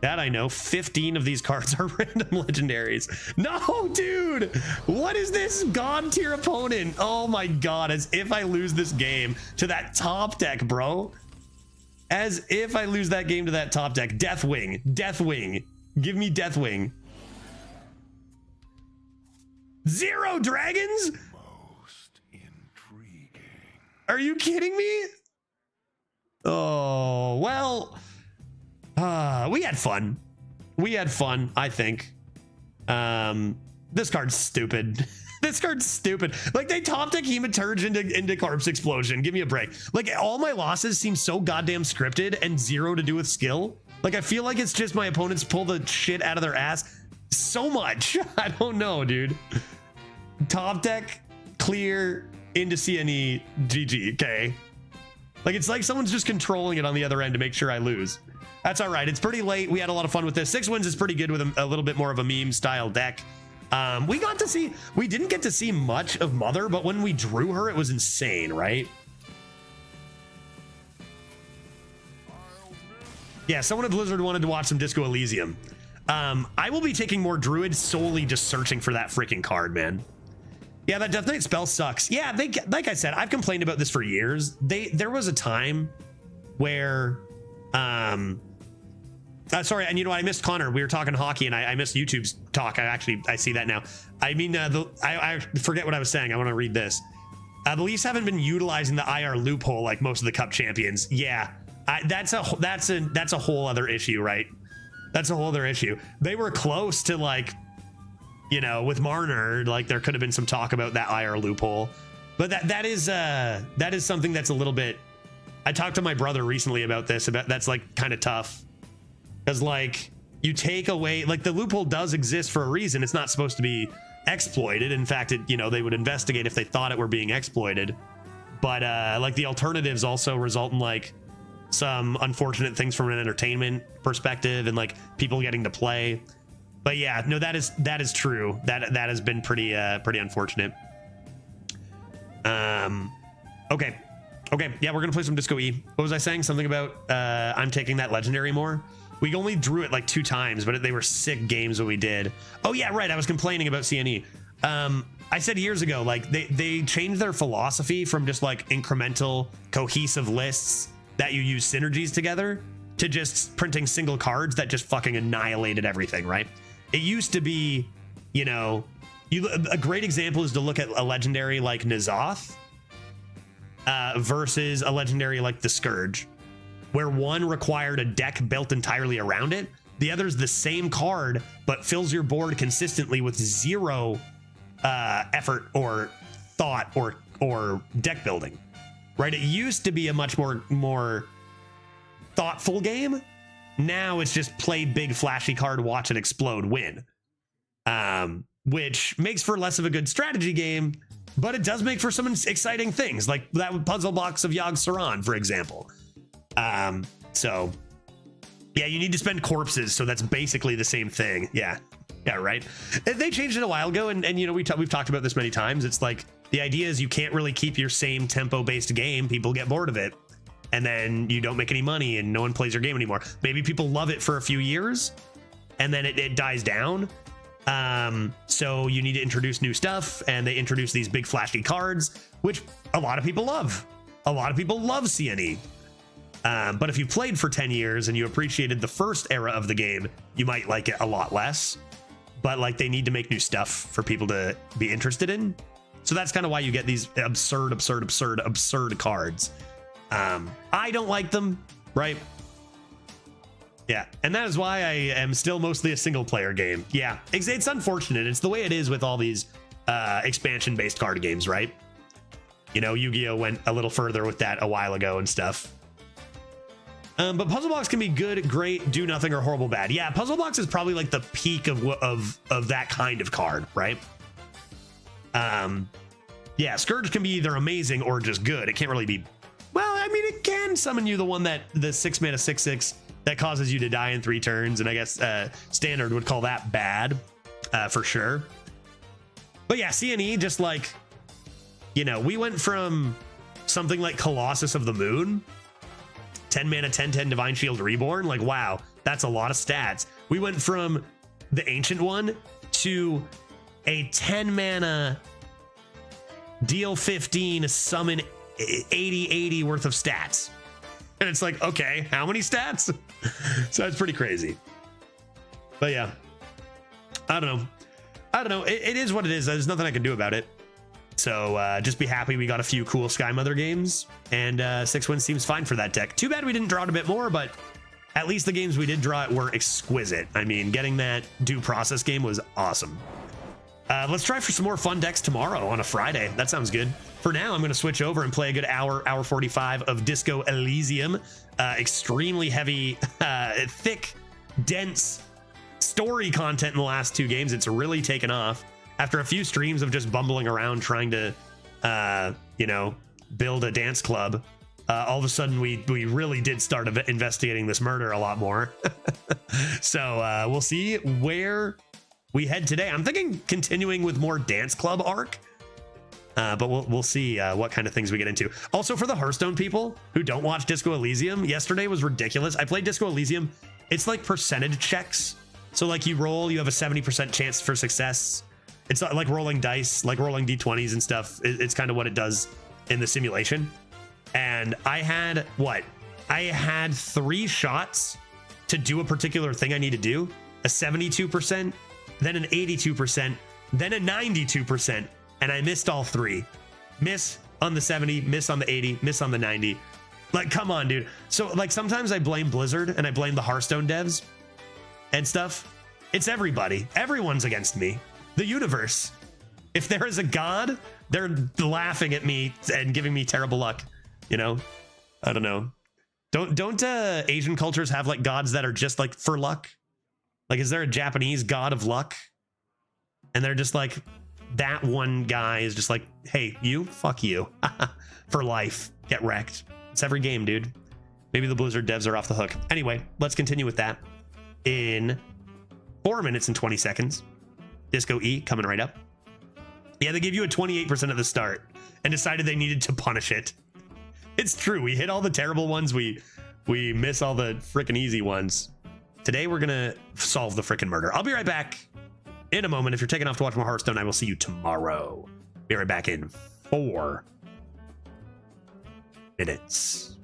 That I know. 15 of these cards are random legendaries. No, dude! What is this God tier opponent? Oh my god, as if I lose this game to that top deck, bro. As if I lose that game to that top deck. Deathwing. Deathwing. Give me Deathwing. 0 dragons? Most intriguing. Are you kidding me? Oh, well... we had fun. We had fun, I think. This card's stupid. This card's stupid. Like, they top deck Hematurge into Corpse Explosion. Give me a break. Like, all my losses seem so goddamn scripted and 0 to do with skill. Like, I feel like it's just my opponents pull the shit out of their ass so much. I don't know, dude. Top deck, clear, into CNE, GG, okay? Like, it's like someone's just controlling it on the other end to make sure I lose. That's all right. It's pretty late. We had a lot of fun with this. 6 wins is pretty good with a little bit more of a meme style deck. We didn't get to see much of Mother, but when we drew her, it was insane, right? Yeah, someone at Blizzard wanted to watch some Disco Elysium. I will be taking more Druid solely just searching for that freaking card, man. Yeah, that Death Knight spell sucks. Yeah, like I said, I've complained about this for years. There was a time where, sorry, and you know what? I missed Connor. We were talking hockey, and I missed YouTube's talk. I see that now. I mean, I forget what I was saying. I want to read this. The Leafs haven't been utilizing the IR loophole like most of the Cup champions. Yeah, that's a whole other issue, right? That's a whole other issue. They were close to, like, you know, with Marner, like there could have been some talk about that IR loophole, but that is something that's a little bit. I talked to my brother recently about this. That's like kind of tough, because like you take away, like, the loophole does exist for a reason. It's not supposed to be exploited. In fact, they would investigate if they thought it were being exploited. But like the alternatives also result in like some unfortunate things from an entertainment perspective and like people getting to play. But yeah, no, that is true. That has been pretty unfortunate. Okay, yeah, we're gonna play some Disco E. What was I saying? Something about I'm taking that legendary more. We only drew it like 2 times, but they were sick games when we did. Oh yeah, right. I was complaining about CNE. I said years ago, like they changed their philosophy from just like incremental, cohesive lists that you use synergies together to just printing single cards that just fucking annihilated everything, right? It used to be, a great example is to look at a legendary like N'Zoth versus a legendary like the Scourge, where one required a deck built entirely around it. The other is the same card, but fills your board consistently with 0 effort or thought or deck building, right? It used to be a much more thoughtful game. Now it's just play big flashy card, watch it explode, win. Which makes for less of a good strategy game, but it does make for some exciting things, like that puzzle box of Yogg Saron, for example. So yeah, you need to spend corpses, so that's basically the same thing. Yeah, right. They changed it a while ago, and we've talked about this many times. It's like the idea is you can't really keep your same tempo based game. People get bored of it, and then you don't make any money, and no one plays your game anymore. Maybe people love it for a few years, and then it dies down. So you need to introduce new stuff, and they introduce these big flashy cards, which a lot of people love. A lot of people love CNE. But if you played for 10 years and you appreciated the first era of the game, you might like it a lot less. But like they need to make new stuff for people to be interested in. So that's kind of why you get these absurd cards. I don't like them, right? Yeah, and that is why I am still mostly a single player game. Yeah, it's unfortunate. It's the way it is with all these expansion-based card games, right? Yu-Gi-Oh! Went a little further with that a while ago and stuff. But Puzzle Box can be good, great, do nothing, or horrible bad. Yeah, Puzzle Box is probably like the peak of that kind of card, right? Yeah, Scourge can be either amazing or just good. It can't really be. Well, I mean, it can summon you the 6-mana 6/6 that causes you to die in 3 turns, and I guess Standard would call that bad for sure. But yeah, CNE, just like we went from something like Colossus of the Moon. 10 mana, 10/10 Divine Shield Reborn. Like, wow, that's a lot of stats. We went from the Ancient One to a 10 mana deal 15, summon 80 worth of stats. And it's like, okay, how many stats? So that's pretty crazy. But yeah, I don't know. It is what it is. There's nothing I can do about it. So just be happy we got a few cool Sky Mother games, and 6 wins seems fine for that deck. Too bad we didn't draw it a bit more, but at least the games we did draw it were exquisite. I mean, getting that due process game was awesome. Let's try for some more fun decks tomorrow on a Friday. That sounds good. For now, I'm going to switch over and play a good hour 45 of Disco Elysium. Extremely heavy, thick, dense story content in the last 2 games. It's really taken off. After a few streams of just bumbling around trying to, build a dance club, all of a sudden we really did start investigating this murder a lot more. So we'll see where we head today. I'm thinking continuing with more dance club arc, but we'll see what kind of things we get into. Also, for the Hearthstone people who don't watch Disco Elysium, yesterday was ridiculous. I played Disco Elysium. It's like percentage checks. So like you roll, you have a 70% chance for success. It's not like rolling dice, like rolling d20s and stuff. It's kind of what it does in the simulation. And I had what? I had 3 shots to do a particular thing I need to do. A 72%, then an 82%, then a 92%, and I missed all 3. Miss on the 70, miss on the 80, miss on the 90. Like, come on, dude. So, like, sometimes I blame Blizzard and I blame the Hearthstone devs and stuff. It's everybody. Everyone's against me. The universe. If there is a god, they're laughing at me and giving me terrible luck. You know? I don't know. Don't Asian cultures have like gods that are just like for luck? Like, is there a Japanese god of luck? And they're just like, that one guy is just like, hey, you, fuck you. For life. Get wrecked. It's every game, dude. Maybe the Blizzard devs are off the hook. Anyway, let's continue with that. In 4 minutes and 20 seconds. Disco E coming right up. Yeah, they gave you a 28% at the start and decided they needed to punish it. It's true. We hit all the terrible ones. We miss all the freaking easy ones. Today, we're going to solve the freaking murder. I'll be right back in a moment. If you're taking off to watch more Hearthstone, I will see you tomorrow. Be right back in 4 minutes.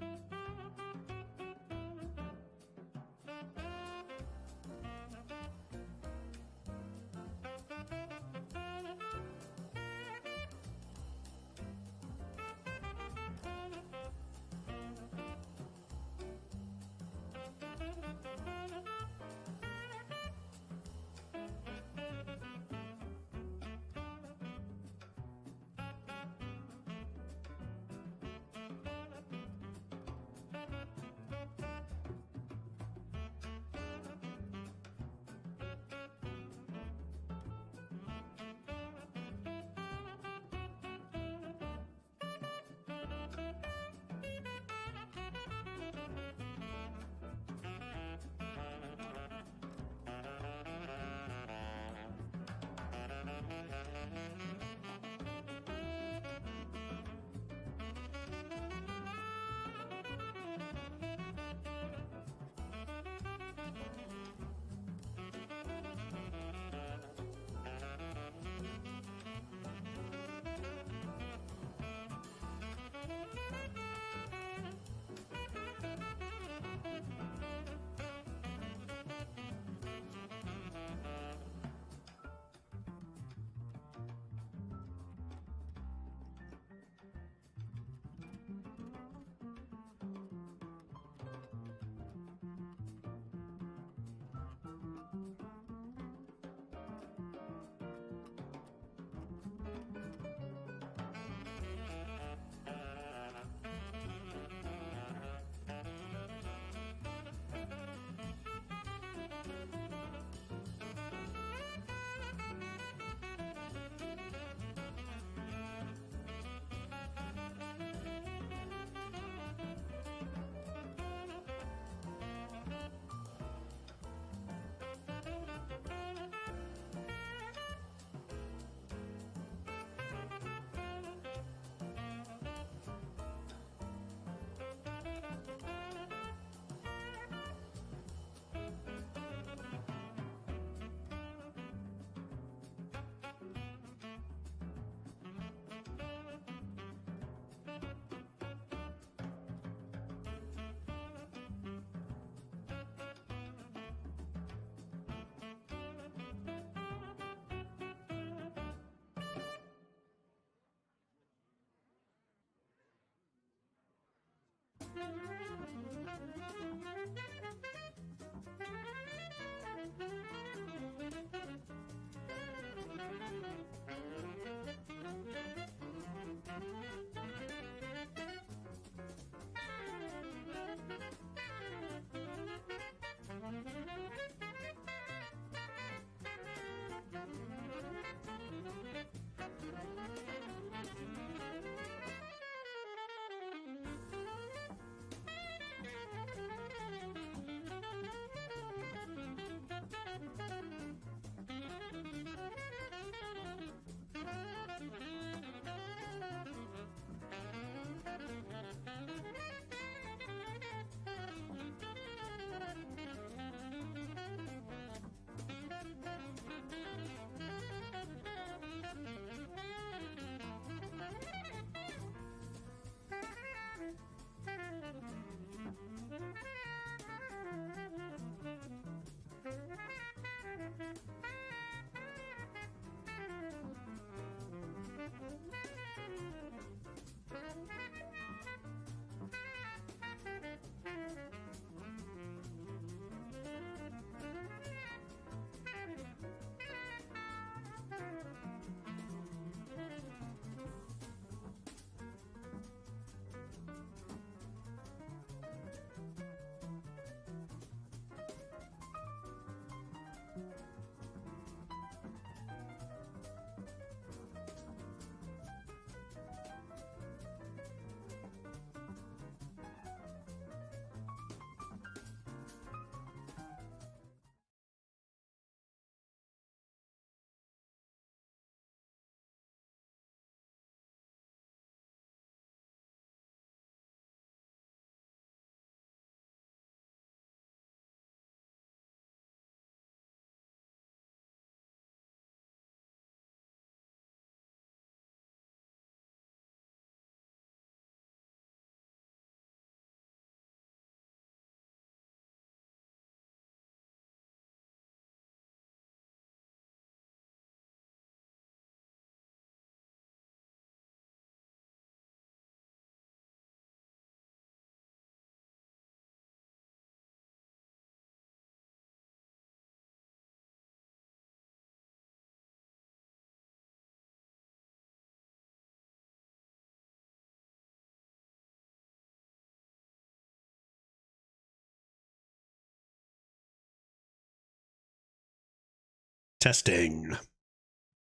Testing.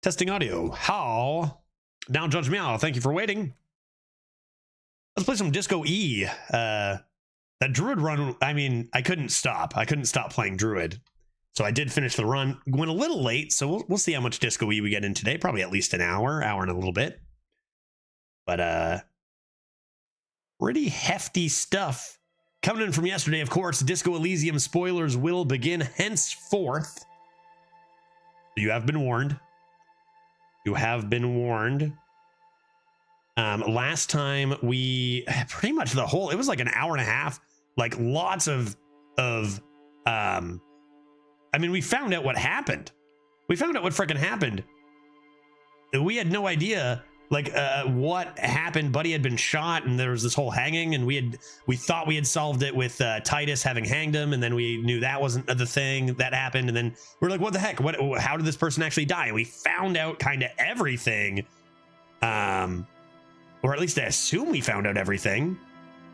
Testing audio. How? Now Judge Meow, thank you for waiting. Let's play some Disco E. That Druid run, I mean, I couldn't stop. I couldn't stop playing Druid. So I did finish the run. Went a little late, so we'll see how much Disco E we get in today. Probably at least an hour and a little bit. But pretty hefty stuff. Coming in from yesterday, of course, Disco Elysium spoilers will begin henceforth. You have been warned. You have been warned. Last time we pretty much the whole, it was like an hour and a half, like lots of I mean, we found out what happened. We found out what freaking happened. We had no idea like what happened. Buddy had been shot and there was this whole hanging, and we thought we had solved it with Titus having hanged him, and then we knew that wasn't the thing that happened, and then we're like, what the heck, how did this person actually die? And we found out kind of everything, or at least I assume we found out everything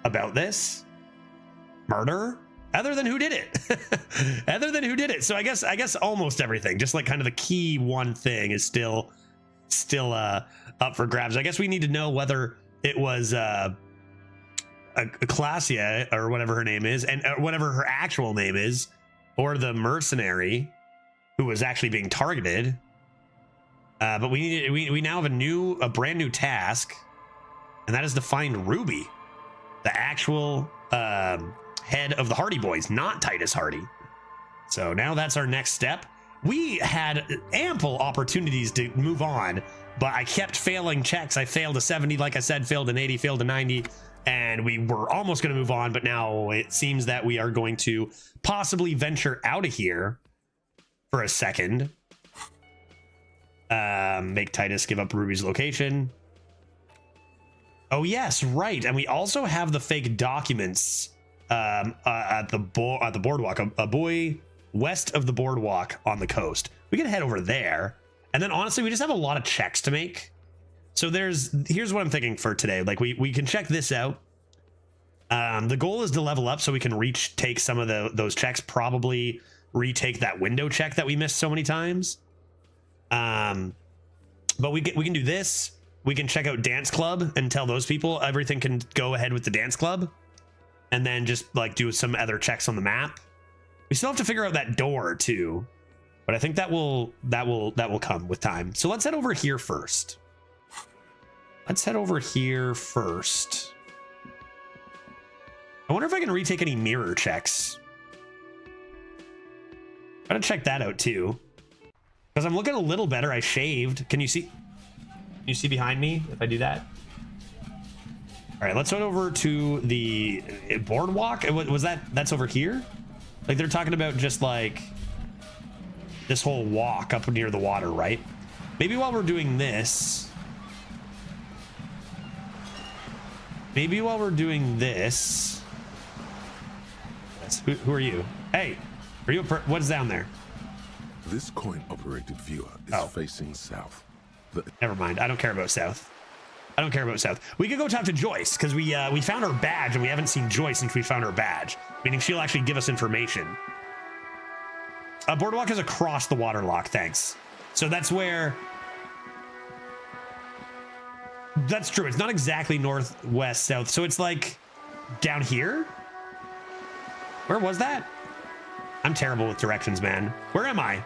about this murder, other than who did it. So I guess almost everything, just like kind of the key one thing is still up for grabs. I guess we need to know whether it was a Classia or whatever her name is, and whatever her actual name is, or the mercenary who was actually being targeted. But we now have a brand new task, and that is to find Ruby, the actual head of the Hardy Boys, not Titus Hardy. So now that's our next step. We had ample opportunities to move on, but I kept failing checks. I failed a 70, like I said, failed an 80, failed a 90, and we were almost going to move on, but now it seems that we are going to possibly venture out of here for a second. Make Titus give up Ruby's location. Oh yes, right. And we also have the fake documents at the boardwalk. A boy west of the boardwalk on the coast. We can head over there. And then honestly, we just have a lot of checks to make. So here's what I'm thinking for today. Like we can check this out. The goal is to level up so we can take some of those checks, probably retake that window check that we missed so many times. But we can do this. We can check out Dance Club and tell those people everything can go ahead with the Dance Club, and then just like do some other checks on the map. We still have to figure out that door too, but I think that will come with time. So let's head over here first. I wonder if I can retake any mirror checks. Gotta check that out too, because I'm looking a little better. I shaved. Can you see? Can you see behind me if I do that? All right, let's head over to the boardwalk. That's over here? Like they're talking about just like this whole walk up near the water, right? Maybe while we're doing this. Who are you? Hey, are you what's down there? This coin-operated viewer is facing south. Never mind. I don't care about south. We could go talk to Joyce because we found her badge, and we haven't seen Joyce since we found her badge, meaning she'll actually give us information. Boardwalk is across the waterlock. Thanks. So that's where. That's true. It's not exactly northwest south, so it's like down here. Where was that? I'm terrible with directions, man. Where am I?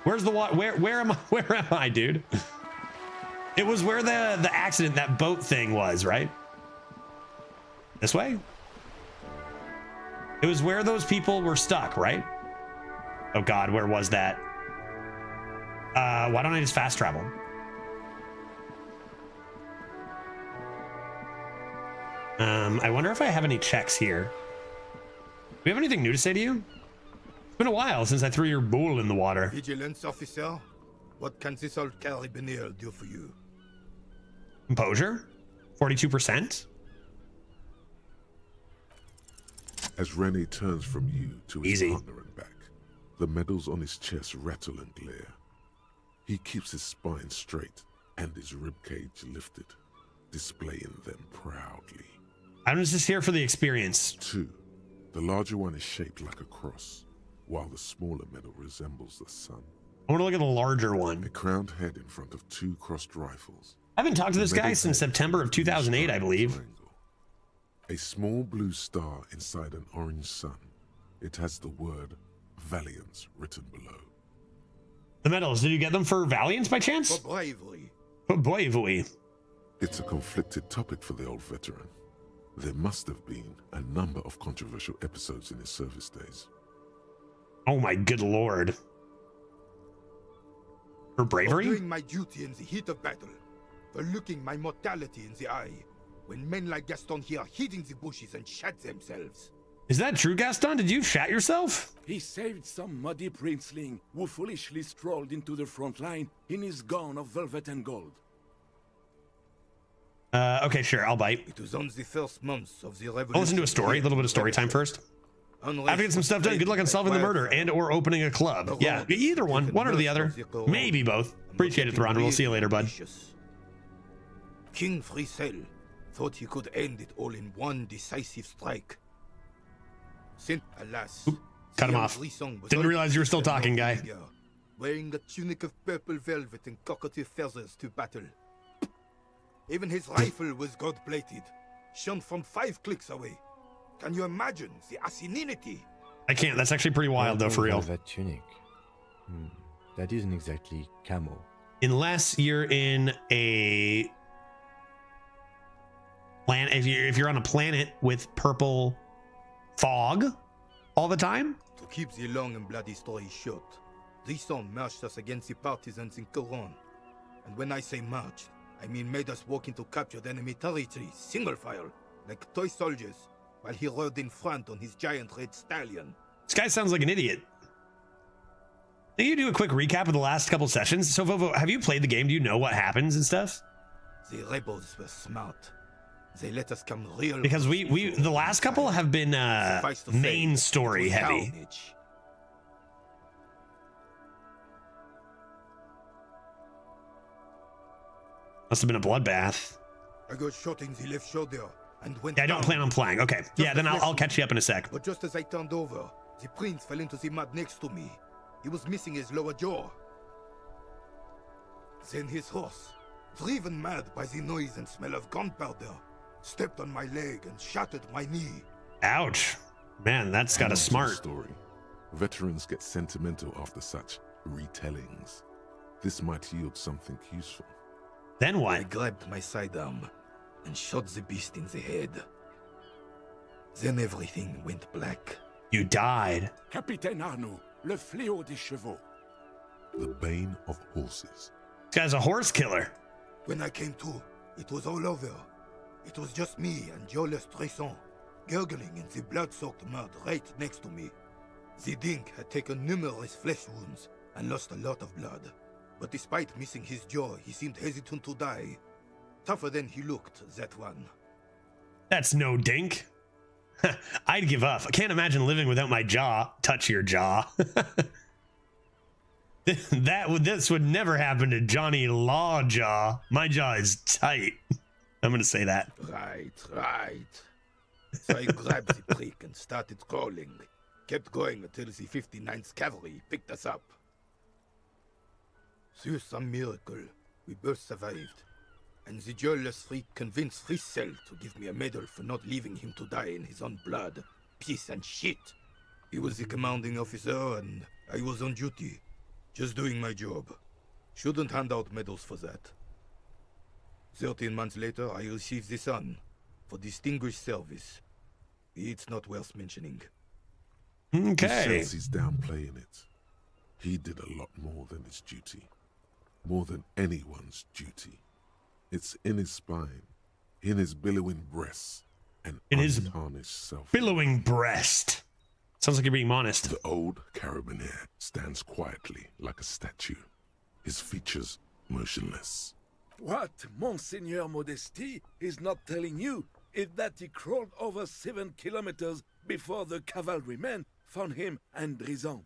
Where's the water? Where am I, dude? It was where the accident, that boat thing was, right? This way? It was where those people were stuck, right? Oh God, where was that? Why don't I just fast travel? I wonder if I have any checks here. Do we have anything new to say to you? It's been a while since I threw your bull in the water. Vigilance officer, what can this old carabiner do for you? Composure? 42%? As Rene turns from you to his Easy. partner and back, the medals on his chest rattle and glare. He keeps his spine straight and his ribcage lifted, displaying them proudly. I'm just here for the experience. 2. The larger one is shaped like a cross, while the smaller medal resembles the sun. I want to look at the larger A one. crowned head in front of 2 crossed rifles. I haven't talked to this guy Metal since head September of with a blue 2008, I striped believe. triangle. A small blue star inside an orange sun. It has the word Valiance written below. The medals, did you get them for Valiance by chance? For bravery. For bravery. It's a conflicted topic for the old veteran. There must have been a number of controversial episodes in his service days. Oh my good lord. For For bravery? doing my duty in the heat of battle. For looking my mortality in the eye. When men like Gaston here hid in the bushes and shat themselves. Is that true, Gaston? Did you shat yourself? He saved some muddy princeling who foolishly strolled into the front line in his gown of velvet and gold. Okay, sure, I'll bite. It was on the first months of the revolution. I'll listen to a story, a little bit of story time first. I have to get some stuff done. Good luck on solving the murder and or opening a club. Yeah, either one or the other. Maybe both. Appreciate it, Thron. We'll see you later, bud. King Frisell thought he could end it all in one decisive strike. Alas, Cut him off. Didn't realize you were still talking, guy. Wearing a tunic of purple velvet and cockatiel feathers to battle. Even his rifle was gold-plated, shone from 5 clicks away. Can you imagine the asininity? I can't. That's actually pretty wild, though, for real. That tunic. That isn't exactly camo. Unless you're in a planet, if you're on a planet with purple fog all the time. To keep the long and bloody story short, Risson marched us against the partisans in Coron. And when I say marched, I mean made us walk into captured enemy territory, single file, like toy soldiers, while he rode in front on his giant red stallion. This guy sounds like an idiot. Can you do a quick recap of the last couple sessions? So, Vovo, have you played the game? Do you know what happens and stuff? The rebels were smart. They let us come real. Because the last couple have been main story heavy. Carnage. Must have been a bloodbath. I got shot in the left shoulder and went Yeah, I don't down. plan on playing. Okay. Yeah, then I'll catch you up in a sec. But just as I turned over, the prince fell into the mud next to me. He was missing his lower jaw. Then his horse, driven mad by the noise and smell of gunpowder, stepped on my leg and shattered my knee. Ouch. Man, that's got a More to the smart. story. Veterans get sentimental after such retellings. This might yield something useful. Then I what? grabbed my sidearm and shot the beast in the head. Then everything went black. You died. Capitaine Arnaud, le fléau des chevaux. The bane of horses. This guy's a horse killer. When I came to, it was all over. It was just me and Jolles Tresson, gurgling in the blood-soaked mud right next to me. The dink had taken numerous flesh wounds and lost a lot of blood. But despite missing his jaw, he seemed hesitant to die. Tougher than he looked, that one. That's no dink. I'd give up. I can't imagine living without my jaw. Touch your jaw. This would never happen to Johnny Lawjaw. My jaw is tight. I'm gonna say that. Right. So I grabbed the prick and started crawling. Kept going until the 59th Cavalry picked us up. Through some miracle, we both survived. And the jealous freak convinced Frisell to give me a medal for not leaving him to die in his own blood, piss and shit. He was the commanding officer and I was on duty. Just doing my job. Shouldn't hand out medals for that. 13 months later, I received the Sun for distinguished service. It's not worth mentioning. He Okay. says he's downplaying it. He did a lot more than his duty. More than anyone's duty. It's in his spine, in his billowing breasts, and In his untarnished self. Billowing breast. Sounds like you're being honest. The old carabinier stands quietly like a statue, his features motionless. What Monseigneur Modesty is not telling you is that he crawled over 7 kilometers before the cavalrymen found him and Drizant.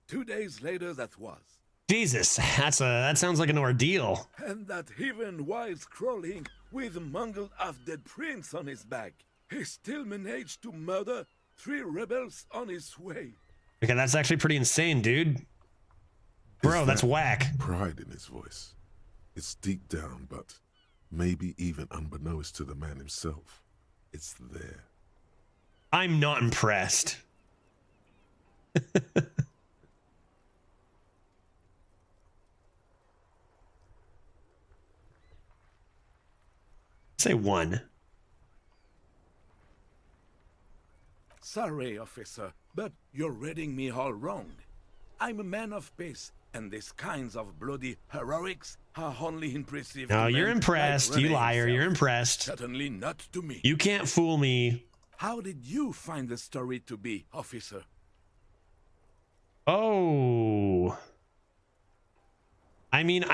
2 days later that was. Jesus, that sounds like an ordeal. And that even while crawling with a mangled half-dead prince on his back, he still managed to murder 3 rebels on his way. Okay, that's actually pretty insane, dude. Bro, that's whack. Pride in his voice. It's deep down, but maybe even unbeknownst to the man himself, it's there. I'm not impressed. Say 1. Sorry, officer, but you're reading me all wrong. I'm a man of peace, and these kinds of bloody heroics are only impressive. No, to you're men impressed. like You René liar. himself. You're impressed. Certainly not to me. You can't fool me. How did you find the story to be, officer? Oh. I mean,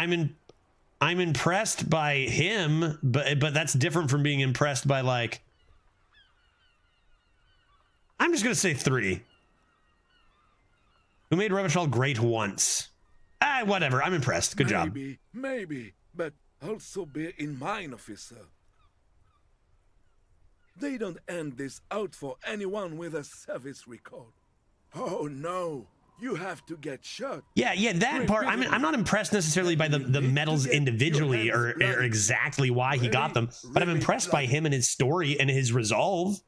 I'm impressed by him, but that's different from being impressed by, like, I'm just gonna say 3. Who made Revachol great once? Ah, whatever. I'm impressed. Good job. Maybe, but also bear in mind, officer. They don't end this out for anyone with a service record. Oh no, you have to get shot. Yeah, that part. I'm not impressed necessarily by the medals individually or exactly why he got them, but I'm impressed by him and his story and his resolve.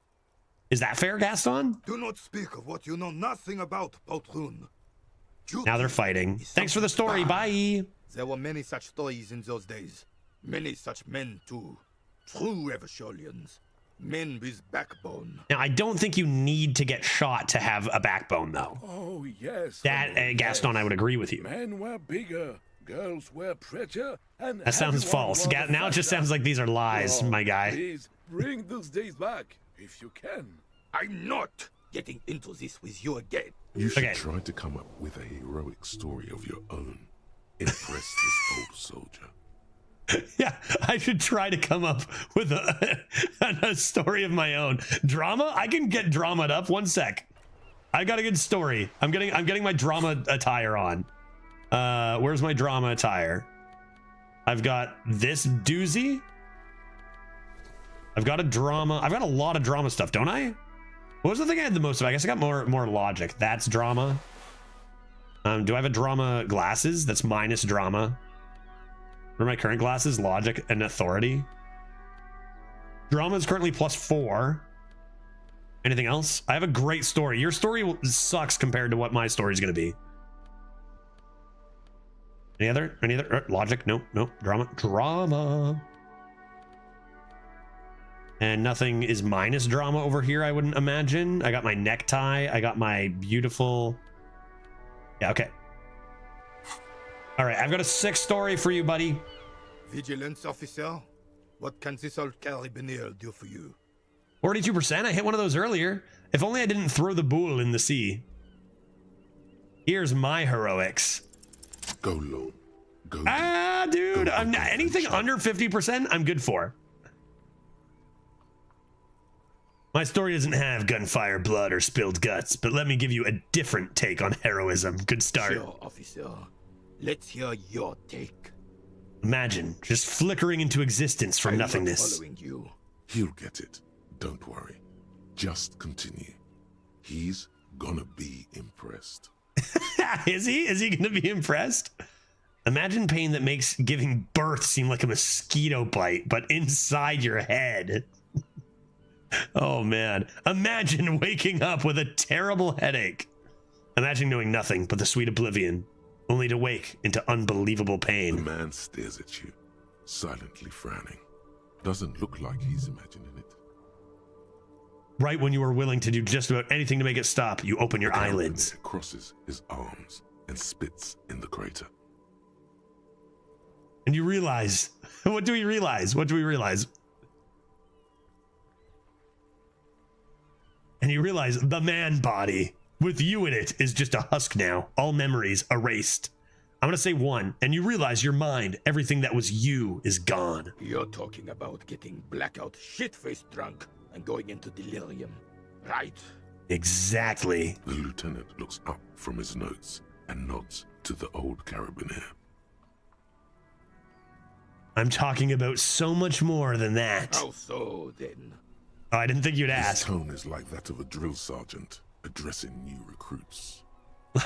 Is that fair, Gaston? Do not speak of what you know nothing about, Poltroon. Now they're fighting. Thanks for the story. Bye. There were many such stories in those days. Many such men, too. True Revacholians. Men with backbone. Now, I don't think you need to get shot to have a backbone, though. Oh, yes. That, Gaston, I would agree with you. Men were bigger, girls were prettier, and that sounds false. Now it just sounds like these are lies, my guy. Please, bring those days back, if you can. I'm not getting into this with you again. You should try to come up with a heroic story of your own. Impress this old soldier. Yeah, I should try to come up with a story of my own. Drama? I can get dramaed up. 1 sec. I got a good story. I'm getting my drama attire on. Where's my drama attire? I've got this doozy. I've got a lot of drama stuff, don't I? What was the thing I had the most of? I guess I got more logic. That's drama. Do I have a drama glasses? That's minus drama. What are my current glasses? Logic and authority. Drama is currently +4. Anything else? I have a great story. Your story sucks compared to what my story is going to be. Any other? Logic? Nope. Drama. And nothing is minus drama over here, I wouldn't imagine. I got my necktie. I got my beautiful... Yeah, okay. All right, I've got a 6 story for you, buddy. Vigilance officer, what can this old carabiner do for you? 42%? I hit one of those earlier. If only I didn't throw the bull in the sea. Here's my heroics. Go low. Go dude. Go anything under 50%, I'm good for. My story doesn't have gunfire, blood, or spilled guts, but let me give you a different take on heroism. Good start. Sure, officer. Let's hear your take. Imagine just flickering into existence from nothingness. Following you. He'll get it. Don't worry. Just continue. He's gonna be impressed. Is he? Is he gonna be impressed? Imagine pain that makes giving birth seem like a mosquito bite, but inside your head. Oh man. Imagine waking up with a terrible headache. Imagine knowing nothing but the sweet oblivion, only to wake into unbelievable pain. The man stares at you, silently frowning. Doesn't look like he's imagining it. Right when you are willing to do just about anything to make it stop, you open your eyelids. Crosses his arms and spits in the crater. And you realize, what do we realize? And you realize the man body with you in it is just a husk now. All memories erased. I'm going to say 1. And you realize your mind, everything that was you, is gone. You're talking about getting blackout shit-faced drunk and going into delirium, right? Exactly. The lieutenant looks up from his notes and nods to the old carabiner. I'm talking about so much more than that. How so, then? Oh, I didn't think you'd ask. His tone is like that of a drill sergeant addressing new recruits.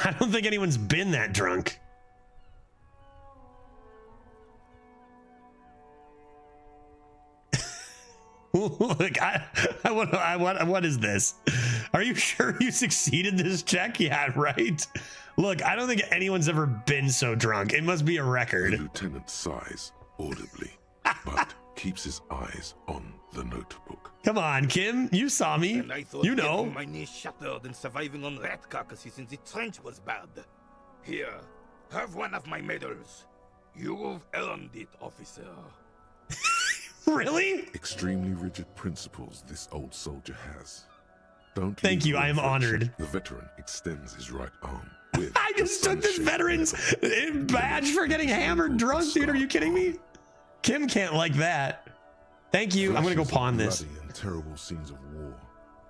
I don't think anyone's been that drunk. Look, what is this? Are you sure you succeeded this check? Yeah, right. Look, I don't think anyone's ever been so drunk. It must be a record. The lieutenant sighs audibly, but keeps his eyes on the notebook. Come on, Kim. You saw me. And I thought You know. getting my knee shattered and surviving on rat carcasses in the trench was bad. Here, have one of my medals. You've earned it, officer. Really? Extremely rigid principles this old soldier has. Don't Thank leave you. I am room for a honored. check. The veteran extends his right arm. With I just took this veteran's badge for getting hammered drunk, dude. Are you kidding me? Kim can't like that. Thank you. I'm gonna go pawn this. Bloody and terrible scenes of war.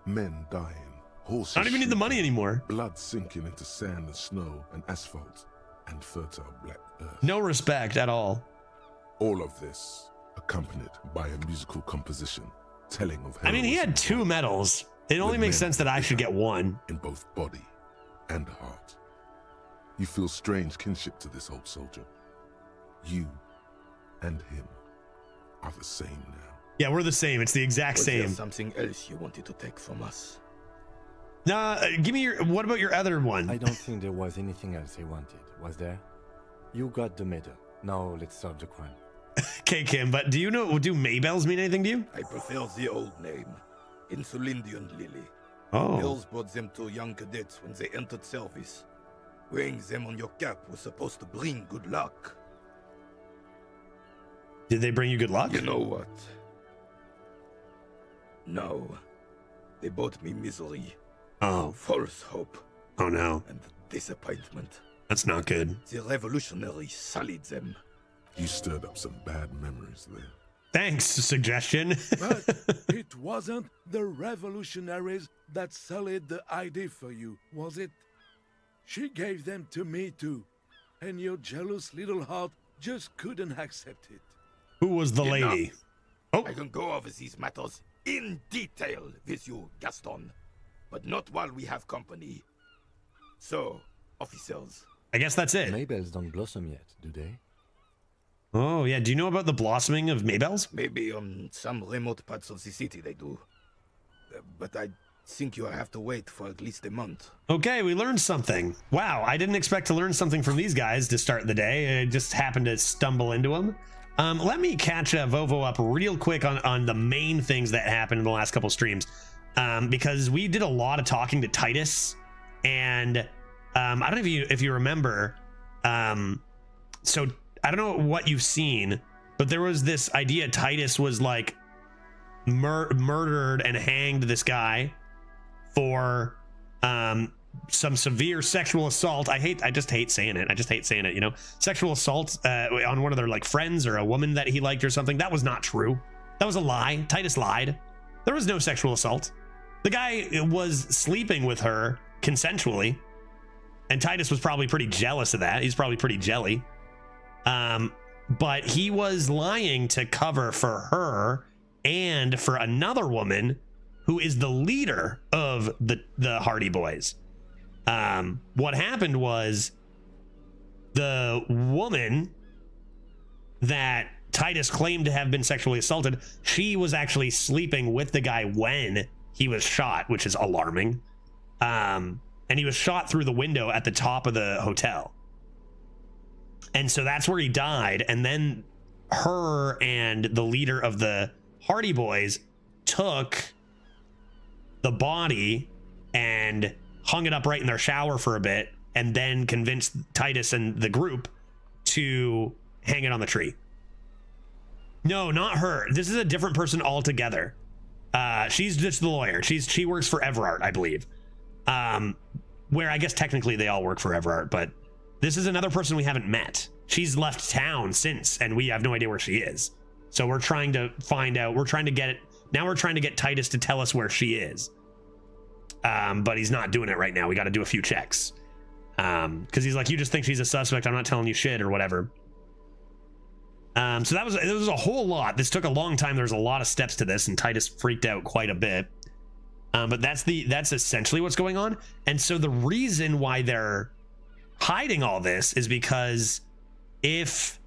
Men dying. Horses. I don't even need the money anymore. Blood sinking into sand and snow and asphalt and fertile black earth. No respect at all. All of this accompanied by a musical composition telling of. I mean, he had 2 medals. It only makes sense that I should get 1. In both body and heart. You feel strange kinship to this old soldier. You and him are the same now. Yeah, we're the same. It's the exact Was there same. something else you wanted to take from us? Nah, give me your. What about your other one? I don't think there was anything else he wanted, was there? You got the medal. Now let's solve the crime. Okay, Kim, but do Maybells mean anything to you? I prefer the old name, Insulindian Lily. Oh. Girls brought them to young cadets when they entered service. Wearing them on your cap was supposed to bring good luck. Did they bring you good luck? You know what? No. They brought me misery. Oh. False hope. Oh no. And disappointment. That's not good. The revolutionaries sullied them. You stirred up some bad memories there. Thanks, suggestion. But it wasn't the revolutionaries that sullied the ID for you, was it? She gave them to me too, and your jealous little heart just couldn't accept it. Who was the lady? Oh. I can go over these matters in detail with you, Gaston, but not while we have company. So, officers. I guess that's it. Maybells don't blossom yet, do they? Oh, yeah. Do you know about the blossoming of Maybells? Maybe on some remote parts of the city they do. But I think you'll have to wait for at least a month. Okay, we learned something. Wow, I didn't expect to learn something from these guys to start the day. I just happened to stumble into them. Let me catch Vovo up real quick on the main things that happened in the last couple streams. Because we did a lot of talking to Titus. And I don't know if you remember. So I don't know what you've seen, but there was this idea Titus was like murdered and hanged this guy for some severe sexual assault. I just hate saying it. You know, sexual assault on one of their like friends or a woman that he liked or something. That was not true. That was a lie. Titus lied. There was no sexual assault. The guy was sleeping with her consensually, and Titus was probably pretty jealous of that. He's probably pretty jelly. But he was lying to cover for her and for another woman who is the leader of the Hardy Boys. What happened was the woman that Titus claimed to have been sexually assaulted, she was actually sleeping with the guy when he was shot, which is alarming. And he was shot through the window at the top of the hotel. And so that's where he died. And then her and the leader of the Hardy Boys took the body and hung it up right in their shower for a bit, and then convinced Titus and the group to hang it on the tree. No, not her. This is a different person altogether. She's just the lawyer. She works for Everart, I believe. Where I guess technically they all work for Everart, but this is another person we haven't met. She's left town since, and we have no idea where she is. So we're trying to find out. We're trying to get Titus to tell us where she is. But he's not doing it right now. We got to do a few checks. Because he's like, you just think she's a suspect. I'm not telling you shit or whatever. So it was a whole lot. This took a long time. There's a lot of steps to this, and Titus freaked out quite a bit. But that's essentially what's going on. And so the reason why they're hiding all this is because if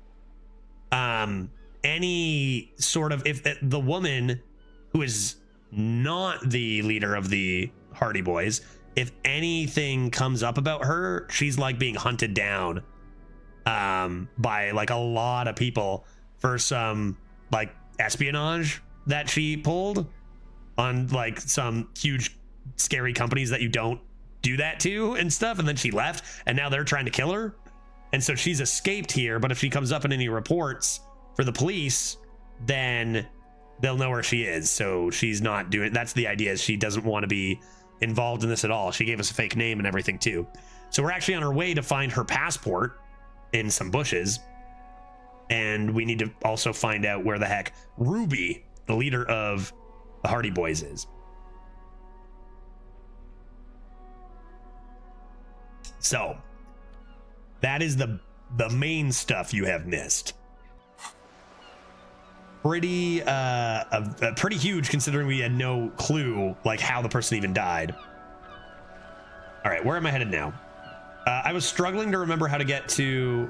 the woman who is not the leader of the Hardy Boys, if anything comes up about her, she's like being hunted down by like a lot of people for some like espionage that she pulled on like some huge scary companies that you don't do that to and stuff. And then she left and now they're trying to kill her. And so she's escaped here. But if she comes up in any reports for the police, then they'll know where she is. So she's not doing, that's the idea, is she doesn't want to be involved in this at all. She gave us a fake name and everything too. So we're actually on our way to find her passport in some bushes. And we need to also find out where the heck Ruby, the leader of the Hardy Boys, is. So that is the main stuff you have missed. Pretty pretty huge, considering we had no clue like how the person even died. All right, where am I headed now? I was struggling to remember how to get to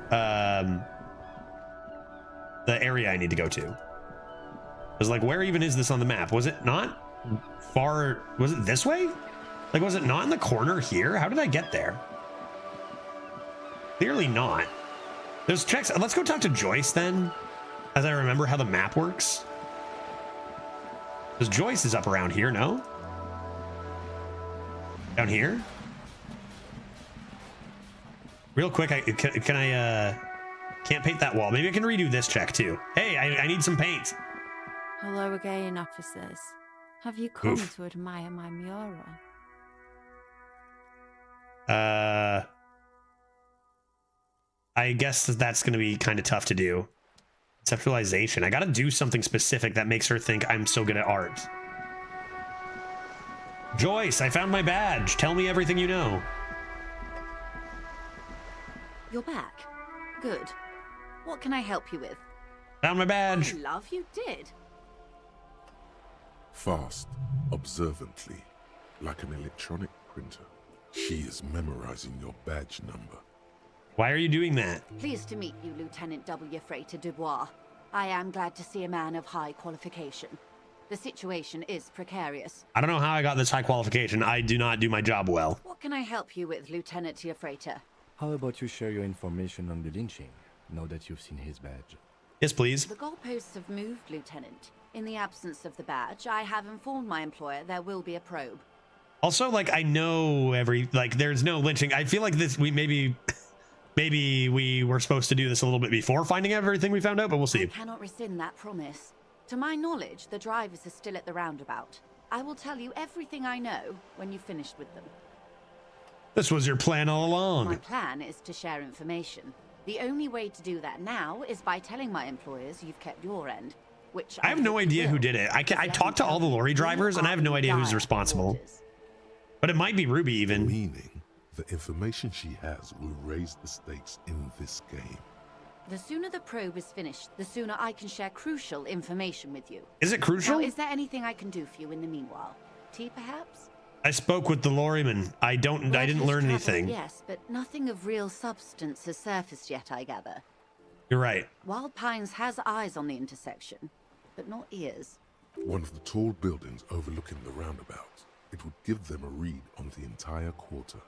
the area I need to go to. I was like, where even is this on the map? Was it not far? Was it this way? Like, was it not in the corner here? How did I get there? Clearly not. There's checks. Let's go talk to Joyce then, as I remember how the map works. Because Joyce is up around here, no? Down here? Real quick, can I can't paint that wall. Maybe I can redo this check too. Hey, I need some paint. Hello again, officers. Have you come to admire my mural? I guess that's going to be kind of tough to do. Conceptualization. I got to do something specific that makes her think I'm so good at art. Joyce, I found my badge. Tell me everything you know. You're back. Good. What can I help you with? Found my badge. Oh, love, you did. Fast, observantly, like an electronic printer, she is memorizing your badge number. Why are you doing that? Pleased to meet you, Lieutenant W. Frater Dubois. I am glad to see a man of high qualification. The situation is precarious. I don't know how I got this high qualification. I do not do my job well. What can I help you with, Lieutenant Frater? How about you share your information on the lynching, now that you've seen his badge? Yes, please. The goalposts have moved, Lieutenant. In the absence of the badge, I have informed my employer there will be a probe. Also, like, I know there's no lynching. I feel like this, maybe we were supposed to do this a little bit before finding out everything we found out, but we'll see. I cannot rescind that promise. To my knowledge, the drivers are still at the roundabout. I will tell you everything I know when you've finished with them. This was your plan all along. My plan is to share information. The only way to do that now is by telling my employers you've kept your end, which I have no idea who did it. I talked to all the lorry drivers, and I have no idea who's responsible. But it might be Ruby even. Meaning, the information she has will raise the stakes in this game. The sooner the probe is finished, the sooner I can share crucial information with you. Is it crucial? Now, is there anything I can do for you in the meanwhile? Tea, perhaps? I spoke with the lorryman. I didn't learn anything. Yes, but nothing of real substance has surfaced yet, I gather. You're right. Wild Pines has eyes on the intersection, but not ears. One of the tall buildings overlooking the roundabout. It would give them a read on the entire quarter.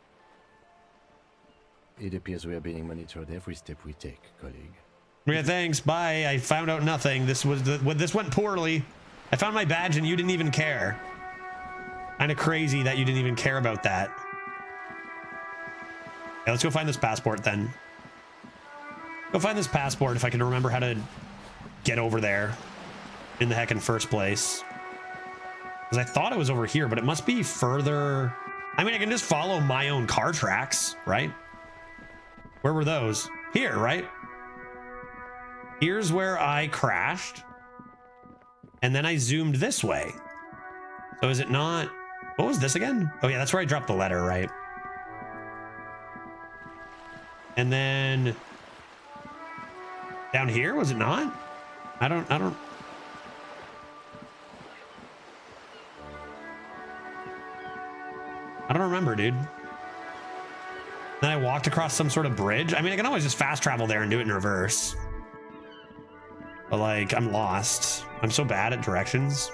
It appears we are being monitored every step we take, colleague. Yeah, thanks. Bye. I found out nothing. This went poorly. I found my badge and you didn't even care. Kind of crazy that you didn't even care about that. Okay, let's go find this passport then. Go find this passport if I can remember how to get over there in the heckin' first place. Because I thought it was over here, but it must be further. I mean, I can just follow my own car tracks, right? Where were those? Here, right? Here's where I crashed. And then I zoomed this way. So is it not? What was this again? Oh yeah, that's where I dropped the letter, right? And then down here, was it not? I don't remember, dude. Then I walked across some sort of bridge. I mean, I can always just fast travel there and do it in reverse. But like, I'm lost. I'm so bad at directions.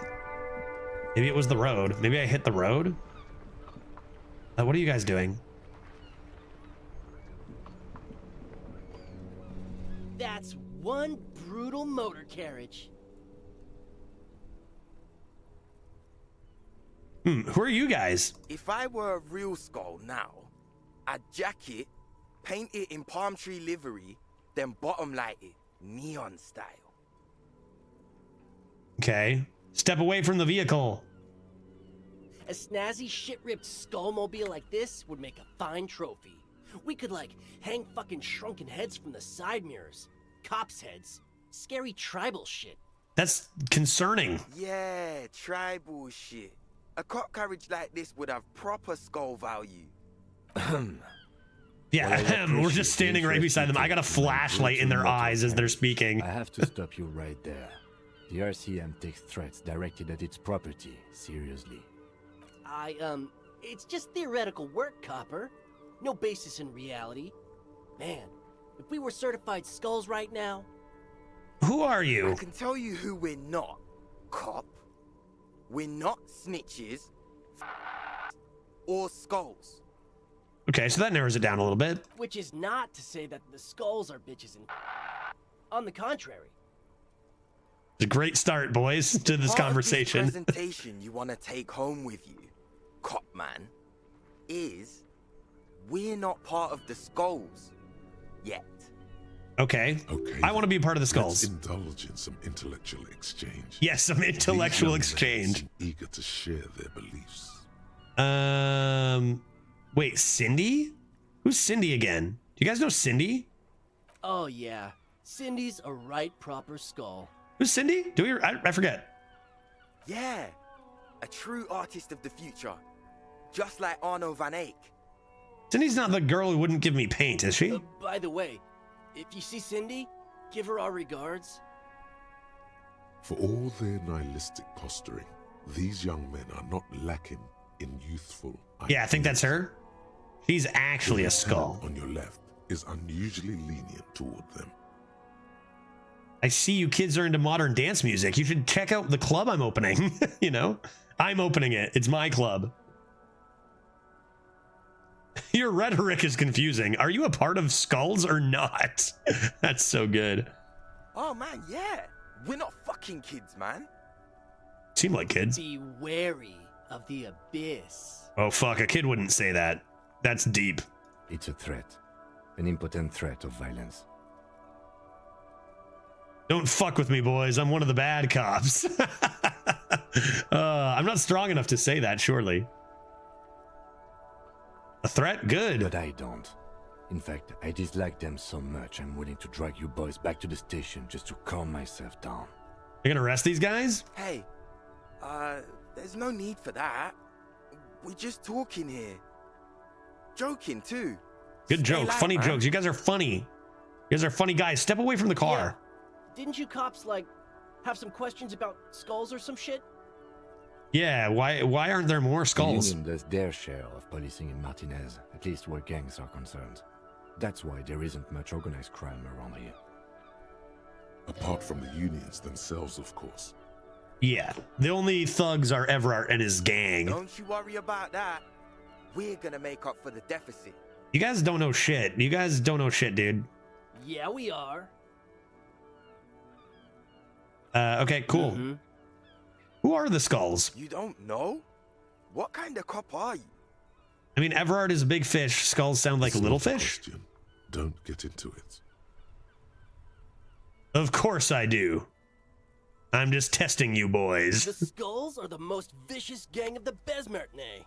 Maybe it was the road. Maybe I hit the road. What are you guys doing? That's one brutal motor carriage. Who are you guys? If I were a real skull now, I'd jack it, paint it in palm tree livery, then bottom light it, neon style. Okay. Step away from the vehicle. A snazzy shit-ripped skullmobile like this would make a fine trophy. We could, like, hang fucking shrunken heads from the side mirrors. Cops' heads. Scary tribal shit. That's concerning. Yeah, tribal shit. A cop carriage like this would have proper skull value. Yeah, we're just standing right beside them. I got a flashlight in their eyes as they're speaking. I have to stop you right there. The RCM takes threats directed at its property seriously. It's just theoretical work, Copper. No basis in reality. Man, if we were certified skulls right now... Who are you? I can tell you who we're not, cop. We're not snitches or skulls. Okay, so that narrows it down a little bit. Which is not to say that the skulls are bitches and... On the contrary. It's a great start, boys, to this conversation. The presentation you want to take home with you, cop man, is we're not part of the skulls yet. Okay. I want to be part of the skulls. Let's indulge in some intellectual exchange. Yes, some intellectual exchange. Eager to share their beliefs. Wait, Cindy? Who's Cindy again? Do you guys know Cindy? Oh yeah, Cindy's a right proper skull. Who's Cindy? I forget. Yeah, a true artist of the future, just like Arno van Eyck. Cindy's not the girl who wouldn't give me paint, is she? By the way, if you see Cindy, give her our regards. For all their nihilistic posturing, these young men are not lacking in youthful ideas. Yeah, I think that's her. She's actually a skull. On your left is unusually lenient toward them. I see you kids are into modern dance music. You should check out the club I'm opening. You know, I'm opening it. It's my club. Your rhetoric is confusing. Are you a part of skulls or not? That's so good. Oh man, yeah. We're not fucking kids, man. Seem like kids. Be wary of the abyss. Oh fuck, a kid wouldn't say that. That's deep. It's a threat. An impotent threat of violence. Don't fuck with me, boys. I'm one of the bad cops. I'm not strong enough to say that, surely. A threat? Good. But I don't. In fact, I dislike them so much I'm willing to drag you boys back to the station just to calm myself down. You're gonna arrest these guys? Hey, there's no need for that. We're just talking here. Joking, too. Good joke. Funny jokes. You guys are funny. You guys are funny guys. Step away from the car. Yeah. Didn't you cops, like, have some questions about skulls or some shit? Yeah, why aren't there more skulls? The Union does their share of policing in Martinez, at least where gangs are concerned. That's why there isn't much organized crime around here. Apart from the unions themselves, of course. Yeah, the only thugs are Everard and his gang. Don't you worry about that. We're gonna make up for the deficit. You guys don't know shit. You guys don't know shit, dude. Yeah, we are. Okay, cool. Mm-hmm. Who are the skulls? You don't know? What kind of cop are you? I mean, Everard is a big fish. Skulls sound like little fish. Question. Don't get into it. Of course I do. I'm just testing you boys. The skulls are the most vicious gang of the Besmertne.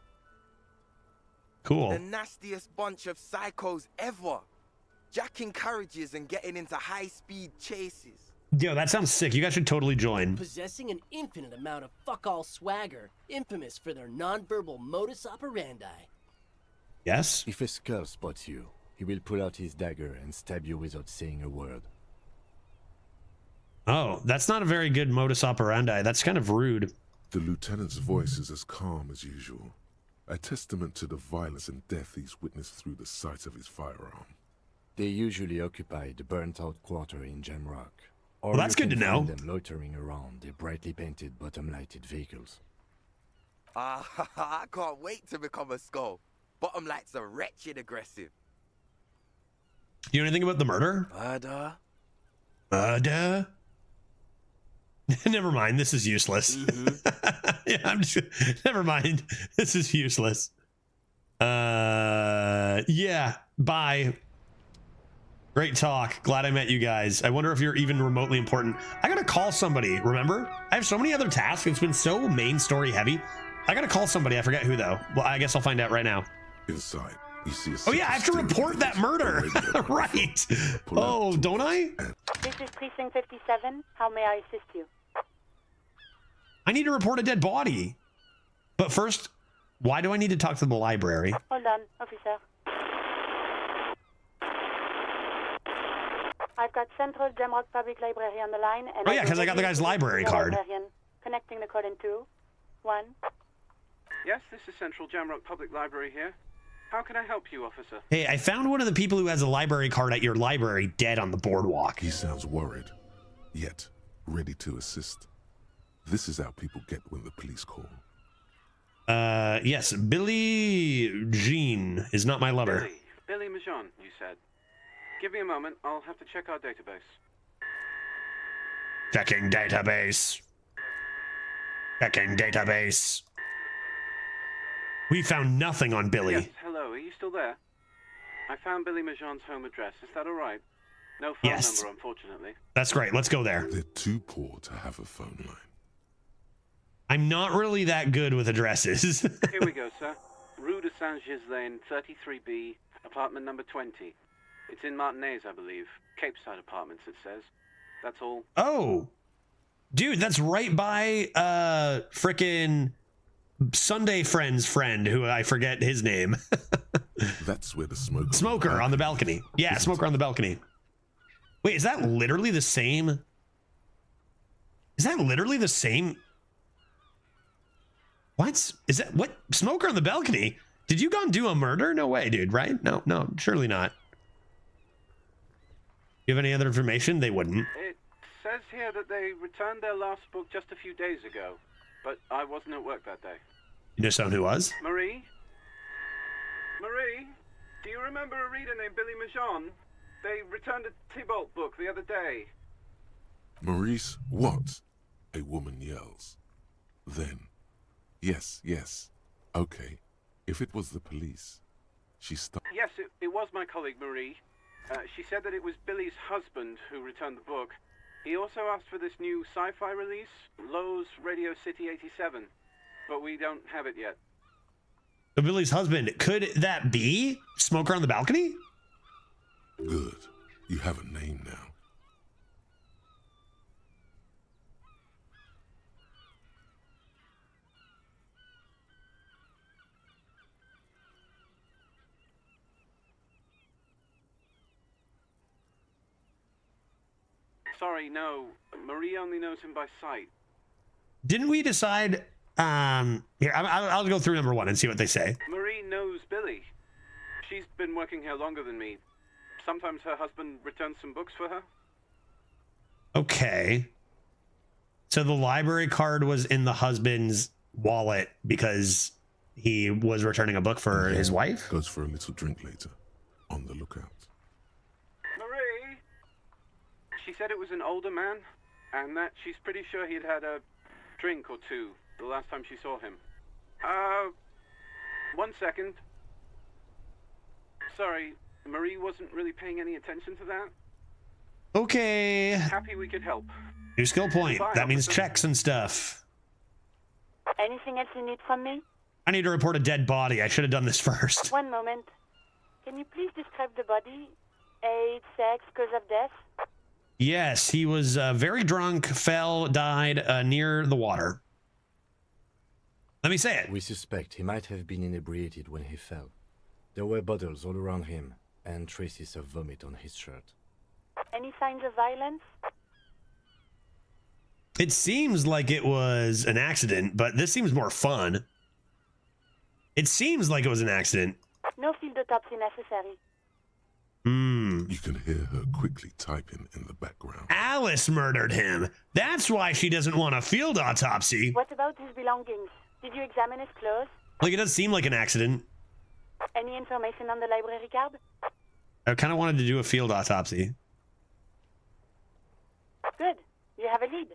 Cool. The nastiest bunch of psychos ever. Jacking carriages and getting into high-speed chases. Yo, that sounds sick. You guys should totally join. Possessing an infinite amount of fuck-all swagger, infamous for their non-verbal modus operandi. Yes? If a skull spots you, he will pull out his dagger and stab you without saying a word. Oh, that's not a very good modus operandi. That's kind of rude. The lieutenant's voice is as calm as usual. A testament to the violence and death he's witnessed through the sight of his firearm. They usually occupy the burnt-out quarter in Jamrock. Or well, that's good to know. Them loitering around their brightly painted, bottom-lighted vehicles. I can't wait to become a skull. Bottom lights are wretched aggressive. You know anything about the murder? Murder? Never mind. This is useless. Yeah, I'm just. Never mind. This is useless. Yeah. Bye. Great talk. Glad I met you guys. I wonder if you're even remotely important. I gotta call somebody. Remember? I have so many other tasks. It's been so main story heavy. I gotta call somebody. I forget who though. Well, I guess I'll find out right now. Inside, you see a Oh yeah, I have to report that murder. Right. Oh, don't I? This is Precinct 57. How may I assist you? I need to report a dead body. But first, why do I need to talk to the library? Hold on, officer. I've got Central Jamrock Public Library on the line. And Oh yeah, because I got the guy's library card. Connecting the call in 2, 1. Yes, this is Central Jamrock Public Library here. How can I help you, officer? Hey, I found one of the people who has a library card at your library dead on the boardwalk. He sounds worried, yet ready to assist. This is how people get when the police call. Yes, Billie Jean is not my lover. Billy Majon, you said. Give me a moment, I'll have to check our database. Checking database. Checking database. We found nothing on Billy. Yes, hello, are you still there? I found Billy Majon's home address, is that alright? No phone number, unfortunately. That's great, let's go there. They're too poor to have a phone line. I'm not really that good with addresses. Here we go, sir. Rue de Saint-Ghislain, 33B, apartment number 20. It's in Martinez, I believe. Cape Side Apartments, it says. That's all. Oh. Dude, that's right by frickin' Sunday Friend's friend, who I forget his name. That's where the smoker on the balcony. Yeah, smoker on the balcony. Wait, is that literally the same? Is that literally the same? What? Is that what? Smoker on the balcony? Did you go and do a murder? No way, dude, right? No, surely not. You have any other information? They wouldn't. It says here that they returned their last book just a few days ago, but I wasn't at work that day. You know someone who was? Marie? Marie? Do you remember a reader named Billy Majon? They returned a Tybalt book the other day. Maurice, what? A woman yells. Then, yes. Okay, if it was the police, she stopped. Yes, it was my colleague Marie. She said that it was Billy's husband who returned the book. He also asked for this new sci-fi release, Lowe's Radio City 87, but we don't have it yet. So Billy's husband, could that be Smoker on the balcony? Good. You have a name now. Sorry, no. Marie only knows him by sight. Didn't we decide? Here, I'll go through number 1 and see what they say. Marie knows Billy. She's been working here longer than me. Sometimes her husband returns some books for her. Okay. So the library card was in the husband's wallet because he was returning a book for his wife? Goes for a little drink later. On the lookout. Marie! She said it was an older man, and that she's pretty sure he'd had a drink or two the last time she saw him. 1 second. Sorry, Marie wasn't really paying any attention to that. Okay. Happy we could help. New skill point. Goodbye, That means officer. checks and stuff. Anything else you need from me? I need to report a dead body. I should have done this first. One moment. Can you please describe the body? Age, sex, cause of death? Yes, he was very drunk, died near the water. Let me say it. We suspect he might have been inebriated when he fell. There were bottles all around him, and traces of vomit on his shirt. Any signs of violence? It seems like it was an accident, but this seems more fun. It seems like it was an accident. No field autopsy necessary. You can hear her quickly typing in the background. Alice murdered him. That's why she doesn't want a field autopsy. What about his belongings? Did you examine his clothes? Like, it does seem like an accident. Any information on the library card? I kind of wanted to do a field autopsy. Good. You have a lead.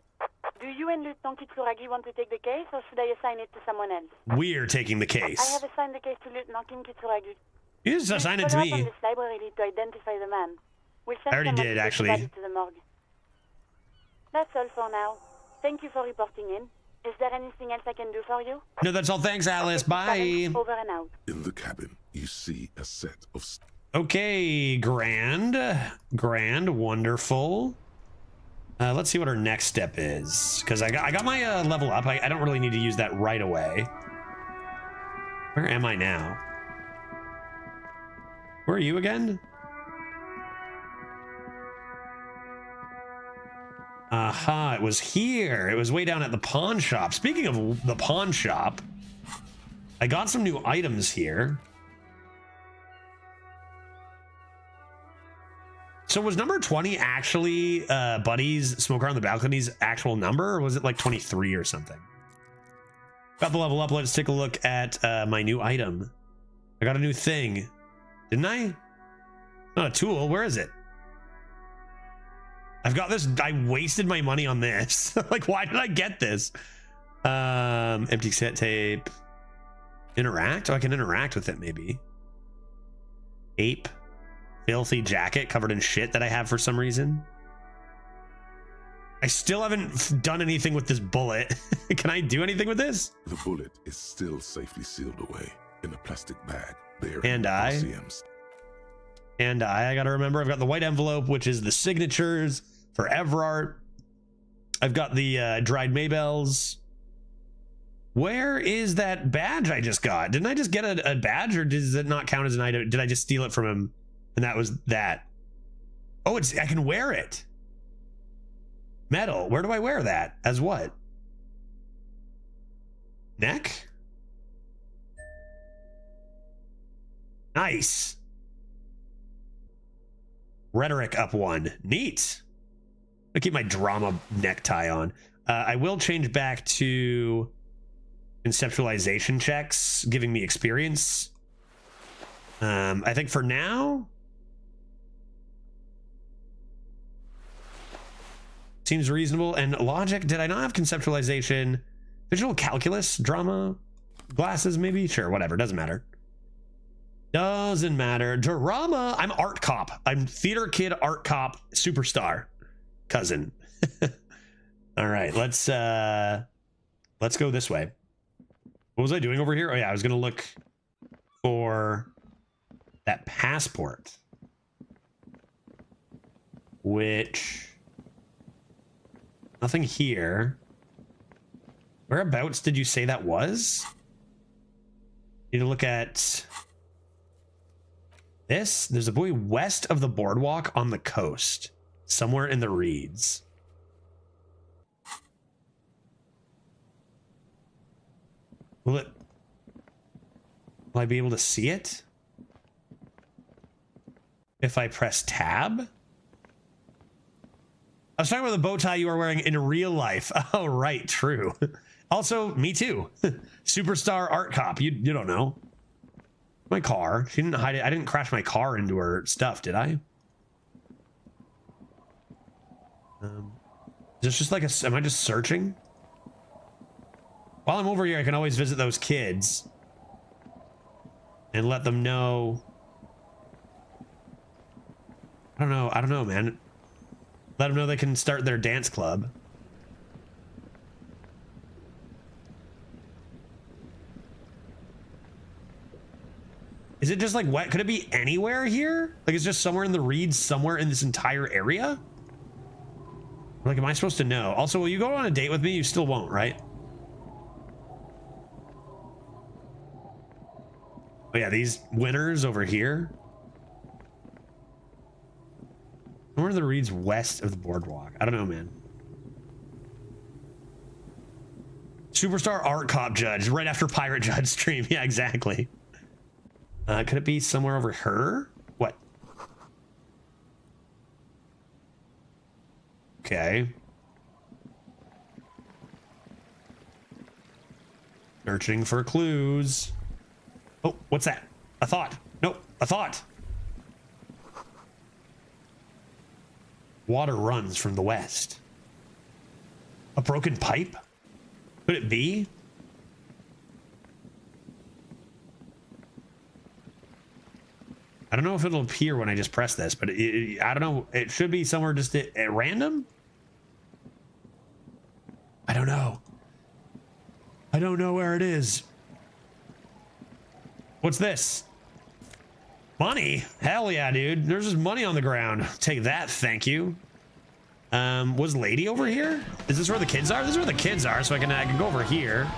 Do you and Lieutenant Kitsuragi want to take the case, or should I assign it to someone else? We're taking the case. I have assigned the case to Lieutenant Kitsuragi. You just assign it to Follow up on me. this library lead to identify the man. We'll send I already someone did, to take the actually. body to the morgue. That's all for now. Thank you for reporting in. Is there anything else I can do for you? No, that's all. Thanks, Alice. Bye. Over and out. In the cabin, you see a set of... Okay, grand. Grand, wonderful. Let's see what our next step is. Because I got my level up. I don't really need to use that right away. Where am I now? Where are you again? Aha, it was here. It was way down at the pawn shop. Speaking of the pawn shop, I got some new items here. So was number 20 actually Buddy's Smoker on the Balcony's actual number, or was it like 23 or something? Got the level up. Let's take a look at my new item. I got a new thing. Didn't I? Not a tool. Where is it? I've got this. I wasted my money on this. Like, why did I get this? Empty set tape. Interact? Oh, I can interact with it maybe. Ape. Filthy jacket covered in shit that I have for some reason. I still haven't done anything with this bullet. Can I do anything with this? The bullet is still safely sealed away in a plastic bag. And I gotta remember, I've got the white envelope, which is the signatures for Everart. I've got the dried Maybells. Where is that badge I just got? Didn't I just get a badge, or does it not count as an item? Did I just steal it from him? And that was that. Oh, I can wear it. Metal. Where do I wear that? As what? Neck? Nice. Rhetoric up 1. Neat. I keep my drama necktie on. I will change back to conceptualization checks, giving me experience. I think for now, seems reasonable. And logic, did I not have conceptualization? Visual calculus, drama, glasses, maybe? Sure, whatever, doesn't matter. Doesn't matter. Drama, I'm art cop. I'm theater kid, art cop, superstar cousin. All right, let's go this way. What was I doing over here? Oh yeah, I was gonna look for that passport, which nothing here. Whereabouts did you say that was? Need to look at this. There's a buoy west of the boardwalk on the coast, somewhere in the reeds. Will I be able to see it if I press tab? I was talking about the bow tie you are wearing in real life. Oh, right. True. Also, me too. Superstar art cop. You don't know. My car. She didn't hide it. I didn't crash my car into her stuff, did I? Is this just like am I just searching? While I'm over here, I can always visit those kids and let them know. I don't know, man. Let them know they can start their dance club. Is it just like wet? Could it be anywhere here? Like it's just somewhere in the reeds, somewhere in this entire area? Like, am I supposed to know? Also, will you go on a date with me? You still won't, right? Oh yeah, these winners over here. Where are the reeds west of the boardwalk? I don't know, man. Superstar art cop judge right after pirate judge stream. Yeah, exactly. Could it be somewhere over her? What? Okay. Searching for clues. Oh, what's that? A thought. Nope, a thought. Water runs from the west. A broken pipe? Could it be? I don't know if it'll appear when I just press this, but I don't know. It should be somewhere just at random. I don't know. I don't know where it is. What's this? Money? Hell yeah, dude. There's just money on the ground. Take that, thank you. Was Lady over here? Is this where the kids are? This is where the kids are, so I can go over here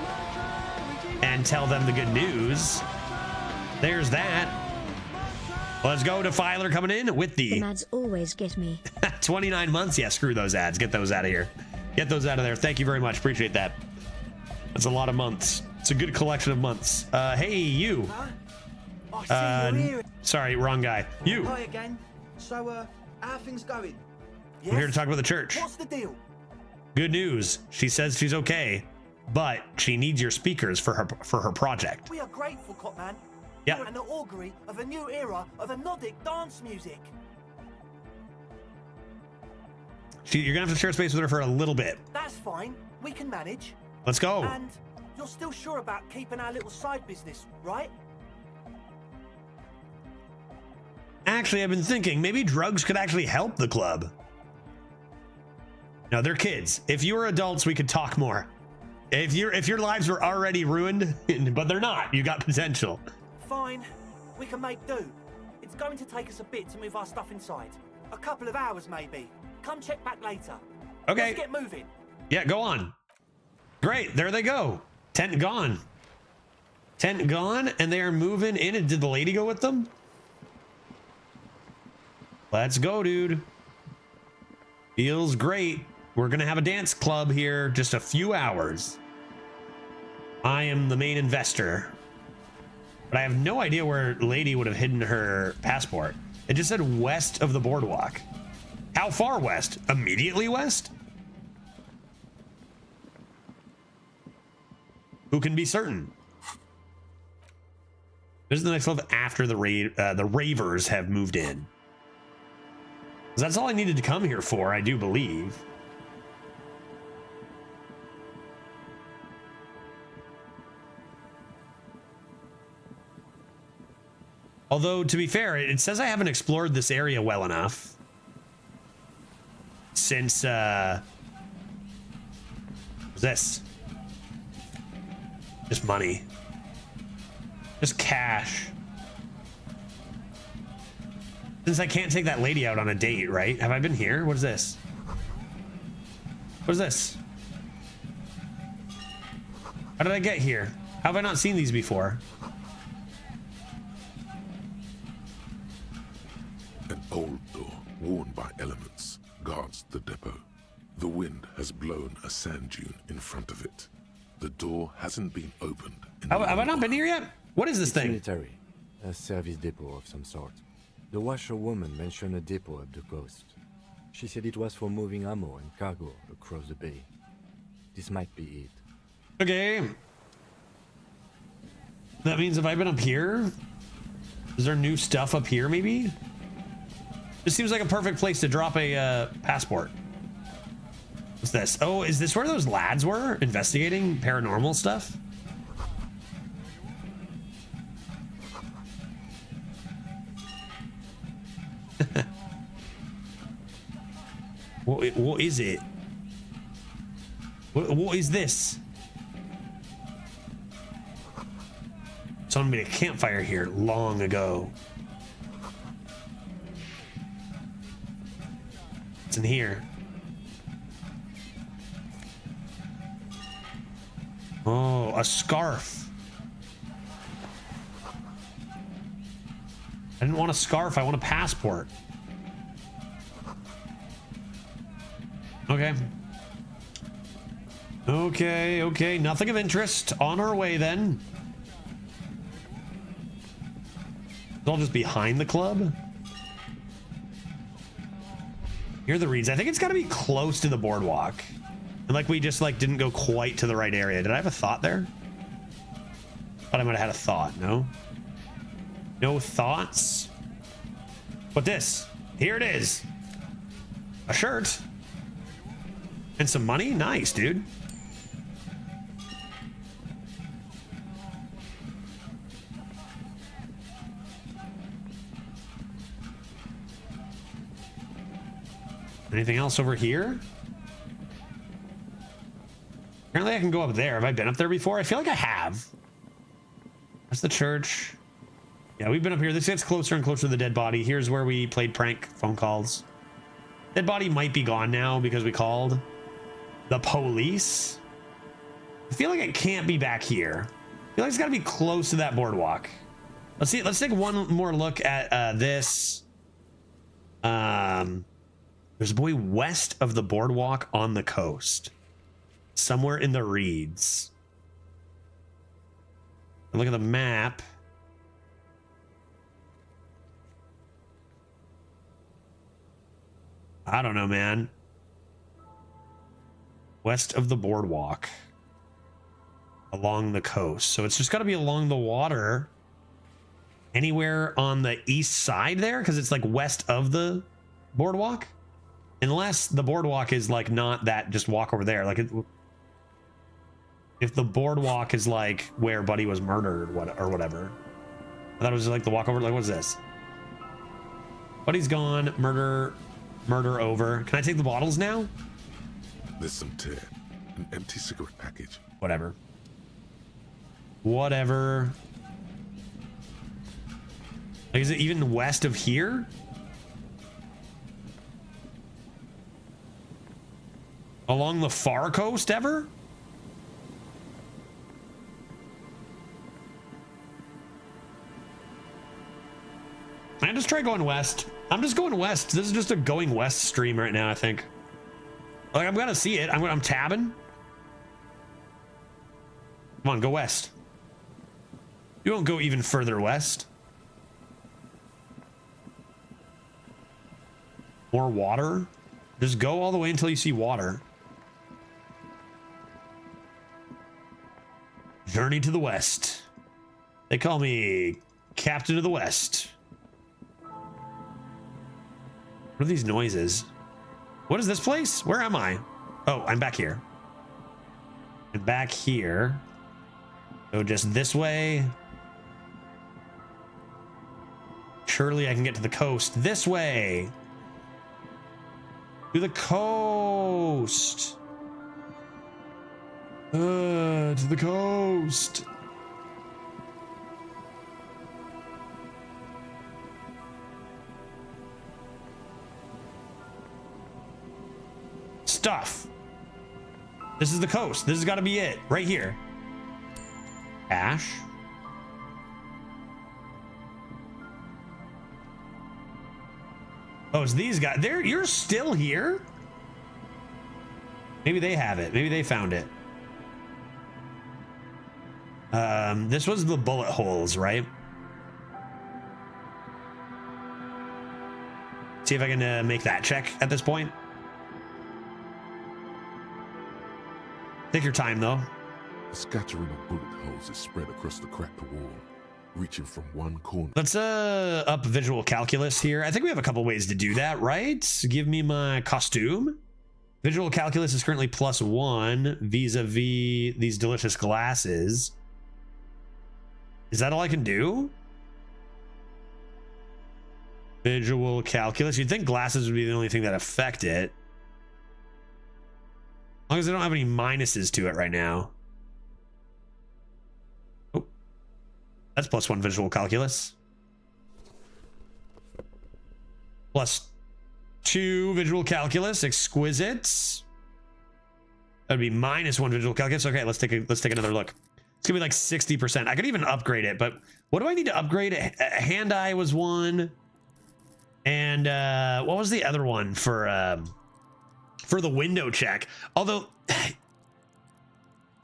and tell them the good news. There's that. Let's go to Filer coming in with the ads always get me. 29 months. Yeah, screw those ads. Get those out of here. Get those out of there. Thank you very much. Appreciate that. That's a lot of months. It's a good collection of months. Hey, you. Sorry, wrong guy. You. Hi again. So, how are things going? Yes? We're here to talk about the church. What's the deal? Good news. She says she's okay, but she needs your speakers for her project. We are grateful, Cotman. Yeah. You're an augury of a new era of Nordic dance music. You're gonna have to share space with her for a little bit. That's fine. We can manage. Let's go. And you're still sure about keeping our little side business, right? Actually, I've been thinking maybe drugs could actually help the club. No, they're kids. If you were adults, we could talk more. If your lives were already ruined, but they're not, you got potential. Fine. We can make do. It's going to take us a bit to move our stuff inside. A couple of hours, maybe. Come check back later. Okay. Let's get moving. Yeah, go on. Great, there they go. Tent gone. Tent gone, and they are moving in. And did the lady go with them? Let's go, dude. Feels great. We're gonna have a dance club here just a few hours. I am the main investor. But I have no idea where Lady would have hidden her passport. It just said west of the boardwalk. How far west? Immediately west? Who can be certain? This is the next level after the ravers have moved in. That's all I needed to come here for, I do believe. Although, to be fair, it says I haven't explored this area well enough. Since, what's this? Just money. Just cash. Since I can't take that lady out on a date, right? Have I been here? What is this? What is this? How did I get here? How have I not seen these before? An old door, worn by elements, guards the depot. The wind has blown a sand dune in front of it. The door hasn't been opened. Have I not been here yet? What is this thing? Military. A service depot of some sort. The washerwoman mentioned a depot up the coast. She said it was for moving ammo and cargo across the bay. This might be it. Okay. That means have I been up here? Is there new stuff up here, maybe? This seems like a perfect place to drop a passport. What's this? Oh, is this where those lads were investigating paranormal stuff? What is it? What is this? Someone made a campfire here long ago. What's in here? Oh, a scarf. I didn't want a scarf, I want a passport. Okay. Okay, nothing of interest. On our way then. It's all just behind the club. Here are the reeds. I think it's got to be close to the boardwalk. And like we just like didn't go quite to the right area. Did I have a thought there? Thought I might have had a thought. No? No thoughts? What this? Here it is. A shirt. And some money? Nice, dude. Anything else over here? Apparently I can go up there. Have I been up there before? I feel like I have. That's the church. Yeah, we've been up here. This gets closer and closer to the dead body. Here's where we played prank phone calls. Dead body might be gone now because we called the police. I feel like it can't be back here. I feel like it's got to be close to that boardwalk. Let's see. Let's take one more look at this. There's a boy west of the boardwalk on the coast. Somewhere in the reeds. Look at the map. I don't know, man. West of the boardwalk. Along the coast. So it's just got to be along the water. Anywhere on the east side there? Because it's like west of the boardwalk. Unless the boardwalk is like not that, just walk over there. Like, if the boardwalk is like where Buddy was murdered, or whatever. I thought it was like the walk over. Like, what is this? Buddy's gone. Murder over. Can I take the bottles now? There's some tear. An empty cigarette package. Whatever. Whatever. Like, is it even west of here? Along the far coast ever? I just try going west. I'm just going west. This is just a going west stream right now, I think. Like, I'm gonna see it. I'm tabbing. Come on, go west. You won't go even further west. More water. Just go all the way until you see water. Journey to the West. They call me Captain of the West. What are these noises? What is this place? Where am I? Oh, I'm back here. I'm back here. So just this way. Surely I can get to the coast this way. To the coast. To the coast. Stuff. This is the coast. This has got to be it. Right here. Ash. Oh, it's these guys. You're still here? Maybe they have it. Maybe they found it. This was the bullet holes, right? See if I can make that check at this point. Take your time, though. A scattering of bullet holes is spread across the cracked wall, reaching from one corner. Let's up visual calculus here. I think we have a couple ways to do that, right? Give me my costume. Visual calculus is currently +1 vis-a-vis these delicious glasses. Is that all I can do? Visual calculus. You'd think glasses would be the only thing that affect it. As long as I don't have any minuses to it right now. Oh, that's +1 visual calculus. +2 visual calculus. Exquisite. That'd be -1 visual calculus. Okay, let's take another look. It's gonna be like 60%. I could even upgrade it, but what do I need to upgrade? Hand-eye was one, and what was the other one for the window check? Although,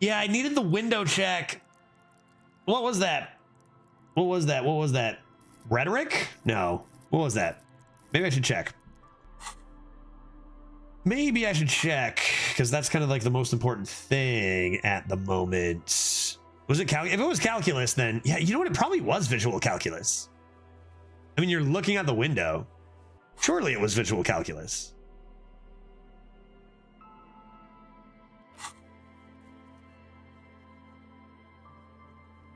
yeah, I needed the window check. What was that? What was that? What was that? Rhetoric? No. What was that? Maybe I should check. Maybe I should check, because that's kind of like the most important thing at the moment. Was it if it was calculus, then yeah, you know what? It probably was visual calculus. I mean, you're looking out the window. Surely it was visual calculus.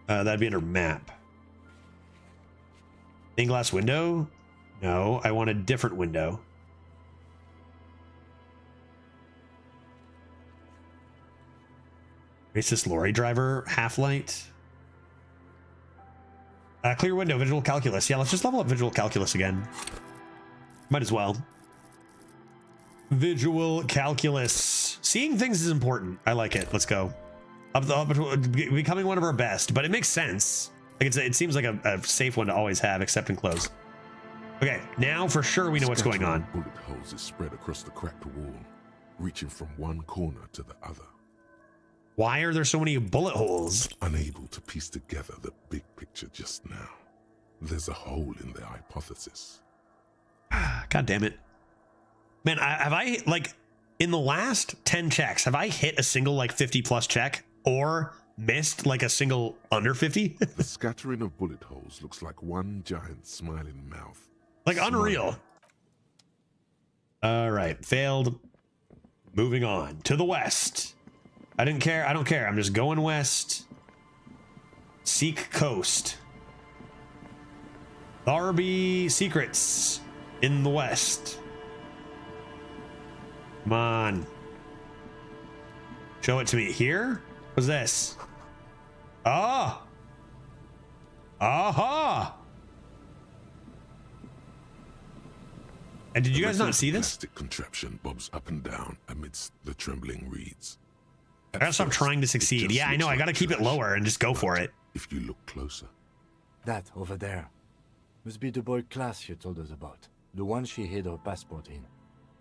That'd be under map. Stained glass window? No, I want a different window. Racist lorry driver, half light. Clear window, visual calculus. Yeah, let's just level up visual calculus again. Might as well. Visual calculus. Seeing things is important. I like it. Let's go. Becoming one of our best, but it makes sense. Like it seems like a safe one to always have, except in close. Okay, now for sure we know what's going on. Bullet holes is spread across the cracked wall, reaching from one corner to the other. Why are there so many bullet holes? Unable to piece together the big picture just now. There's a hole in their hypothesis. God damn it. Man, have I, like, in the last 10 checks, have I hit a single, like, 50-plus check? Or missed, like, a single under 50? The scattering of bullet holes looks like one giant smiling mouth. Like, unreal. All right, failed. Moving on. To the west. I didn't care. I don't care. I'm just going west. Seek coast. Darby secrets in the west. Come on. Show it to me. Here? What's this? Ah! Aha! And did you guys not see this? Plastic contraption bobs up and down amidst the trembling reeds. I gotta stop trying to succeed. Yeah, I know. I gotta keep it lower and just go for it. If you look closer. That over there must be the boy class you told us about. The one she hid her passport in.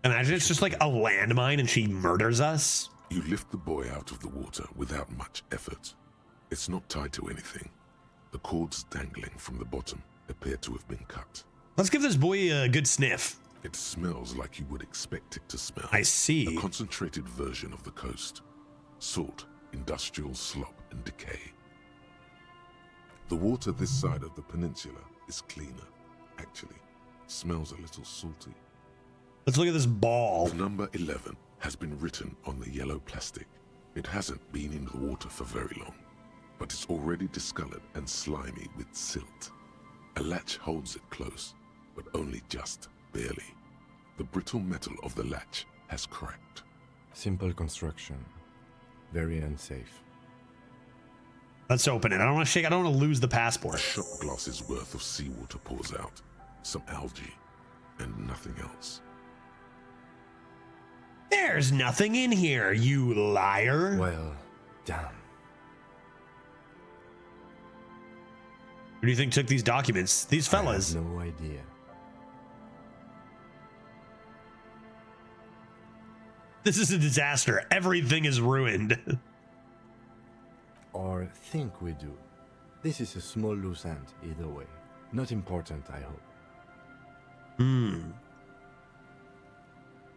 Imagine it's just like a landmine and she murders us. You lift the boy out of the water without much effort. It's not tied to anything. The cords dangling from the bottom appear to have been cut. Let's give this boy a good sniff. It smells like you would expect it to smell. I see. A concentrated version of the coast. Salt, industrial slop, and decay. The water this side of the peninsula is cleaner. Actually, smells a little salty. Let's look at this ball. The number 11 has been written on the yellow plastic. It hasn't been in the water for very long, but it's already discolored and slimy with silt. A latch holds it close, but only just barely. The brittle metal of the latch has cracked. Simple construction. Very unsafe. Let's open it. I don't want to shake. I don't want to lose the passport. A shot glass's worth of seawater pours out. Some algae, and nothing else. There's nothing in here, you liar. Well, damn. Who do you think took these documents? These fellas. I have no idea. This is a disaster. Everything is ruined. Or think we do. This is a small loose end, either way. Not important, I hope.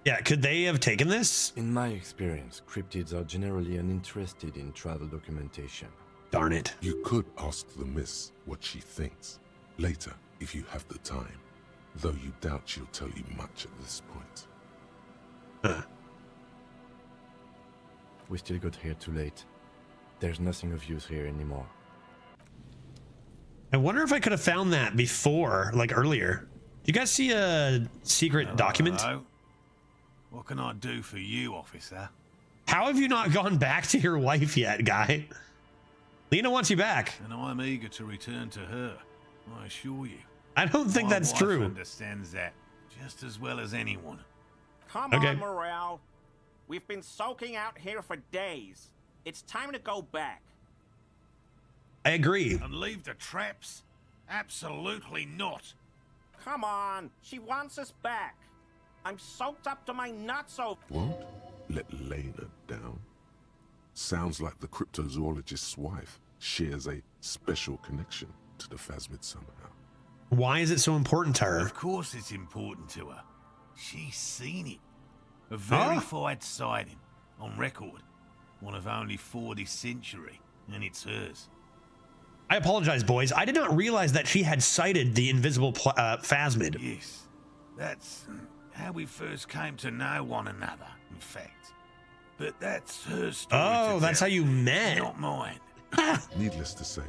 Yeah, could they have taken this? In my experience, cryptids are generally uninterested in travel documentation. Darn it. You could ask the miss what she thinks. Later, if you have the time. Though you doubt she'll tell you much at this point. Huh. We still got here too late. There's nothing of use here anymore. I wonder if I could have found that before, like earlier. You guys see a secret document? Hello. What can I do for you, officer? How have you not gone back to your wife yet, guy? Lena wants you back. And I'm eager to return to her, I assure you. I don't think that's My wife true. Understands that just as well as anyone. Come on, Morale. We've been soaking out here for days. It's time to go back. I agree. And leave the traps? Absolutely not. Come on. She wants us back. I'm soaked up to my nuts over... Won't let Lena down. Sounds like the cryptozoologist's wife shares a special connection to the Phasmid somehow. Why is it so important to her? Of course it's important to her. She's seen it. A verified sighting, on record. One of only 4 this century. and it's hers. I apologize, boys. I did not realize that she had sighted the invisible phasmid. Yes, that's how we first came to know one another, in fact. But that's her story. Oh, that's how you met. Not mine. Needless to say,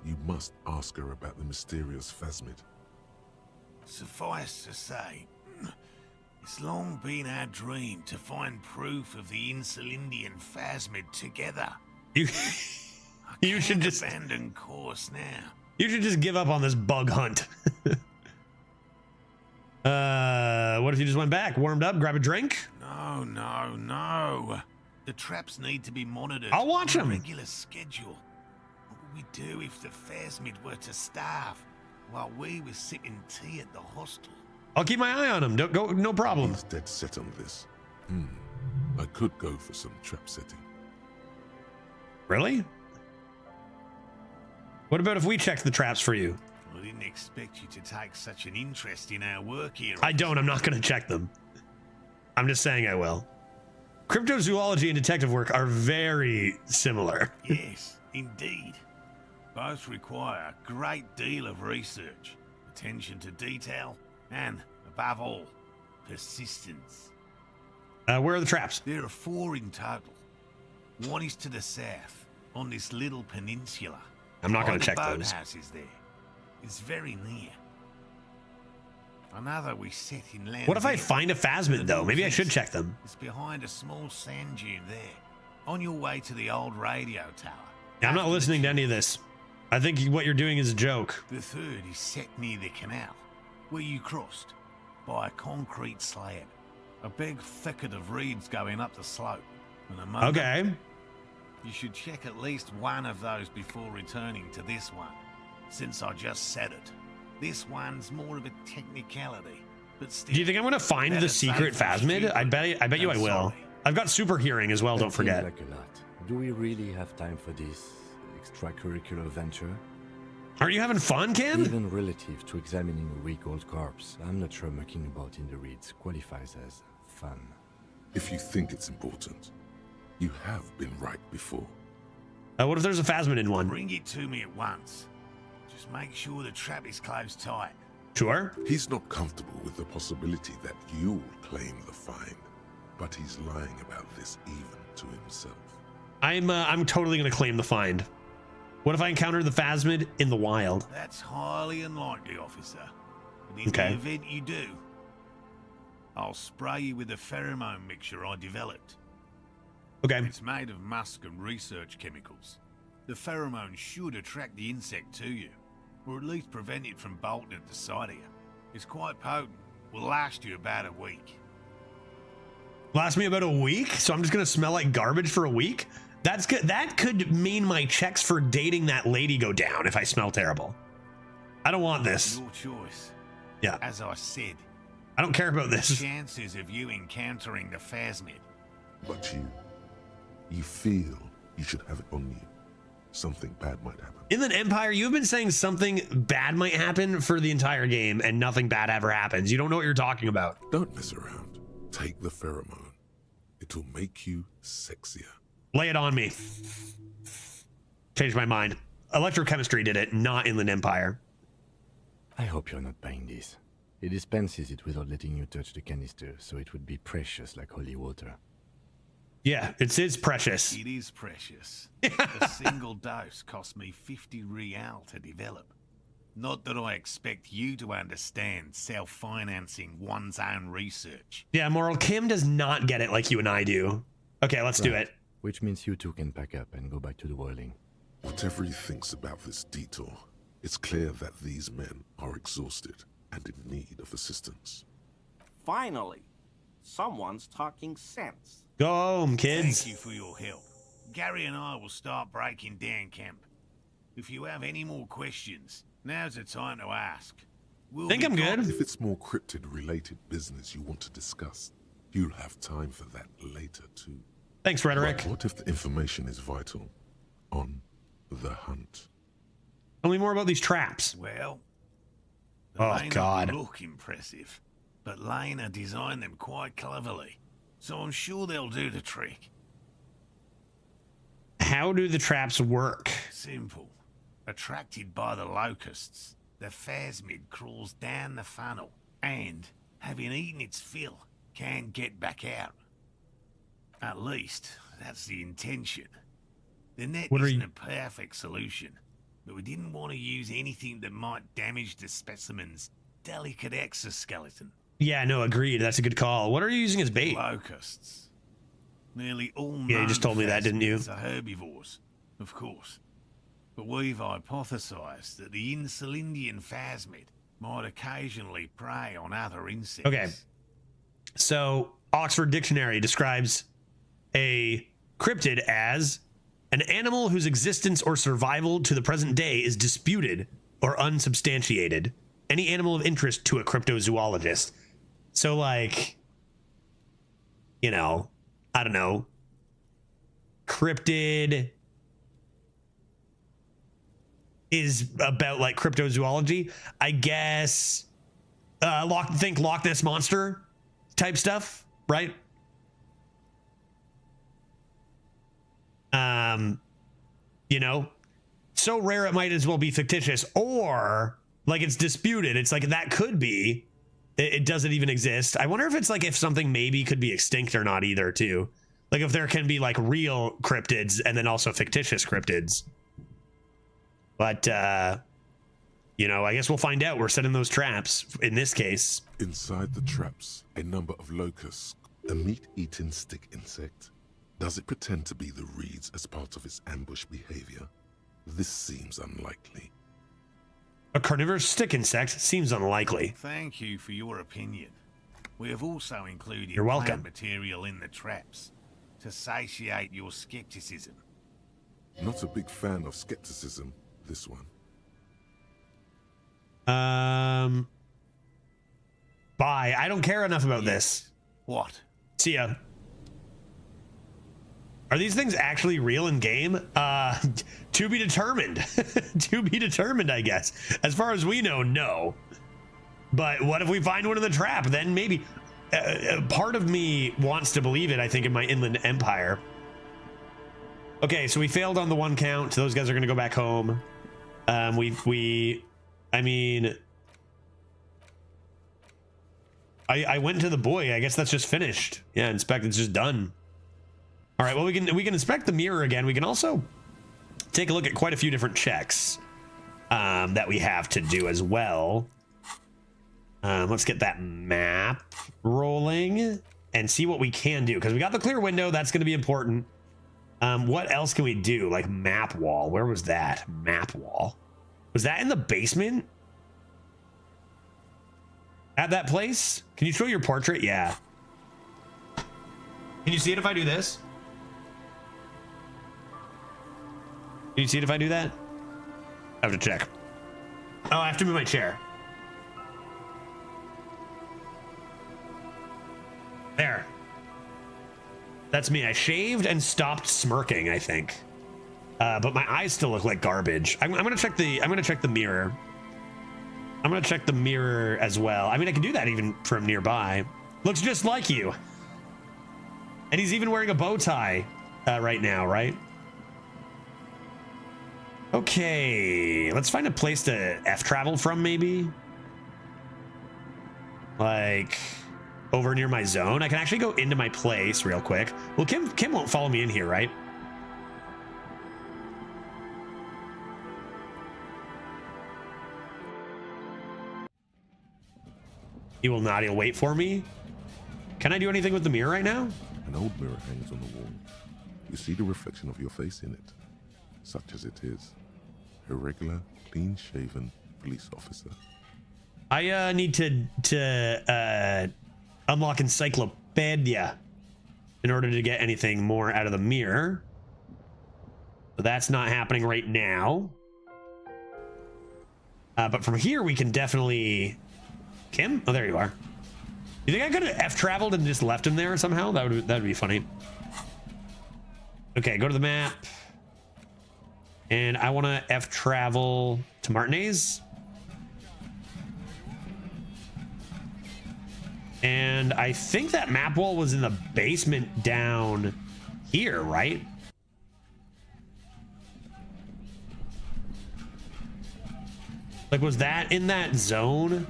you must ask her about the mysterious phasmid. Suffice to say, it's long been our dream to find proof of the Insulindian phasmid together. You should just abandon course now. You should just give up on this bug hunt. What if you just went back, warmed up, grab a drink? No. The traps need to be monitored. I'll watch them. On a regular schedule. What would we do if the phasmid were to starve while we were sipping tea at the hostel? I'll keep my eye on him. Don't go, no problem. He's dead set on this. I could go for some trap setting. Really? What about if we check the traps for you? I didn't expect you to take such an interest in our work here. I don't. I'm not going to check them. I'm just saying I will. Cryptozoology and detective work are very similar. Yes, indeed. Both require a great deal of research, attention to detail, and, above all, persistence. Where are the traps? There are 4 in total. One is to the south, on this little peninsula. I'm not going to check the those. boathouse is there. It's very near. Another we set in land. What if I find a phasmid, though? Maybe I should check them. It's behind a small sand dune there, on your way to the old radio tower. Yeah, I'm not listening to any of this. I think what you're doing is a joke. The third is set near the canal, where you crossed, by a concrete slab. A big thicket of reeds going up the slope. Okay. You should check at least one of those before returning to this one, since I just said it. This one's more of a technicality, but still. Do you think I'm going to find the secret phasmid? I bet you I will. I've got super hearing as well, don't forget. Like a lot. Do we really have time for this extracurricular venture? Aren't you having fun, Cam? Even relative to examining a week-old corpse, I'm not sure mucking about in the reeds qualifies as fun. If you think it's important, you have been right before. What if there's a phasmid in one? Bring it to me at once. Just make sure the trap is closed tight. Sure. He's not comfortable with the possibility that you'll claim the find, but he's lying about this even to himself. I'm totally going to claim the find. What if I encounter the phasmid in the wild? That's highly unlikely, officer. But in Okay. the event you do, I'll spray you with a pheromone mixture I developed. Okay. It's made of musk and research chemicals. The pheromone should attract the insect to you, or at least prevent it from bolting at the sight of you. It's quite potent. Will last you about a week. Last me about a week? So I'm just going to smell like garbage for a week? That's good. That could mean my checks for dating that lady go down if I smell terrible. I don't want this. Your choice. Yeah. As I said, I don't care about this. chances of you encountering the phasmid. But you feel you should have it on you. Something bad might happen. Inland Empire, you've been saying something bad might happen for the entire game and nothing bad ever happens. You don't know what you're talking about. Don't mess around. Take the pheromone. It'll make you sexier. Lay it on me. Changed my mind. Electrochemistry did it, not Inland Empire. I hope you're not buying this. It dispenses it without letting you touch the canister, so it would be precious like holy water. Yeah, it's precious. It is precious. A single dose cost me 50 real to develop. Not that I expect you to understand self-financing one's own research. Yeah, Moral, Kim does not get it like you and I do. Okay, let's do it. Which means you two can pack up and go back to the boiling. Whatever he thinks about this detour, it's clear that these men are exhausted and in need of assistance. Finally, someone's talking sense. Go home, kids. Thank you for your help. Gary and I will start breaking down camp. If you have any more questions, now's the time to ask. Think I'm good. If it's more cryptid-related business you want to discuss, you'll have time for that later too. Thanks, Frederick. But what if the information is vital on the hunt? Tell me more about these traps. Well, oh may God, not look impressive, but Lena designed them quite cleverly, so I'm sure they'll do the trick. how do the traps work? Simple. Attracted by the locusts, the phasmid crawls down the funnel and, having eaten its fill, can get back out. At least, that's the intention. The net isn't a perfect solution, but we didn't want to use anything that might damage the specimen's delicate exoskeleton. Yeah, no, agreed. That's a good call. What are you using as bait? Locusts. Nearly all Yeah, you just told me that, didn't you? are herbivores, of course. But we've hypothesized that the Insulindian phasmid might occasionally prey on other insects. Okay. So, Oxford Dictionary describes a cryptid as an animal whose existence or survival to the present day is disputed or unsubstantiated. Any animal of interest to a cryptozoologist. So, like, you know, I don't know, cryptid is about like cryptozoology, I guess. Think Loch Ness Monster type stuff, right? You know, so rare it might as well be fictitious, or like it's disputed. It's like that could be. It doesn't even exist. I wonder if it's like if something maybe could be extinct or not either too. Like if there can be like real cryptids and then also fictitious cryptids. But you know, I guess we'll find out. We're setting those traps in this case. Inside the traps, a number of locusts, a meat-eating stick insect. Does it pretend to be the reeds as part of its ambush behavior? This seems unlikely. A carnivorous stick insect seems unlikely. Thank you for your opinion. We have also included You're welcome. plant material in the traps to satiate your skepticism. Not a big fan of skepticism, this one. Bye. I don't care enough about this. What? See ya. Are these things actually real in game? To be determined. To be determined, I guess. As far as we know, no. But what if we find one in the trap? Then maybe. Part of me wants to believe it, I think, in my Inland Empire. Okay, so we failed on the one count. Those guys are going to go back home. I mean... I went to the boy. I guess that's just finished. Yeah, inspect. It's just done. All right, well, we can inspect the mirror again. We can also take a look at quite a few different checks that we have to do as well. Let's get that map rolling and see what we can do, because we got the clear window. That's going to be important. What else can we do? Like map wall. Where was that? Map wall. Was that in the basement? At that place? Can you show your portrait? Yeah. Can you see it if I do this? Can you see it if I do that? I have to check. Oh, I have to move my chair. There. That's me. I shaved and stopped smirking, I think. But my eyes still look like garbage. I'm gonna check the mirror. I'm gonna check the mirror as well. I mean, I can do that even from nearby. Looks just like you. And he's even wearing a bow tie right now, right? Okay, let's find a place to F-travel from, maybe. Like over near my zone. I can actually go into my place real quick. Well, Kim won't follow me in here, right? He will not. He'll wait for me. Can I do anything with the mirror right now? An old mirror hangs on the wall. You see the reflection of your face in it, such as it is. A regular, clean-shaven police officer. I need to unlock Encyclopedia in order to get anything more out of the mirror. So that's not happening right now. But from here we can definitely... Kim? Oh, there you are. You think I could have F-traveled and just left him there somehow? That would be funny. Okay, go to the map. And I want to F-travel to Martinez. And I think that map wall was in the basement down here, right? Like, was that in that zone?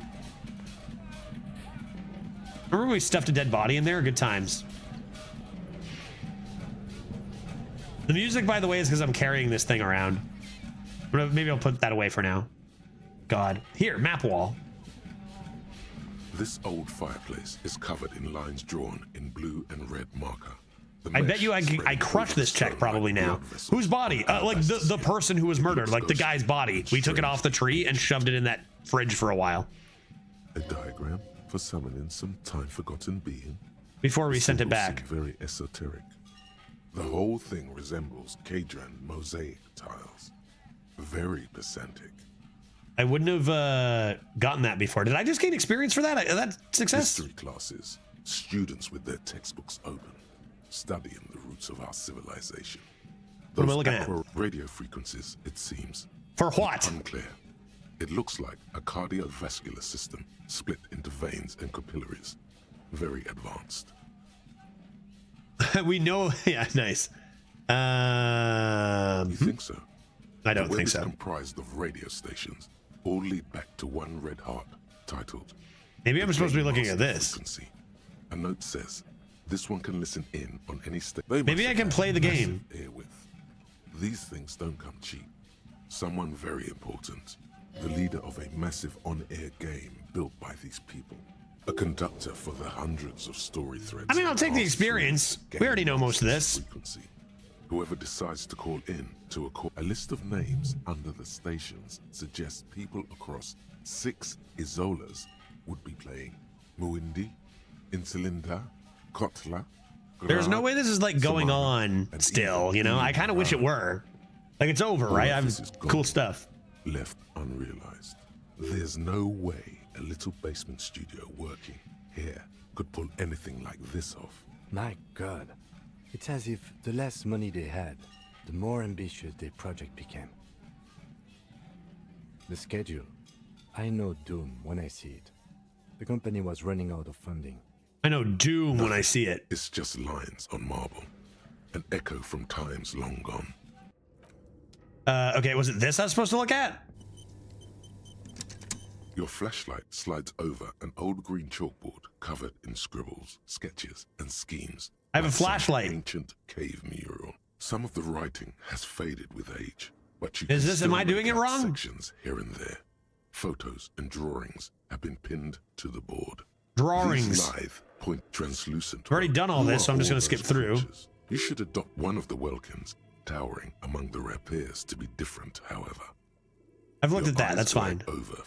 Remember when we stuffed a dead body in there? Good times. The music, by the way, is because I'm carrying this thing around. Maybe I'll put that away for now. God. Here, map wall. This old fireplace is covered in lines drawn in blue and red marker. I bet you I crushed this check probably now. Whose body? Like the person who was murdered, like the guy's body. We took it off the tree and shoved it in that fridge for a while. A diagram for summoning some time-forgotten being. Before we sent it back. Very esoteric. The whole thing resembles Kadran mosaic tiles. Very pedantic. I wouldn't have gotten that before. Did I just gain experience for that? That's success? History classes. Students with their textbooks open. Studying the roots of our civilization. What am I looking at? Radio frequencies, it seems. For what? Unclear. It looks like a cardiovascular system split into veins and capillaries. Very advanced. We know. Yeah, nice. You think so? I don't think so. Comprised of radio stations, all lead back to one red heart, titled. Maybe I'm supposed to be looking at this. Frequency. A note says, this one can listen in on any station. Maybe I can play the game. These things don't come cheap. Someone very important. The leader of a massive on-air game built by these people. A conductor for the hundreds of story threads. I mean, I'll take the experience. We already know most of this. Frequency. Whoever decides to call in to a list of names under the stations suggests people across 6 Isolas would be playing Muindi, Insulinda, Kotla. There's no way this is like going on still, you know? I kind of wish it were. Like it's over, right? I have cool stuff. Left unrealized. There's no way a little basement studio working here could pull anything like this off. My God. It's as if the less money they had, the more ambitious their project became. The schedule. I know doom when I see it. The company was running out of funding. I know doom when I see it. It's just lines on marble. An echo from times long gone. Okay, was it this I was supposed to look at? Your flashlight slides over an old green chalkboard covered in scribbles, sketches, and schemes. I have a flashlight. Ancient cave mural. Some of the writing has faded with age, but you is this? Am I doing it wrong? Sections here and there. Photos and drawings have been pinned to the board. Drawings. These lithe, point translucent. I've already done all this, so I'm just going to skip through. Features. You should adopt one of the Welkins, towering among the rapiers to be different, however. I've looked at that. That's fine. Over.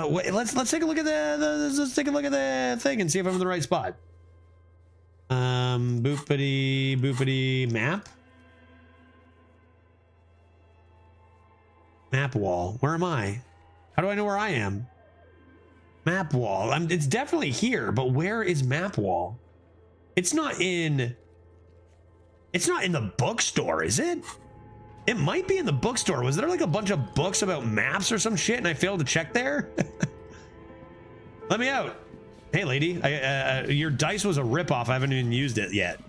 Wait, let's take a look at let's take a look at the thing and see if I'm in the right spot. Boopity map. Map wall. Where am I? How do I know where I am? Map wall. It's definitely here, but where is map wall? It's not in the bookstore, is it? It might be in the bookstore. Was there like a bunch of books about maps or some shit and I failed to check there? Let me out. Hey, lady, your dice was a ripoff. I haven't even used it yet.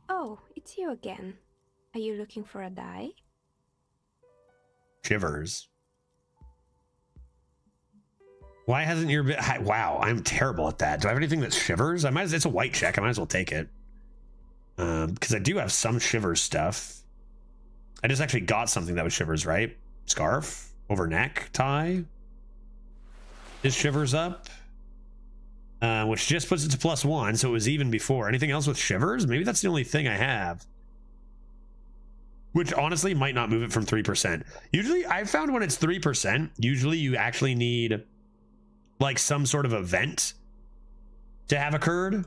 Oh, it's you again. Are you looking for a die? Shivers. Why hasn't your... Wow, I'm terrible at that. Do I have anything that shivers? It's a white check. I might as well take it. Because I do have some shivers stuff. I just actually got something that was shivers, right? Scarf? Over neck? Tie? This shivers up. Which just puts it to +1, so it was even before. Anything else with shivers? Maybe that's the only thing I have. Which honestly might not move it from 3%. Usually, I've found when it's 3%, usually you actually need like some sort of event to have occurred.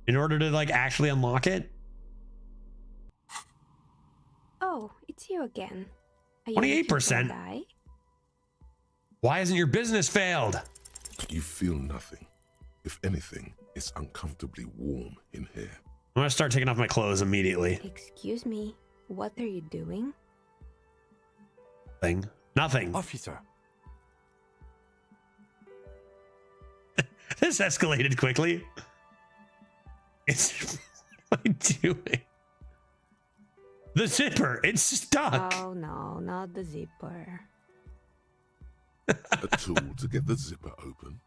In order to like actually unlock it. Oh, it's you again. 28%. Why hasn't your business failed? You feel nothing. If anything, it's uncomfortably warm in here. I'm gonna start taking off my clothes immediately. Excuse me, what are you doing? Nothing. Officer. This escalated quickly. What am I doing? The zipper, it's stuck. Oh no, not the zipper. A tool to get the zipper open.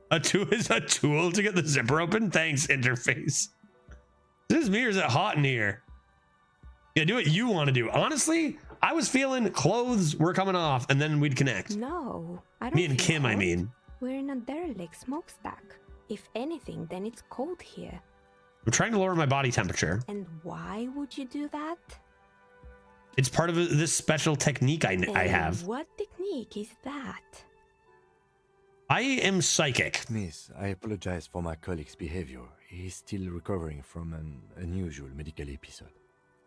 A tool to get the zipper open? Thanks, interface. Is this me or is it hot in here? Yeah, do what you want to do. Honestly, I was feeling clothes were coming off and then we'd connect. No, I don't. Me and feel Kim, I hot. mean. We're in a derelict smokestack. If anything, then it's cold here. I'm trying to lower my body temperature. And why would you do that? It's part of this special technique I have. What technique is that? I am psychic. Miss, I apologize for my colleague's behavior. He's still recovering from an unusual medical episode.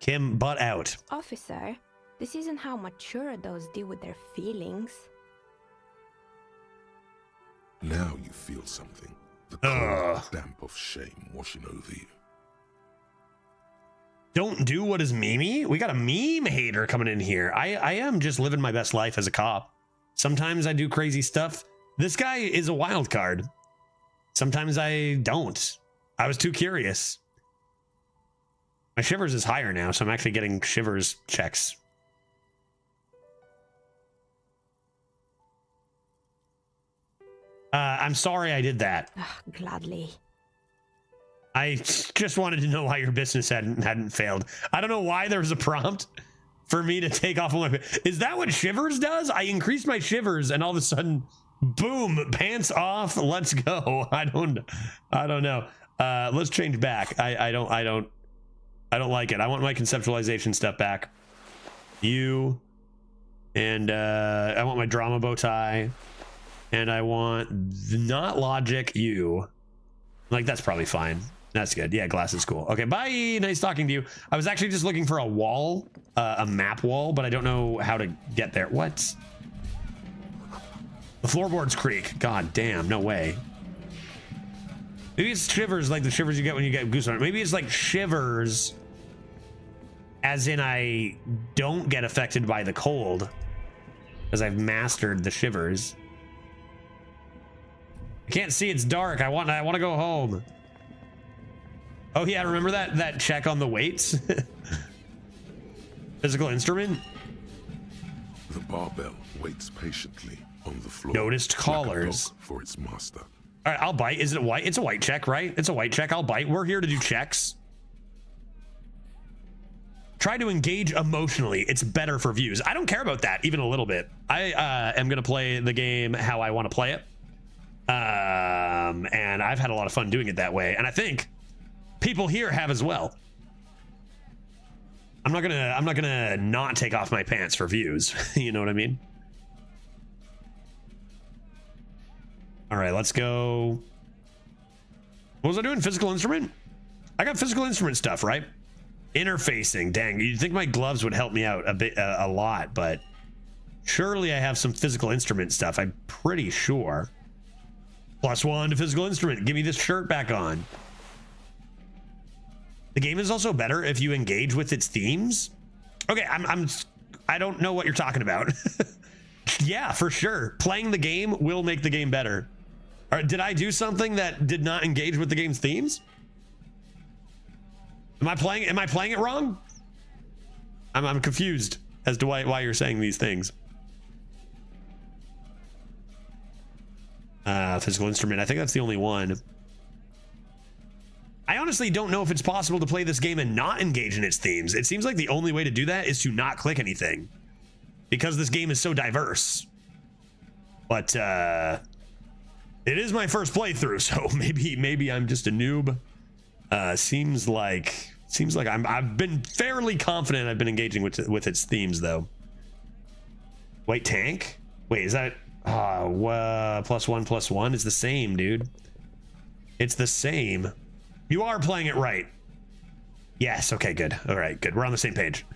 Kim, butt out. Officer, this isn't how mature adults deal with their feelings. Now you feel something. The cold damp of shame washing over you. Don't do what is memey? We got a meme hater coming in here. I am just living my best life as a cop. Sometimes I do crazy stuff. This guy is a wild card. Sometimes I don't. I was too curious. My shivers is higher now, so I'm actually getting shivers checks. I'm sorry I did that. Gladly. I just wanted to know why your business hadn't failed. I don't know why there was a prompt for me to take off my... Is that what shivers does? I increased my shivers and all of a sudden, boom, pants off, let's go. I don't know. Let's change back. I don't like it. I want my conceptualization stuff back. You and I want my drama bow tie. And I want not logic you. Like, that's probably fine. That's good. Yeah, glass is cool. Okay, bye. Nice talking to you. I was actually just looking for a wall, a map wall, but I don't know how to get there. What? The floorboards creak. God damn, no way. Maybe it's shivers like the shivers you get when you get goosebumps. Maybe it's like shivers as in I don't get affected by the cold because I've mastered the shivers. I can't see, it's dark. I want to go home. Oh yeah, remember that check on the weights? Physical instrument? The barbell waits patiently on the floor. Noticed callers. Like a dog for its master. All right, I'll bite. Is it white? It's a white check, right? It's a white check. I'll bite. We're here to do checks. Try to engage emotionally. It's better for views. I don't care about that even a little bit. I am going to play the game how I want to play it. And I've had a lot of fun doing it that way. And I think people here have as well. I'm not gonna not take off my pants for views. You know what I mean? All right, let's go. What was I doing? Physical instrument? I got physical instrument stuff, right? Interfacing. Dang, you'd think my gloves would help me out a lot, but surely I have some physical instrument stuff. I'm pretty sure. +1 to physical instrument. Give me this shirt back on. The game is also better if you engage with its themes. Okay, I don't know what you're talking about. Yeah, for sure. Playing the game will make the game better. All right, did I do something that did not engage with the game's themes? Am I playing it wrong? I'm confused as to why you're saying these things. Physical instrument. I think that's the only one. I honestly don't know if it's possible to play this game and not engage in its themes. It seems like the only way to do that is to not click anything, because this game is so diverse. But it is my first playthrough, so maybe I'm just a noob. Seems like I've been fairly confident I've been engaging with its themes though. White tank? Wait, is that +1 is the same, dude. It's the same. You are playing it right. Yes, okay, good. All right, good. We're on the same page.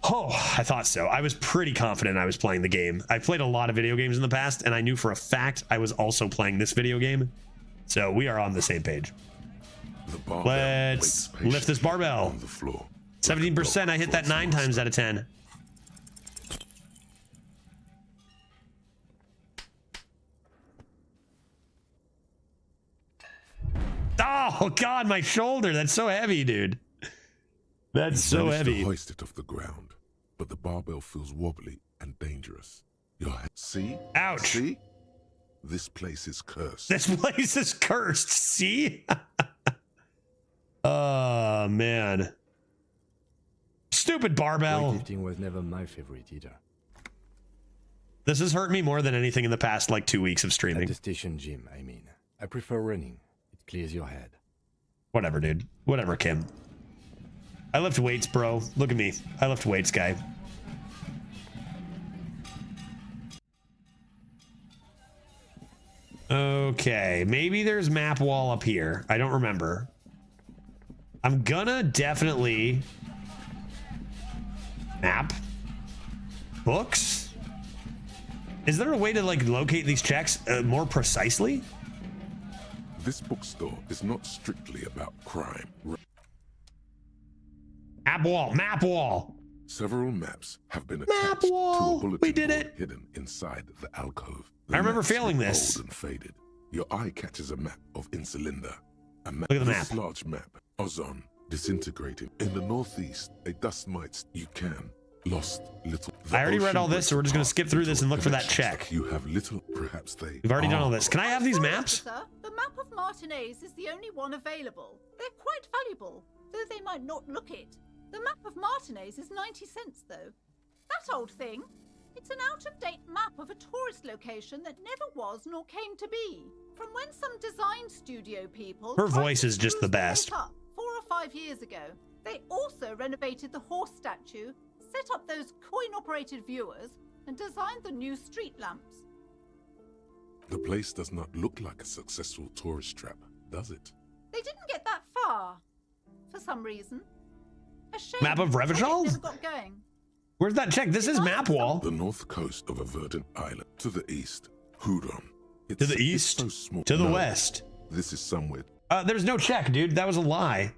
Oh, I thought so. I was pretty confident I was playing the game. I've played a lot of video games in the past, and I knew for a fact I was also playing this video game. So we are on the same page. Let's lift this barbell. 17%. I hit that 9 times out of 10. Oh God, my shoulder. That's so heavy, dude. That's so heavy. To hoist it off the ground, but the barbell feels wobbly and dangerous. Your head, see? Ouch. See? This place is cursed. This place is cursed. See? Oh man. Stupid barbell. Weightlifting was never my favorite either. This has hurt me more than anything in the past like 2 weeks of streaming. At the station gym, I mean. I prefer running. It clears your head. Whatever, dude. Whatever, Kim. I lift weights, bro. Look at me. I lift weights, guy. Okay, maybe there's map wall up here. I don't remember. I'm gonna definitely... Map? Books? Is there a way to, like, locate these checks more precisely? This bookstore is not strictly about crime. Map wall, map wall. Several maps have been Map attached to wall. a bulletin We did board it. hidden inside the alcove. I remember maps failing look this. Old and faded. Your eye catches a map of Insulinda. A map. Look at the This map. large map. Ozon disintegrating. In the northeast, a dust mites. You can lost little. I already read all this, so we're just gonna skip through this and look for that check. You have little. Perhaps they. We've already done all this. Can I have these maps? Sir, the map of Martinez is the only one available. They're quite valuable, though they might not look it. The map of Martinez is 90 cents, though. That old thing. It's an out-of-date map of a tourist location that never was nor came to be. From when some design studio people... Her voice is just the best. 4 or 5 years ago. They also renovated the horse statue, set up those coin-operated viewers, and designed the new street lamps. The place does not look like a successful tourist trap, does it? They didn't get that far, for some reason. A shame. Map of Revachol? Never got going. Where's that check? This is map wall. The north coast of a verdant island. To the east, Hudon. To the east? So small. To the No, west? This is somewhere. There's no check, dude. That was a lie.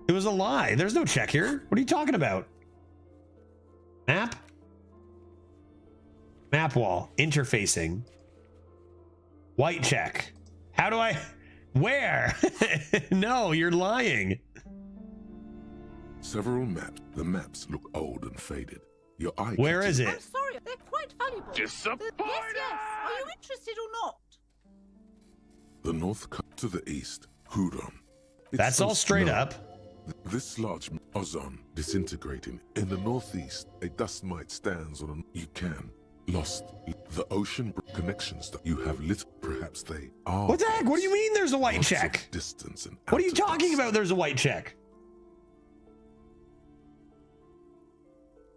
It was a lie. There's no check here. What are you talking about? Map? Map wall. Interfacing. White check. How do I... Where? No, you're lying. Several maps. The maps look old and faded. Your eye. Where is it? I'm sorry, they're quite valuable. Disappointed. Yes, yes. Are you interested or not? The north coast to the east, Hudon. That's all straight up. This large ozone disintegrating. In the northeast, a dust mite stands on a... You can. Lost. The ocean connections that you have lit. Perhaps they are... What the heck? What do you mean there's a white lots of check? Distance and What are you talking about? There's a white check.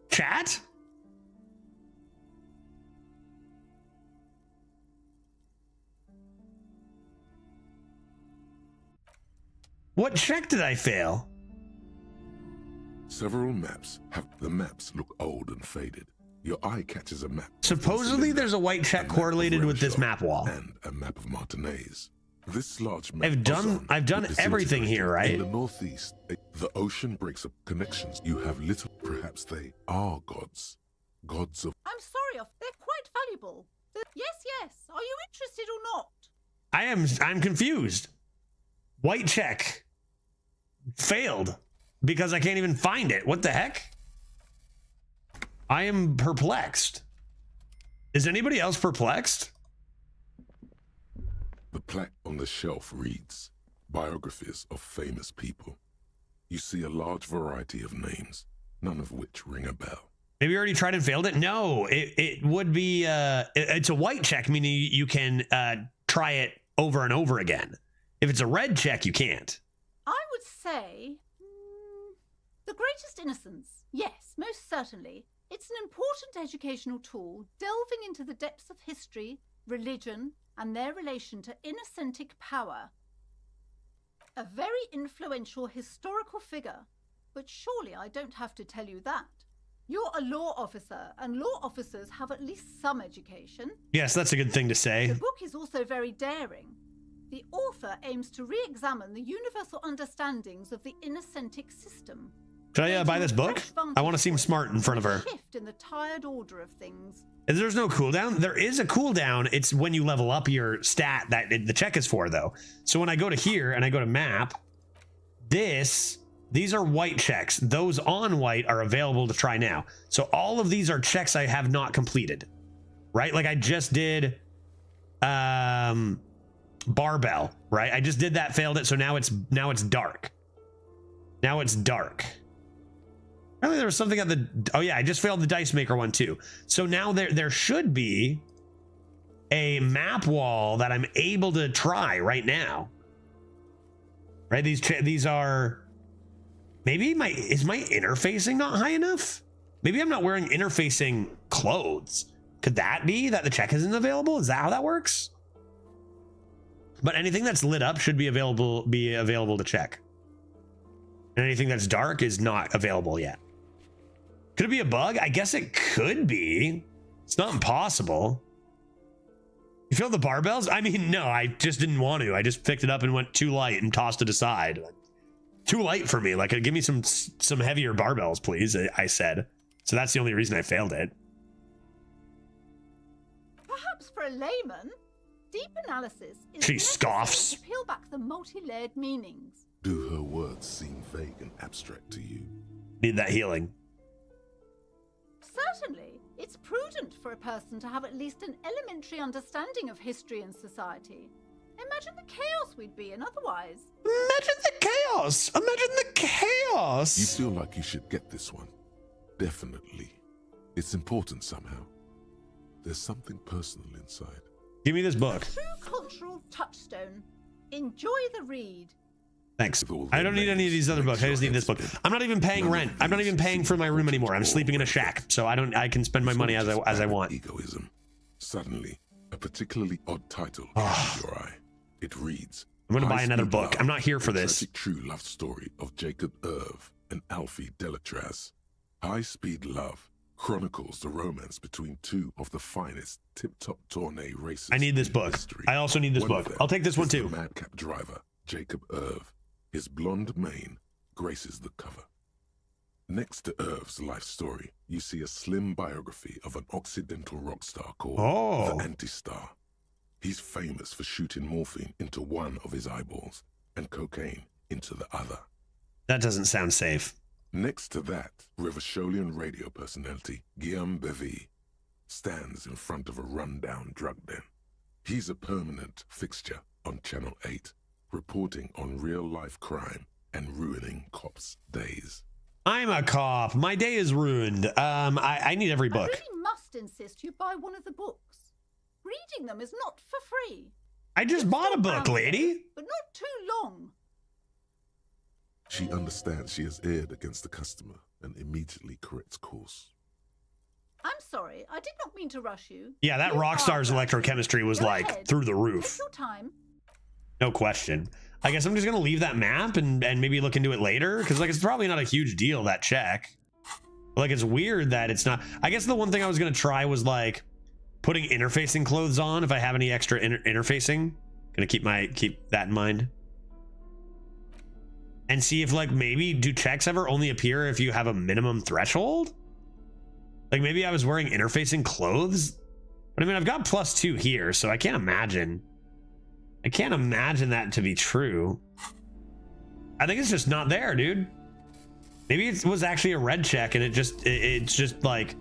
Chat? What check did I fail? Several maps have... The maps look old and faded. Your eye catches a map. Supposedly there's a white check correlated with this map wall. And a map of Martinez. This large map... I've done everything here, right? In the northeast, the ocean breaks up connections. You have little... Perhaps they are gods. Gods of... I'm sorry, they're quite valuable. Yes, yes. Are you interested or not? I'm confused. White check. Failed. Because I can't even find it. What the heck? I am perplexed. Is anybody else perplexed? The plaque on the shelf reads, biographies of famous people. You see a large variety of names, none of which ring a bell. Maybe you already tried and failed it? No, it would be, it's a white check, meaning you can try it over and over again. If it's a red check, you can't. I would say... the greatest innocence. Yes, most certainly. It's an important educational tool, delving into the depths of history, religion, and their relation to innocentic power. A very influential historical figure, but surely I don't have to tell you that. You're a law officer, and law officers have at least some education. Yes, that's a good thing to say. The book is also very daring. The author aims to re-examine the universal understandings of the innocentic system. Should I buy this book? I want to seem smart in front of her. Shift in the tired order of things. There's no cooldown. There is a cooldown. It's when you level up your stat that the check is for, though. So when I go to here and I go to map, these are white checks. Those on white are available to try now. So all of these are checks I have not completed, right? Like I just did barbell, right? I just did that, failed it. So now it's dark. Now it's dark. Apparently there was something at the, oh yeah, I just failed the dice maker one too. So now there should be a map wall that I'm able to try right now. Right? These are, maybe is my interfacing not high enough? Maybe I'm not wearing interfacing clothes. Could that be that the check isn't available? Is that how that works? But anything that's lit up should be available to check. And anything that's dark is not available yet. Could it be a bug? I guess it could be. It's not impossible. You feel the barbells? I mean, no, I just didn't want to. I just picked it up and went too light and tossed it aside. Too light for me. Like, give me some heavier barbells, please, I said. So that's the only reason I failed it. Perhaps for a layman, deep analysis is she scoffs to peel back the multi-layered meanings. Do her words seem vague and abstract to you? Need that healing. Certainly, it's prudent for a person to have at least an elementary understanding of history and society. Imagine the chaos we'd be in otherwise. Imagine the chaos! Imagine the chaos! You feel like you should get this one. Definitely. It's important somehow. There's something personal inside. Give me this book. A true cultural touchstone. Enjoy the read. Thanks. I don't need any of these other books. I just need this book. I'm not even paying rent. I'm not even paying for my room anymore. I'm sleeping in a shack, so I can spend my money as I want. Egoism. Suddenly, a particularly odd title catches your eye. It reads, I'm going to buy another book. I'm not here for this. True love story of Jacob Irv and Alfie Delatraz. High Speed Love chronicles the romance between two of the finest tip-top tourney racers. I need this book. I also need this book. I'll take this one too. The madcap driver, Jacob Irv. His blonde mane graces the cover. Next to Irv's life story, you see a slim biography of an Occidental rock star called the Anti-Star. He's famous for shooting morphine into one of his eyeballs and cocaine into the other. That doesn't sound safe. Next to that, Rivasholian radio personality Guillaume Bevy stands in front of a rundown drug den. He's a permanent fixture on Channel 8, reporting on real-life crime and ruining cops' days. I'm a cop. My day is ruined. I need every book. I really must insist you buy one of the books. Reading them is not for free. I just bought a book, lady. But not too long. She understands she has erred against the customer and immediately corrects course. I'm sorry, I did not mean to rush you. Yeah, that Rockstar's electrochemistry was like through the roof. Take your time. No question. I guess I'm just gonna leave that map and maybe look into it later, because like it's probably not a huge deal, that check. Like it's weird that it's not. I guess the one thing I was gonna try was like putting interfacing clothes on if I have any extra interfacing. Gonna keep that in mind. And see if like maybe do checks ever only appear if you have a minimum threshold? Like maybe I was wearing interfacing clothes, but I mean I've got +2 here, so I can't imagine that to be true. I think it's just not there, dude. Maybe it was actually a red check and it's just like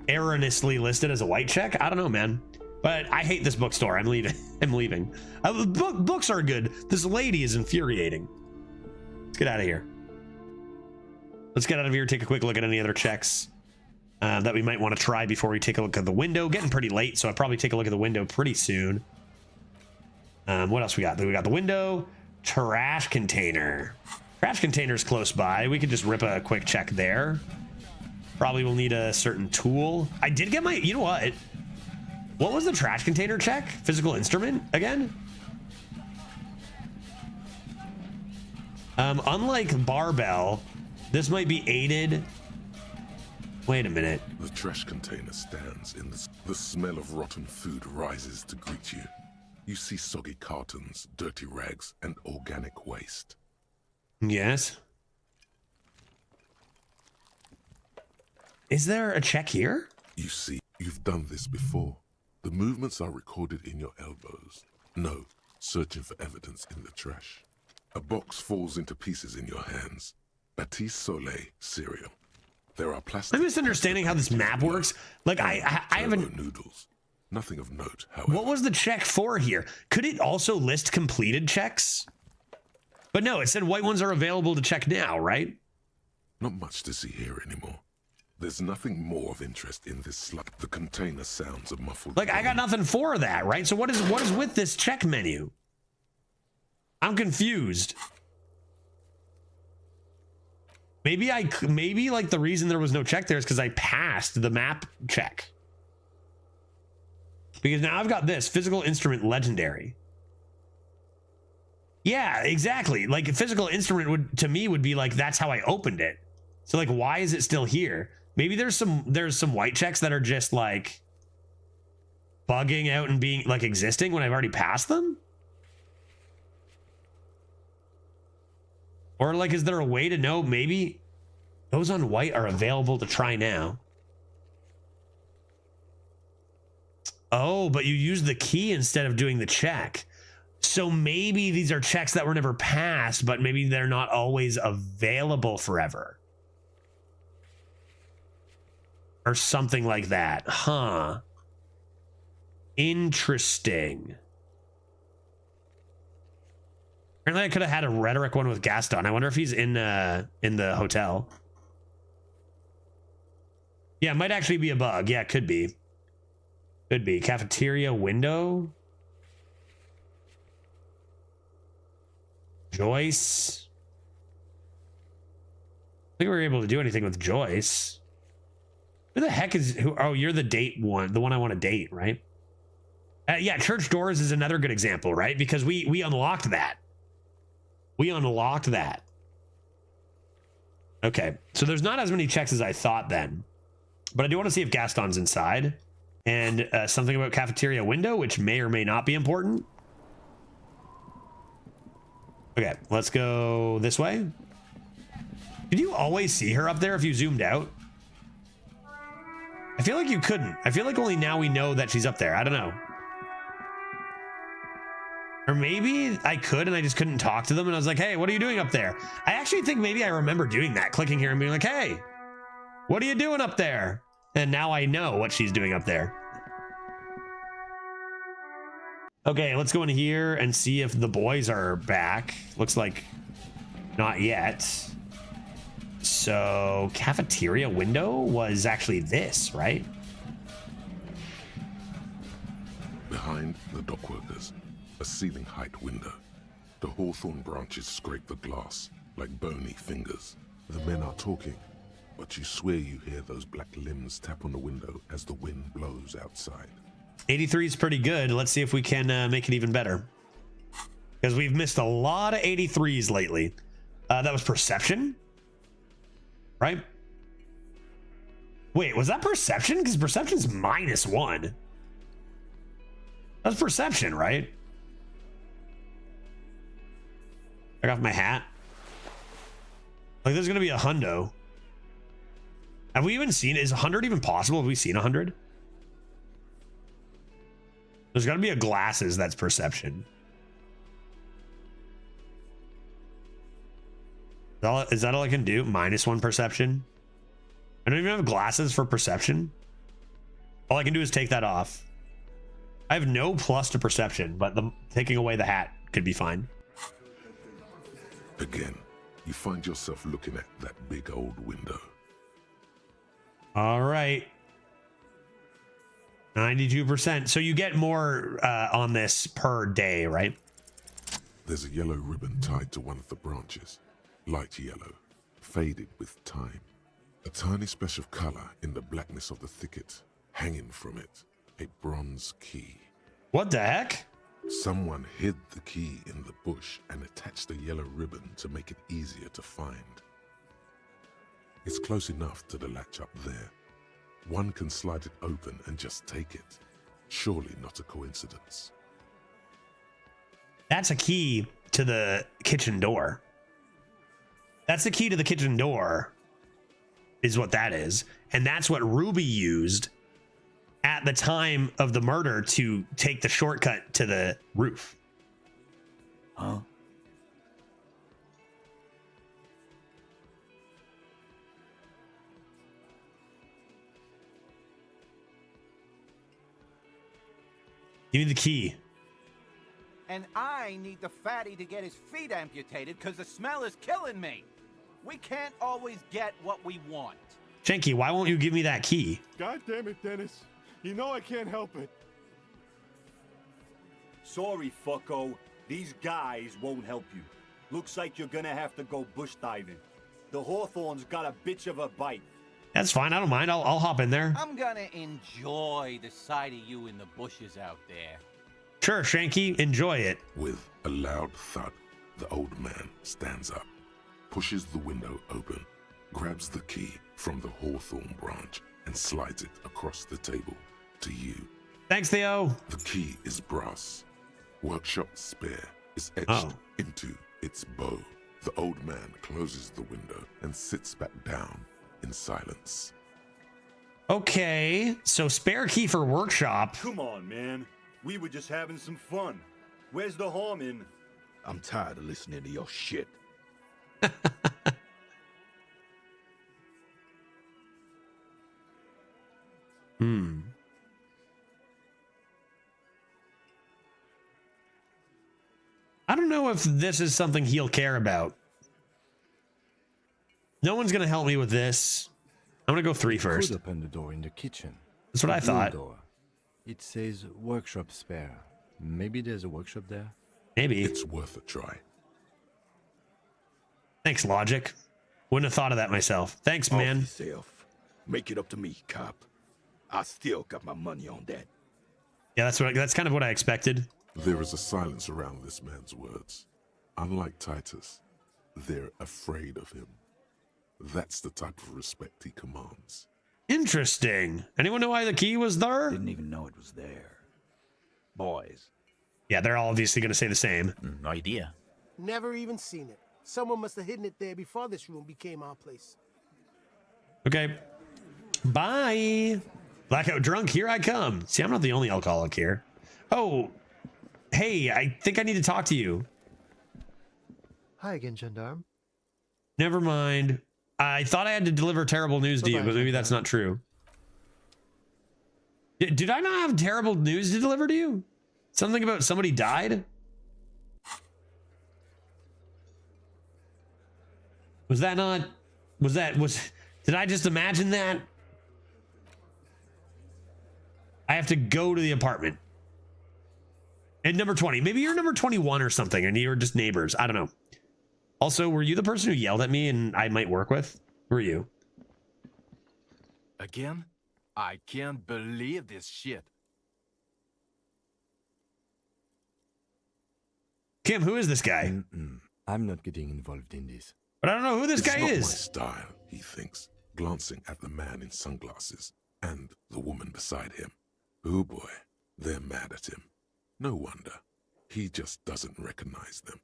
erroneously listed as a white check. I don't know, man. But I hate this bookstore. I'm leaving. I'm leaving. Books are good. This lady is infuriating. Let's get out of here. Let's get out of here. Take a quick look at any other checks that we might want to try before we take a look at the window. Getting pretty late, so I'll probably take a look at the window pretty soon. What else we got? We got the window, trash container. Trash container's close by. We could just rip a quick check there. Probably will need a certain tool. I did get my, you know what? What was the trash container check? Physical instrument again? Unlike barbell, this might be aided. Wait a minute. The trash container stands in the smell of rotten food rises to greet you. You see soggy cartons, dirty rags, and organic waste. Yes. Is there a check here? You see, you've done this before. The movements are recorded in your elbows. No, searching for evidence in the trash. A box falls into pieces in your hands. Batiste Soleil cereal. There are plastic. I'm misunderstanding how this map works. Like I haven't. Noodles. Nothing of note, however. What was the check for here? Could it also list completed checks? But no, it said white ones are available to check now, right? Not much to see here anymore. There's nothing more of interest in this slot. The container sounds a muffled. Like I got nothing for that, right? So what is with this check menu? I'm confused. Maybe like the reason there was no check there is because I passed the map check. Because now I've got this physical instrument legendary. Yeah, exactly. Like a physical instrument would to me would be like that's how I opened it. So like why is it still here? Maybe there's some white checks that are just like bugging out and being like existing when I've already passed them. Or like, is there a way to know maybe those on white are available to try now? Oh, but you use the key instead of doing the check. So maybe these are checks that were never passed, but maybe they're not always available forever. Or something like that. Huh. Interesting. Apparently I could have had a rhetoric one with Gaston. I wonder if he's in the hotel. Yeah, it might actually be a bug. Yeah, it could be. Could be. Cafeteria window. Joyce. I think we were able to do anything with Joyce. Who the heck is who? Oh, you're the date one, the one I want to date, right? Yeah, church doors is another good example, right? Because we unlocked that. We unlocked that. Okay, so there's not as many checks as I thought then, but I do want to see if Gaston's inside, and something about cafeteria window, which may or may not be important. Okay, let's go this way. Did you always see her up there if you zoomed out? I feel like you couldn't. I feel like only now we know that she's up there. I don't know. Or maybe I could and I just couldn't talk to them and I was like, hey, what are you doing up there? I actually think maybe I remember doing that, clicking here and being like, hey, what are you doing up there? And now I know what she's doing up there. Okay, let's go in here and see if the boys are back. Looks like not yet. So cafeteria window was actually this, right? Behind the dockworkers, a ceiling height window. The hawthorn branches scrape the glass like bony fingers. The men are talking, but you swear you hear those black limbs tap on the window as the wind blows outside. 83 is pretty good. Let's see if we can make it even better. Because we've missed a lot of 83s lately. That was perception? Right? Wait, was that perception? Because perception's -1. That's perception, right? Take off my hat. Like, there's gonna be a hundo. Have we even seen? Is 100 even possible? Have we seen 100? There's gotta be a glasses that's perception. Is that all I can do? -1 perception? I don't even have glasses for perception. All I can do is take that off. I have no plus to perception, but taking away the hat could be fine. Again, you find yourself looking at that big old window. All right. 92%. So you get more on this per day, right? There's a yellow ribbon tied to one of the branches. Light yellow, faded with time. A tiny splash of color in the blackness of the thicket. Hanging from it, a bronze key. What the heck? Someone hid the key in the bush and attached a yellow ribbon to make it easier to find. It's close enough to the latch up there. One can slide it open and just take it. Surely not a coincidence. That's a key to the kitchen door. That's the key to the kitchen door. is what that is. And that's what Ruby used at the time of the murder to take the shortcut to the roof. Huh? Give me the key. And I need the fatty to get his feet amputated because the smell is killing me. We can't always get what we want. Shanky, why won't you give me that key? God damn it, Dennis. You know I can't help it. Sorry, fucko. These guys won't help you. Looks like you're gonna have to go bush diving. The Hawthorne's got a bitch of a bite. That's fine. I don't mind. I'll hop in there. I'm gonna enjoy the sight of you in the bushes out there. Sure, Shanky. Enjoy it. With a loud thud, the old man stands up, pushes the window open, grabs the key from the hawthorn branch, and slides it across the table to you. Thanks, Theo. The key is brass. Workshop spare is etched into its bow. The old man closes the window and sits back down in silence. Okay, so spare key for workshop. Come on, man. We were just having some fun. Where's the harm in? I'm tired of listening to your shit. I don't know if this is something he'll care about. No one's gonna help me with this. I'm gonna go 3 first. Could open the door in the kitchen. That's what I thought. Door. It says workshop spare. Maybe there's a workshop there. Maybe. It's worth a try. Thanks, Logic. Wouldn't have thought of that myself. Thanks, man. Off yourself. Make it up to me, cop. I still got my money on that. Yeah, that's kind of what I expected. There is a silence around this man's words. Unlike Titus, they're afraid of him. That's the type of respect he commands. Interesting. Anyone know why the key was there? Didn't even know it was there. Boys. Yeah, they're all obviously going to say the same. No idea. Never even seen it. Someone must have hidden it there before this room became our place. Okay. Bye. Blackout drunk, here I come. See, I'm not the only alcoholic here. Oh, hey, I think I need to talk to you. Hi again, Gendarme. Never mind. I thought I had to deliver terrible news to you, but maybe that's not true. Did I not have terrible news to deliver to you? Something about somebody died? Was that not... Did I just imagine that? I have to go to the apartment. And number 20. Maybe you're number 21 or something, and you're just neighbors. I don't know. Also, were you the person who yelled at me and I might work with? Who were you? Again? I can't believe this shit. Kim, who is this guy? I'm not getting involved in this. But I don't know who this guy is. It's not my style, he thinks, glancing at the man in sunglasses and the woman beside him. Oh boy, they're mad at him. No wonder. He just doesn't recognize them.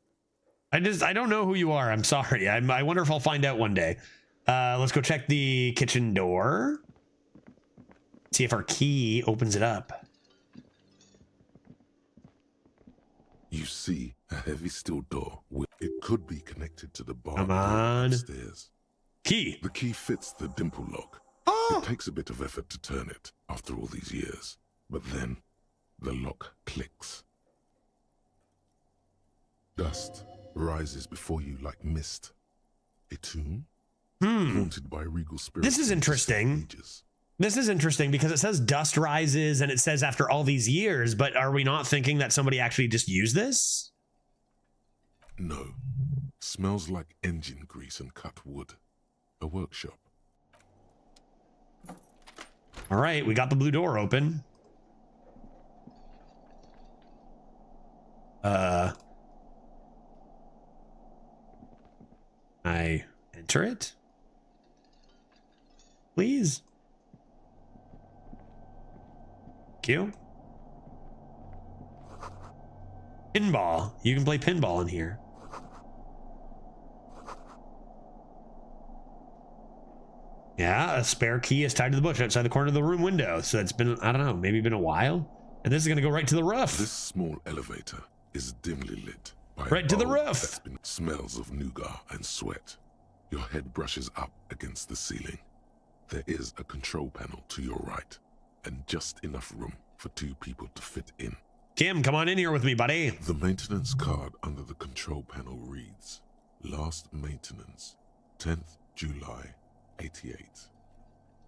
I don't know who you are. I'm sorry. I wonder if I'll find out one day. Let's go check the kitchen door. See if our key opens it up. You see a heavy steel door. It could be connected to the bar Come on. upstairs. Key. The key fits the dimple lock. It takes a bit of effort to turn it after all these years. But then the lock clicks. Dust rises before you like mist. A tomb? Haunted by regal spirits. This is interesting. This is interesting because it says dust rises and it says after all these years, but are we not thinking that somebody actually just used this? No. Smells like engine grease and cut wood. A workshop. All right, we got the blue door open. I enter it? Please. Thank you. Pinball. You can play pinball in here. Yeah, a spare key is tied to the bush outside the corner of the room window. So it's been, I don't know, maybe been a while. And this is going to go right to the roof. This small elevator is dimly lit by right to the roof. That's been smells of nougat and sweat. Your head brushes up against the ceiling. There is a control panel to your right, and just enough room for 2 people to fit in. Kim, come on in here with me, buddy. The maintenance card under the control panel reads, last maintenance, 10th July, 88.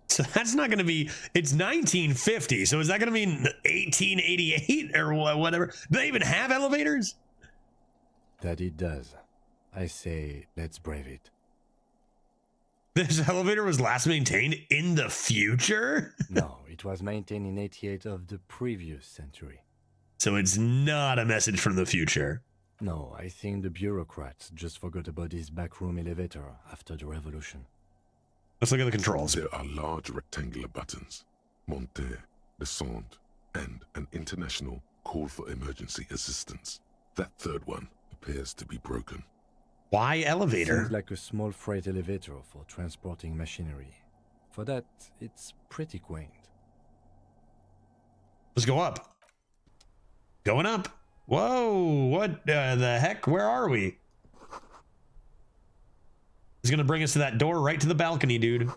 So that's not going to be, it's 1950. So is that going to mean 1888 or whatever? Do they even have elevators? That it does. I say, let's brave it. This elevator was last maintained in the future? No, it was maintained in 88 of the previous century. So it's not a message from the future. No, I think the bureaucrats just forgot about this backroom elevator after the revolution. Let's look at the controls. There are large rectangular buttons, monter, descend, and an international call for emergency assistance. That third one appears to be broken. Why elevator? Seems like a small freight elevator for transporting machinery. For that, it's pretty quaint. Let's go up. Going up. Whoa, what the heck? Where are we? It's going to bring us to that door right to the balcony, dude.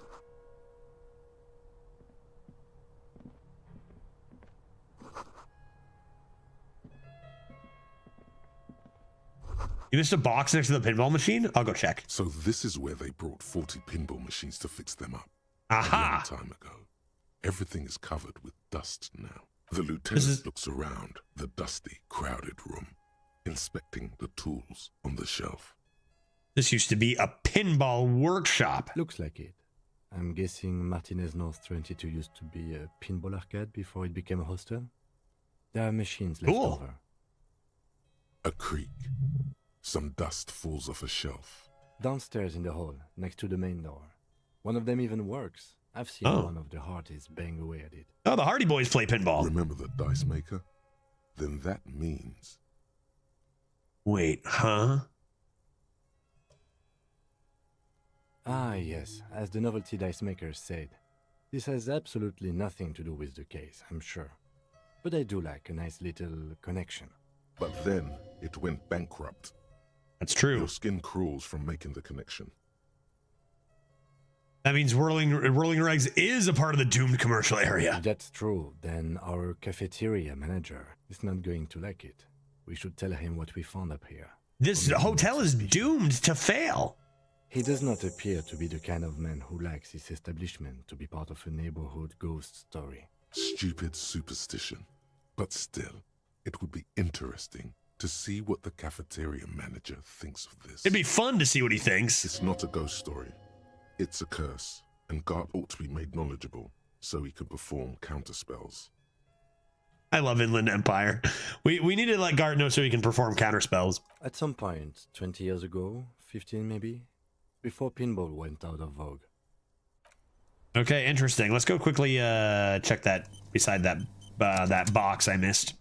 You missed a box next to the pinball machine? I'll go check. So this is where they brought 40 pinball machines to fix them up. Aha! A long time ago. Everything is covered with dust now. The lieutenant looks around the dusty, crowded room, inspecting the tools on the shelf. This used to be a pinball workshop. Looks like it. I'm guessing Martinez North 22 used to be a pinball arcade before it became a hostel. There are machines left over. A creak. Some dust falls off a shelf. Downstairs in the hall, next to the main door. One of them even works. I've seen one of the Hardys bang away at it. Oh, the Hardy Boys play pinball. Remember the dice maker? Then that means... Wait, huh? Ah, yes, as the novelty dice maker said. This has absolutely nothing to do with the case, I'm sure. But I do like a nice little connection. But then it went bankrupt. That's true. Your skin crawls from making the connection. That means Whirling Rags is a part of the doomed commercial area. If that's true, then our cafeteria manager is not going to like it. We should tell him what we found up here. This hotel is doomed to fail. He does not appear to be the kind of man who likes his establishment to be part of a neighborhood ghost story. Stupid superstition. But still, it would be interesting to see what the cafeteria manager thinks of this. It'd be fun to see what he thinks. It's not a ghost story. It's a curse, and Gart ought to be made knowledgeable so he can perform counterspells. I love Inland Empire. We need to let Gart know so he can perform counterspells. At some point, 20 years ago, 15 maybe, before pinball went out of vogue. Okay, interesting. Let's go quickly check that beside that box I missed.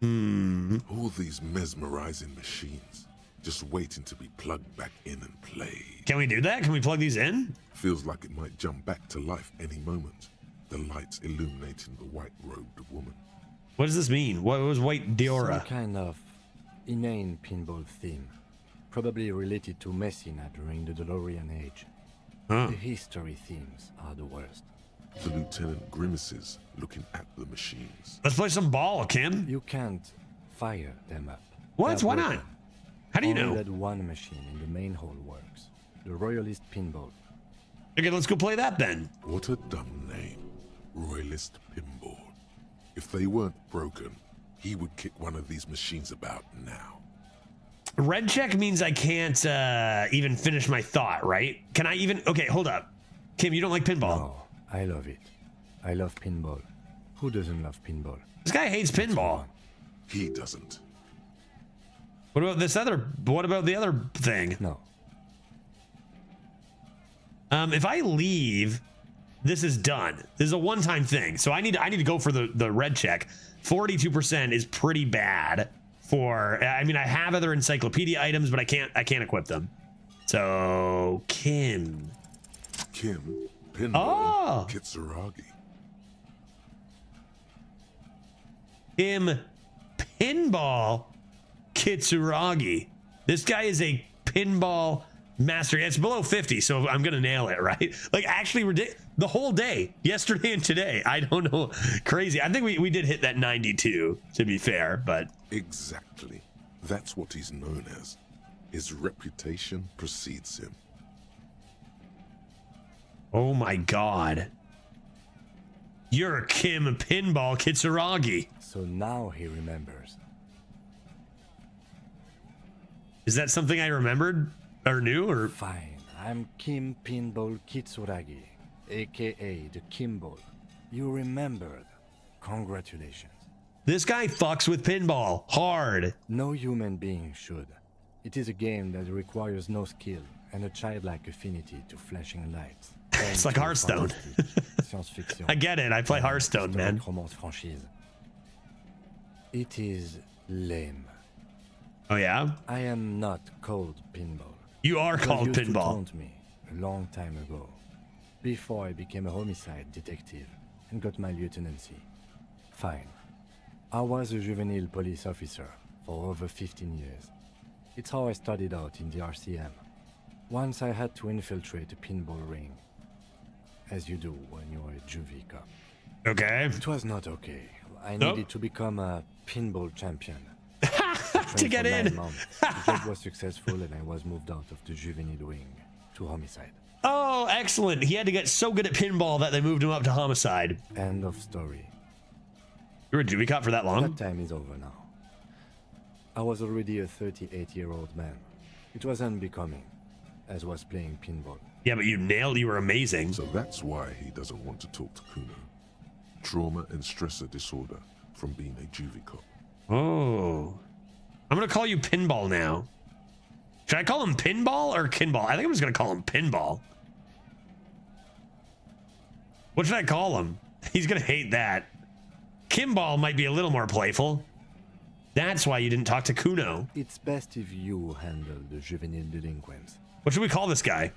All these mesmerizing machines, just waiting to be plugged back in and played. Can we do that? Can we plug these in? Feels like it might jump back to life any moment. The lights illuminating the white-robed woman. What does this mean? What was White Diora? Some kind of inane pinball theme. Probably related to Messina during the DeLorean age. Huh. The history themes are the worst. The lieutenant grimaces, looking at the machines. Let's play some ball, Kim. You can't fire them up. What? Why not? How do you know? Only that one machine in the main hall works. The Royalist Pinball. Okay, let's go play that then. What a dumb name. Royalist Pinball. If they weren't broken, he would kick one of these machines about now. Red check means I can't even finish my thought, right? Can I even... Okay, hold up. Kim, you don't like pinball? No, I love it. I love pinball. Who doesn't love pinball? This guy hates pinball. He doesn't. What about this other... What about the other thing? No. If I leave, this is done. This is a one-time thing. So I need to go for the red check. 42% is pretty bad for... I mean, I have other encyclopedia items, but I can't equip them. So Kim. Kim Pinball Oh. Kitsuragi. Kim Pinball Kitsuragi. This guy is a pinball master. It's below 50, so I'm gonna nail it, right? Like actually the whole day, yesterday and today. I don't know. Crazy. I think we did hit that 92, to be fair, but Exactly. That's what he's known as. His reputation precedes him. oh my god. You're Kim Pinball Kitsuragi. So now he remembers. Is that something I remembered or knew or? Fine, I'm Kim Pinball Kitsuragi, aka the Kimball. You remembered. Congratulations. This guy fucks with pinball hard. No human being should. It is a game that requires no skill and a childlike affinity to flashing lights. It's like Hearthstone. I get it. I play Hearthstone, man. Romance franchise. It is lame. Oh yeah? I am not called Pinball. You are It was called used to Pinball. taunt me a long time ago, before I became a homicide detective and got my lieutenancy. Fine. I was a juvenile police officer for over 15 years. It's how I started out in the RCM. Once I had to infiltrate a pinball ring, as you do when you're a juvie cop. Okay. It was not okay. I Nope. needed to become a pinball champion. To get in. 9 months. The job was successful and I was moved out of the juvenile wing to homicide. Oh, excellent. He had to get so good at pinball that they moved him up to homicide. End of story. You were a juvie cop for that long? That time is over now. I was already a 38-year-old man. It was unbecoming, as was playing pinball. Yeah, but you nailed. You were amazing. So that's why he doesn't want to talk to Kuno. Trauma and stressor disorder from being a juvie cop. Oh. I'm going to call you Pinball now. Should I call him Pinball or Kinball? I think I'm just going to call him Pinball. What should I call him? He's going to hate that. Kimball might be a little more playful. That's why you didn't talk to Kuno. It's best if you handle the juvenile delinquents. What should we call this guy?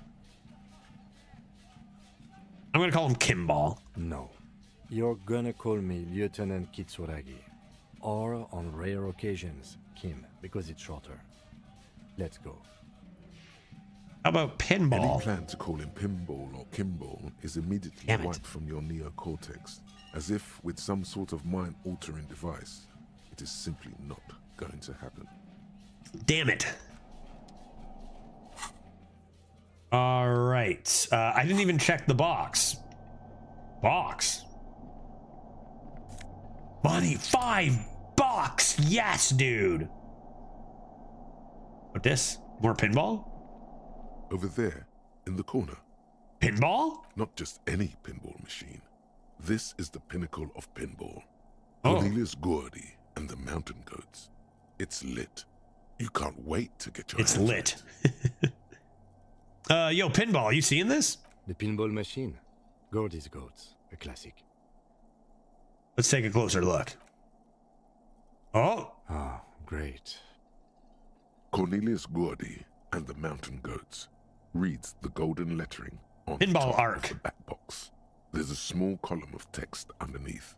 I'm going to call him Kimball. No. You're gonna call me Lieutenant Kitsuragi. Or, on rare occasions, Kim, because it's shorter. Let's go. How about Pinball? Any plan to call him Pinball or Kimball is immediately wiped from your neocortex, as if with some sort of mind-altering device. It is simply not going to happen. Damn it. All right. I didn't even check the box. Box. Money, $5. Yes, dude. What this? More pinball? Over there, in the corner. Pinball? Not just any pinball machine. This is the pinnacle of pinball. Oh. Cornelius Gordy and the Mountain Goats. It's lit. You can't wait to get your It's hands lit. Yo, Pinball, you seeing this? The pinball machine. Gordy's Goats. A classic. Let's take a closer look. Oh. Ah, great. Cornelius Gordy and the Mountain Goats reads the golden lettering on Pinball top arc. of the back box. There's a small column of text underneath.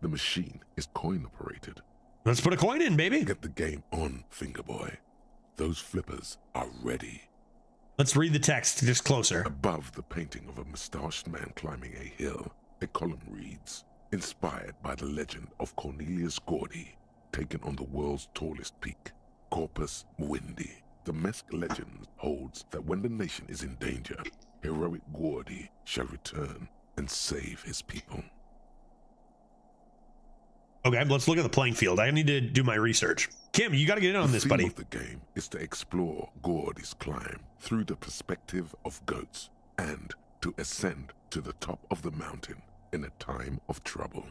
The machine is coin operated. Let's put a coin in, baby. Get the game on, Fingerboy. Those flippers are ready. Let's read the text just closer. Above the painting of a mustached man climbing a hill, a column reads, inspired by the legend of Cornelius Gordy, taken on the world's tallest peak, Corpus Muindi. The Mesk legend holds that when the nation is in danger, heroic Gordy shall return and save his people. Okay, let's look at the playing field. I need to do my research. Kim, you got to get in on this, buddy. The theme of the game is to explore Gordy's climb through the perspective of goats and to ascend to the top of the mountain in a time of trouble.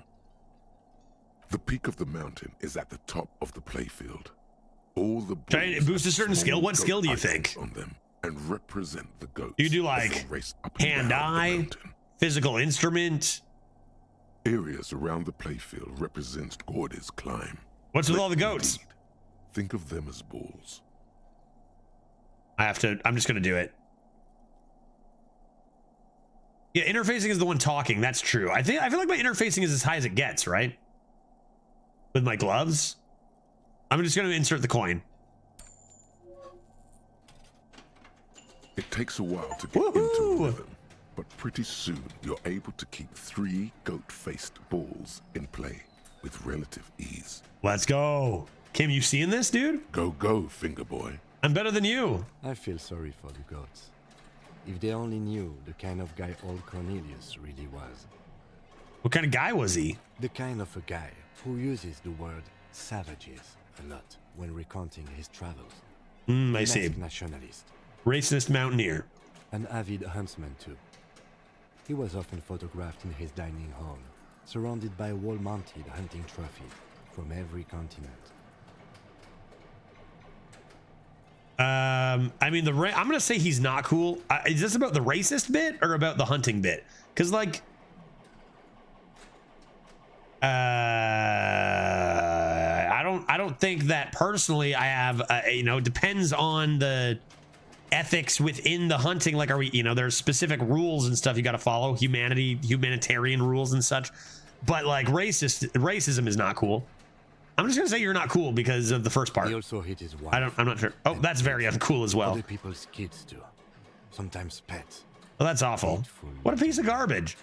The peak of the mountain is at the top of the playfield. All the Try to boost a certain small skill. What goat skill do you icons think? on them and represent the goats. You do as they like race up and down the hand-eye, mountain. physical instrument. Areas around the playfield represent Gordy's climb. What's with all the goats? Indeed, think of them as balls. I'm just gonna do it. Yeah, interfacing is the one talking. That's true. I feel like my interfacing is as high as it gets, right? With my gloves. I'm just gonna insert the coin. It takes a while to get into a rhythm, but pretty soon you're able to keep 3 goat-faced balls in play with relative ease. Let's go. Kim, you seeing this, dude? Go, finger boy. I'm better than you. I feel sorry for the goats. If they only knew the kind of guy old Cornelius really was. What kind of guy was he? The kind of a guy who uses the word savages a lot when recounting his travels. I see. Nationalist. Racist mountaineer. An avid huntsman too. He was often photographed in his dining hall, surrounded by wall-mounted hunting trophies from every continent. I mean, I'm gonna say he's not cool. Is this about the racist bit or about the hunting bit? Because like, I don't think that personally. I have, it depends on the ethics within the hunting. Like, are we, there's specific rules and stuff you got to follow, humanitarian rules and such. But like, racism is not cool. I'm just gonna say you're not cool because of the first part. He also hit his wife. I'm not sure. Oh, that's very uncool as well. Other people's kids too. Sometimes pets. Well, that's awful. What a piece of garbage.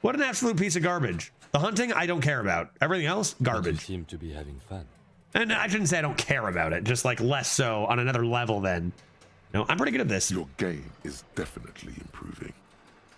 What an absolute piece of garbage. The hunting, I don't care about. Everything else, garbage. You seem to be having fun. And I shouldn't say I don't care about it, just like less so on another level then. No, I'm pretty good at this. Your game is definitely improving.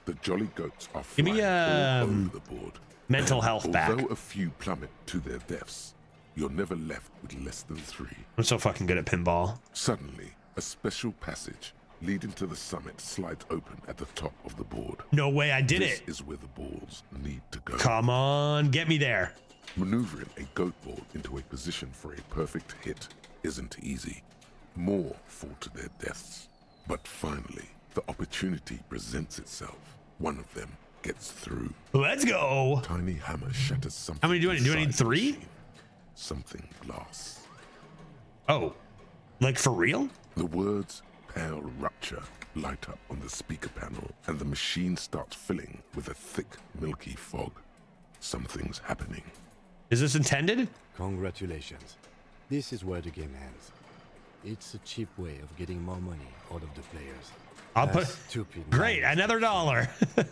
The jolly goats are Give me all over the board. Mental health back. Although a few plummet to their deaths, you're never left with less than 3. I'm so fucking good at pinball. Suddenly, a special passage leading to the summit slides open at the top of the board. No way, I did it. This is where the balls need to go. Come on, get me there. Maneuvering a goat ball into a position for a perfect hit isn't easy. More fall to their deaths. But finally, the opportunity presents itself. One of them gets through. Let's go. Tiny hammer shatters something. How many do I need? Do I need 3? Something glass. Oh, like for real? The words "pale rupture" light up on the speaker panel, and the machine starts filling with a thick, milky fog. Something's happening. Is this intended? Congratulations. This is where the game ends. It's a cheap way of getting more money out of the players. I'll put. Stupid. Great, another $1.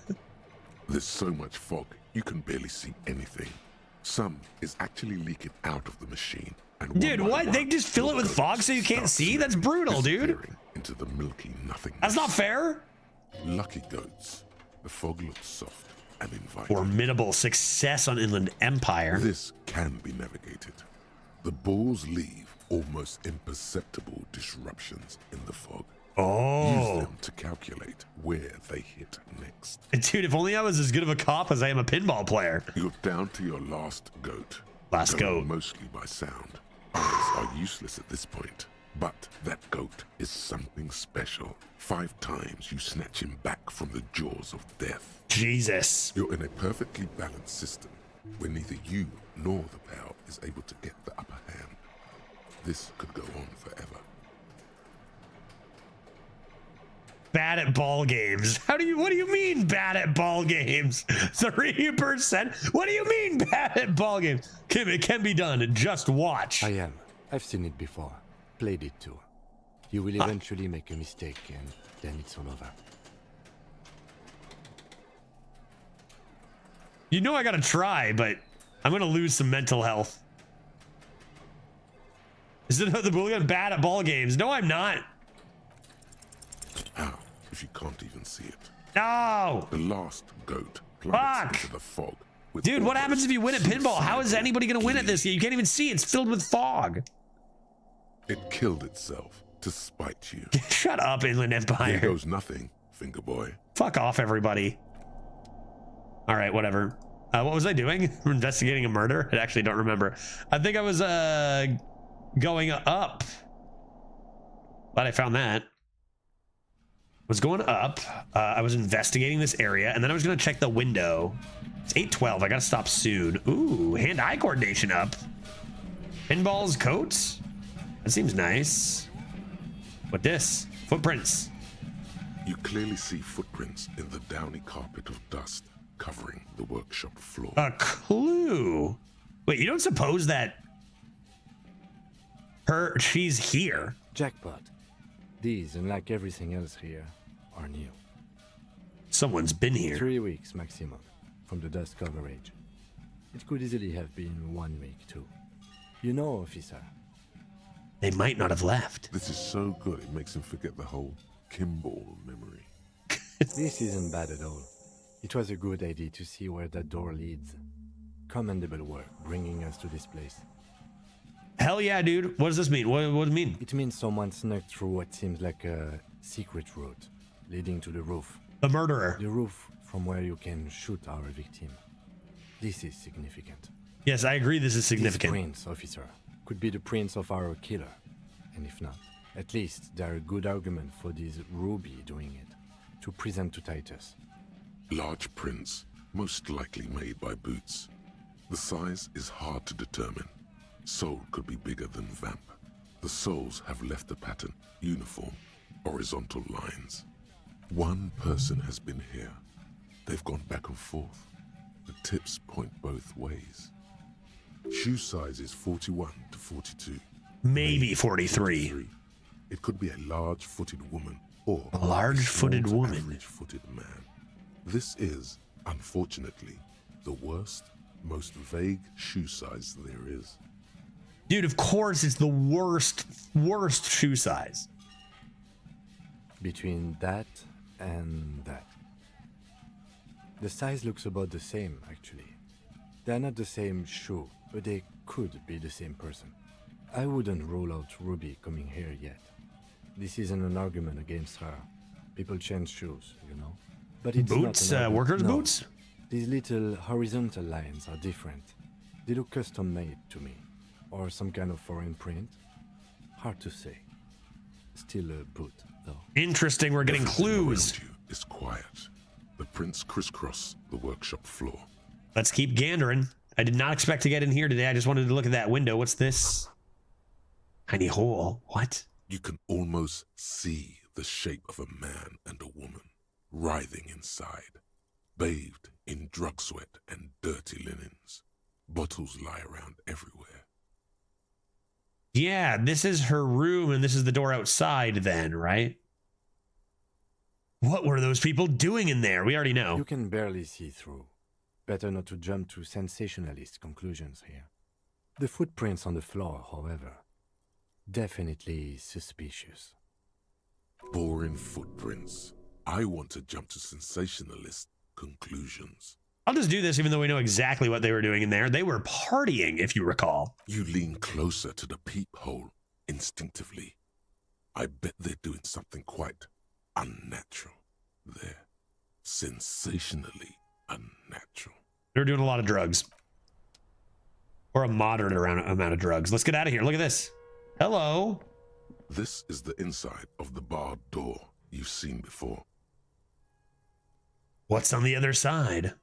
There's so much fog, you can barely see anything. Some is actually leaking out of the machine. And dude, what? They just fill it with fog so you can't see? That's brutal, dude. Into the milky nothingness. That's not fair. Lucky goats. The fog looks soft and inviting. Formidable success on Inland Empire. This can be navigated. The balls leave almost imperceptible disruptions in the fog. Oh. Use them to calculate where they hit next. Dude, if only I was as good of a cop as I am a pinball player. You're down to your last goat. Last goat. Mostly by sound. Others are useless at this point. But that goat is something special. 5 times you snatch him back from the jaws of death. Jesus. You're in a perfectly balanced system where neither you nor the pal is able to get the upper hand. This could go on forever. Bad at ball games. What do you mean bad at ball games? 3%? What do you mean bad at ball games? Kim, it can be done. Just watch. I am. I've seen it before. Played it too. You will eventually make a mistake and then it's all over. You know I gotta try, but I'm gonna lose some mental health. Is it the bullion bad at ball games? No, I'm not. How? If you can't even see it. No! The last goat plummets into the fog. Dude, what happens if you win at pinball? How is anybody gonna win at this? You can't even see. It's filled with fog. It killed itself to spite you. Shut up, Inland Empire. Here goes nothing, finger boy. Fuck off, everybody. All right, whatever. What was I doing? Investigating a murder? I actually don't remember. I think I was going up. Glad I found that. Was going up. I was investigating this area, and then I was gonna check the window. It's 8:12. I gotta stop soon. Ooh, hand-eye coordination up. Pinballs, coats. That seems nice. What this? Footprints. You clearly see footprints in the downy carpet of dust covering the workshop floor. A clue. Wait, you don't suppose that she's here? Jackpot. These, unlike everything else here, are new. Someone's been here. 3 weeks maximum from the dust coverage. It could easily have been 1 week too. You know, officer. They might not have left. This is so good it makes him forget the whole Kimball memory. This isn't bad at all. It was a good idea to see where that door leads. Commendable work bringing us to this place. Hell yeah, dude. What does this mean? What does it mean? It means someone snuck through what seems like a secret route leading to the roof. The murderer. The roof from where you can shoot our victim. This is significant. Yes, I agree this is significant. This prince, officer, could be the prince of our killer. And if not, at least there are good argument for this Ruby doing it, to present to Titus. Large prints, most likely made by Boots. The size is hard to determine. Soul could be bigger than Vamp. The soles have left the pattern, uniform, horizontal lines. One person has been here. They've gone back and forth. The tips point both ways. Shoe size is 41 to 42. Maybe 43. It could be a large-footed woman or a large-footed woman. Average-footed man. This is, unfortunately, the worst, most vague shoe size there is. Dude, of course it's the worst shoe size. Between that and that. The size looks about the same, actually. They're not the same shoe, but they could be the same person. I wouldn't rule out Ruby coming here yet. This isn't an argument against her. People change shoes, you know. But it's boots, not workers' no. boots? These little horizontal lines are different. They look custom-made to me. Or some kind of foreign print. Hard to say. Still a boot, though. Interesting, we're getting clues. It's quiet. The prints crisscross the workshop floor. Let's keep gandering. I did not expect to get in here today. I just wanted to look at that window. What's this? Tiny hole. What? You can almost see the shape of a man and a woman writhing inside, bathed in drug sweat and dirty linens. Bottles lie around everywhere. Yeah, this is her room and this is the door outside then, right? What were those people doing in there? We already know. You can barely see through. Better not to jump to sensationalist conclusions here. The footprints on the floor, however, definitely suspicious. Boring footprints. I want to jump to sensationalist conclusions. I'll just do this even though we know exactly what they were doing in there. They were partying, if you recall. You lean closer to the peephole instinctively. I bet they're doing something quite unnatural there. Sensationally unnatural. They're doing a lot of drugs. Or a moderate amount of drugs. Let's get out of here. Look at this. Hello. This is the inside of the barred door you've seen before. What's on the other side?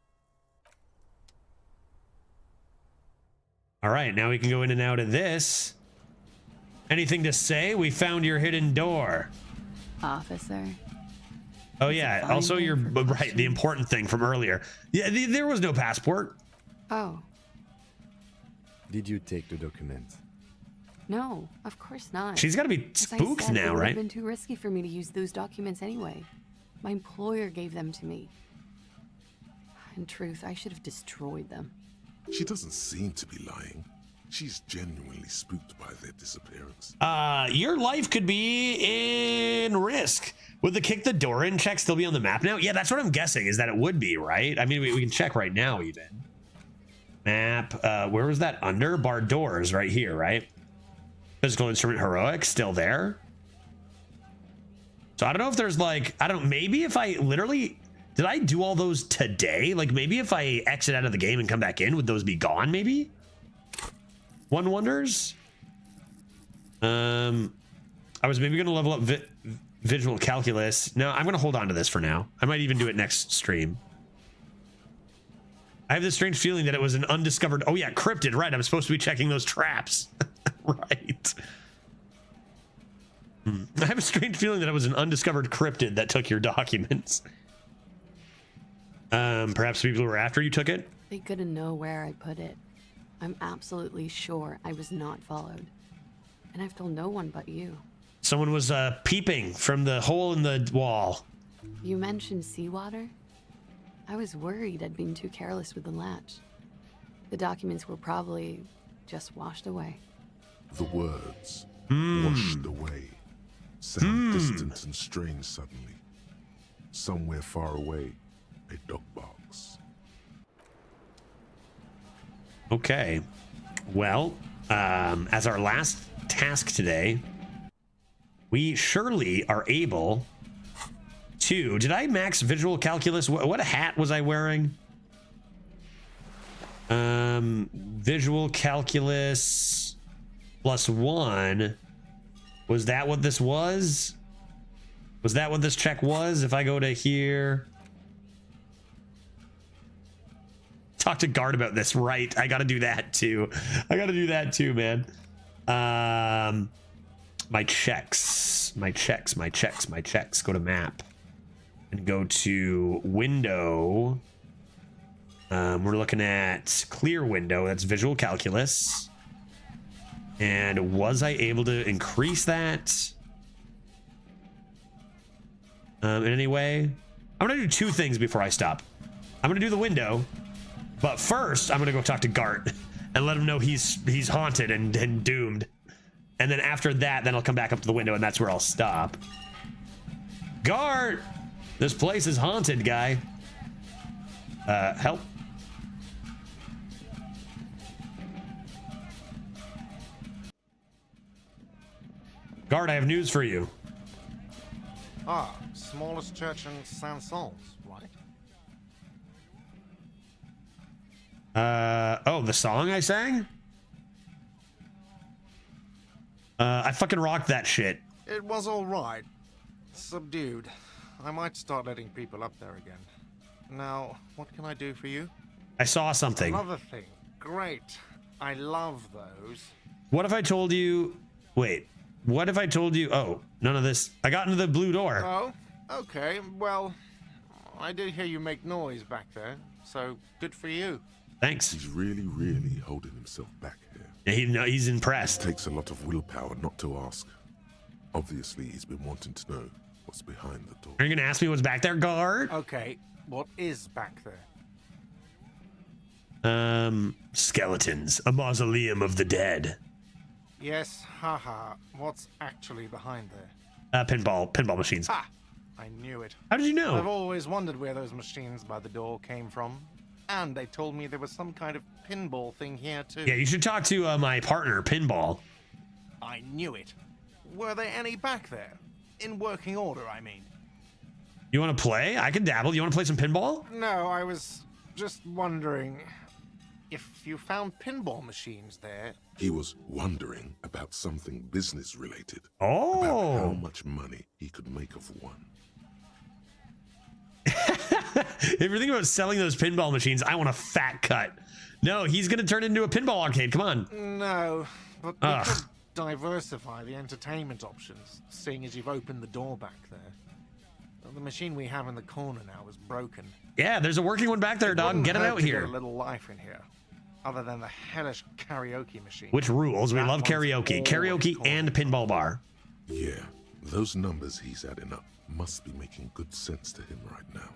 All right, now we can go in and out of this. Anything to say? We found your hidden door. Officer. Oh yeah, also you're right, the important thing from earlier. Yeah, there was no passport. Oh. Did you take the document? No, of course not. She's got to be spooked now, it would right? have been too risky for me to use those documents anyway. My employer gave them to me. In truth, I should have destroyed them. She doesn't seem to be lying. She's genuinely spooked by their disappearance. Your life could be in risk. Would the kick the door in check still be on the map now? Yeah, that's what I'm guessing, is that it would be, right? I mean, we can check right now even. Map, where was that under? Barred doors right here, right? Physical instrument heroic, still there. So I don't know if there's like, I don't, maybe if I literally, did I do all those today? Like maybe if I exit out of the game and come back in, would those be gone maybe? One wonders. I was maybe going to level up visual calculus. No, I'm going to hold on to this for now. I might even do it next stream. I have this strange feeling that it was an undiscovered... Oh yeah, cryptid, right. I'm supposed to be checking those traps. Right. I have a strange feeling that it was an undiscovered cryptid that took your documents. Perhaps people who were after you took it? They couldn't know where I put it. I'm absolutely sure I was not followed. And I've told no one but you. Someone was peeping from the hole in the wall. You mentioned seawater? I was worried I'd been too careless with the latch. The documents were probably just washed away. The words washed away sound distant and strange suddenly. Somewhere far away, a dog barks. Okay. Well, as our last task today, we surely are able to... Did I max visual calculus? What hat was I wearing? Visual calculus +1. Was that what this was? Was that what this check was? If I go to here... Talk to Guard about this, right? I gotta do that too. I gotta do that too, man. My checks. Go to map and go to window. We're looking at clear window. That's visual calculus. And was I able to increase that in any way? I'm gonna do two things before I stop. I'm gonna do the window, but first I'm gonna go talk to Gart and let him know he's haunted and doomed. And then after that, then I'll come back up to the window and that's where I'll stop. Gart, this place is haunted, guy. Help. Guard, I have news for you. Ah, smallest church in Saint-Saëns, right? Oh, the song I sang? I fucking rocked that shit. It was all right. Subdued. I might start letting people up there again. Now, what can I do for you? I saw something. Another thing. Great. I love those. What if I told you... Wait. What if I told you... Oh, none of this. I got into the blue door. Oh, okay. Well, I did hear you make noise back there, so good for you. Thanks. He's really holding himself back here. Yeah, he's impressed. It takes a lot of willpower not to ask. Obviously, he's been wanting to know what's behind the door. Are you gonna ask me what's back there, Guard? Okay, what is back there? Skeletons. A mausoleum of the dead. Yes, haha. What's actually behind there? Pinball machines. Ha! I knew it. How did you know? I've always wondered where those machines by the door came from. And they told me there was some kind of pinball thing here too. Yeah, you should talk to my partner, Pinball. I knew it. Were there any back there? In working order, I mean. You want to play? I can dabble. You want to play some pinball? No, I was just wondering if you found pinball machines there. He was wondering about something business related. Oh. About how much money he could make of one. If you're thinking about selling those pinball machines, I want a fat cut. No, he's going to turn it into a pinball arcade. Come on. No, but we could diversify the entertainment options, seeing as you've opened the door back there. The machine we have in the corner now is broken. Yeah, there's a working one back there, dog. Get it out here. Get a little life in here, other than the hellish karaoke machine. Which rules? We love karaoke. Karaoke and pinball bar. Yeah, those numbers he's adding up must be making good sense to him right now.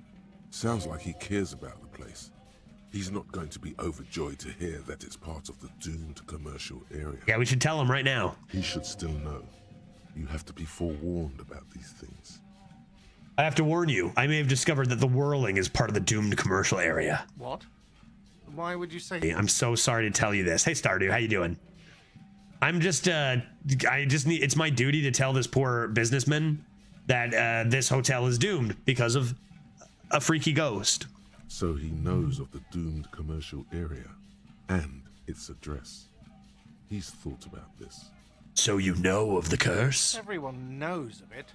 Sounds like he cares about the place. He's not going to be overjoyed to hear that it's part of the doomed commercial area. Yeah, we should tell him right now. He should still know. You have to be forewarned about these things. I have to warn you, I may have discovered that the whirling is part of the doomed commercial area. What? Why would you say? Hey, I'm so sorry to tell you this. Hey, Stardew, how you doing? I'm just, I just need, it's my duty to tell this poor businessman that this hotel is doomed because of a freaky ghost. So he knows of the doomed commercial area and its address. He's thought about this. So you know of the curse? Everyone knows of it.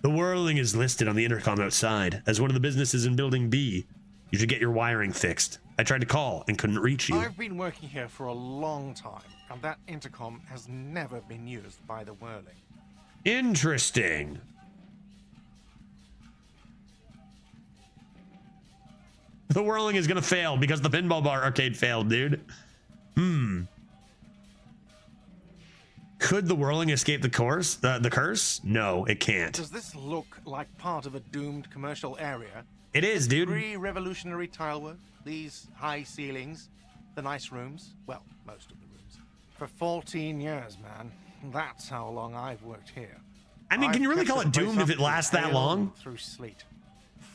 The whirling is listed on the intercom outside as one of the businesses in Building B. You should get your wiring fixed. I tried to call and couldn't reach you. I've been working here for a long time, and that intercom has never been used by the whirling. Interesting. The whirling is gonna fail because the pinball bar arcade failed, dude. Could the whirling escape the course? The curse? No, it can't. Does this look like part of a doomed commercial area? It is, dude. Pre-revolutionary tile work, these high ceilings, the nice rooms. Well, most of the rooms. For 14 years, man. That's how long I've worked here. I mean, can you really I've call kept it this place doomed if up it lasts through that hail long? Through sleet.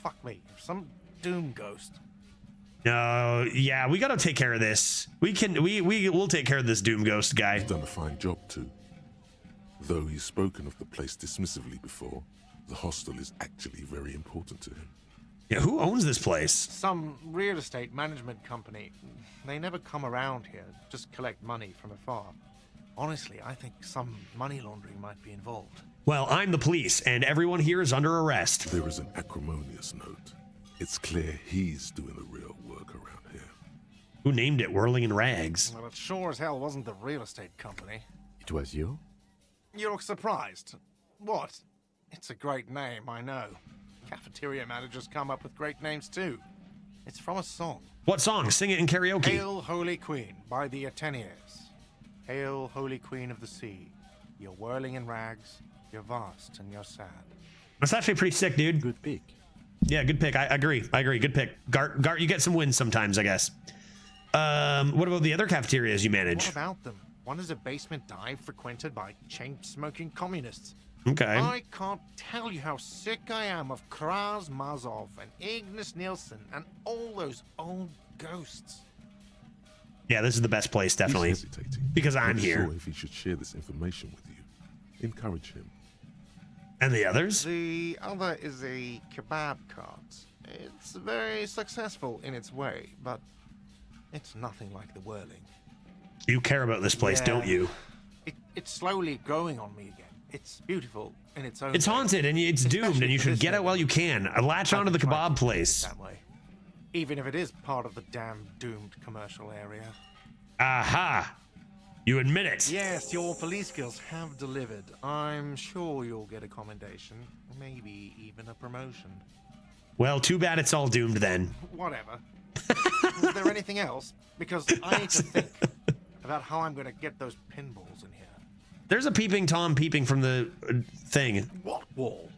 Fuck me. Some doom ghost. No, yeah, we gotta take care of this. We'll take care of this Doom Ghost guy. He's done a fine job too. Though he's spoken of the place dismissively before, the hostel is actually very important to him. Yeah, who owns this place? Some real estate management company. They never come around here, just collect money from afar. Honestly, I think some money laundering might be involved. Well, I'm the police, and everyone here is under arrest. There is an acrimonious note. It's clear he's doing the real work around here. Who named it Whirling in Rags? Well, it sure as hell wasn't the real estate company. It was you? You look surprised. What? It's a great name, I know. Cafeteria managers come up with great names too. It's from a song. What song? Sing it in karaoke. Hail, Holy Queen, by the Ateneers. Hail, Holy Queen of the Sea. You're whirling in rags, you're vast and you're sad. That's actually pretty sick, dude. Good pick. Yeah, good pick. I agree. Good pick. Gart, you get some wins sometimes, I guess. What about the other cafeterias you manage? What about them? One is a basement dive frequented by chain-smoking communists. Okay. I can't tell you how sick I am of Kraz Mazov and Ignis Nielsen and all those old ghosts. Yeah, this is the best place, definitely. He's hesitating. Because I'm Not here. sure if he should share this information with you. Encourage him. And the others? The other is a kebab cart. It's very successful in its way, but it's nothing like the whirling. You care about this place, Yeah. don't you? It's slowly growing on me again. It's beautiful in its own It's way. haunted and it's doomed, Especially and you for should this get out neighborhood. while you can. Latch onto the kebab place. That way. Even if it is part of the damn doomed commercial area. Aha! You admit it. Yes, your police skills have delivered. I'm sure you'll get a commendation. Maybe even a promotion. Well, too bad it's all doomed then. Whatever. Is there anything else? Because I need to think about how I'm going to get those pinballs in here. There's a peeping Tom peeping from the thing. What wall?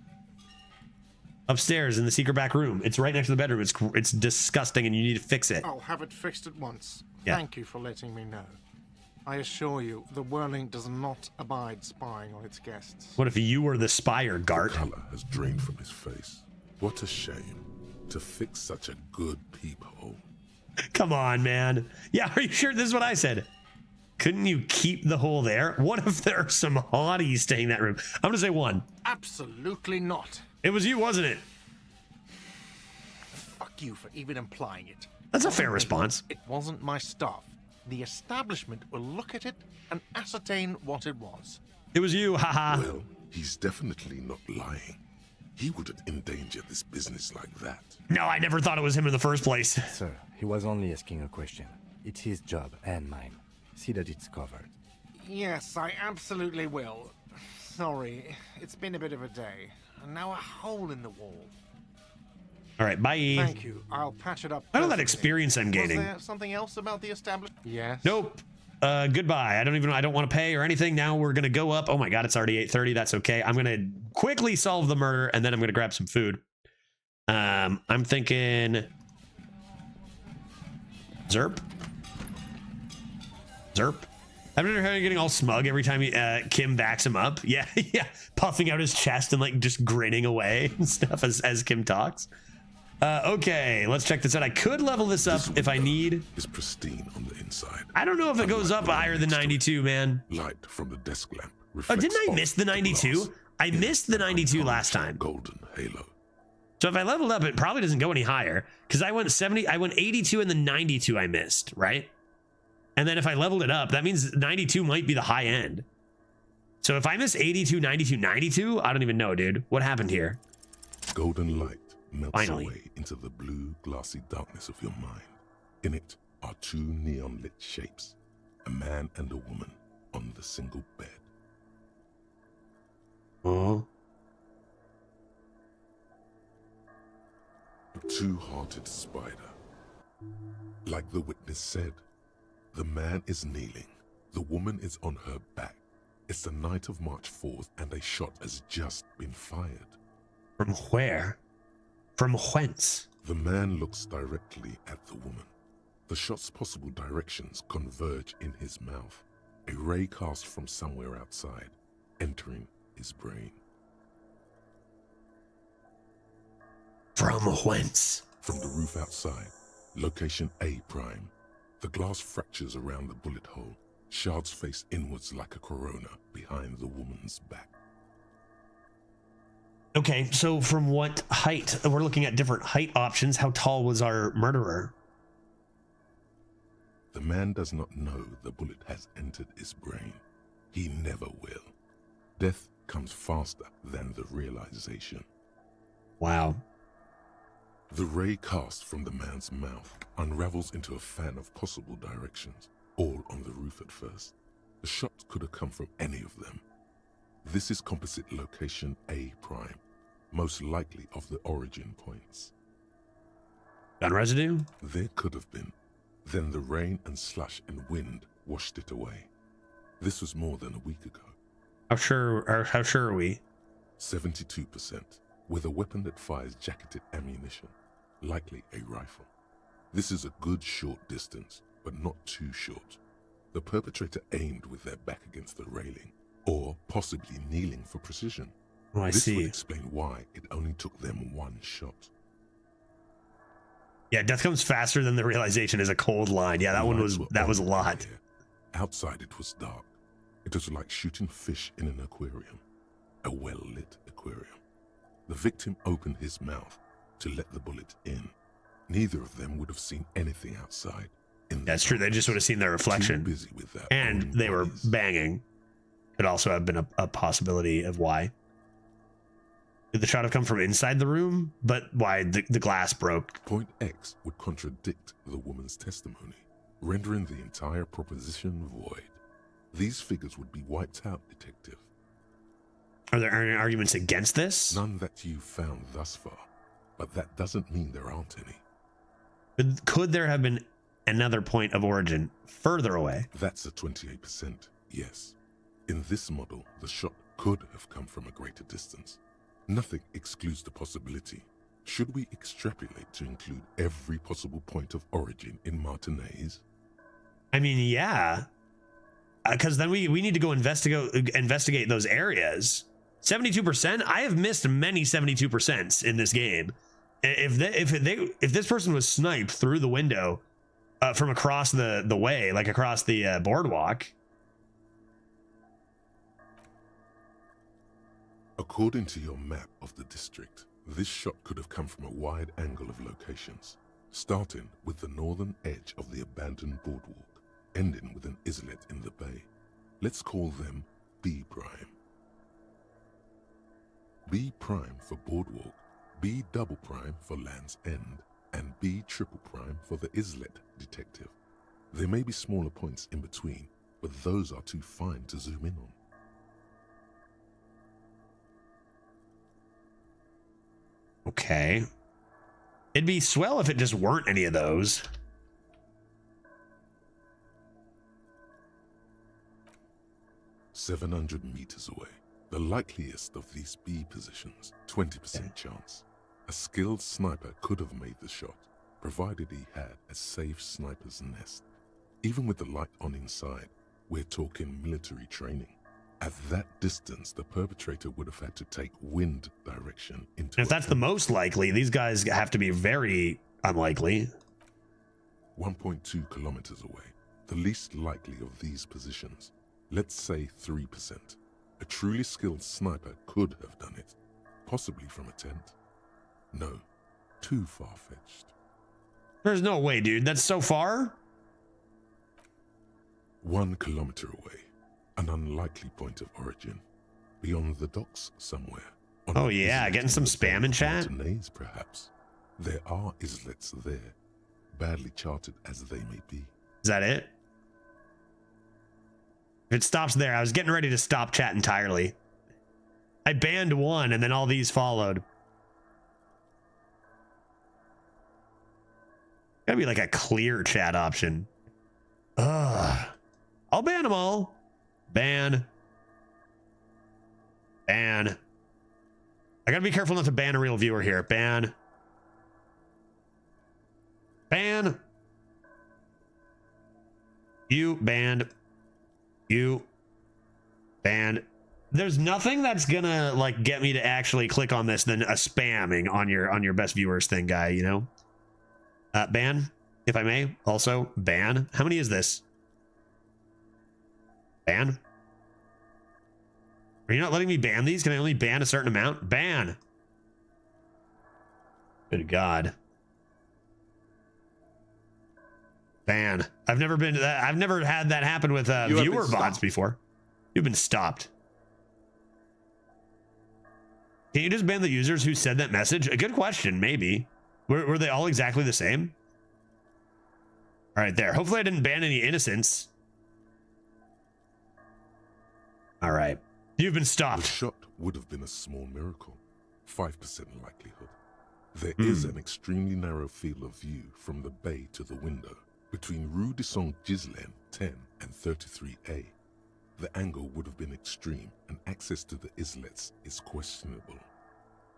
Upstairs in the secret back room. It's right next to the bedroom. It's disgusting and you need to fix it. I'll have it fixed at once. Yeah. Thank you for letting me know. I assure you, the whirling does not abide spying on its guests. What if you were the spire, Gart? The color has drained from his face. What a shame to fix such a good peephole. Come on, man. Yeah, are you sure this is what I said? Couldn't you keep the hole there? What if there are some hotties staying in that room? I'm gonna say one. Absolutely not. It was you, wasn't it? Fuck you for even implying it. That's a fair response. It wasn't my stuff. The establishment will look at it and ascertain what it was. It was you, haha. Well, he's definitely not lying. He wouldn't endanger this business like that. No, I never thought it was him in the first place. Sir, he was only asking a question. It's his job and mine. See that it's covered. Yes, I absolutely will. Sorry, it's been a bit of a day. And now a hole in the wall. All right, bye. Thank you. I'll patch it up. I know that personally. experience I'm gaining. Was there something else about the establishment? Yes. Nope. Goodbye. I don't want to pay or anything. Now we're gonna go up. Oh my god, it's already 8:30. That's okay. I'm gonna quickly solve the murder and then I'm gonna grab some food. I'm thinking Zerp. I've never heard him getting all smug every time Kim backs him up. Yeah, yeah, puffing out his chest and like just grinning away and stuff as Kim talks. Okay, let's check this out. I could level this up if I need. It's pristine on the inside. I don't know if it goes up higher than 92, man. Light from the desk lamp. Oh, didn't I miss the 92? I missed the 92 last time. Golden halo. So if I leveled up, it probably doesn't go any higher because I went 82 and the 92 I missed, right? And then if I leveled it up, that means 92 might be the high end. So if I miss 82, 92, 92, I don't even know, dude. What happened here? Golden light melts Finally. away into the blue, glassy darkness of your mind. In it are two neon-lit shapes, a man and a woman on the single bed. two-hearted spider. Like the witness said, the man is kneeling, the woman is on her back. It's the night of March 4th and a shot has just been fired. From where? From whence? The man looks directly at the woman. The shot's possible directions converge in his mouth, a ray cast from somewhere outside, entering his brain. From whence? From the roof outside, location A prime. The glass fractures around the bullet hole. Shards face inwards like a corona behind the woman's back. Okay, so from what height? We're looking at different height options. How tall was our murderer? The man does not know the bullet has entered his brain. He never will. Death comes faster than the realization. Wow. The ray cast from the man's mouth unravels into a fan of possible directions, all on the roof at first. The shot could have come from any of them. This is composite location A prime, most likely of the origin points. Gun residue? There could have been. Then the rain and slush and wind washed it away. This was more than a week ago. How sure are we? 72%, with a weapon that fires jacketed ammunition, likely a rifle. This is a good short distance, but not too short. The perpetrator aimed with their back against the railing, or possibly kneeling for precision. Oh, I this see. would explain why it only took them one shot. Yeah, death comes faster than the realization is a cold line. Yeah, that was a lot. Outside it was dark. It was like shooting fish in an aquarium, a well-lit aquarium. The victim opened his mouth to let the bullet in. Neither of them would have seen anything outside. That's true. They just would have seen their reflection. Too busy with their and own they were bodies. banging. Could also have been a possibility of why. Did the shot have come from inside the room? But why the glass broke? Point X would contradict the woman's testimony, rendering the entire proposition void. These figures would be wiped out, detective. Are there any arguments against this? None that you've found thus far, but that doesn't mean there aren't any. Could there have been another point of origin further away? That's a 28%, yes. In this model, the shot could have come from a greater distance. Nothing excludes the possibility. Should we extrapolate to include every possible point of origin in Martinez? I mean, yeah. Because then we need to go investigate those areas. 72%? I have missed many 72% in this game. If this person was sniped through the window from across the way, like across the boardwalk. According to your map of the district, this shot could have come from a wide angle of locations, starting with the northern edge of the abandoned boardwalk, ending with an islet in the bay. Let's call them B prime. B prime for boardwalk, B double prime for Land's End, and B triple prime for the islet, detective. There may be smaller points in between, but those are too fine to zoom in on. Okay. It'd be swell if it just weren't any of those. "700 meters away. The likeliest of these B positions, 20% chance. A skilled sniper could have made the shot, provided he had a safe sniper's nest. Even with the light on inside, we're talking military training. At that distance, the perpetrator would have had to take wind direction into. And if that's the most likely, these guys have to be very unlikely. 1.2 kilometers away, the least likely of these positions. Let's say 3%. A truly skilled sniper could have done it, possibly from a tent. No, too far-fetched. There's no way, dude. That's so far? 1 kilometer away, an unlikely point of origin. Beyond the docks somewhere. Oh yeah, getting some spam in chat? Martinez, perhaps. There are islets there, badly charted as they may be. Is that it? If it stops there, I was getting ready to stop chat entirely. I banned one and then all these followed. Gotta be like a clear chat option. Ugh. I'll ban them all. Ban. Ban. I gotta be careful not to ban a real viewer here. Ban. Ban. You banned. You banned. There's nothing that's gonna like get me to actually click on this than a spamming on your best viewers thing, guy, you know? Ban, if I may. Also, ban. How many is this? Ban? Are you not letting me ban these? Can I only ban a certain amount? Ban. Good God. Ban. I've never had that happen with viewer bots before. You've been stopped. Can you just ban the users who said that message? A good question, maybe. Were they all exactly the same? All right, there. Hopefully I didn't ban any innocents. All right. You've been stopped. The shot would have been a small miracle. 5% likelihood. There is an extremely narrow field of view from the bay to the window between Rue de Saint-Ghislain 10 and 33A. The angle would have been extreme, and access to the islets is questionable.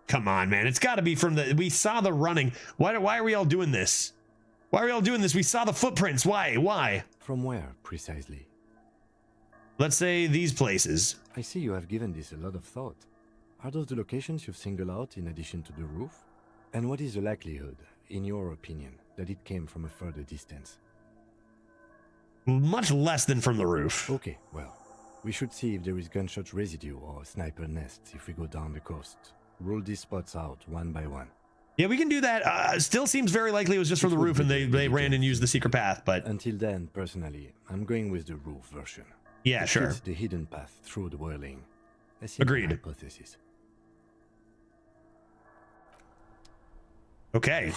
Come on, man. It's got to be from the... We saw the running. Why are we all doing this? Why are we all doing this? We saw the footprints. Why? From where, precisely? Let's say these places. I see you have given this a lot of thought. Are those the locations you've singled out in addition to the roof? And what is the likelihood, in your opinion, that it came from a further distance? Much less than from the roof. Okay, well, we should see if there is gunshot residue or sniper nests if we go down the coast. Rule these spots out one by one. Yeah, we can do that. Still seems very likely it was just from the roof and they ran and used the secret path, but... Until then, personally, I'm going with the roof version. Yeah, sure. It's the hidden path through the whirling. Agreed. Hypothesis. Okay.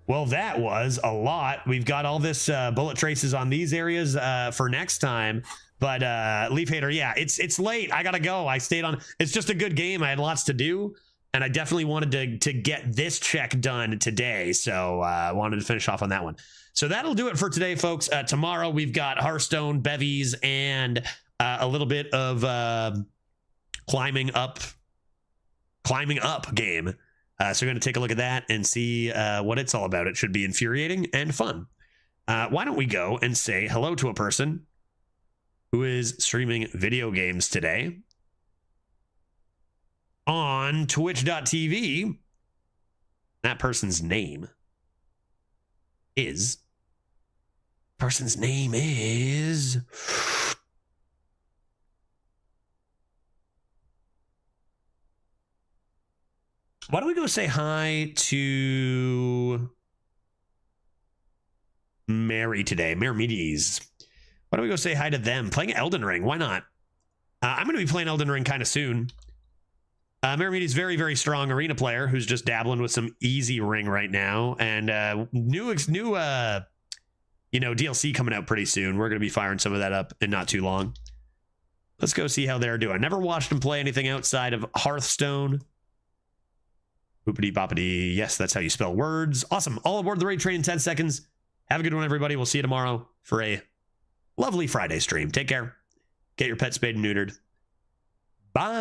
Well, that was a lot. We've got all this bullet traces on these areas for next time. But Leaf Hater, yeah, it's late. I gotta go. I stayed on. It's just a good game. I had lots to do, and I definitely wanted to get this check done today. So I wanted to finish off on that one. So that'll do it for today, folks. Tomorrow we've got Hearthstone, bevies, and a little bit of climbing up game. So we're going to take a look at that and see what it's all about. It should be infuriating and fun. Why don't we go and say hello to a person who is streaming video games today on twitch.tv. That person's name is... Why don't we go say hi to Mary today? Mermides. Why don't we go say hi to them? Playing Elden Ring. Why not? I'm going to be playing Elden Ring kind of soon. Mermides, very, very strong arena player who's just dabbling with some easy ring right now. And new DLC coming out pretty soon. We're going to be firing some of that up in not too long. Let's go see how they're doing. Never watched them play anything outside of Hearthstone. Boopity boppity. Yes, that's how you spell words. Awesome. All aboard the raid train in 10 seconds. Have a good one, everybody. We'll see you tomorrow for a lovely Friday stream. Take care. Get your pet spayed and neutered. Bye.